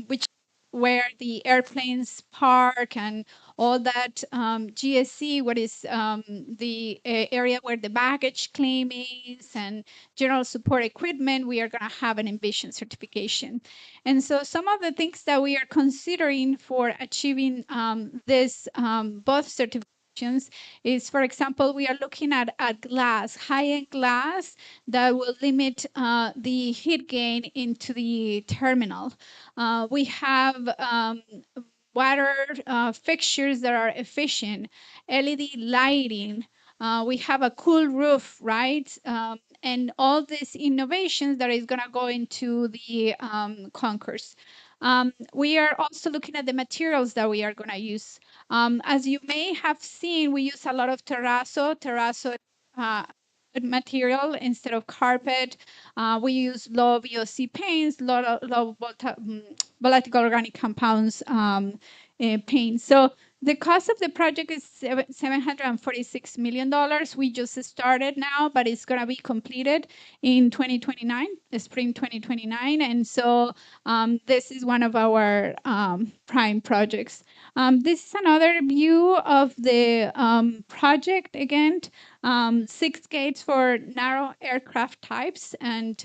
which where the airplanes park and all that GSC, what is the area where the baggage claim is and general support equipment, we are going to have an Envision certification. And so some of the things that we are considering for achieving this both certifications is, for example, we are looking at glass, high-end glass that will limit the heat gain into the terminal. We have water fixtures that are efficient, LED lighting. We have a cool roof, right? And all these innovations that is going to go into the concourse. We are also looking at the materials that we are going to use. As you may have seen, we use a lot of terrazzo. Terrazzo material instead of carpet. We use low VOC paints, low volatile organic compounds paints. So the cost of the project is $746 million. We just started now, but it's going to be completed in 2029, spring 2029. And so this is one of our prime projects. This is another view of the project again. 6 gates for narrow aircraft types. And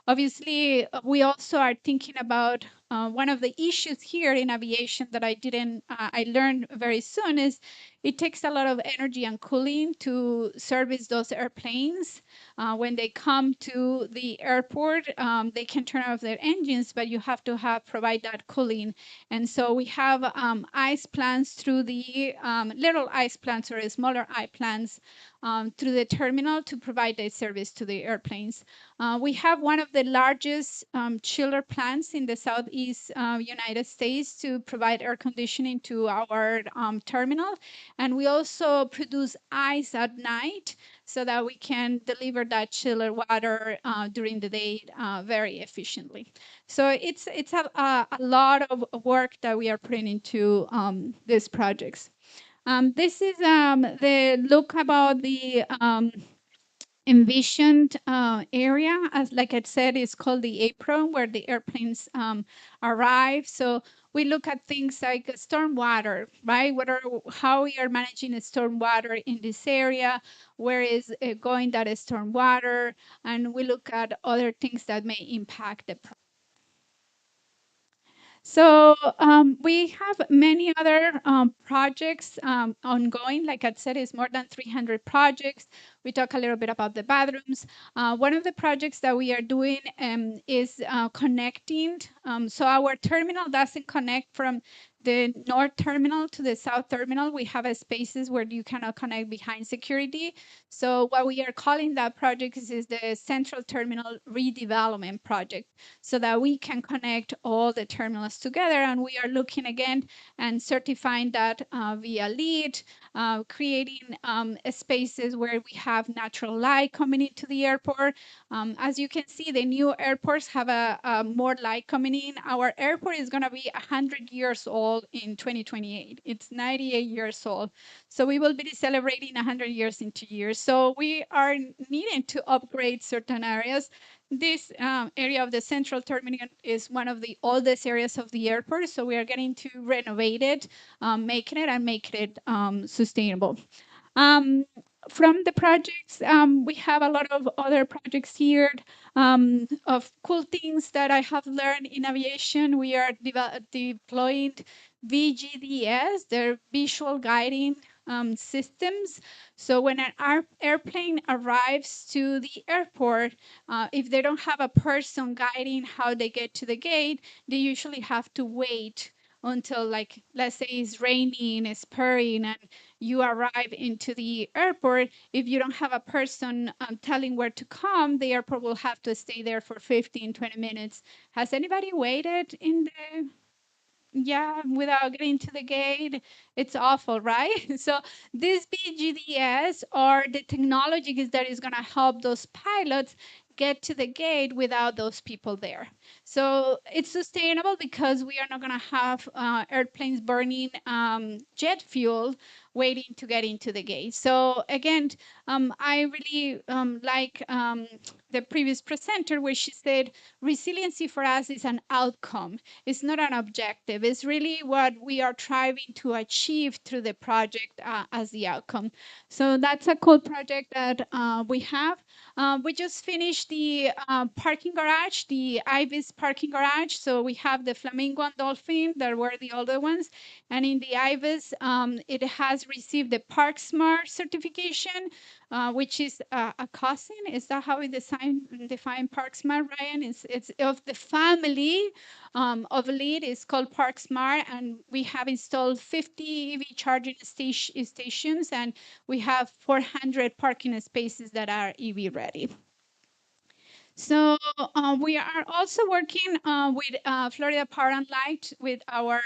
obviously, we also are thinking about one of the issues here in aviation that I learned very soon is it takes a lot of energy and cooling to service those airplanes. When they come to the airport, they can turn off their engines, but you have to provide that cooling. And so we have ice plants through the little ice plants or smaller ice plants through the terminal to provide the service to the airplanes. We have one of the largest chiller plants in the Southeast United States to provide air conditioning to our terminal. And we also produce ice at night so that we can deliver that chiller water during the day very efficiently. So it's a lot of work that we are putting into these projects. This is the look about the envisioned area. As like I said, it's called the apron where the airplanes arrive. So we look at things like stormwater, right? How we are managing stormwater in this area, where is going that stormwater, and we look at other things that may impact the project. So we have many other projects ongoing. Like I said, it's more than 300 projects. We talk a little bit about the bathrooms. One of the projects that we are doing is connecting. So our terminal doesn't connect from the north terminal to the south terminal, we have a spaces where you cannot connect behind security. So what we are calling that project is the Central Terminal Redevelopment Project, so that we can connect all the terminals together. And we are looking again and certifying that via LEED, creating spaces where we have natural light coming into the airport. As you can see, the new airports have a more light coming in. Our airport is going to be 100 years old in 2028. It's 98 years old. So we will be celebrating 100 years in 2 years. So we are needing to upgrade certain areas. This area of the central terminal is one of the oldest areas of the airport. So we are getting to renovate it, making it sustainable. From the projects, we have a lot of other projects here of cool things that I have learned in aviation. We are deploying VGDS, their visual guiding systems. So when an airplane arrives to the airport, if they don't have a person guiding how they get to the gate, they usually have to wait until, like, let's say it's raining, it's pouring, and you arrive into the airport. If you don't have a person telling where to come, the airport will have to stay there for 15, 20 minutes. Has anybody waited in the without getting to the gate? It's awful, right? So this BGDS or the technology that is going to help those pilots get to the gate without those people there. So it's sustainable because we are not going to have airplanes burning jet fuel waiting to get into the gate. So again, I really like the previous presenter where she said resiliency for us is an outcome. It's not an objective. It's really what we are striving to achieve through the project as the outcome. So that's a cool project that we have. We just finished the parking garage, the Ibis parking garage. So we have the Flamingo and Dolphin that were the older ones. And in the Ibis, it has received the Park Smart certification, which is a cousin. Is that how we define Park Smart, Ryan? It's of the family of LEED. It's called Park Smart, and we have installed 50 EV charging stations, and we have 400 parking spaces that are EV ready. So we are also working with Florida Power and Light with our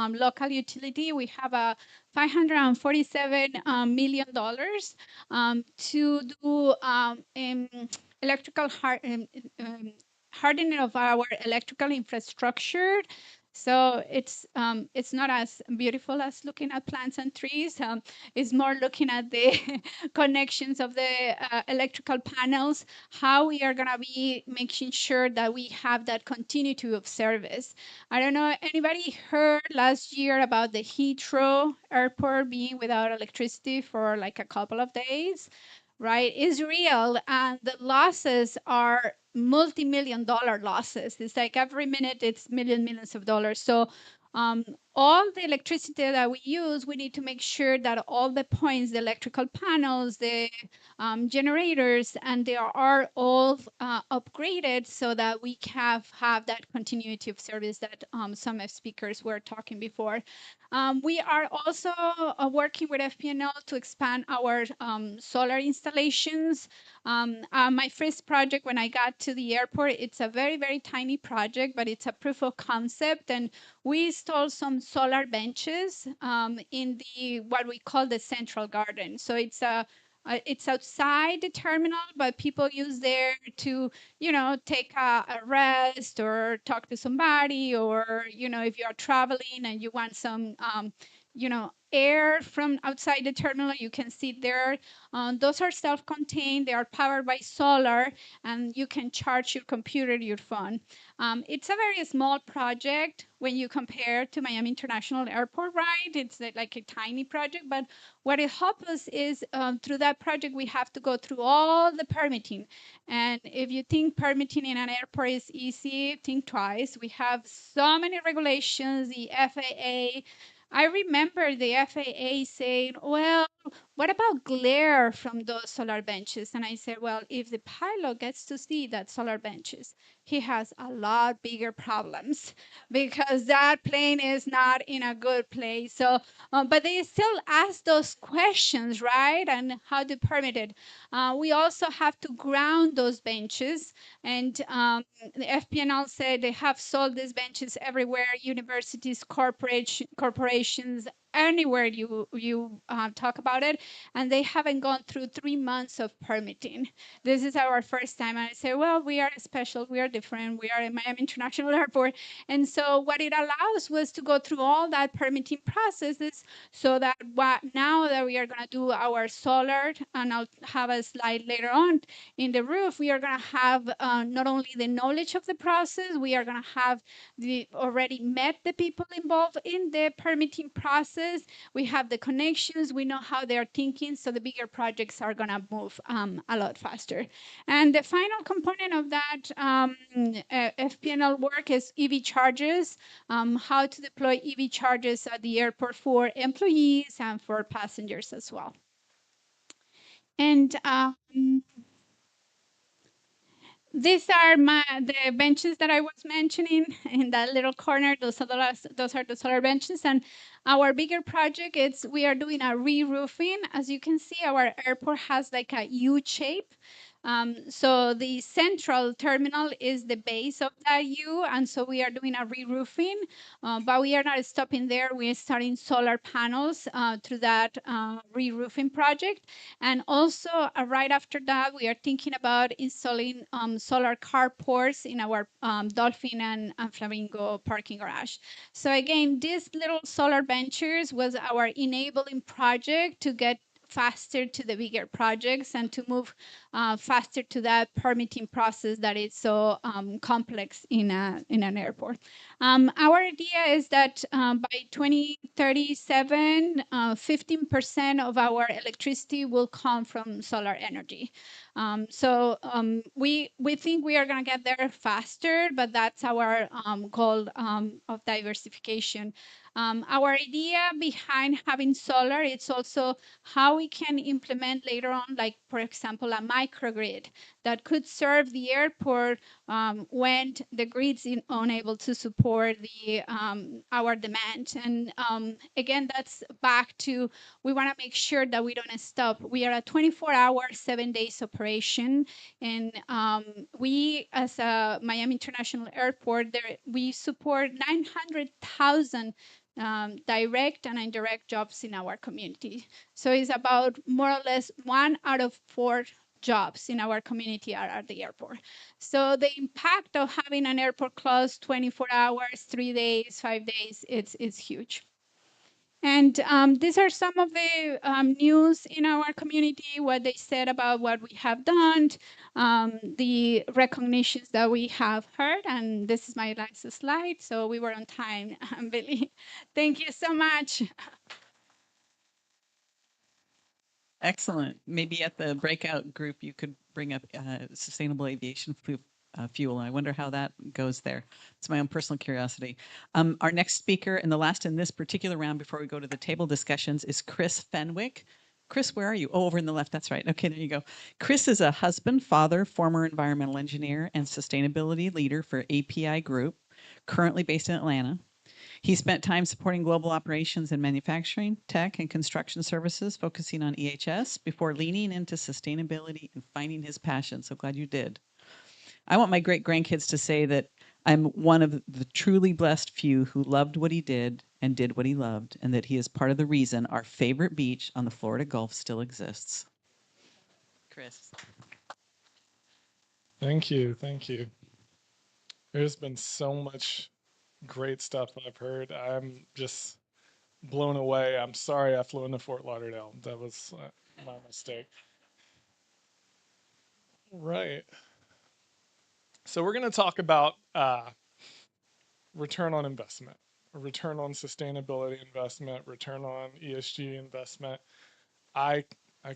local utility. We have a $547 million to do electrical hardening of our electrical infrastructure. So it's not as beautiful as looking at plants and trees. It's more looking at the connections of the electrical panels, how we are going to be making sure that we have that continuity of service. I don't know, anybody heard last year about the Heathrow airport being without electricity for like a couple of days? Right, is real, and the losses are multi-million-dollar losses. It's like every minute it's millions of dollars. So all the electricity that we use, we need to make sure that all the points, the electrical panels, the generators, and they are all upgraded so that we have that continuity of service that some speakers were talking before. We are also working with FPNL to expand our solar installations. My first project when I got to the airport, it's a very, very tiny project, but it's a proof of concept. And we installed some solar benches in the what we call the central garden. So it's outside the terminal, but people use there to, take a rest or talk to somebody, or, if you are traveling and you want some, air from outside the terminal, you can sit there. Those are self-contained. They are powered by solar, and you can charge your computer, your phone. It's a very small project when you compare to Miami International Airport, right? It's like a tiny project, but what it helps us is through that project, we have to go through all the permitting. And if you think permitting in an airport is easy, think twice. We have so many regulations, the FAA. I remember the FAA saying, well, what about glare from those solar benches? And I said, well, if the pilot gets to see that solar benches, he has a lot bigger problems because that plane is not in a good place. So, but they still ask those questions, right? And how to permit it. We also have to ground those benches. And the FPNL said they have sold these benches everywhere, universities, corporations, anywhere you talk about it, and they haven't gone through 3 months of permitting. This is our first time, and I say, well, we are special, we are different, we are in Miami International Airport, and so what it allows was to go through all that permitting processes, so that now that we are going to do our solar, and I'll have a slide later on in the roof, we are going to have not only the knowledge of the process, we are going to have already met the people involved in the permitting process. We have the connections. We know how they're thinking. So the bigger projects are going to move a lot faster. And the final component of that FPNL work is EV chargers, how to deploy EV chargers at the airport for employees and for passengers as well. And these are the benches that I was mentioning in that little corner. Those are the solar benches. And our bigger project is we are doing a re-roofing. As you can see, our airport has like a U shape. So the central terminal is the base of that U, and so we are doing a re-roofing, but we are not stopping there. We are starting solar panels through that re-roofing project. And also right after that, we are thinking about installing solar carports in our Dolphin and Flamingo parking garage. So again, these little solar benches was our enabling project to get faster to the bigger projects and to move faster to that permitting process that is so complex in an airport. Our idea is that by 2037, 15% of our electricity will come from solar energy. We think we are going to get there faster, but that's our goal of diversification. Our idea behind having solar, it's also how we can implement later on, like, for example, a microgrid that could serve the airport when the grid's unable to support our demand. And again, that's back to, we want to make sure that we don't stop. We are a 24-hour, 7 days operation. And we, as a Miami International Airport, we support 900,000 direct and indirect jobs in our community. So it's about more or less 1 out of 4 jobs in our community are at the airport. So the impact of having an airport closed 24 hours, 3 days, 5 days, it's huge. And these are some of the news in our community, what they said about what we have done, the recognitions that we have heard. And this is my last slide. So we were on time, Billy. Thank you so much. Excellent. Maybe at the breakout group, you could bring up sustainable aviation fuel. I wonder how that goes there. It's my own personal curiosity. Our next speaker and the last in this particular round before we go to the table discussions is Chris Fenwick. Chris, where are you? Oh, over in the left. That's right. Okay, there you go. Chris is a husband, father, former environmental engineer, and sustainability leader for API Group, currently based in Atlanta. He spent time supporting global operations in manufacturing, tech, and construction services, focusing on EHS before leaning into sustainability and finding his passion. So glad you did. I want my great grandkids to say that I'm one of the truly blessed few who loved what he did and did what he loved, and that he is part of the reason our favorite beach on the Florida Gulf still exists. Chris. Thank you. Thank you. There's been so much great stuff I've heard. I'm just blown away. I'm sorry I flew into Fort Lauderdale. That was my mistake. Right. So we're going to talk about return on investment, return on sustainability investment, return on ESG investment. I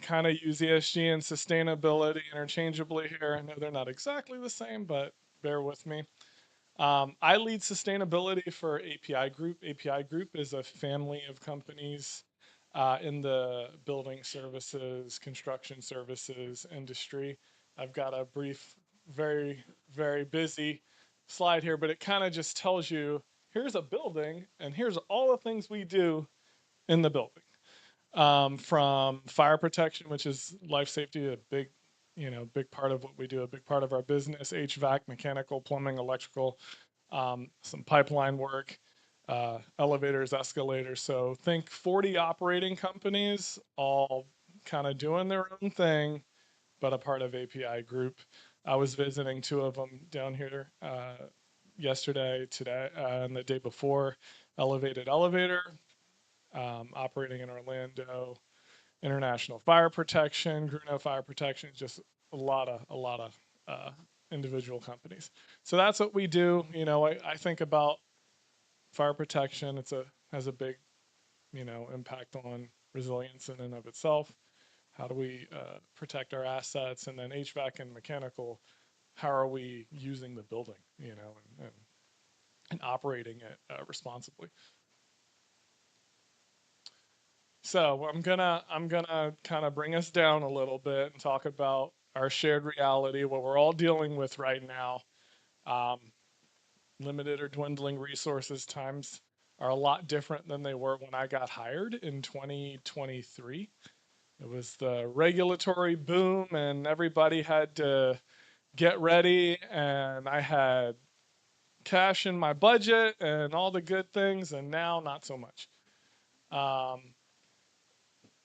kind of use ESG and sustainability interchangeably here. I know they're not exactly the same, but bear with me. I lead sustainability for API Group. API Group is a family of companies in the building services, construction services industry. I've got a brief, very, very busy slide here, but it kind of just tells you here's a building and here's all the things we do in the building. From fire protection, which is life safety, a big, big part of what we do, a big part of our business, HVAC, mechanical, plumbing, electrical, some pipeline work, elevators, escalators. So think 40 operating companies all kind of doing their own thing, but a part of API Group. I was visiting 2 of them down here yesterday, today, and the day before. Elevated Elevator, operating in Orlando, International Fire Protection, Gruno Fire Protection, just a lot of individual companies. So that's what we do. I think about fire protection. Has a big, impact on resilience in and of itself. How do we protect our assets? And then HVAC and mechanical, how are we using the building, and operating it responsibly? So I'm gonna kind of bring us down a little bit and talk about our shared reality, what we're all dealing with right now. Limited or dwindling resources times are a lot different than they were when I got hired in 2023. It was the regulatory boom and everybody had to get ready, and I had cash in my budget and all the good things, and now not so much.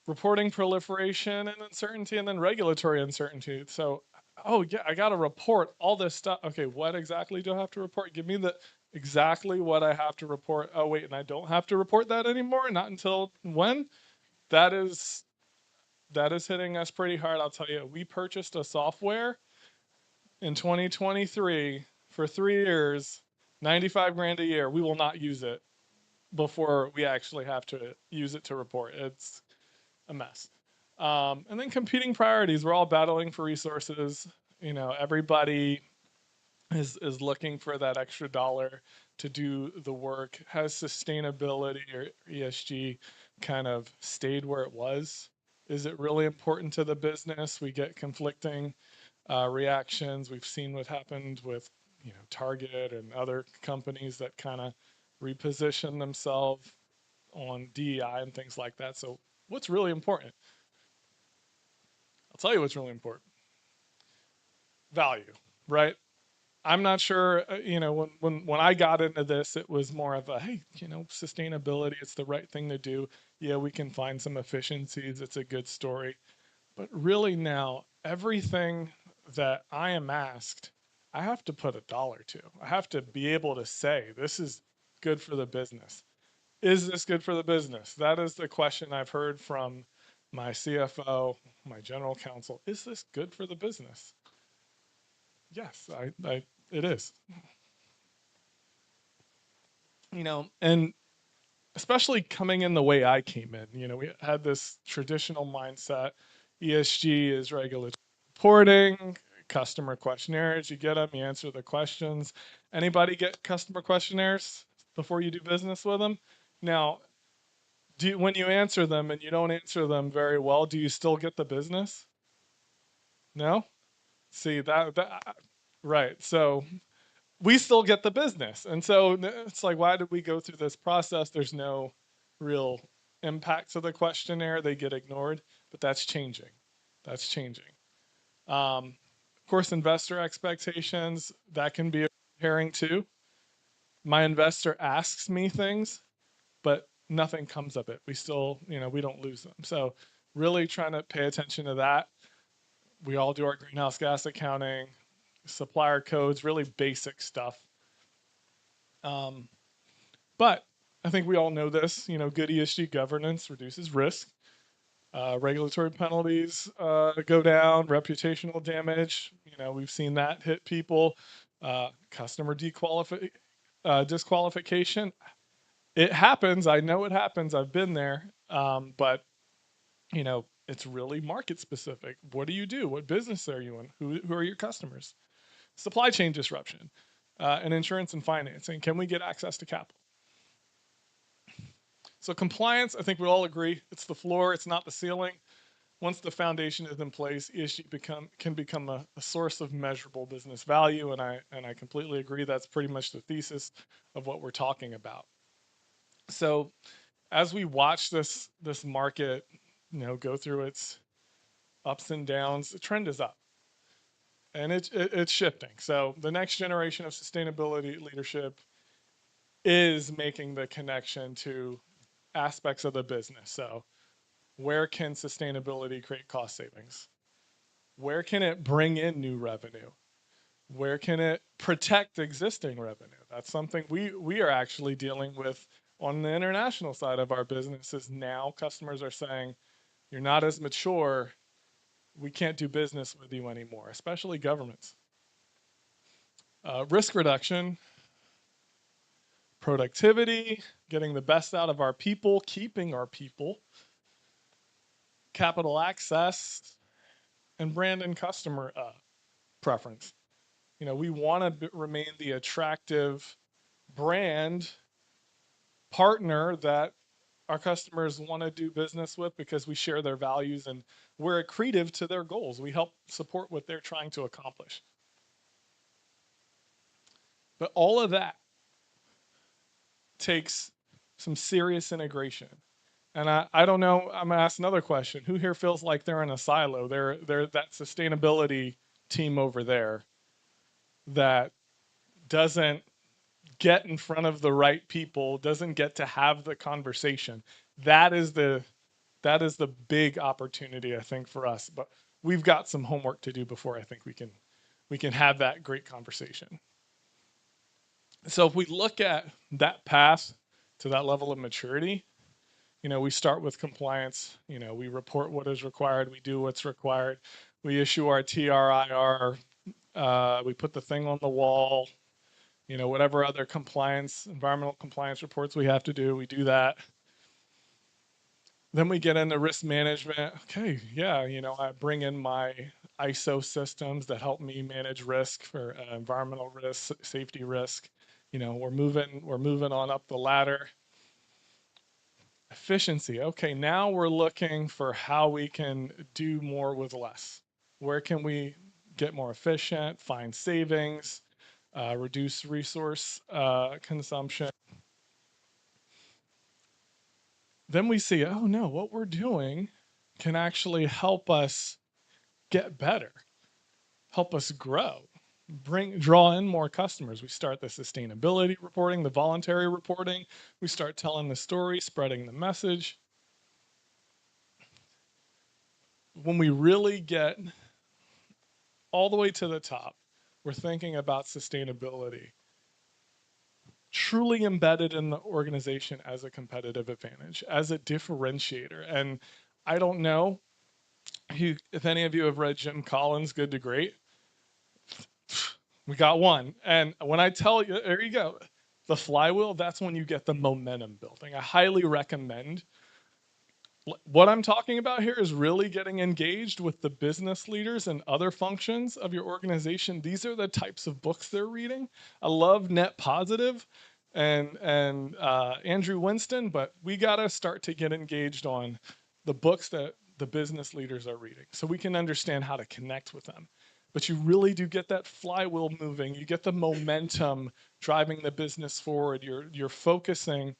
Reporting proliferation and uncertainty, and then regulatory uncertainty. So, oh yeah, I got to report all this stuff. Okay, what exactly do I have to report? Give me the exactly what I have to report. Oh wait, and I don't have to report that anymore? Not until when? That is hitting us pretty hard, I'll tell you. We purchased a software in 2023 for 3 years, 95 grand a year. We will not use it before we actually have to use it to report. It's a mess. And then competing priorities. We're all battling for resources. Everybody is looking for that extra dollar to do the work. Has sustainability or ESG kind of stayed where it was? Is it really important to the business? We get conflicting reactions. We've seen what happened with Target and other companies that kind of reposition themselves on DEI and things like that. So what's really important? I'll tell you what's really important. Value, right? I'm not sure, when I got into this, it was more of a, hey, sustainability, it's the right thing to do. Yeah, we can find some efficiencies. It's a good story. But really now, everything that I am asked, I have to put a dollar to. I have to be able to say, this is good for the business. Is this good for the business? That is the question I've heard from my CFO, my general counsel. Is this good for the business? Yes, it is. And especially coming in the way I came in, we had this traditional mindset. ESG is regulatory reporting, customer questionnaires. You get them, you answer the questions. Anybody get customer questionnaires before you do business with them? Now, when you answer them and you don't answer them very well, do you still get the business? No? See, right. So we still get the business. And so it's like, why did we go through this process? There's no real impact to the questionnaire. They get ignored, but that's changing. That's changing. Of course, investor expectations, that can be a herring too. My investor asks me things, but nothing comes of it. We still, we don't lose them. So really trying to pay attention to that. We all do our greenhouse gas accounting, supplier codes, really basic stuff. But I think we all know this, good ESG governance reduces risk. Regulatory penalties go down, reputational damage. We've seen that hit people. Customer disqualification. It happens. I know it happens. I've been there. But it's really market specific. What do you do? What business are you in? Who are your customers? Supply chain disruption, and insurance and financing. Can we get access to capital? So compliance, I think we all agree, it's the floor, it's not the ceiling. Once the foundation is in place, ESG can become a source of measurable business value, and I completely agree. That's pretty much the thesis of what we're talking about. So as we watch this market, go through its ups and downs, the trend is up, and it's shifting. So the next generation of sustainability leadership is making the connection to aspects of the business. So where can sustainability create cost savings? Where can it bring in new revenue? Where can it protect existing revenue? That's something we are actually dealing with on the international side of our business. Is now customers are saying, you're not as mature, we can't do business with you anymore, especially governments. Risk reduction, productivity, getting the best out of our people, keeping our people, capital access, and brand and customer preference. We want to remain the attractive brand partner that our customers want to do business with because we share their values and we're accretive to their goals. We help support what they're trying to accomplish. But all of that takes some serious integration. And I don't know, I'm gonna ask another question. Who here feels like they're in a silo? They're that sustainability team over there that doesn't get in front of the right people, doesn't get to have the conversation. That is the big opportunity, I think, for us. But we've got some homework to do before I think we can have that great conversation. So if we look at that path to that level of maturity, we start with compliance. We report what is required. We do what's required. We issue our TRIR. We put the thing on the wall. Whatever other environmental compliance reports we have to do, we do that. Then we get into risk management. Okay, yeah, I bring in my ISO systems that help me manage risk for environmental risk, safety risk. We're moving on up the ladder. Efficiency. Okay, now we're looking for how we can do more with less. Where can we get more efficient, find savings, reduce resource consumption? Then we see, oh no, what we're doing can actually help us get better, help us grow, draw in more customers. We start the sustainability reporting, the voluntary reporting. We start telling the story, spreading the message. When we really get all the way to the top, we're thinking about sustainability truly embedded in the organization as a competitive advantage, as a differentiator. And I don't know if any of you have read Jim Collins' Good to Great. We got one. And when I tell you, there you go, the flywheel, that's when you get the momentum building. I highly recommend. What I'm talking about here is really getting engaged with the business leaders and other functions of your organization. These are the types of books they're reading. I love Net Positive and Andrew Winston, but we got to start to get engaged on the books that the business leaders are reading so we can understand how to connect with them. But you really do get that flywheel moving. You get the momentum driving the business forward. You're focusing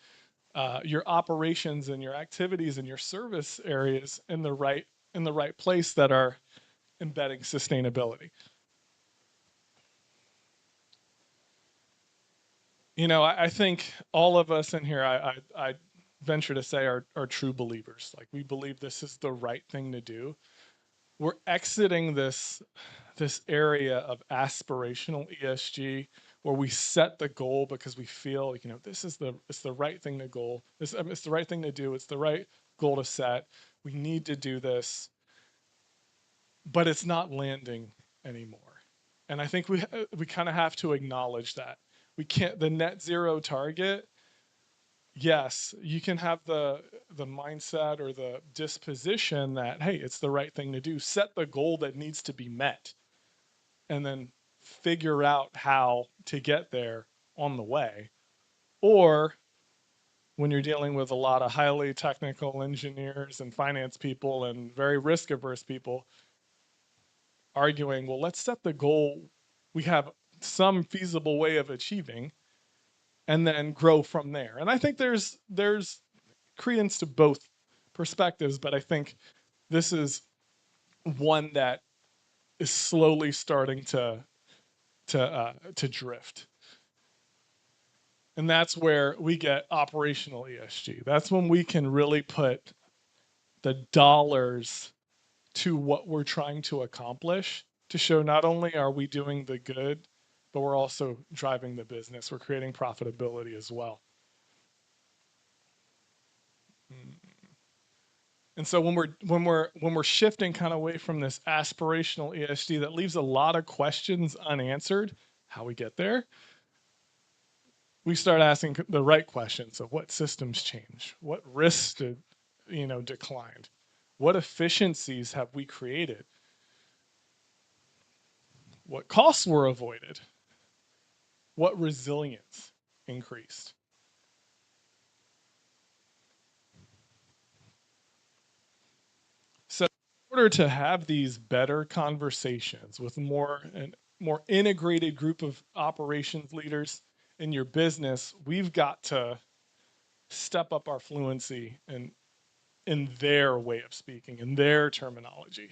your operations and your activities and your service areas in the right place that are embedding sustainability. I think all of us in here, I venture to say, are true believers. Like, we believe this is the right thing to do. We're exiting this area of aspirational ESG where we set the goal because we feel, it's the right thing to goal. It's the right thing to do. It's the right goal to set. We need to do this, but it's not landing anymore. And I think we kind of have to acknowledge that. We can't, the net zero target, yes, you can have the mindset or the disposition that, hey, it's the right thing to do. Set the goal that needs to be met and then figure out how to get there on the way. Or when you're dealing with a lot of highly technical engineers and finance people and very risk averse people arguing, well, let's set the goal we have some feasible way of achieving and then grow from there. And I think there's credence to both perspectives, but I think this is one that is slowly starting to drift. And that's where we get operational ESG. That's when we can really put the dollars to what we're trying to accomplish to show not only are we doing the good, but we're also driving the business. We're creating profitability as well. And so when we're shifting kind of away from this aspirational ESG that leaves a lot of questions unanswered, how we get there, we start asking the right questions of what systems change, what risks did, declined, what efficiencies have we created, what costs were avoided, what resilience increased. So in order to have these better conversations with more integrated group of operations leaders in your business, we've got to step up our fluency in their way of speaking, in their terminology.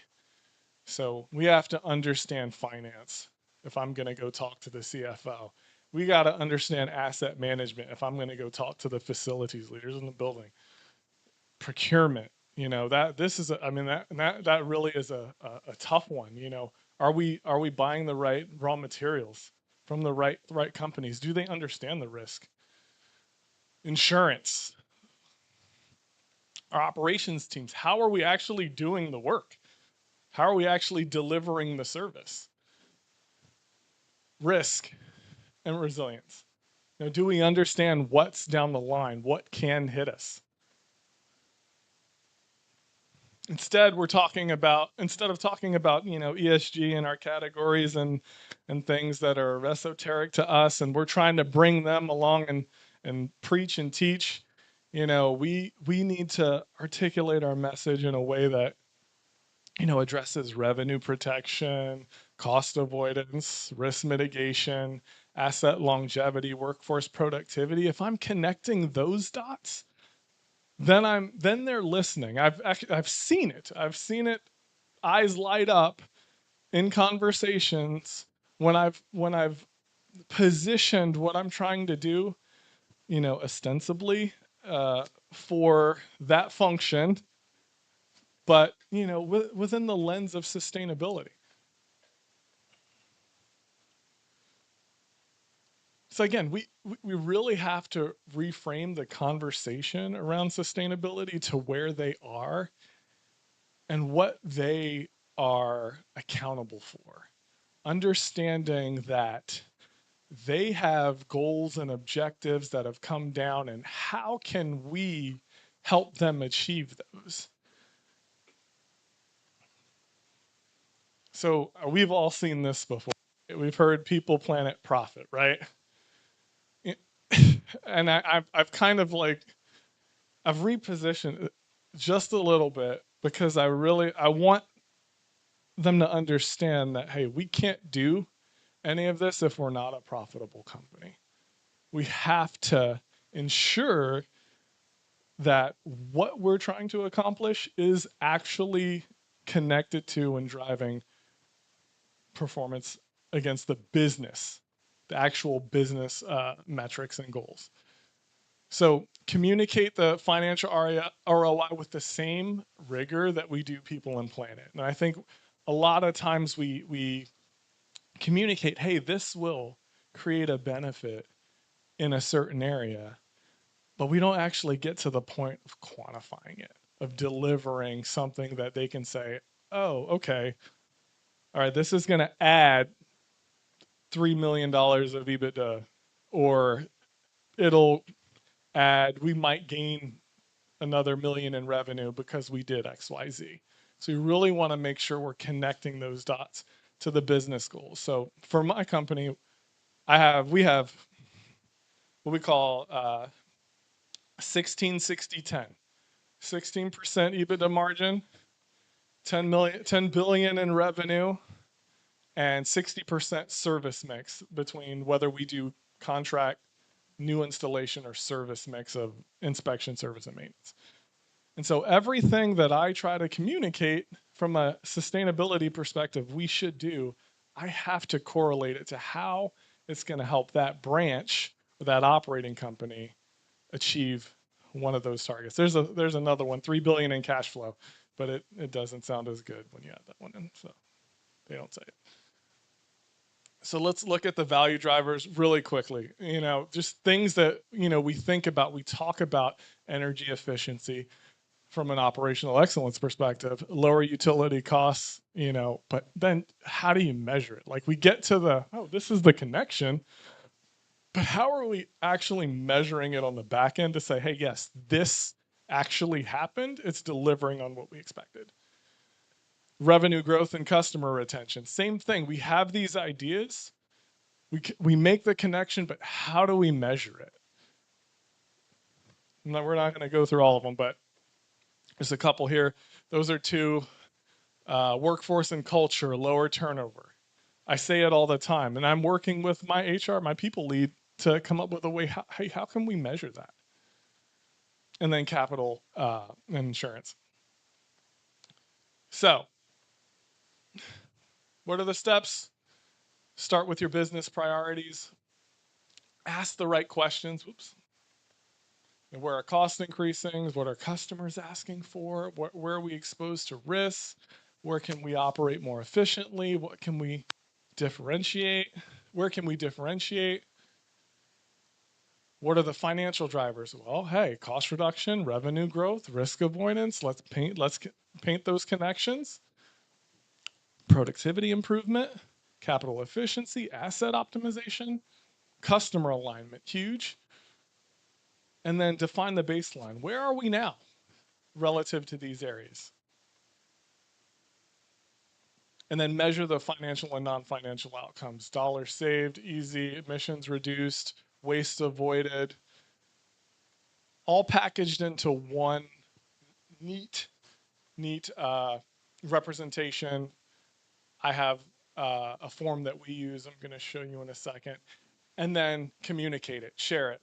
So we have to understand finance if I'm going to go talk to the CFO. We got to understand asset management if I'm going to go talk to the facilities leaders in the building. Procurement, that this is that really is a tough one. Are we buying the right raw materials from the right companies? Do they understand the risk? Insurance, our operations teams, how are we actually doing the work? How are we actually delivering the service? Risk and resilience. Do we understand what's down the line? What can hit us? Instead of talking about ESG and our categories and things that are esoteric to us, and we're trying to bring them along and preach and teach, we need to articulate our message in a way that addresses revenue protection, cost avoidance, risk mitigation, asset longevity, workforce productivity. If I'm connecting those dots, then they're listening. I've seen it. I've seen it, eyes light up in conversations when I've positioned what I'm trying to do, ostensibly for that function, but within the lens of sustainability. So again, we really have to reframe the conversation around sustainability to where they are and what they are accountable for. Understanding that they have goals and objectives that have come down, and how can we help them achieve those? So we've all seen this before. We've heard people, planet, profit, right? And I've kind of I've repositioned it just a little bit because I want them to understand that, hey, we can't do any of this if we're not a profitable company. We have to ensure that what we're trying to accomplish is actually connected to and driving performance against the business, the actual business metrics and goals. So communicate the financial ROI with the same rigor that we do people and planet. And I think a lot of times we communicate, hey, this will create a benefit in a certain area, but we don't actually get to the point of quantifying it, of delivering something that they can say, oh, okay, all right, this is going to add $3 million of EBITDA, or it'll add, we might gain another million in revenue because we did XYZ. So we really want to make sure we're connecting those dots to the business goals. So for my company, we have what we call 16, 60, 10. 16% EBITDA margin, 10 billion in revenue, and 60% service mix between whether we do contract, new installation, or service mix of inspection, service, and maintenance. And so everything that I try to communicate from a sustainability perspective we should do, I have to correlate it to how it's going to help that branch or that operating company achieve one of those targets. There's another one, 3 billion in cash flow, but it doesn't sound as good when you add that one in. So they don't say it. So let's look at the value drivers really quickly. Just things that, we think about, we talk about energy efficiency from an operational excellence perspective, lower utility costs, but then how do you measure it? Like we get to this is the connection, but how are we actually measuring it on the back end to say, hey, yes, this actually happened. It's delivering on what we expected. Revenue growth and customer retention, same thing. We have these ideas. We make the connection, but how do we measure it? No, we're not going to go through all of them, but there's a couple here. Those are two. Workforce and culture, lower turnover. I say it all the time, and I'm working with my HR, my people lead, to come up with a way, how can we measure that? And then capital and insurance. So, what are the steps? Start with your business priorities. Ask the right questions. Whoops. And where are costs increasing? What are customers asking for? Where are we exposed to risks? Where can we operate more efficiently? What can we differentiate? Where can we differentiate? What are the financial drivers? Well, hey, cost reduction, revenue growth, risk avoidance. Let's paint those connections. Productivity improvement, capital efficiency, asset optimization, customer alignment, huge. And then define the baseline. Where are we now relative to these areas? And then measure the financial and non-financial outcomes. Dollars saved, easy, emissions reduced, waste avoided, all packaged into one neat representation. I have a form that we use. I'm going to show you in a second. And then communicate it, share it.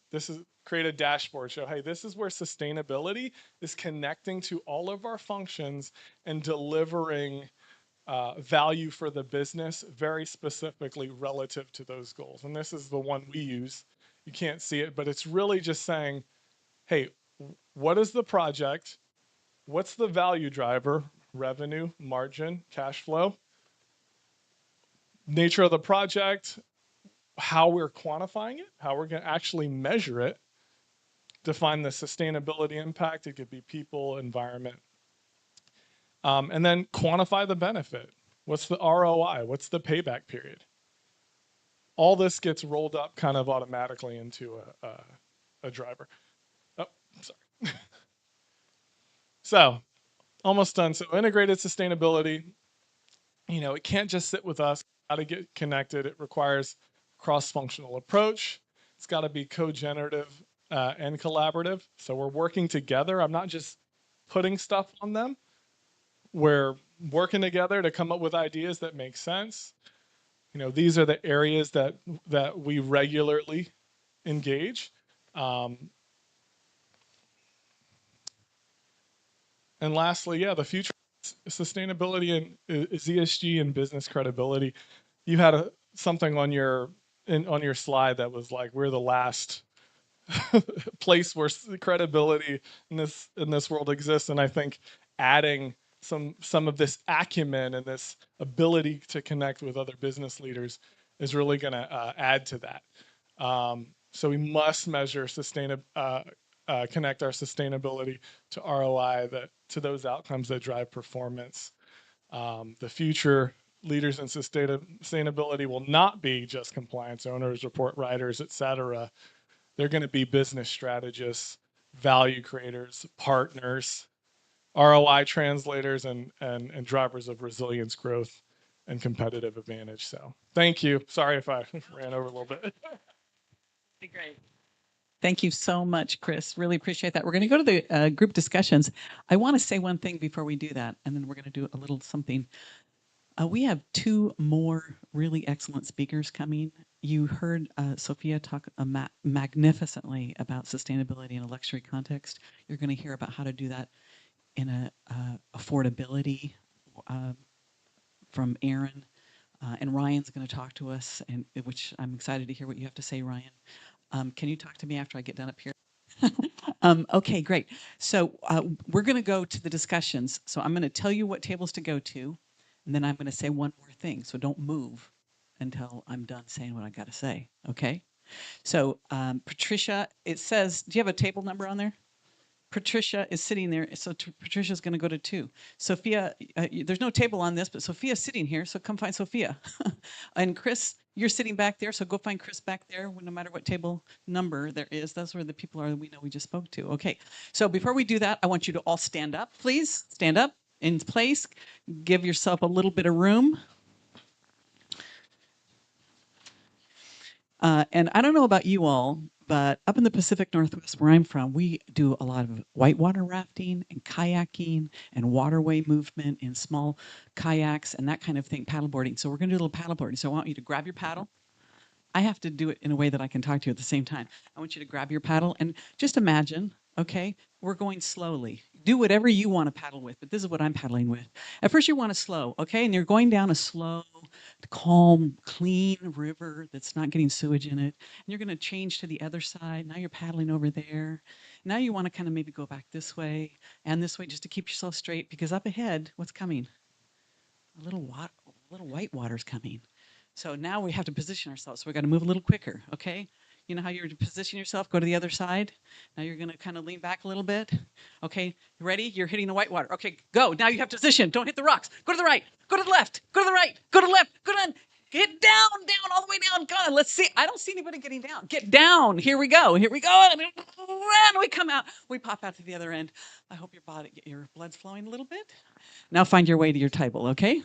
Create a dashboard, show, hey, this is where sustainability is connecting to all of our functions and delivering value for the business very specifically relative to those goals. And this is the one we use. You can't see it, but it's really just saying, hey, what is the project? What's the value driver? Revenue, margin, cash flow. Nature of the project, how we're quantifying it, how we're going to actually measure it. Define the sustainability impact. It could be people, environment. And then quantify the benefit. What's the ROI? What's the payback period? All this gets rolled up kind of automatically into a driver. Oh, sorry. So almost done. So integrated sustainability, it can't just sit with us. Got to get connected. It requires cross-functional approach. It's got to be co-generative and collaborative. So we're working together. I'm not just putting stuff on them. We're working together to come up with ideas that make sense. These are the areas that we regularly engage. And lastly, the future sustainability and is ESG and business credibility. You had something on your slide that was like, we're the last place where credibility in this world exists. And I think adding some of this acumen and this ability to connect with other business leaders is really going to add to that. So we must measure connect our sustainability to ROI, to those outcomes that drive performance. The future leaders in sustainability will not be just compliance owners, report writers, et cetera. They're going to be business strategists, value creators, partners, ROI translators, and drivers of resilience, growth, and competitive advantage. So thank you. Sorry if I ran over a little bit. Great. Thank you so much, Chris. Really appreciate that. We're going to go to the group discussions. I want to say one thing before we do that, and then we're going to do a little something. We have 2 more really excellent speakers coming. You heard Sophia talk magnificently about sustainability in a luxury context. You're going to hear about how to do that in a affordability from Aaron. And Ryan's going to talk to us, and which I'm excited to hear what you have to say, Ryan. Can you talk to me after I get done up here? Okay, great. So we're going to go to the discussions. So I'm going to tell you what tables to go to, and then I'm going to say one more thing. So don't move until I'm done saying what I got to say. Okay? So Patricia, it says, do you have a table number on there? Patricia is sitting there, so Patricia's going to go to 2. Sophia, there's no table on this, but Sophia's sitting here, so come find Sophia. And Chris, you're sitting back there, so go find Chris back there, no matter what table number there is. That's where the people are that we know we just spoke to. Okay, so before we do that, I want you to all stand up, please. Stand up in place. Give yourself a little bit of room. And I don't know about you all, but up in the Pacific Northwest where I'm from, we do a lot of whitewater rafting and kayaking and waterway movement in small kayaks and that kind of thing, paddleboarding. So we're going to do a little paddleboarding. So I want you to grab your paddle. I have to do it in a way that I can talk to you at the same time. I want you to grab your paddle and just imagine, okay, we're going slowly. Do whatever you want to paddle with, but this is what I'm paddling with. At first you want to slow, okay? And you're going down a slow, calm, clean river that's not getting sewage in it. And you're going to change to the other side. Now you're paddling over there. Now you want to kind of maybe go back this way and this way just to keep yourself straight, because up ahead, what's coming? A little white water's coming. So now we have to position ourselves. So we got to move a little quicker, okay? You know how you're to position yourself? Go to the other side. Now you're going to kind of lean back a little bit. Okay, you ready? You're hitting the white water. Okay, go. Now you have to position. Don't hit the rocks. Go to the right. Go to the left. Go to the right. Go to the left. Go down. Get down, all the way down. God, let's see. I don't see anybody getting down. Get down. Here we go. Here we go. And we come out. We pop out to the other end. I hope your blood's flowing a little bit. Now find your way to your table, okay?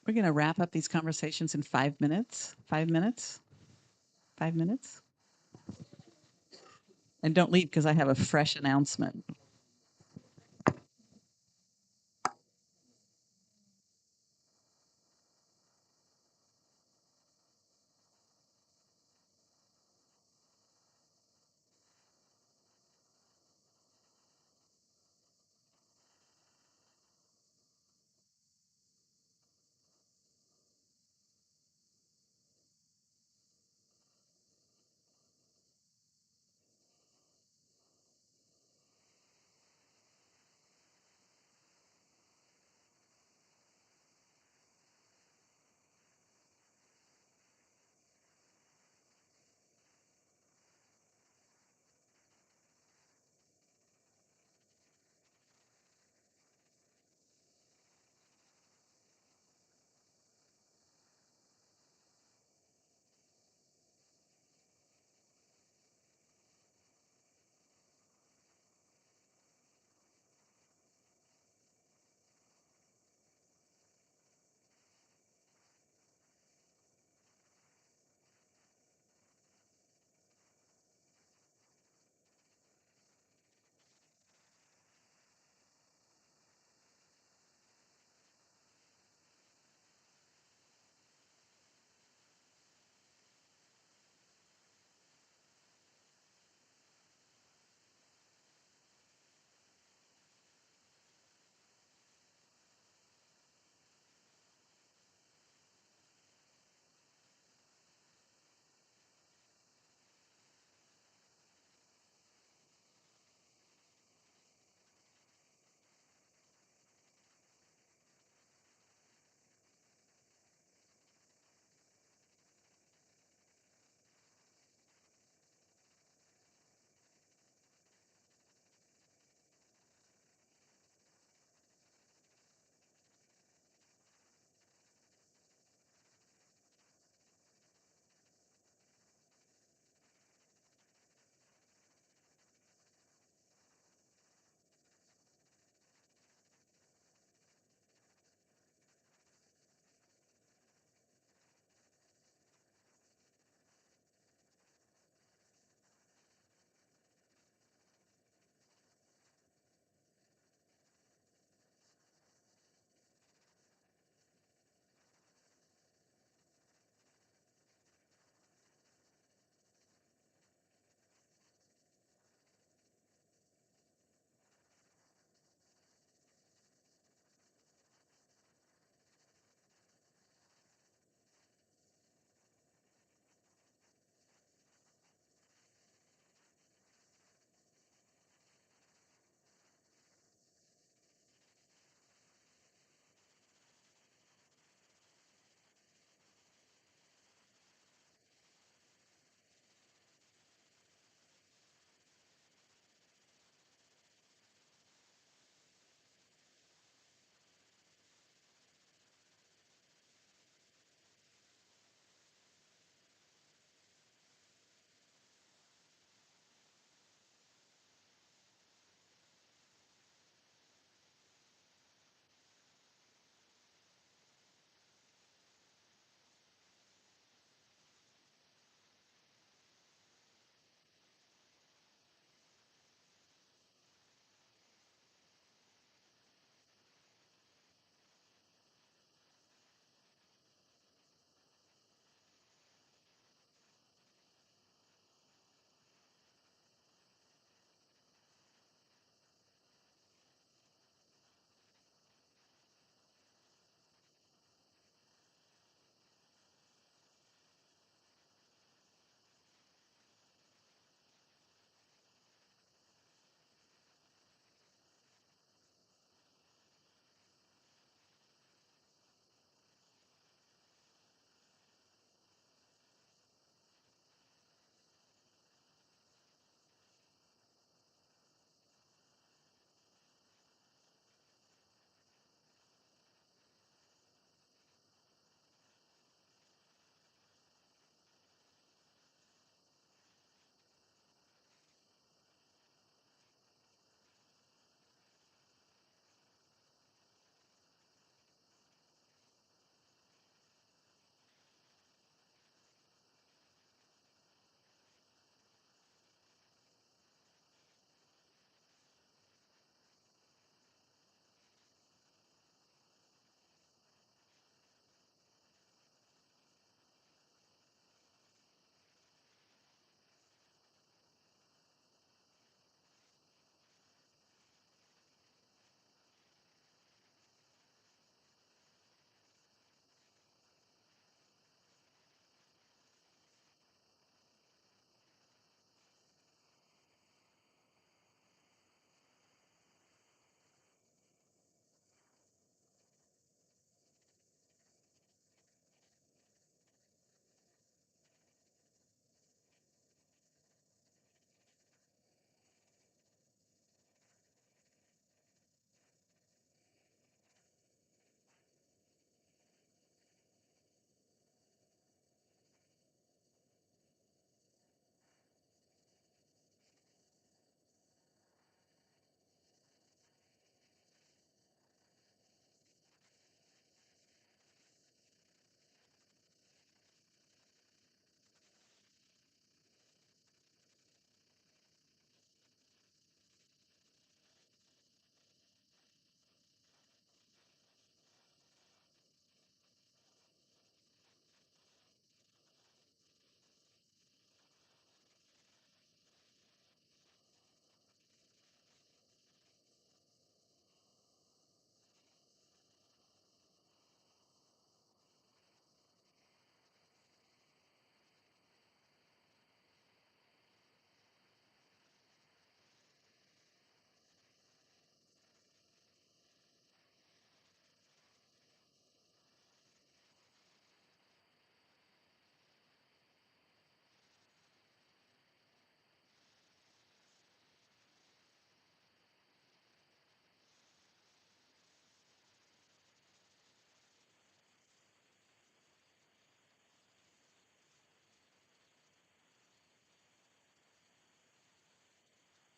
We're going to wrap up these conversations in 5 minutes. 5 minutes. 5 minutes. And don't leave because I have a fresh announcement.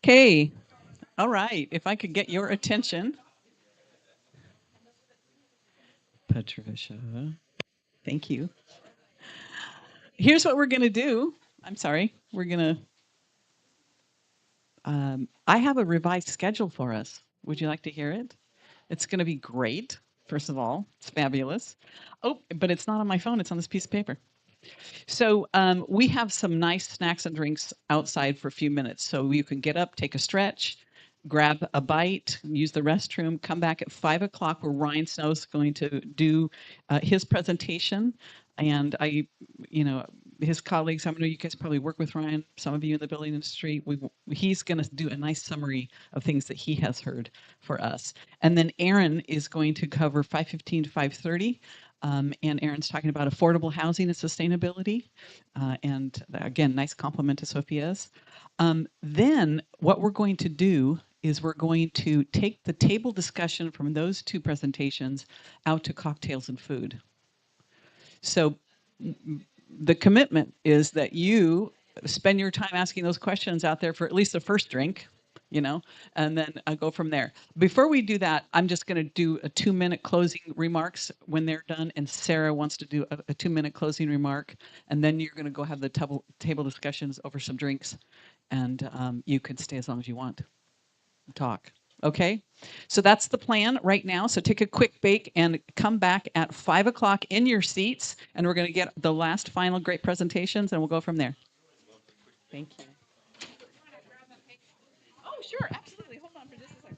Okay. All right. If I could get your attention. Patricia. Thank you. Here's what we're going to do. I'm sorry. We're going to. I have a revised schedule for us. Would you like to hear it? It's going to be great. First of all, it's fabulous. Oh, but it's not on my phone. It's on this piece of paper. So we have some nice snacks and drinks outside for a few minutes. So you can get up, take a stretch, grab a bite, use the restroom, come back at 5 o'clock where Ryan Snow is going to do his presentation. And his colleagues, I know you guys probably work with Ryan, some of you in the building industry, he's going to do a nice summary of things that he has heard for us. And then Aaron is going to cover 5:15 to 5:30. And Aaron's talking about affordable housing and sustainability. And again, nice compliment to Sophia's. Then what we're going to do is we're going to take the table discussion from those two presentations out to cocktails and food. So the commitment is that you spend your time asking those questions out there for at least the first drink, and then go from there. Before we do that, I'm just going to do a 2-minute closing remarks when they're done, and Sarah wants to do a 2-minute closing remark, and then you're going to go have the table discussions over some drinks, and you can stay as long as you want and talk. Okay, so that's the plan right now. So take a quick break and come back at 5 o'clock in your seats, and we're going to get the last final great presentations, and we'll go from there. Thank you. Oh, sure, absolutely. Hold on for just a second.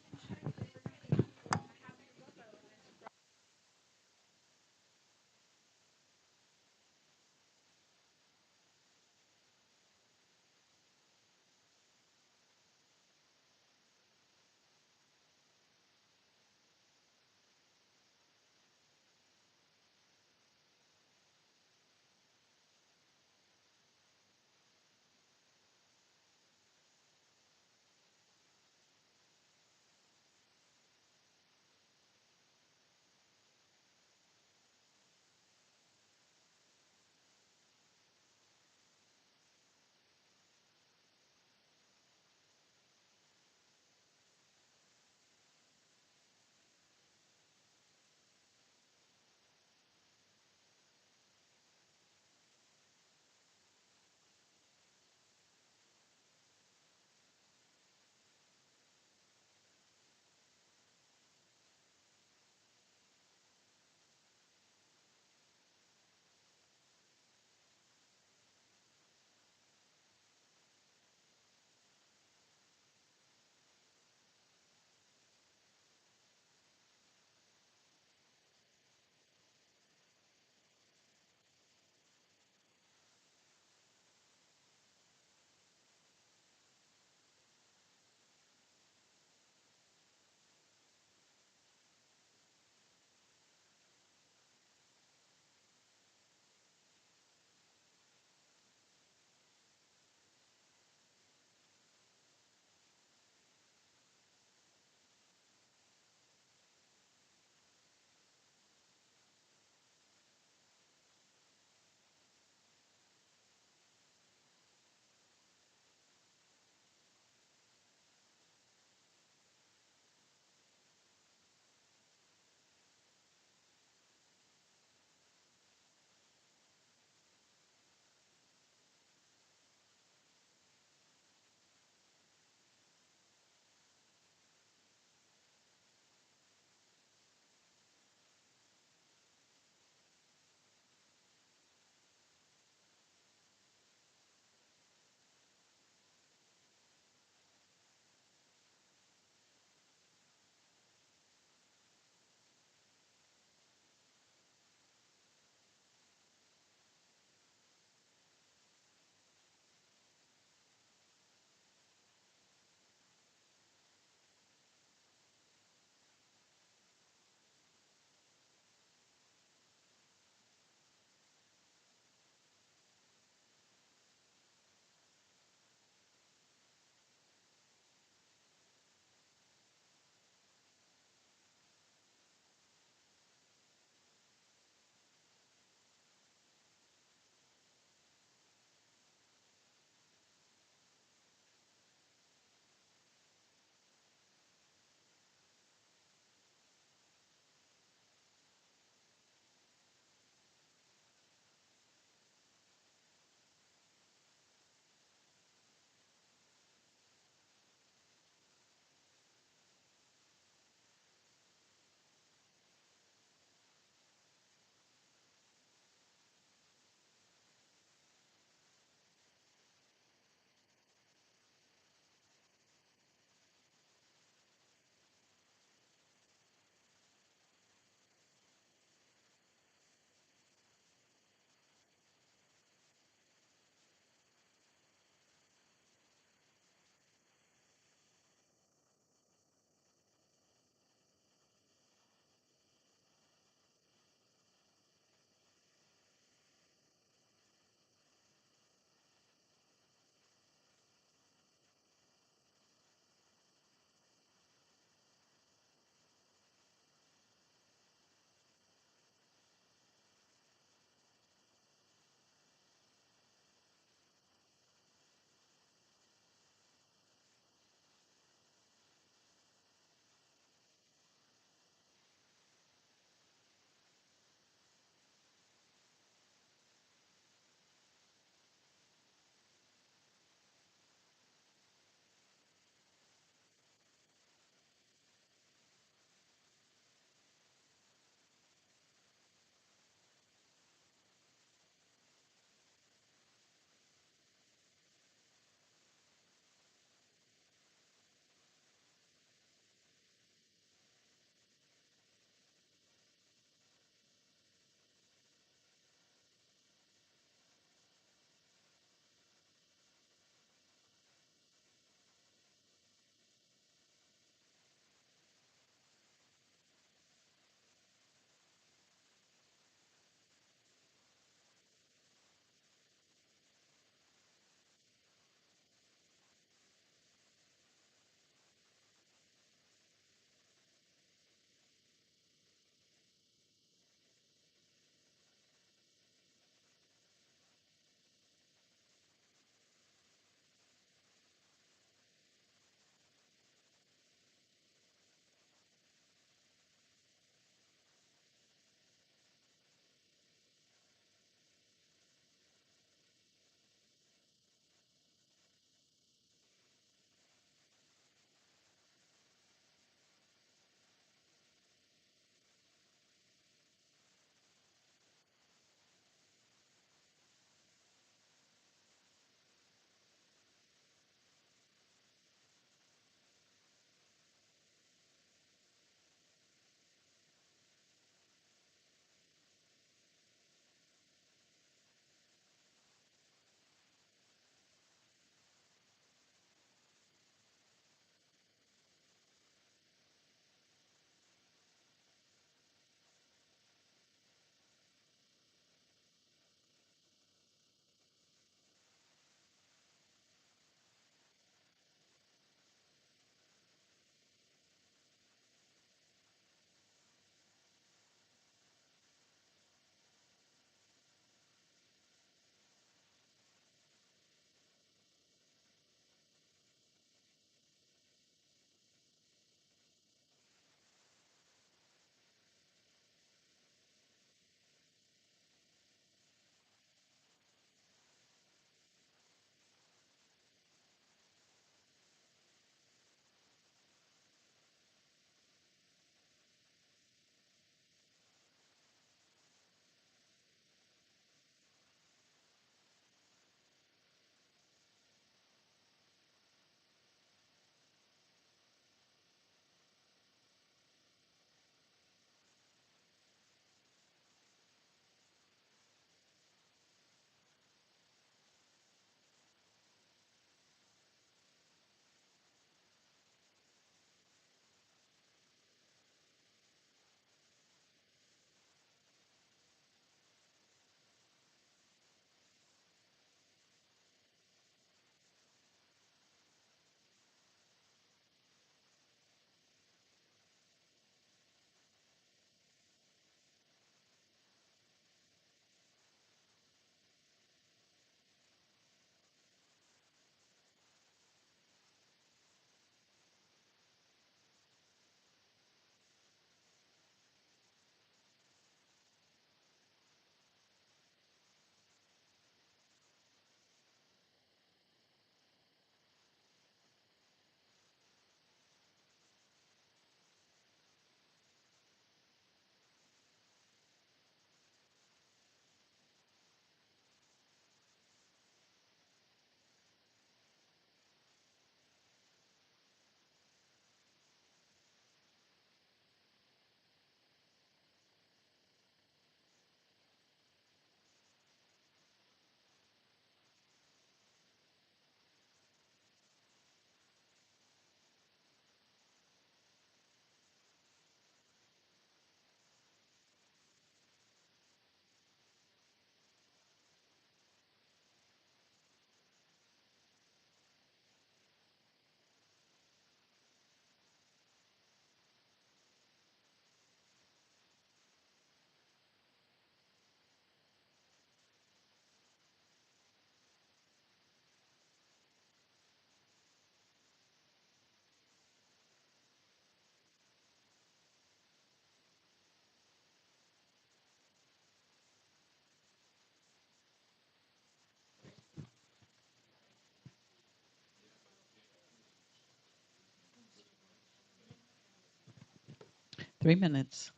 3 minutes.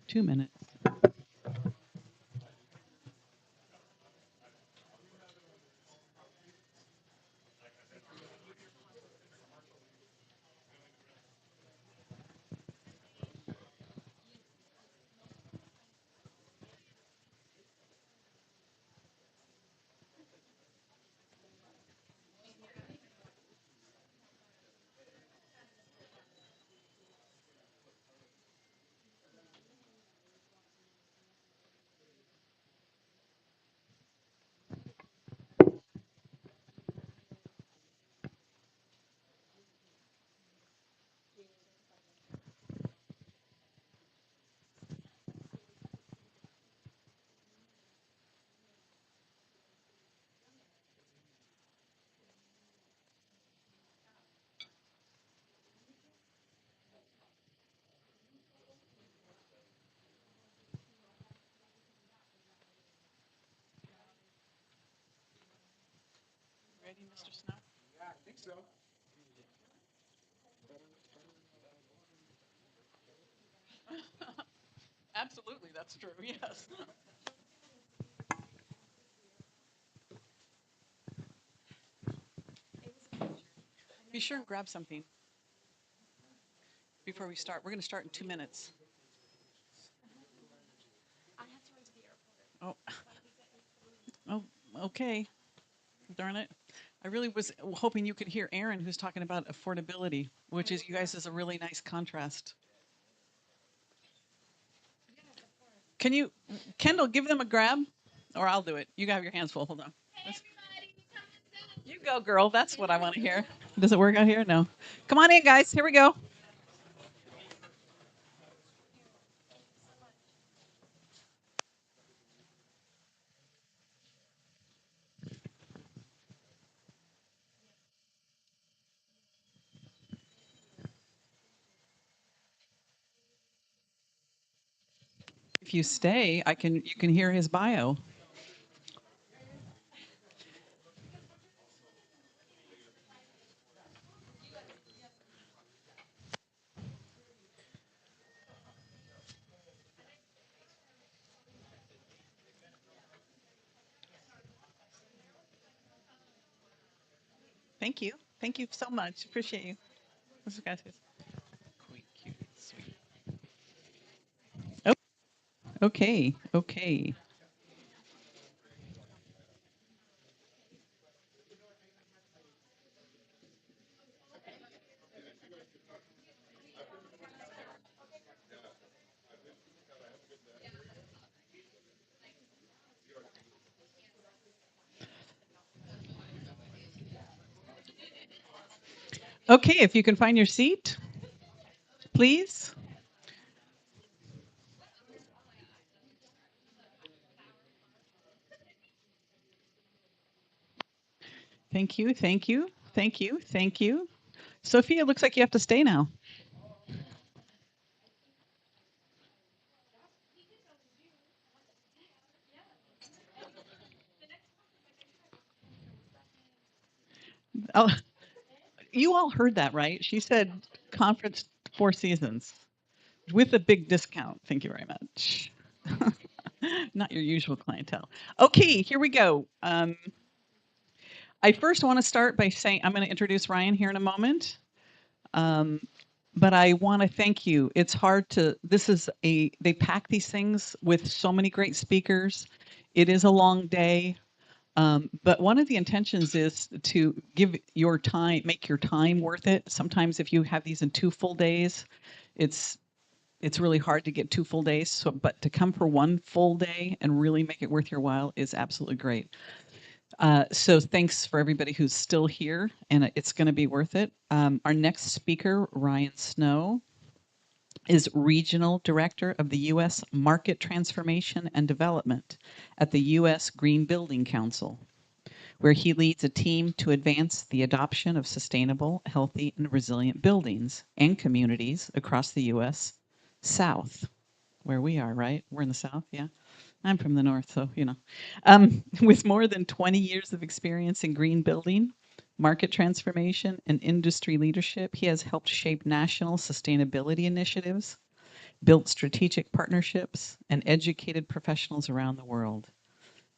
2 minutes. Ready, Mr. Snow? Yeah, I think so. Absolutely, that's true. Yes. Be sure and grab something before we start. We're going to start in 2 minutes. Oh. Oh, okay. Darn it. I really was hoping you could hear Aaron, who's talking about affordability, which is, you guys, is a really nice contrast. Can you, Kendall, give them a grab? Or I'll do it. You have your hands full. Hold on. You go, girl. That's what I want to hear. Does it work out here? No. Come on in, guys. Here we go. If you stay, you can hear his bio. Thank you. Thank you so much. Appreciate you. This is guys. Sweet, cute, sweet. Oh, okay. Okay. Okay, if you can find your seat, please. Thank you. Thank you. Thank you. Thank you. Sophia, looks like you have to stay now. Oh, you all heard that, right? She said conference 4 seasons with a big discount. Thank you very much. Not your usual clientele. Okay, here we go. I first want to start by saying I'm going to introduce Ryan here in a moment. But I want to thank you. It's hard to, they pack these things with so many great speakers. It is a long day. But one of the intentions is to give your time, make your time worth it. Sometimes if you have these in 2 full days, it's really hard to get 2 full days. So, but to come for 1 full day and really make it worth your while is absolutely great. So thanks for everybody who's still here, and it's going to be worth it. Our next speaker, Ryan Snow, is Regional Director of the U.S. Market Transformation and Development at the U.S. Green Building Council, where he leads a team to advance the adoption of sustainable, healthy, and resilient buildings and communities across the U.S. South, where we are, right? We're in the South, yeah. I'm from the North, so, you know. With more than 20 years of experience in green building, market transformation, and industry leadership. He has helped shape national sustainability initiatives, built strategic partnerships, and educated professionals around the world.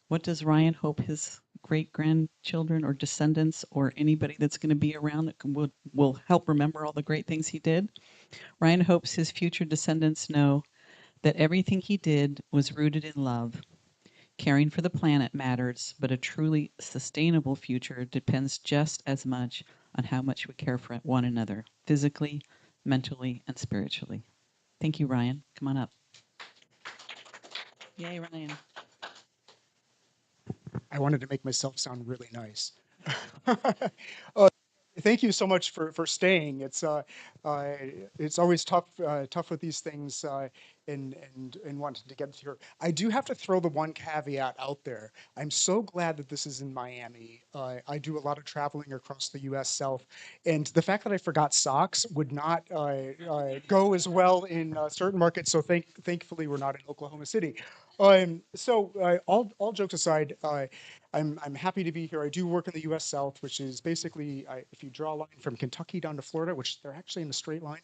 What does Ryan hope his great-grandchildren or descendants or anybody that's going to be around that will help remember all the great things he did? Ryan hopes his future descendants know that everything he did was rooted in love. Caring for the planet matters, but a truly sustainable future depends just as much on how much we care for one another, physically, mentally, and spiritually. Thank you, Ryan. Come on up. Yay, Ryan. I wanted to make myself sound really nice. Thank you so much for staying. It's always tough with these things and wanting to get here. I do have to throw the one caveat out there. I'm so glad that this is in Miami. I do a lot of traveling across the U.S. South, and the fact that I forgot socks would not go as well in certain markets. So thankfully we're not in Oklahoma City. All jokes aside, I'm happy to be here. I do work in the U.S. South, which is basically, if you draw a line from Kentucky down to Florida, which they're actually in a straight line,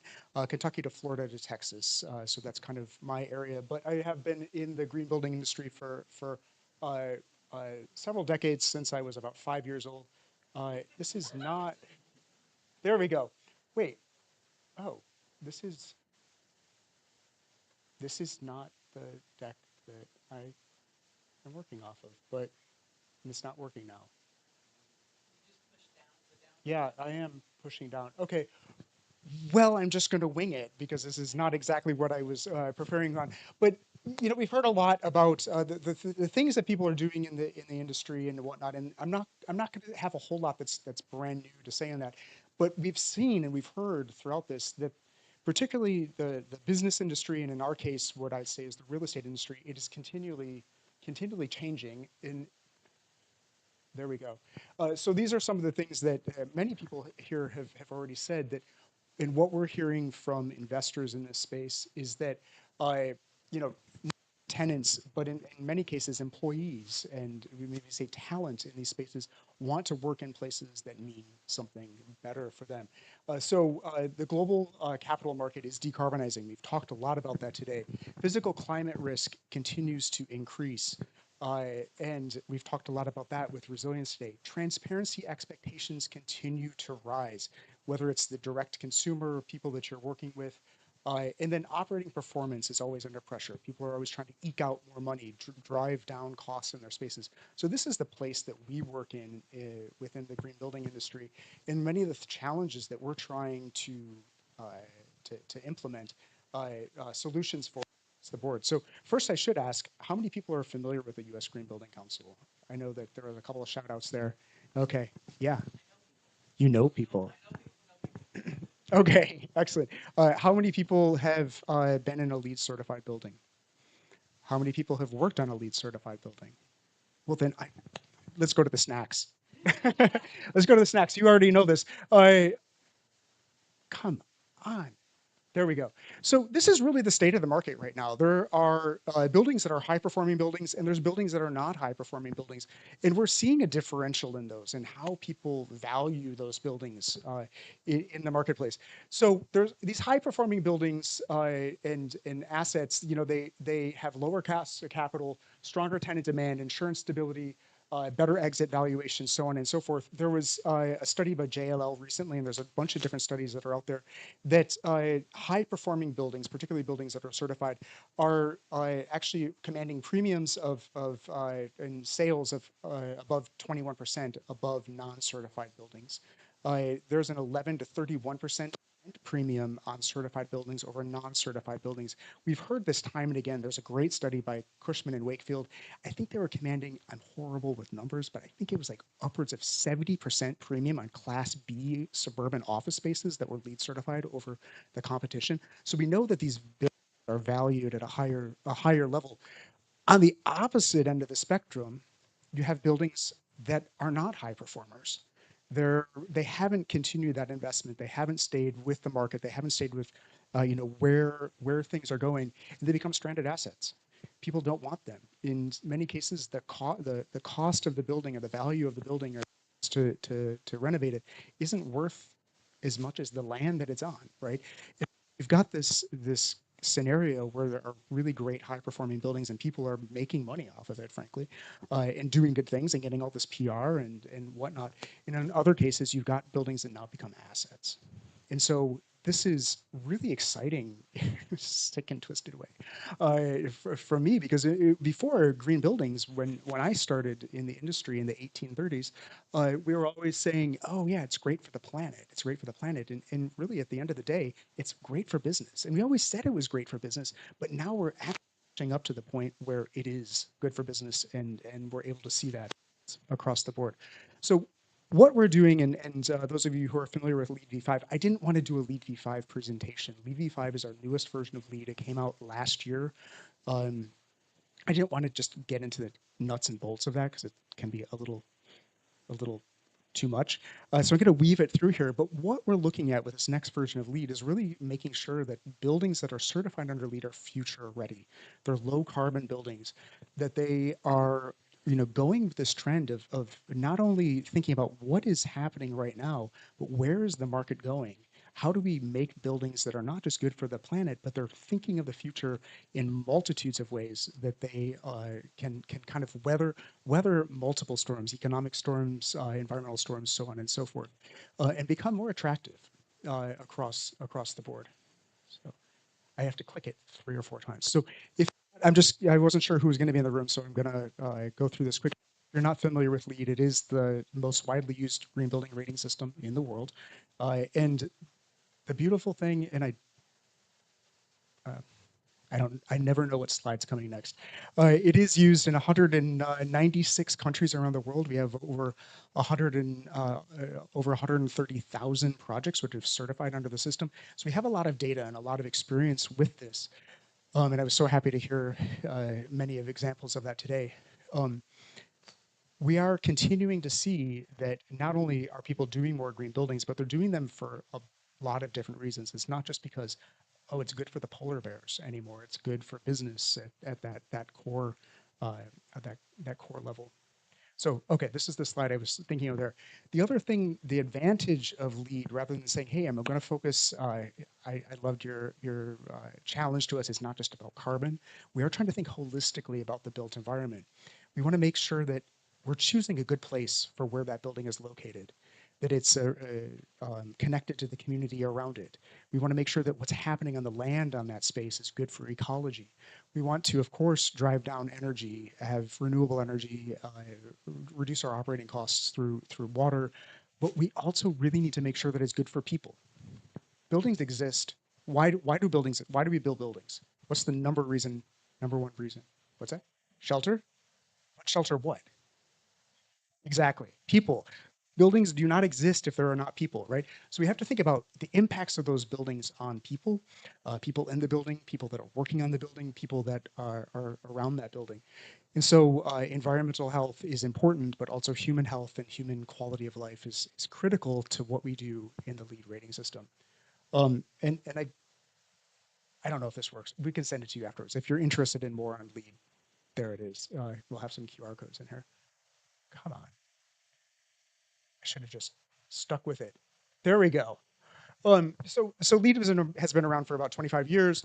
Kentucky to Florida to Texas. So that's kind of my area. But I have been in the green building industry for several decades, since I was about 5 years old. This is not. There we go. Wait. Oh, this is not the deck that I am working off of, but it's not working now. Yeah, I am pushing down. Okay. Well, I'm just going to wing it because this is not exactly what I was preparing on. But we've heard a lot about the things that people are doing in the industry and whatnot. And I'm not going to have a whole lot that's brand new to say on that. But we've seen and we've heard throughout this that particularly the business industry, and in our case, what I'd say is the real estate industry, it is continually changing. There we go. So these are some of the things that many people here have already said that, and what we're hearing from investors in this space is that, tenants, but in many cases, employees, and we maybe say talent in these spaces want to work in places that mean something better for them. The global capital market is decarbonizing. We've talked a lot about that today. Physical climate risk continues to increase. And we've talked a lot about that with resilience today. Transparency expectations continue to rise, whether it's the direct consumer, people that you're working with, and then operating performance is always under pressure. People are always trying to eke out more money, drive down costs in their spaces. So this is the place that we work in within the green building industry. And many of the challenges that we're trying to implement solutions for the board. So first I should ask, how many people are familiar with the U.S. Green Building Council? I know that there are a couple of shout outs there. Okay, yeah. You know people. Okay, excellent. How many people have been in a LEED certified building? How many people have worked on a LEED certified building? Well, then let's go to the snacks. Let's go to the snacks. You already know this. Come on. There we go. So this is really the state of the market right now. There are buildings that are high-performing buildings, and there's buildings that are not high-performing buildings. And we're seeing a differential in those and how people value those buildings in the marketplace. So there's these high-performing buildings and assets, they have lower costs of capital, stronger tenant demand, insurance stability, better exit valuation, so on and so forth. There was a study by JLL recently, and there's a bunch of different studies that are out there, that high-performing buildings, particularly buildings that are certified, are actually commanding premiums and sales of above 21% above non-certified buildings. There's an 11 to 31% premium on certified buildings over non-certified buildings. We've heard this time and again. There's a great study by Cushman and Wakefield. I think they were commanding, I'm horrible with numbers, but I think it was like upwards of 70% premium on Class B suburban office spaces that were LEED certified over the competition. So we know that these buildings are valued at a higher level. On the opposite end of the spectrum, you have buildings that are not high performers. They haven't continued that investment. They haven't stayed with the market. They haven't stayed with, where things are going, and they become stranded assets. People don't want them. In many cases, the cost of the building or the value of the building are to renovate it isn't worth as much as the land that it's on, right? If you've got this scenario where there are really great high performing buildings and people are making money off of it, frankly, and doing good things and getting all this PR and whatnot. And in other cases, you've got buildings that now become assets. And so this is really exciting, sick and twisted way, for me, because before green buildings, when I started in the industry in the 1830s, we were always saying, oh yeah, it's great for the planet. It's great for the planet. And really at the end of the day, it's great for business. And we always said it was great for business, but now we're actually up to the point where it is good for business and we're able to see that across the board. So what we're doing, and those of you who are familiar with LEED v5, I didn't want to do a LEED v5 presentation. LEED v5 is our newest version of LEED. It came out last year. I didn't want to just get into the nuts and bolts of that because it can be a little too much. So I'm going to weave it through here. But what we're looking at with this next version of LEED is really making sure that buildings that are certified under LEED are future ready. They're low carbon buildings, that they are going with this trend of not only thinking about what is happening right now, but where is the market going? How do we make buildings that are not just good for the planet, but they're thinking of the future in multitudes of ways that they can kind of weather multiple storms, economic storms, environmental storms, so on and so forth, and become more attractive across the board. So I have to click it 3 or 4 times. So if I wasn't sure who was going to be in the room, so I'm going to go through this quick. If you're not familiar with LEED, it is the most widely used green building rating system in the world. And the beautiful thing, and I never know what slide's coming next. It is used in 196 countries around the world. We have over 130,000 projects which are certified under the system. So we have a lot of data and a lot of experience with this. And I was so happy to hear many of examples of that today. We are continuing to see that not only are people doing more green buildings, but they're doing them for a lot of different reasons. It's not just because, oh, it's good for the polar bears anymore. It's good for business at that core that core level. So, okay, this is the slide I was thinking of there. The other thing, the advantage of LEED, rather than saying, hey, I'm going to focus, I loved your challenge to us. It's not just about carbon. We are trying to think holistically about the built environment. We want to make sure that we're choosing a good place for where that building is located, that it's connected to the community around it. We want to make sure that what's happening on the land on that space is good for ecology. We want to, of course, drive down energy, have renewable energy, reduce our operating costs through water, but we also really need to make sure that it's good for people. Buildings exist. Why do we build buildings? What's the number one reason? What's that? Shelter? What shelter what? Exactly. People. Buildings do not exist if there are not people, right? So we have to think about the impacts of those buildings on people, people in the building, people that are working on the building, people that are around that building. And so environmental health is important, but also human health and human quality of life is critical to what we do in the LEED rating system. And I don't know if this works. We can send it to you afterwards. If you're interested in more on LEED, there it is. We'll have some QR codes in here. Come on. I should have just stuck with it. There we go. So LEED has been around for about 25 years,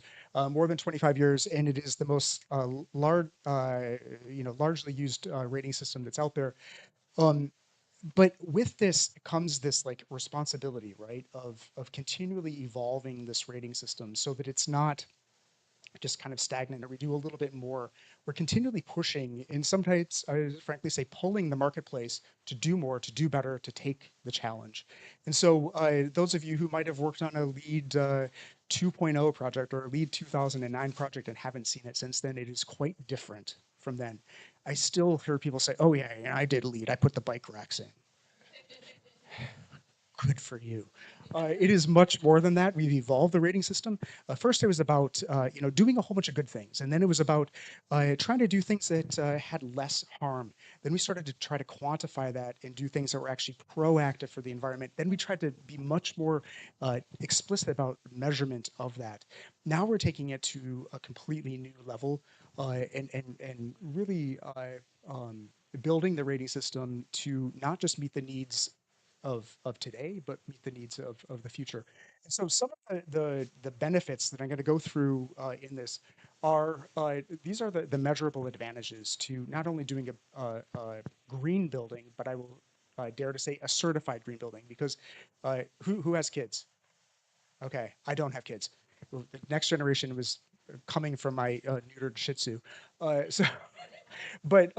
more than 25 years, and it is the most largely used rating system that's out there. But with this comes this like responsibility, right, of continually evolving this rating system so that it's not just kind of stagnant, or we do a little bit more. We're continually pushing, and sometimes I frankly say pulling the marketplace to do more, to do better, to take the challenge. And so those of you who might have worked on a LEED 2.0 project or a LEED 2009 project and haven't seen it since then, it is quite different from then. I still hear people say, oh yeah, I did LEED, I put the bike racks in. Good for you. It is much more than that. We've evolved the rating system. First, it was about doing a whole bunch of good things, and then it was about trying to do things that had less harm. Then we started to try to quantify that and do things that were actually proactive for the environment. Then we tried to be much more explicit about measurement of that. Now we're taking it to a completely new level and really building the rating system to not just meet the needs of today, but meet the needs of the future. And so some of the benefits that I'm going to go through in this are these are the measurable advantages to not only doing a green building, but I will dare to say a certified green building, because who has kids? Okay, I don't have kids. The next generation was coming from my neutered Shih Tzu. So, but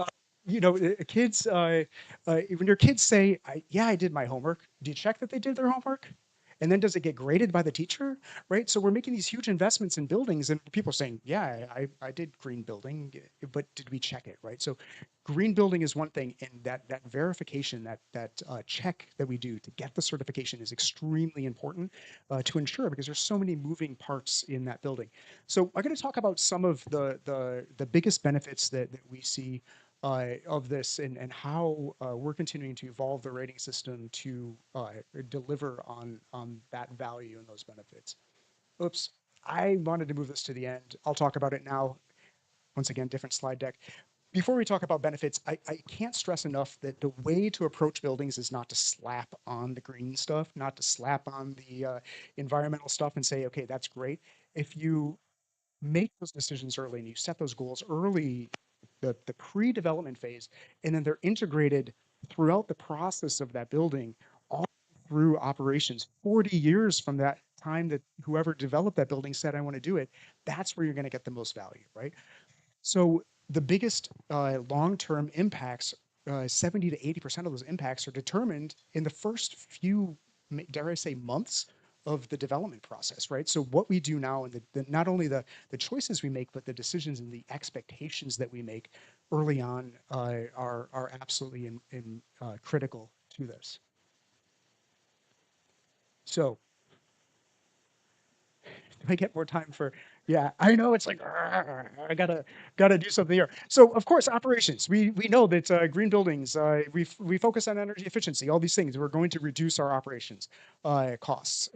you know, kids, when your kids say, "Yeah, I did my homework," do you check that they did their homework? And then does it get graded by the teacher? Right. So we're making these huge investments in buildings, and people are saying, "Yeah, I did green building, but did we check it?" Right. So green building is one thing, and that verification, that check that we do to get the certification is extremely important to ensure, because there's so many moving parts in that building. So I'm going to talk about some of the biggest benefits that we see of this, and how we're continuing to evolve the rating system to deliver on that value and those benefits. Oops, I wanted to move this to the end. I'll talk about it now. Once again, different slide deck. Before we talk about benefits, I can't stress enough that the way to approach buildings is not to slap on the green stuff, not to slap on the environmental stuff and say, okay, that's great. If you make those decisions early and you set those goals early, the pre-development phase, and then they're integrated throughout the process of that building, all through operations, 40 years from that time that whoever developed that building said, I want to do it, that's where you're going to get the most value, right? So the biggest long-term impacts, 70 to 80% of those impacts are determined in the first few, dare I say, months of the development process, right? So what we do now, and not only the choices we make, but the decisions and the expectations that we make early on are absolutely critical to this. So I get more time for, yeah, I know it's like, I gotta do something here. So of course, operations, we know that green buildings, we focus on energy efficiency, all these things, we're going to reduce our operations costs.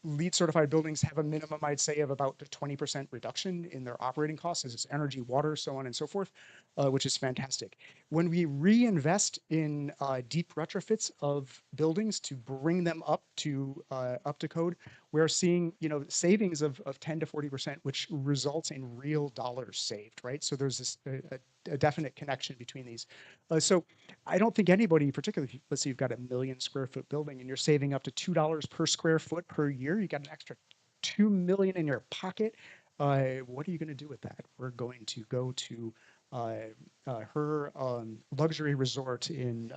LEED certified buildings have a minimum, I'd say, of about 20% reduction in their operating costs, as it's energy, water, so on and so forth, which is fantastic. When we reinvest in deep retrofits of buildings to bring them up to code, we're seeing, you know, savings of 10 to 40%, which results in real dollars saved, right? So there's this a definite connection between these. So I don't think anybody, particularly, let's say you've got a 1,000,000 square foot building and you're saving up to $2 per square foot per year, you got an extra 2 million in your pocket. What are you going to do with that? We're going to go to her luxury resort in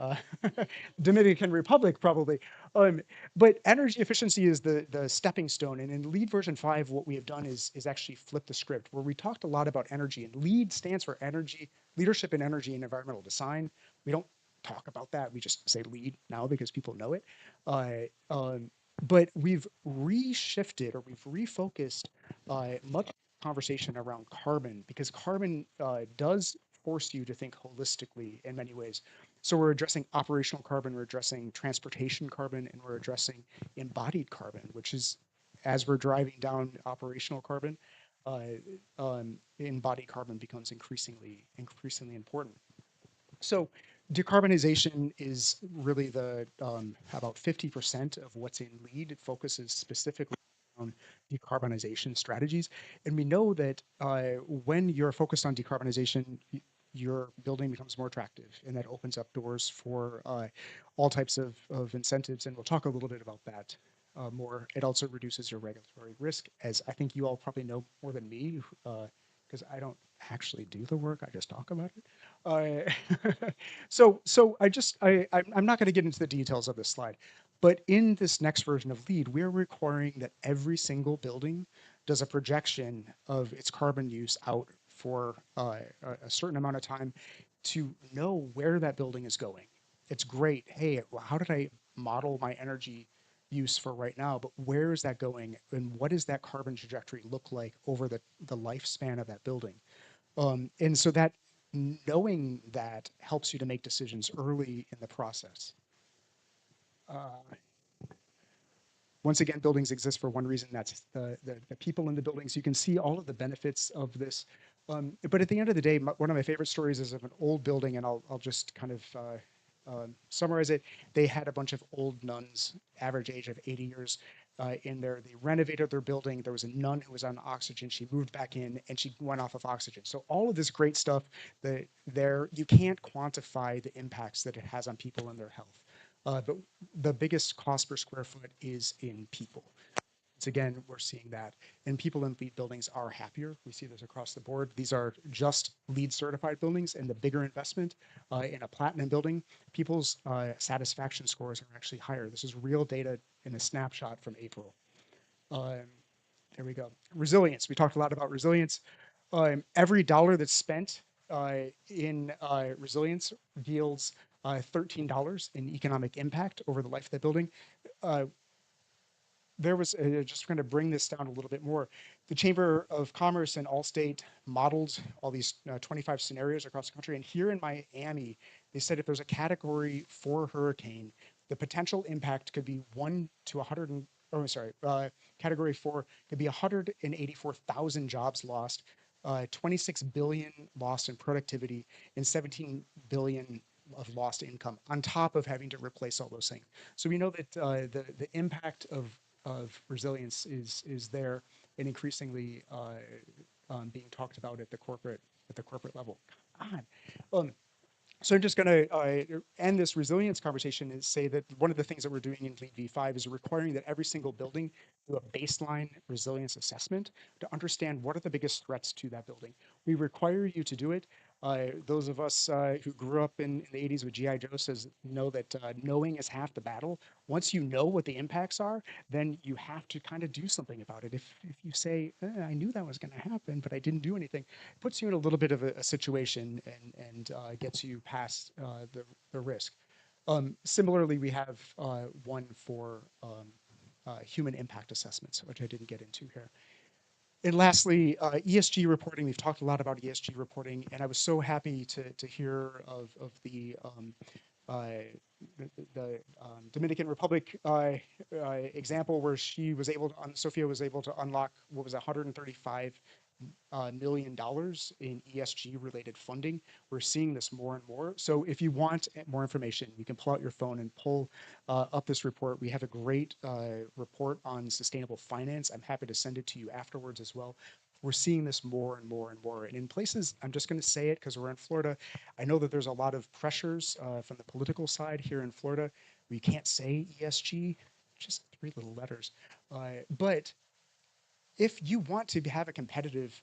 Dominican Republic, probably. But energy efficiency is the stepping stone. And in LEED version 5, what we have done is actually flip the script, where we talked a lot about energy. And LEED stands for energy, leadership in energy and environmental design. We don't talk about that. We just say LEED now because people know it. But we've reshifted, or we've refocused much conversation around carbon, because carbon does force you to think holistically in many ways. So we're addressing operational carbon, we're addressing transportation carbon, and we're addressing embodied carbon, which is, as we're driving down operational carbon, embodied carbon becomes increasingly important. So decarbonization is really the about 50% of what's in LEED. It focuses specifically on decarbonization strategies. And we know that when you're focused on decarbonization, your building becomes more attractive, and that opens up doors for all types of incentives. And we'll talk a little bit about that more. It also reduces your regulatory risk, as I think you all probably know more than me, because I don't actually do the work, I just talk about it. So I'm not going to get into the details of this slide, but in this next version of LEED, we're requiring that every single building does a projection of its carbon use out for a certain amount of time to know where that building is going. It's great. Hey, how did I model my energy use for right now, but where is that going, and what does that carbon trajectory look like over the lifespan of that building? And so that knowing that helps you to make decisions early in the process. Once again, buildings exist for one reason. That's the people in the buildings. You can see all of the benefits of this But at the end of the day, one of my favorite stories is of an old building, and I'll just kind of summarize it. They had a bunch of old nuns, average age of 80 years, in there. They renovated their building. There was a nun who was on oxygen. She moved back in, and she went off of oxygen. So all of this great stuff, there you can't quantify the impacts that it has on people and their health. But the biggest cost per square foot is in people. So again, we're seeing that. And people in LEED buildings are happier. We see this across the board. These are just LEED certified buildings, and the bigger investment in a platinum building, people's satisfaction scores are actually higher. This is real data in a snapshot from April. There we go. Resilience. We talked a lot about resilience. Every dollar that's spent in resilience yields $13 in economic impact over the life of the building. There was just going to bring this down a little bit more. The Chamber of Commerce and Allstate modeled all these 25 scenarios across the country. And here in Miami, they said if there's a category 4 hurricane, the potential impact could be 1 to 100. Category 4 could be 184,000 jobs lost, 26 billion lost in productivity, and 17 billion of lost income on top of having to replace all those things. So we know that the impact of resilience is there and increasingly being talked about at the corporate level. So I'm just going to end this resilience conversation and say that one of the things that we're doing in LEED v5 is requiring that every single building do a baseline resilience assessment to understand what are the biggest threats to that building. We require you to do it. Those of us who grew up in the 80s with G.I. Joe says know that knowing is half the battle. Once you know what the impacts are, then you have to kind of do something about it. If you say, I knew that was going to happen, but I didn't do anything, it puts you in a little bit of a situation and gets you past the risk. Similarly, we have one for human impact assessments, which I didn't get into here. And lastly, ESG reporting. We've talked a lot about ESG reporting, and I was so happy to hear of the Dominican Republic example where she was able to, Sophia was able to unlock what was $135 million in ESG related funding. We're seeing this more and more. So if you want more information, you can pull out your phone and pull up this report. We have a great report on sustainable finance. I'm happy to send it to you afterwards as well. We're seeing this more and more and more. And in places, I'm just going to say it because we're in Florida. I know that there's a lot of pressures from the political side here in Florida. We can't say ESG, just 3 little letters. But if you want to have a competitive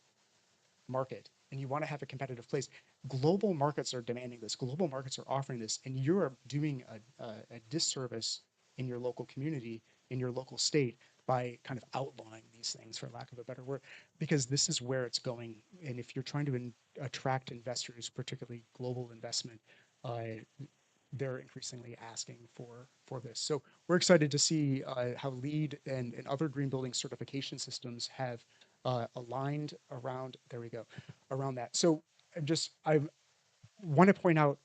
market and you want to have a competitive place, global markets are demanding this. Global markets are offering this, and you're doing a disservice in your local community, in your local state, by kind of outlawing these things, for lack of a better word, because this is where it's going. And if you're trying to attract investors, particularly global investment, they're increasingly asking for this. So we're excited to see how LEED and other green building certification systems have aligned around, there we go, around that. So I want to point out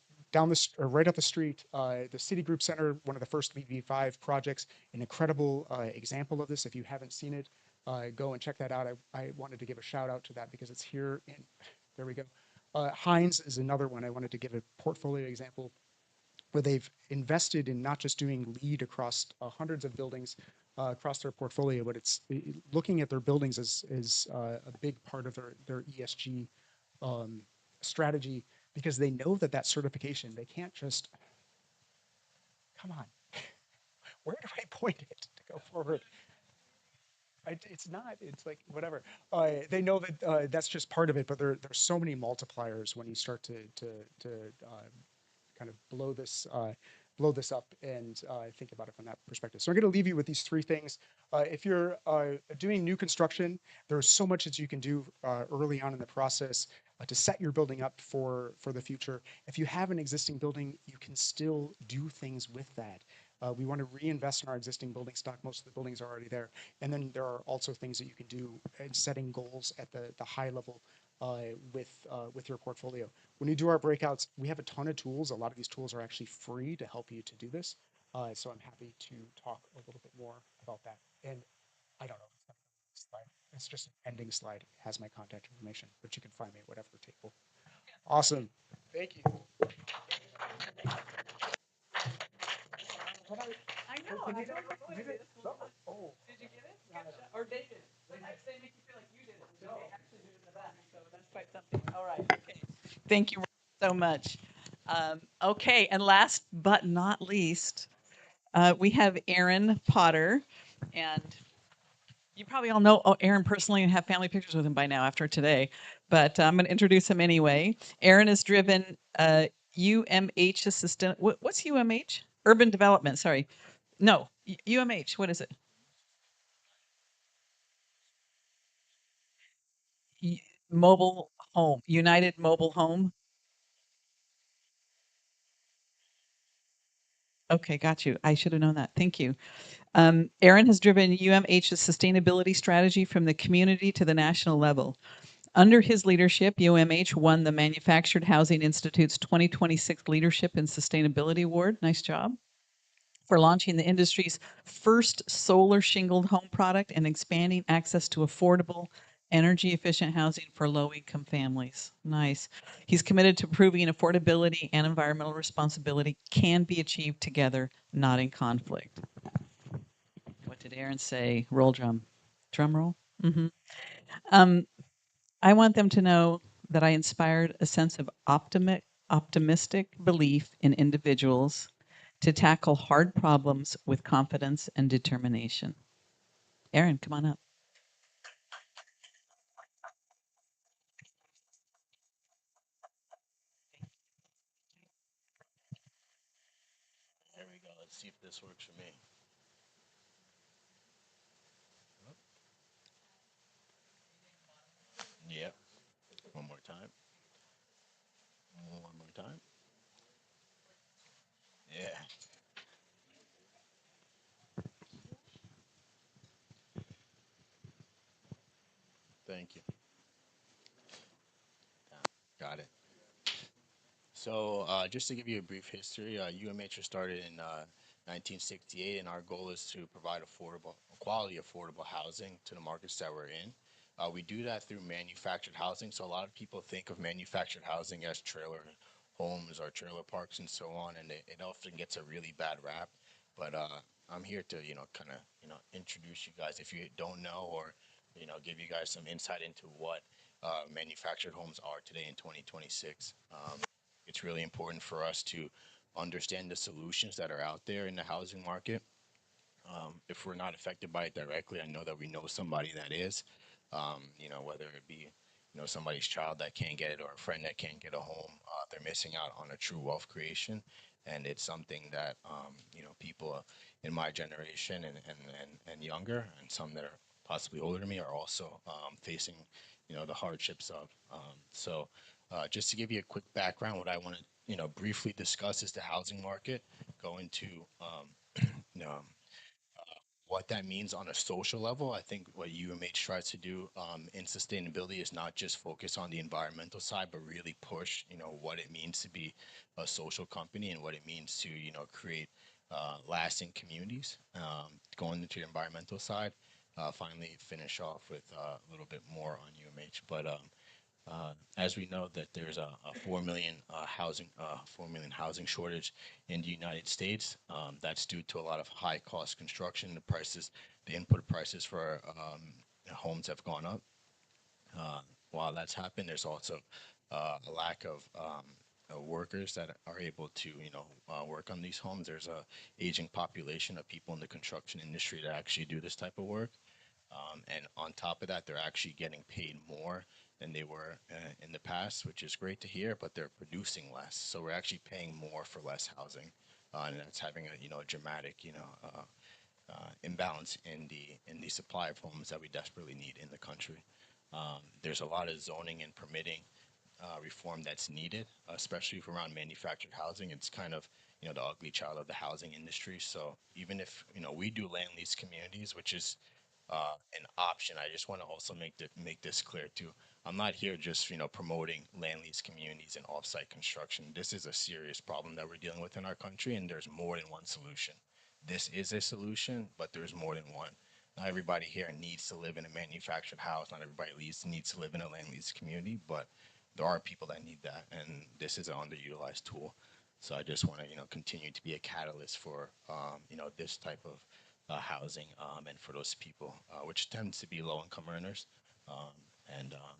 right up the street, the Citigroup Center, one of the first LEED v5 projects, an incredible example of this. If you haven't seen it, go and check that out. I wanted to give a shout out to that because it's here in, there we go. Heinz is another one. I wanted to give a portfolio example where they've invested in not just doing LEED across hundreds of buildings across their portfolio, but it's looking at their buildings as a big part of their ESG strategy, because they know that certification, they can't just, come on, where do I point it to go forward? It's not, it's like, whatever. They know that that's just part of it, but there's so many multipliers when you start to kind of blow this up and think about it from that perspective. So I'm going to leave you with these 3 things. If you're doing new construction, there's so much that you can do early on in the process to set your building up for the future. If you have an existing building, you can still do things with that. We want to reinvest in our existing building stock. Most of the buildings are already there. And then there are also things that you can do in setting goals at the high level with your portfolio. When you do our breakouts, we have a ton of tools. A lot of these tools are actually free to help you to do this. So I'm happy to talk a little bit more about that. And I don't know. It's just an ending slide. It has my contact information, but you can find me at whatever table. Awesome. Thank you. I know. I don't know what it is. Oh. Did you get it? Or they did? They make you feel like you did it. They actually did it in the back, so that's quite something. All right. Okay. Thank you so much. Okay, and last but not least, we have Aaron Potter, and you probably all know Aaron personally and have family pictures with him by now after today, but I'm going to introduce him anyway. Aaron has driven UMH assistant. What's UMH? Urban Development. Sorry, no, UMH. What is it? Mobile Home, United Mobile Home. Okay, got you. I should have known that. Thank you. Aaron has driven UMH's sustainability strategy from the community to the national level. Under his leadership, UMH won the Manufactured Housing Institute's 2026 Leadership and Sustainability Award. Nice job. For launching the industry's first solar shingled home product and expanding access to affordable, energy efficient housing for low income families. Nice. He's committed to proving affordability and environmental responsibility can be achieved together, not in conflict. What did Aaron say? Roll drum. Drum roll? Mm-hmm. I want them to know that I inspired a sense of optimistic belief in individuals to tackle hard problems with confidence and determination. Aaron, come on up. There we go. Let's see if this works for me. Yep. One more time. One more time. Yeah. Thank you. Got it. So, just to give you a brief history, UMH was started in 1968, and our goal is to provide quality, affordable housing to the markets that we're in. We do that through manufactured housing. So, a lot of people think of manufactured housing as trailer homes or trailer parks and so on, and it often gets a really bad rap. But I'm here to, kind of, introduce you guys if you don't know, or, give you guys some insight into what manufactured homes are today in 2026. It's really important for us to understand the solutions that are out there in the housing market. If we're not affected by it directly, I know that we know somebody that is. Whether it be somebody's child that can't get it or a friend that can't get a home, they're missing out on a true wealth creation, and it's something that people in my generation and younger, and some that are possibly older than me, are also facing the hardships of. Just to give you a quick background, what I want to briefly discuss is the housing market, go into you know, what that means on a social level. I think what UMH tries to do in sustainability is not just focus on the environmental side, but really push, what it means to be a social company and what it means to, create lasting communities. Going into the environmental side, finally finish off with a little bit more on UMH. But as we know that there's a 4 million 4 million housing shortage in the United States. That's due to a lot of high cost construction. The input prices for homes have gone up. While that's happened, there's also a lack of workers that are able to, work on these homes. There's a aging population of people in the construction industry that actually do this type of work. And on top of that, they're actually getting paid more than they were in the past, which is great to hear, but they're producing less. So we're actually paying more for less housing. And that's having a dramatic, imbalance in the supply of homes that we desperately need in the country. There's a lot of zoning and permitting reform that's needed, especially around manufactured housing. It's kind of the ugly child of the housing industry. So even if we do land lease communities, which is an option, I just want to also make this clear too. I'm not here just promoting land lease communities and offsite construction. This is a serious problem that we're dealing with in our country, and there's more than one solution. This is a solution, but there's more than one. not everybody here needs to live in a manufactured house. Not everybody needs to live in a land lease community, but there are people that need that, and this is an underutilized tool. So I just want to, continue to be a catalyst for, this type of housing, and for those people, which tends to be low-income earners. Um,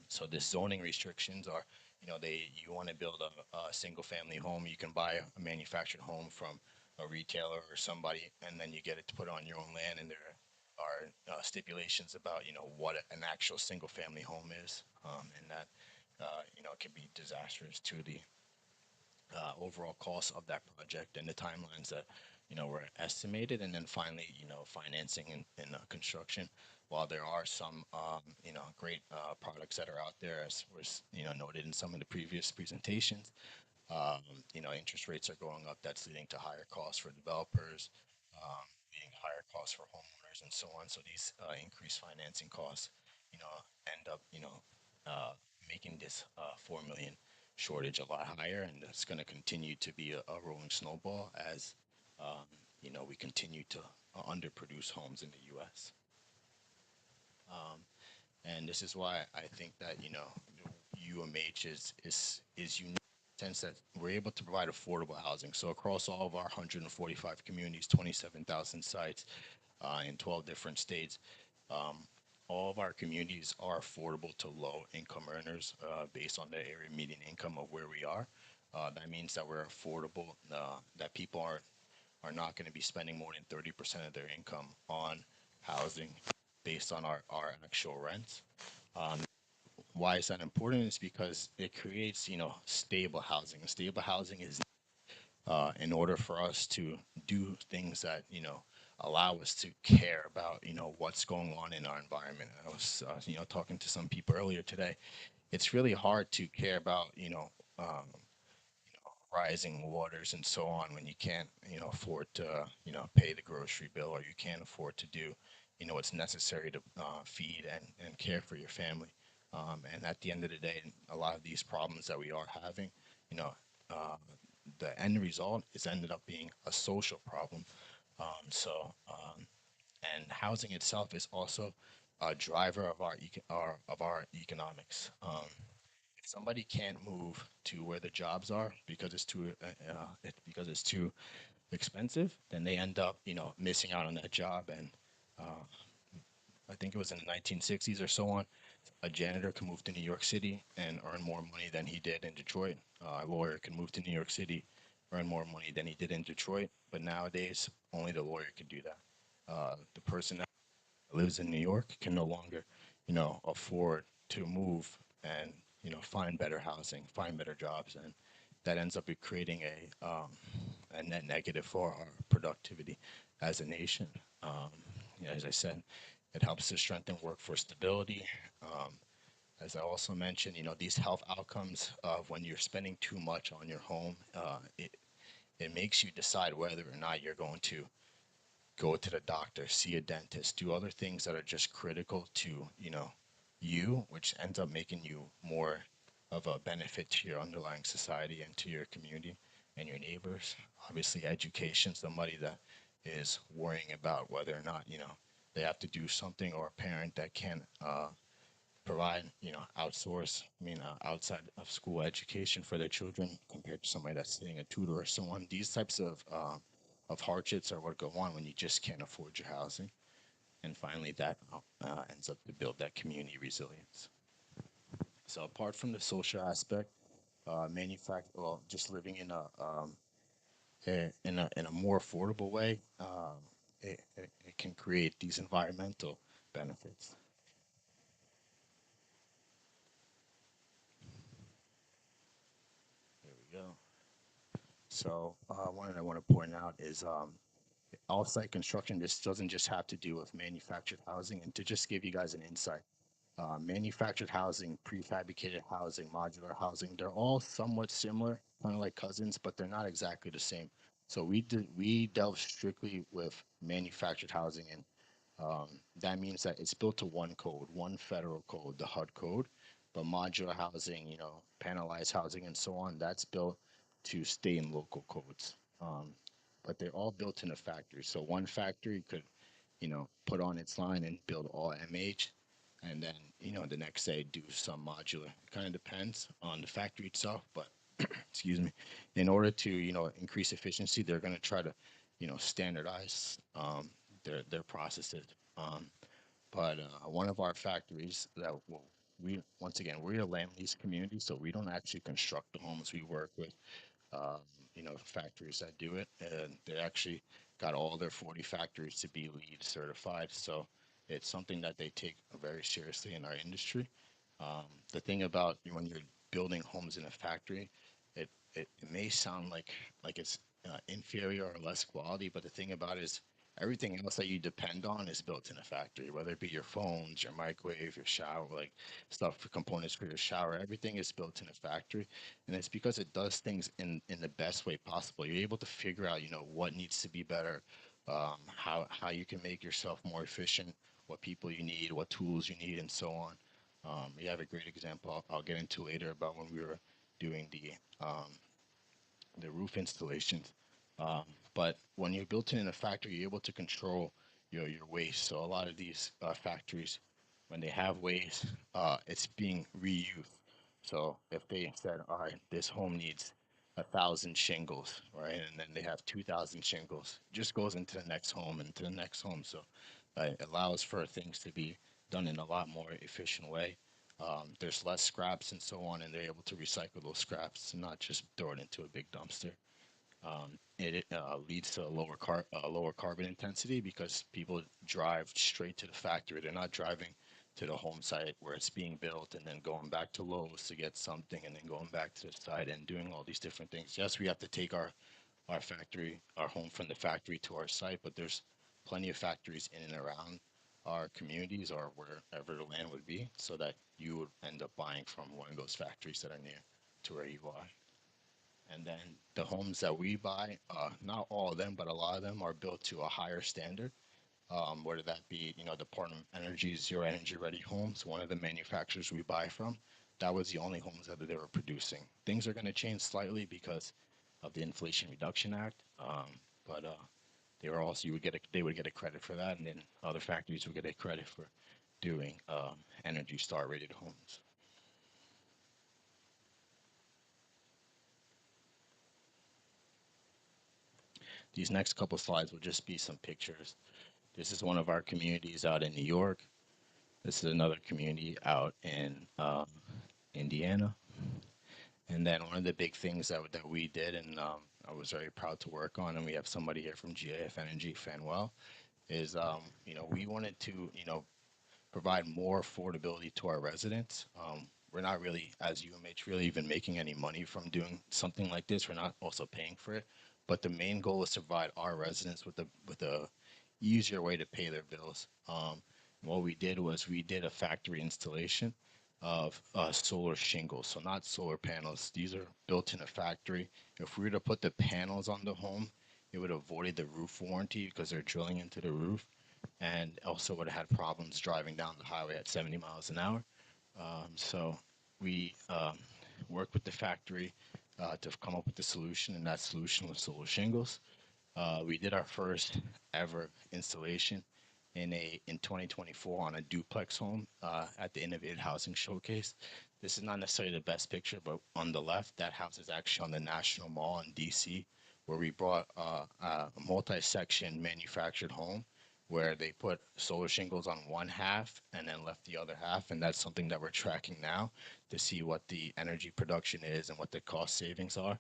so this zoning restrictions are, you want to build a single-family home, you can buy a manufactured home from a retailer or somebody, and then you get it to put on your own land, and there are stipulations about what an actual single family home is, and that it can be disastrous to the overall cost of that project and the timelines that were estimated, and then finally financing and construction. While there are some great products that are out there, as was noted in some of the previous presentations, interest rates are going up. That's leading to higher costs for developers, leading to higher costs for homeowners, and so on. So these increased financing costs, end up, making this 4 million shortage a lot higher, and it's going to continue to be a rolling snowball as, we continue to underproduce homes in the U.S. And this is why I think that UMH is unique in the sense that we're able to provide affordable housing. So across all of our 145 communities, 27,000 sites, in 12 different states, um, all of our communities are affordable to low income earners based on the area median income of where we are. That means that we're affordable, that people are not going to be spending more than 30% of their income on housing based on our actual rents. Um, why is that important? Is because it creates, stable housing. Stable housing is in order for us to do things that allow us to care about what's going on in our environment. I was talking to some people earlier today. It's really hard to care about um, rising waters and so on when you can't afford to pay the grocery bill, or you can't afford to do what's necessary to feed and care for your family. And at the end of the day, a lot of these problems that we are having, you know uh, the end result is ended up being a social problem. And housing itself is also a driver of our economics. If somebody can't move to where the jobs are because because it's too expensive, then they end up missing out on that job. And uh, I think it was in the 1960s or so on, a janitor can move to New York City and earn more money than he did in Detroit. A lawyer can move to New York City, earn more money than he did in Detroit. But nowadays, only the lawyer can do that. The person that lives in New York can no longer, afford to move and find better housing, find better jobs, and that ends up creating a net negative for our productivity as a nation. Um, as I said, it helps to strengthen workforce stability. Um, as I also mentioned, these health outcomes of when you're spending too much on your home, it makes you decide whether or not you're going to go to the doctor, see a dentist, do other things that are just critical to, you, which ends up making you more of a benefit to your underlying society and to your community and your neighbors. Obviously, education, somebody that is worrying about whether or not, they have to do something, or a parent that can provide, outsource, outside of school education for their children compared to somebody that's sitting a tutor or someone. These types of hardships are what go on when you just can't afford your housing. And finally, that ends up to build that community resilience. So apart from the social aspect, just living in a more affordable way, it can create these environmental benefits. There we go. So one that I want to point out is off-site construction. This doesn't just have to do with manufactured housing. And to just give you guys an insight, manufactured housing, prefabricated housing, modular housing, they're all somewhat similar, kind of like cousins, but they're not exactly the same. So we delve strictly with manufactured housing, and that means that it's built to one code, one federal code, the HUD code. But modular housing, panelized housing, and so on, that's built to stay in local codes. But they're all built in a factory. So one factory could put on its line and build all MH, and then the next day do some modular. It kind of depends on the factory itself, but excuse me, in order to increase efficiency, they're going to try to standardize their processes. But one of our factories that we once again, we're a land lease community, so we don't actually construct the homes. We work with um, factories that do it, and they actually got all their 40 factories to be LEED certified. So it's something that they take very seriously in our industry. The thing about when you're building homes in a factory, it may sound like it's inferior or less quality, but the thing about it is everything else that you depend on is built in a factory, whether it be your phones, your microwave, your shower, like stuff for components for your shower. Everything is built in a factory, and it's because it does things in the best way possible. You're able to figure out what needs to be better, how you can make yourself more efficient, what people you need, what tools you need, and so on. We have a great example I'll get into later about when we were doing the roof installations. Um, but when you're built in a factory, you're able to control your waste. So a lot of these factories, when they have waste, it's being reused. So if they said, all right, this home needs 1,000 shingles, right, and then they have 2,000 shingles, it just goes into the next home and to the next home. So it allows for things to be done in a lot more efficient way. There's less scraps and so on, and they're able to recycle those scraps and not just throw it into a big dumpster. It leads to a lower carbon intensity because people drive straight to the factory. They're not driving to the home site where it's being built and then going back to Lowe's to get something and then going back to the site and doing all these different things. Yes, we have to take our home from the factory to our site, but there's plenty of factories in and around our communities or wherever the land would be, so that you would end up buying from one of those factories that are near to where you are. And then the homes that we buy, not all of them, but a lot of them are built to a higher standard. Whether that be, Department of Energy Zero Energy Ready homes, one of the manufacturers we buy from, that was the only homes that they were producing. Things are going to change slightly because of the Inflation Reduction Act, but they were also they would get a credit for that, and then other factories would get a credit for doing Energy Star rated homes. These next couple slides will just be some pictures. This is one of our communities out in New York. This is another community out in Indiana. And then one of the big things that we did, and I was very proud to work on, and we have somebody here from GAF Energy, Fanwell, is we wanted to provide more affordability to our residents. We're not really, as UMH, really even making any money from doing something like this. We're not also paying for it, but the main goal is to provide our residents with a easier way to pay their bills. What we did was we did a factory installation of solar shingles, so not solar panels. These are built in a factory. If we were to put the panels on the home, it would have voided the roof warranty because they're drilling into the roof, and also would have had problems driving down the highway at 70 miles an hour. So we worked with the factory to come up with the solution, and that solution was solar shingles. We did our first ever installation in 2024 on a duplex home at the Innovative Housing Showcase. This is not necessarily the best picture, but on the left, that house is actually on the National Mall in DC, where we brought a multi-section manufactured home where they put solar shingles on one half and then left the other half. And that's something that we're tracking now to see what the energy production is and what the cost savings are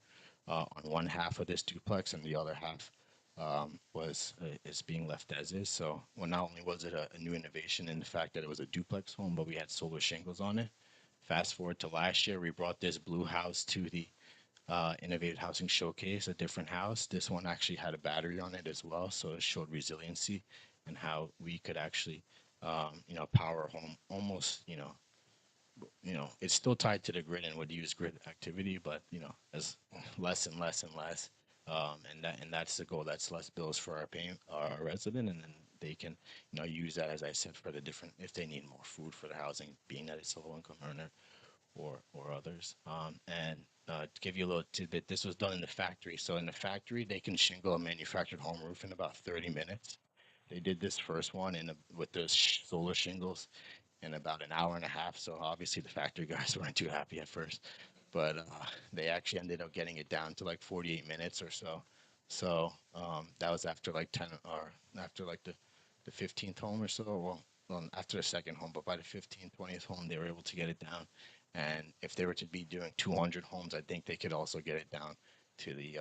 on one half of this duplex, and the other half is being left as is. So, well, not only was it a new innovation in the fact that it was a duplex home, but we had solar shingles on it. Fast forward to last year, we brought this blue house to the Innovative Housing Showcase, a different house. This one actually had a battery on it as well, so it showed resiliency and how we could actually, power a home almost, it's still tied to the grid and would use grid activity, but as less and less and less. And that's the goal. That's less bills for our resident, and then they can use that, as I said, for the different, if they need more food for the housing, being that it's a low income earner or others. And to give you a little tidbit, this was done in the factory. So in the factory, they can shingle a manufactured home roof in about 30 minutes. They did this first one with the solar shingles in about an hour and a half. So obviously the factory guys weren't too happy at first, but they actually ended up getting it down to like 48 minutes or so. So that was after like 10 or after like the 15th home or so. Well, after the second home, but by the 15th, 20th home, they were able to get it down. And if they were to be doing 200 homes, I think they could also get it down to the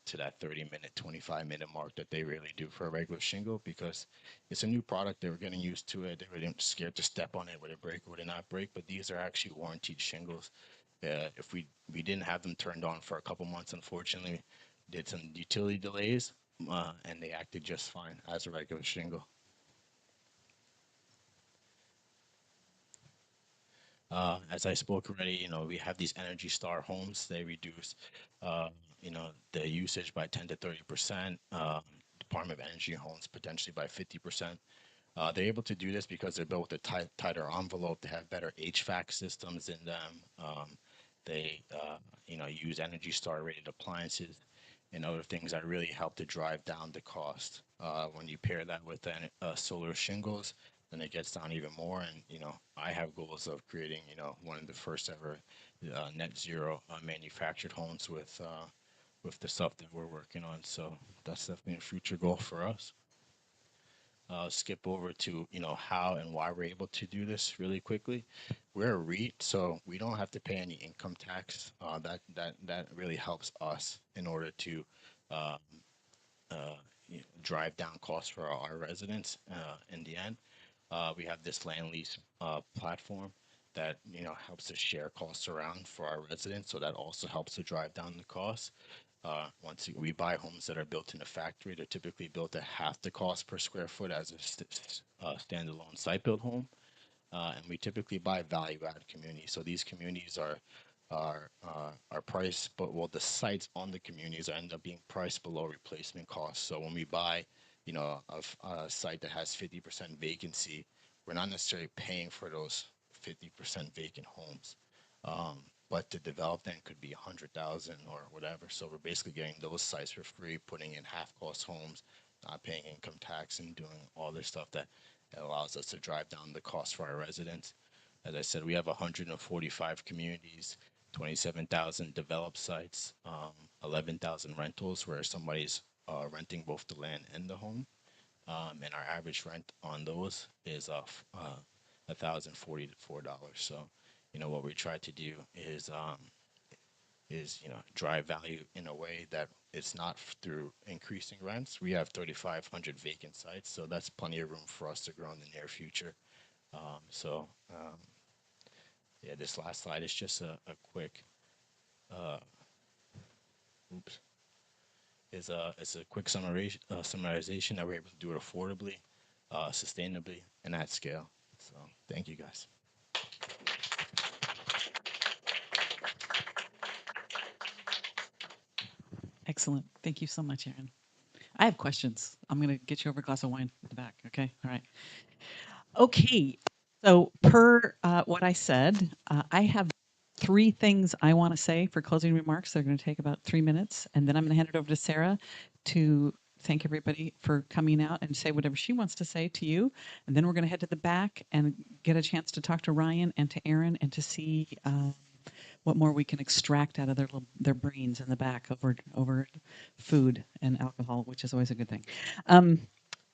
to that 30-minute, 25-minute mark that they really do for a regular shingle, because it's a new product. They were getting used to it. They were scared to step on it. Would it break? Would it not break? But these are actually warranted shingles. If we didn't have them turned on for a couple months, unfortunately, did some utility delays, and they acted just fine as a regular shingle. As I spoke already, we have these Energy Star homes. They reduce, the usage by 10 to 30%. Department of Energy homes potentially by 50%. They're able to do this because they're built with a tighter envelope. They have better HVAC systems in them. They, use Energy Star rated appliances and other things that really help to drive down the cost. When you pair that with solar shingles, then it gets down even more. And I have goals of creating one of the first ever net zero manufactured homes with the stuff that we're working on. So that's definitely a future goal for us. Skip over to how and why we're able to do this really quickly. We're a REIT, so we don't have to pay any income tax. That really helps us in order to uh, uh, drive down costs for our residents. In the end, we have this land lease platform that helps us share costs around for our residents, so that also helps to drive down the costs. Once we buy homes that are built in a factory, they're typically built at half the cost per square foot as a standalone site built home. And we typically buy value-added communities. So these communities are priced, but well, the sites on the communities end up being priced below replacement costs. So when we buy, a site that has 50% vacancy, we're not necessarily paying for those 50% vacant homes. But to develop them could be 100,000 or whatever. So we're basically getting those sites for free, putting in half cost homes, not paying income tax, and doing all this stuff that allows us to drive down the cost for our residents. As I said, we have 145 communities, 27,000 developed sites, 11,000 rentals where somebody's renting both the land and the home. And our average rent on those is $1,044. So, what we try to do is drive value in a way that it's not through increasing rents. We have 3,500 vacant sites, so that's plenty of room for us to grow in the near future. Yeah, this last slide is just a quick uh, oops it's a quick summarization that we're able to do it affordably, sustainably, and at scale. So thank you guys. Excellent. Thank you so much, Aaron. I have questions. I'm going to get you over a glass of wine in the back. Okay. All right. Okay. So, per what I said, I have 3 things I want to say for closing remarks. They're going to take about 3 minutes. And then I'm going to hand it over to Sarah to thank everybody for coming out and say whatever she wants to say to you. And then we're going to head to the back and get a chance to talk to Ryan and to Aaron and to see what more we can extract out of their brains in the back over food and alcohol, which is always a good thing.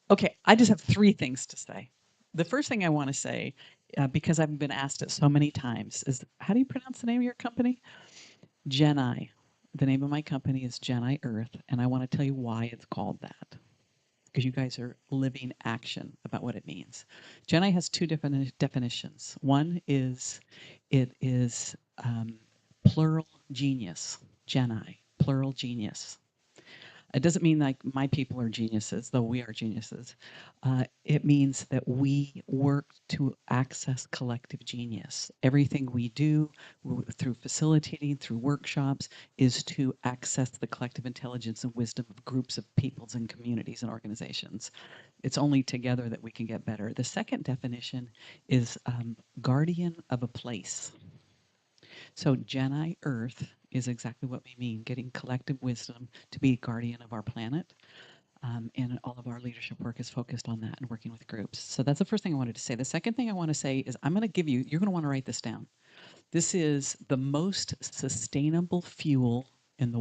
Okay, I just have 3 things to say. The first thing I want to say, because I've been asked it so many times, is how do you pronounce the name of your company? Geni. The name of my company is Geni Earth, and I want to tell you why it's called that. Because you guys are living action about what it means. Geni has 2 different definitions. One is it is plural genius. Geni, plural genius. It doesn't mean like my people are geniuses, though we are geniuses. It means that we work to access collective genius. Everything we do through facilitating, through workshops, is to access the collective intelligence and wisdom of groups of peoples and communities and organizations. It's only together that we can get better. The second definition is guardian of a place. So Geni Earth is exactly what we mean, getting collective wisdom to be guardian of our planet. And all of our leadership work is focused on that and working with groups. So that's the first thing I wanted to say. The second thing I want to say is I'm going to give you, you're going to want to write this down. This is the most sustainable fuel in the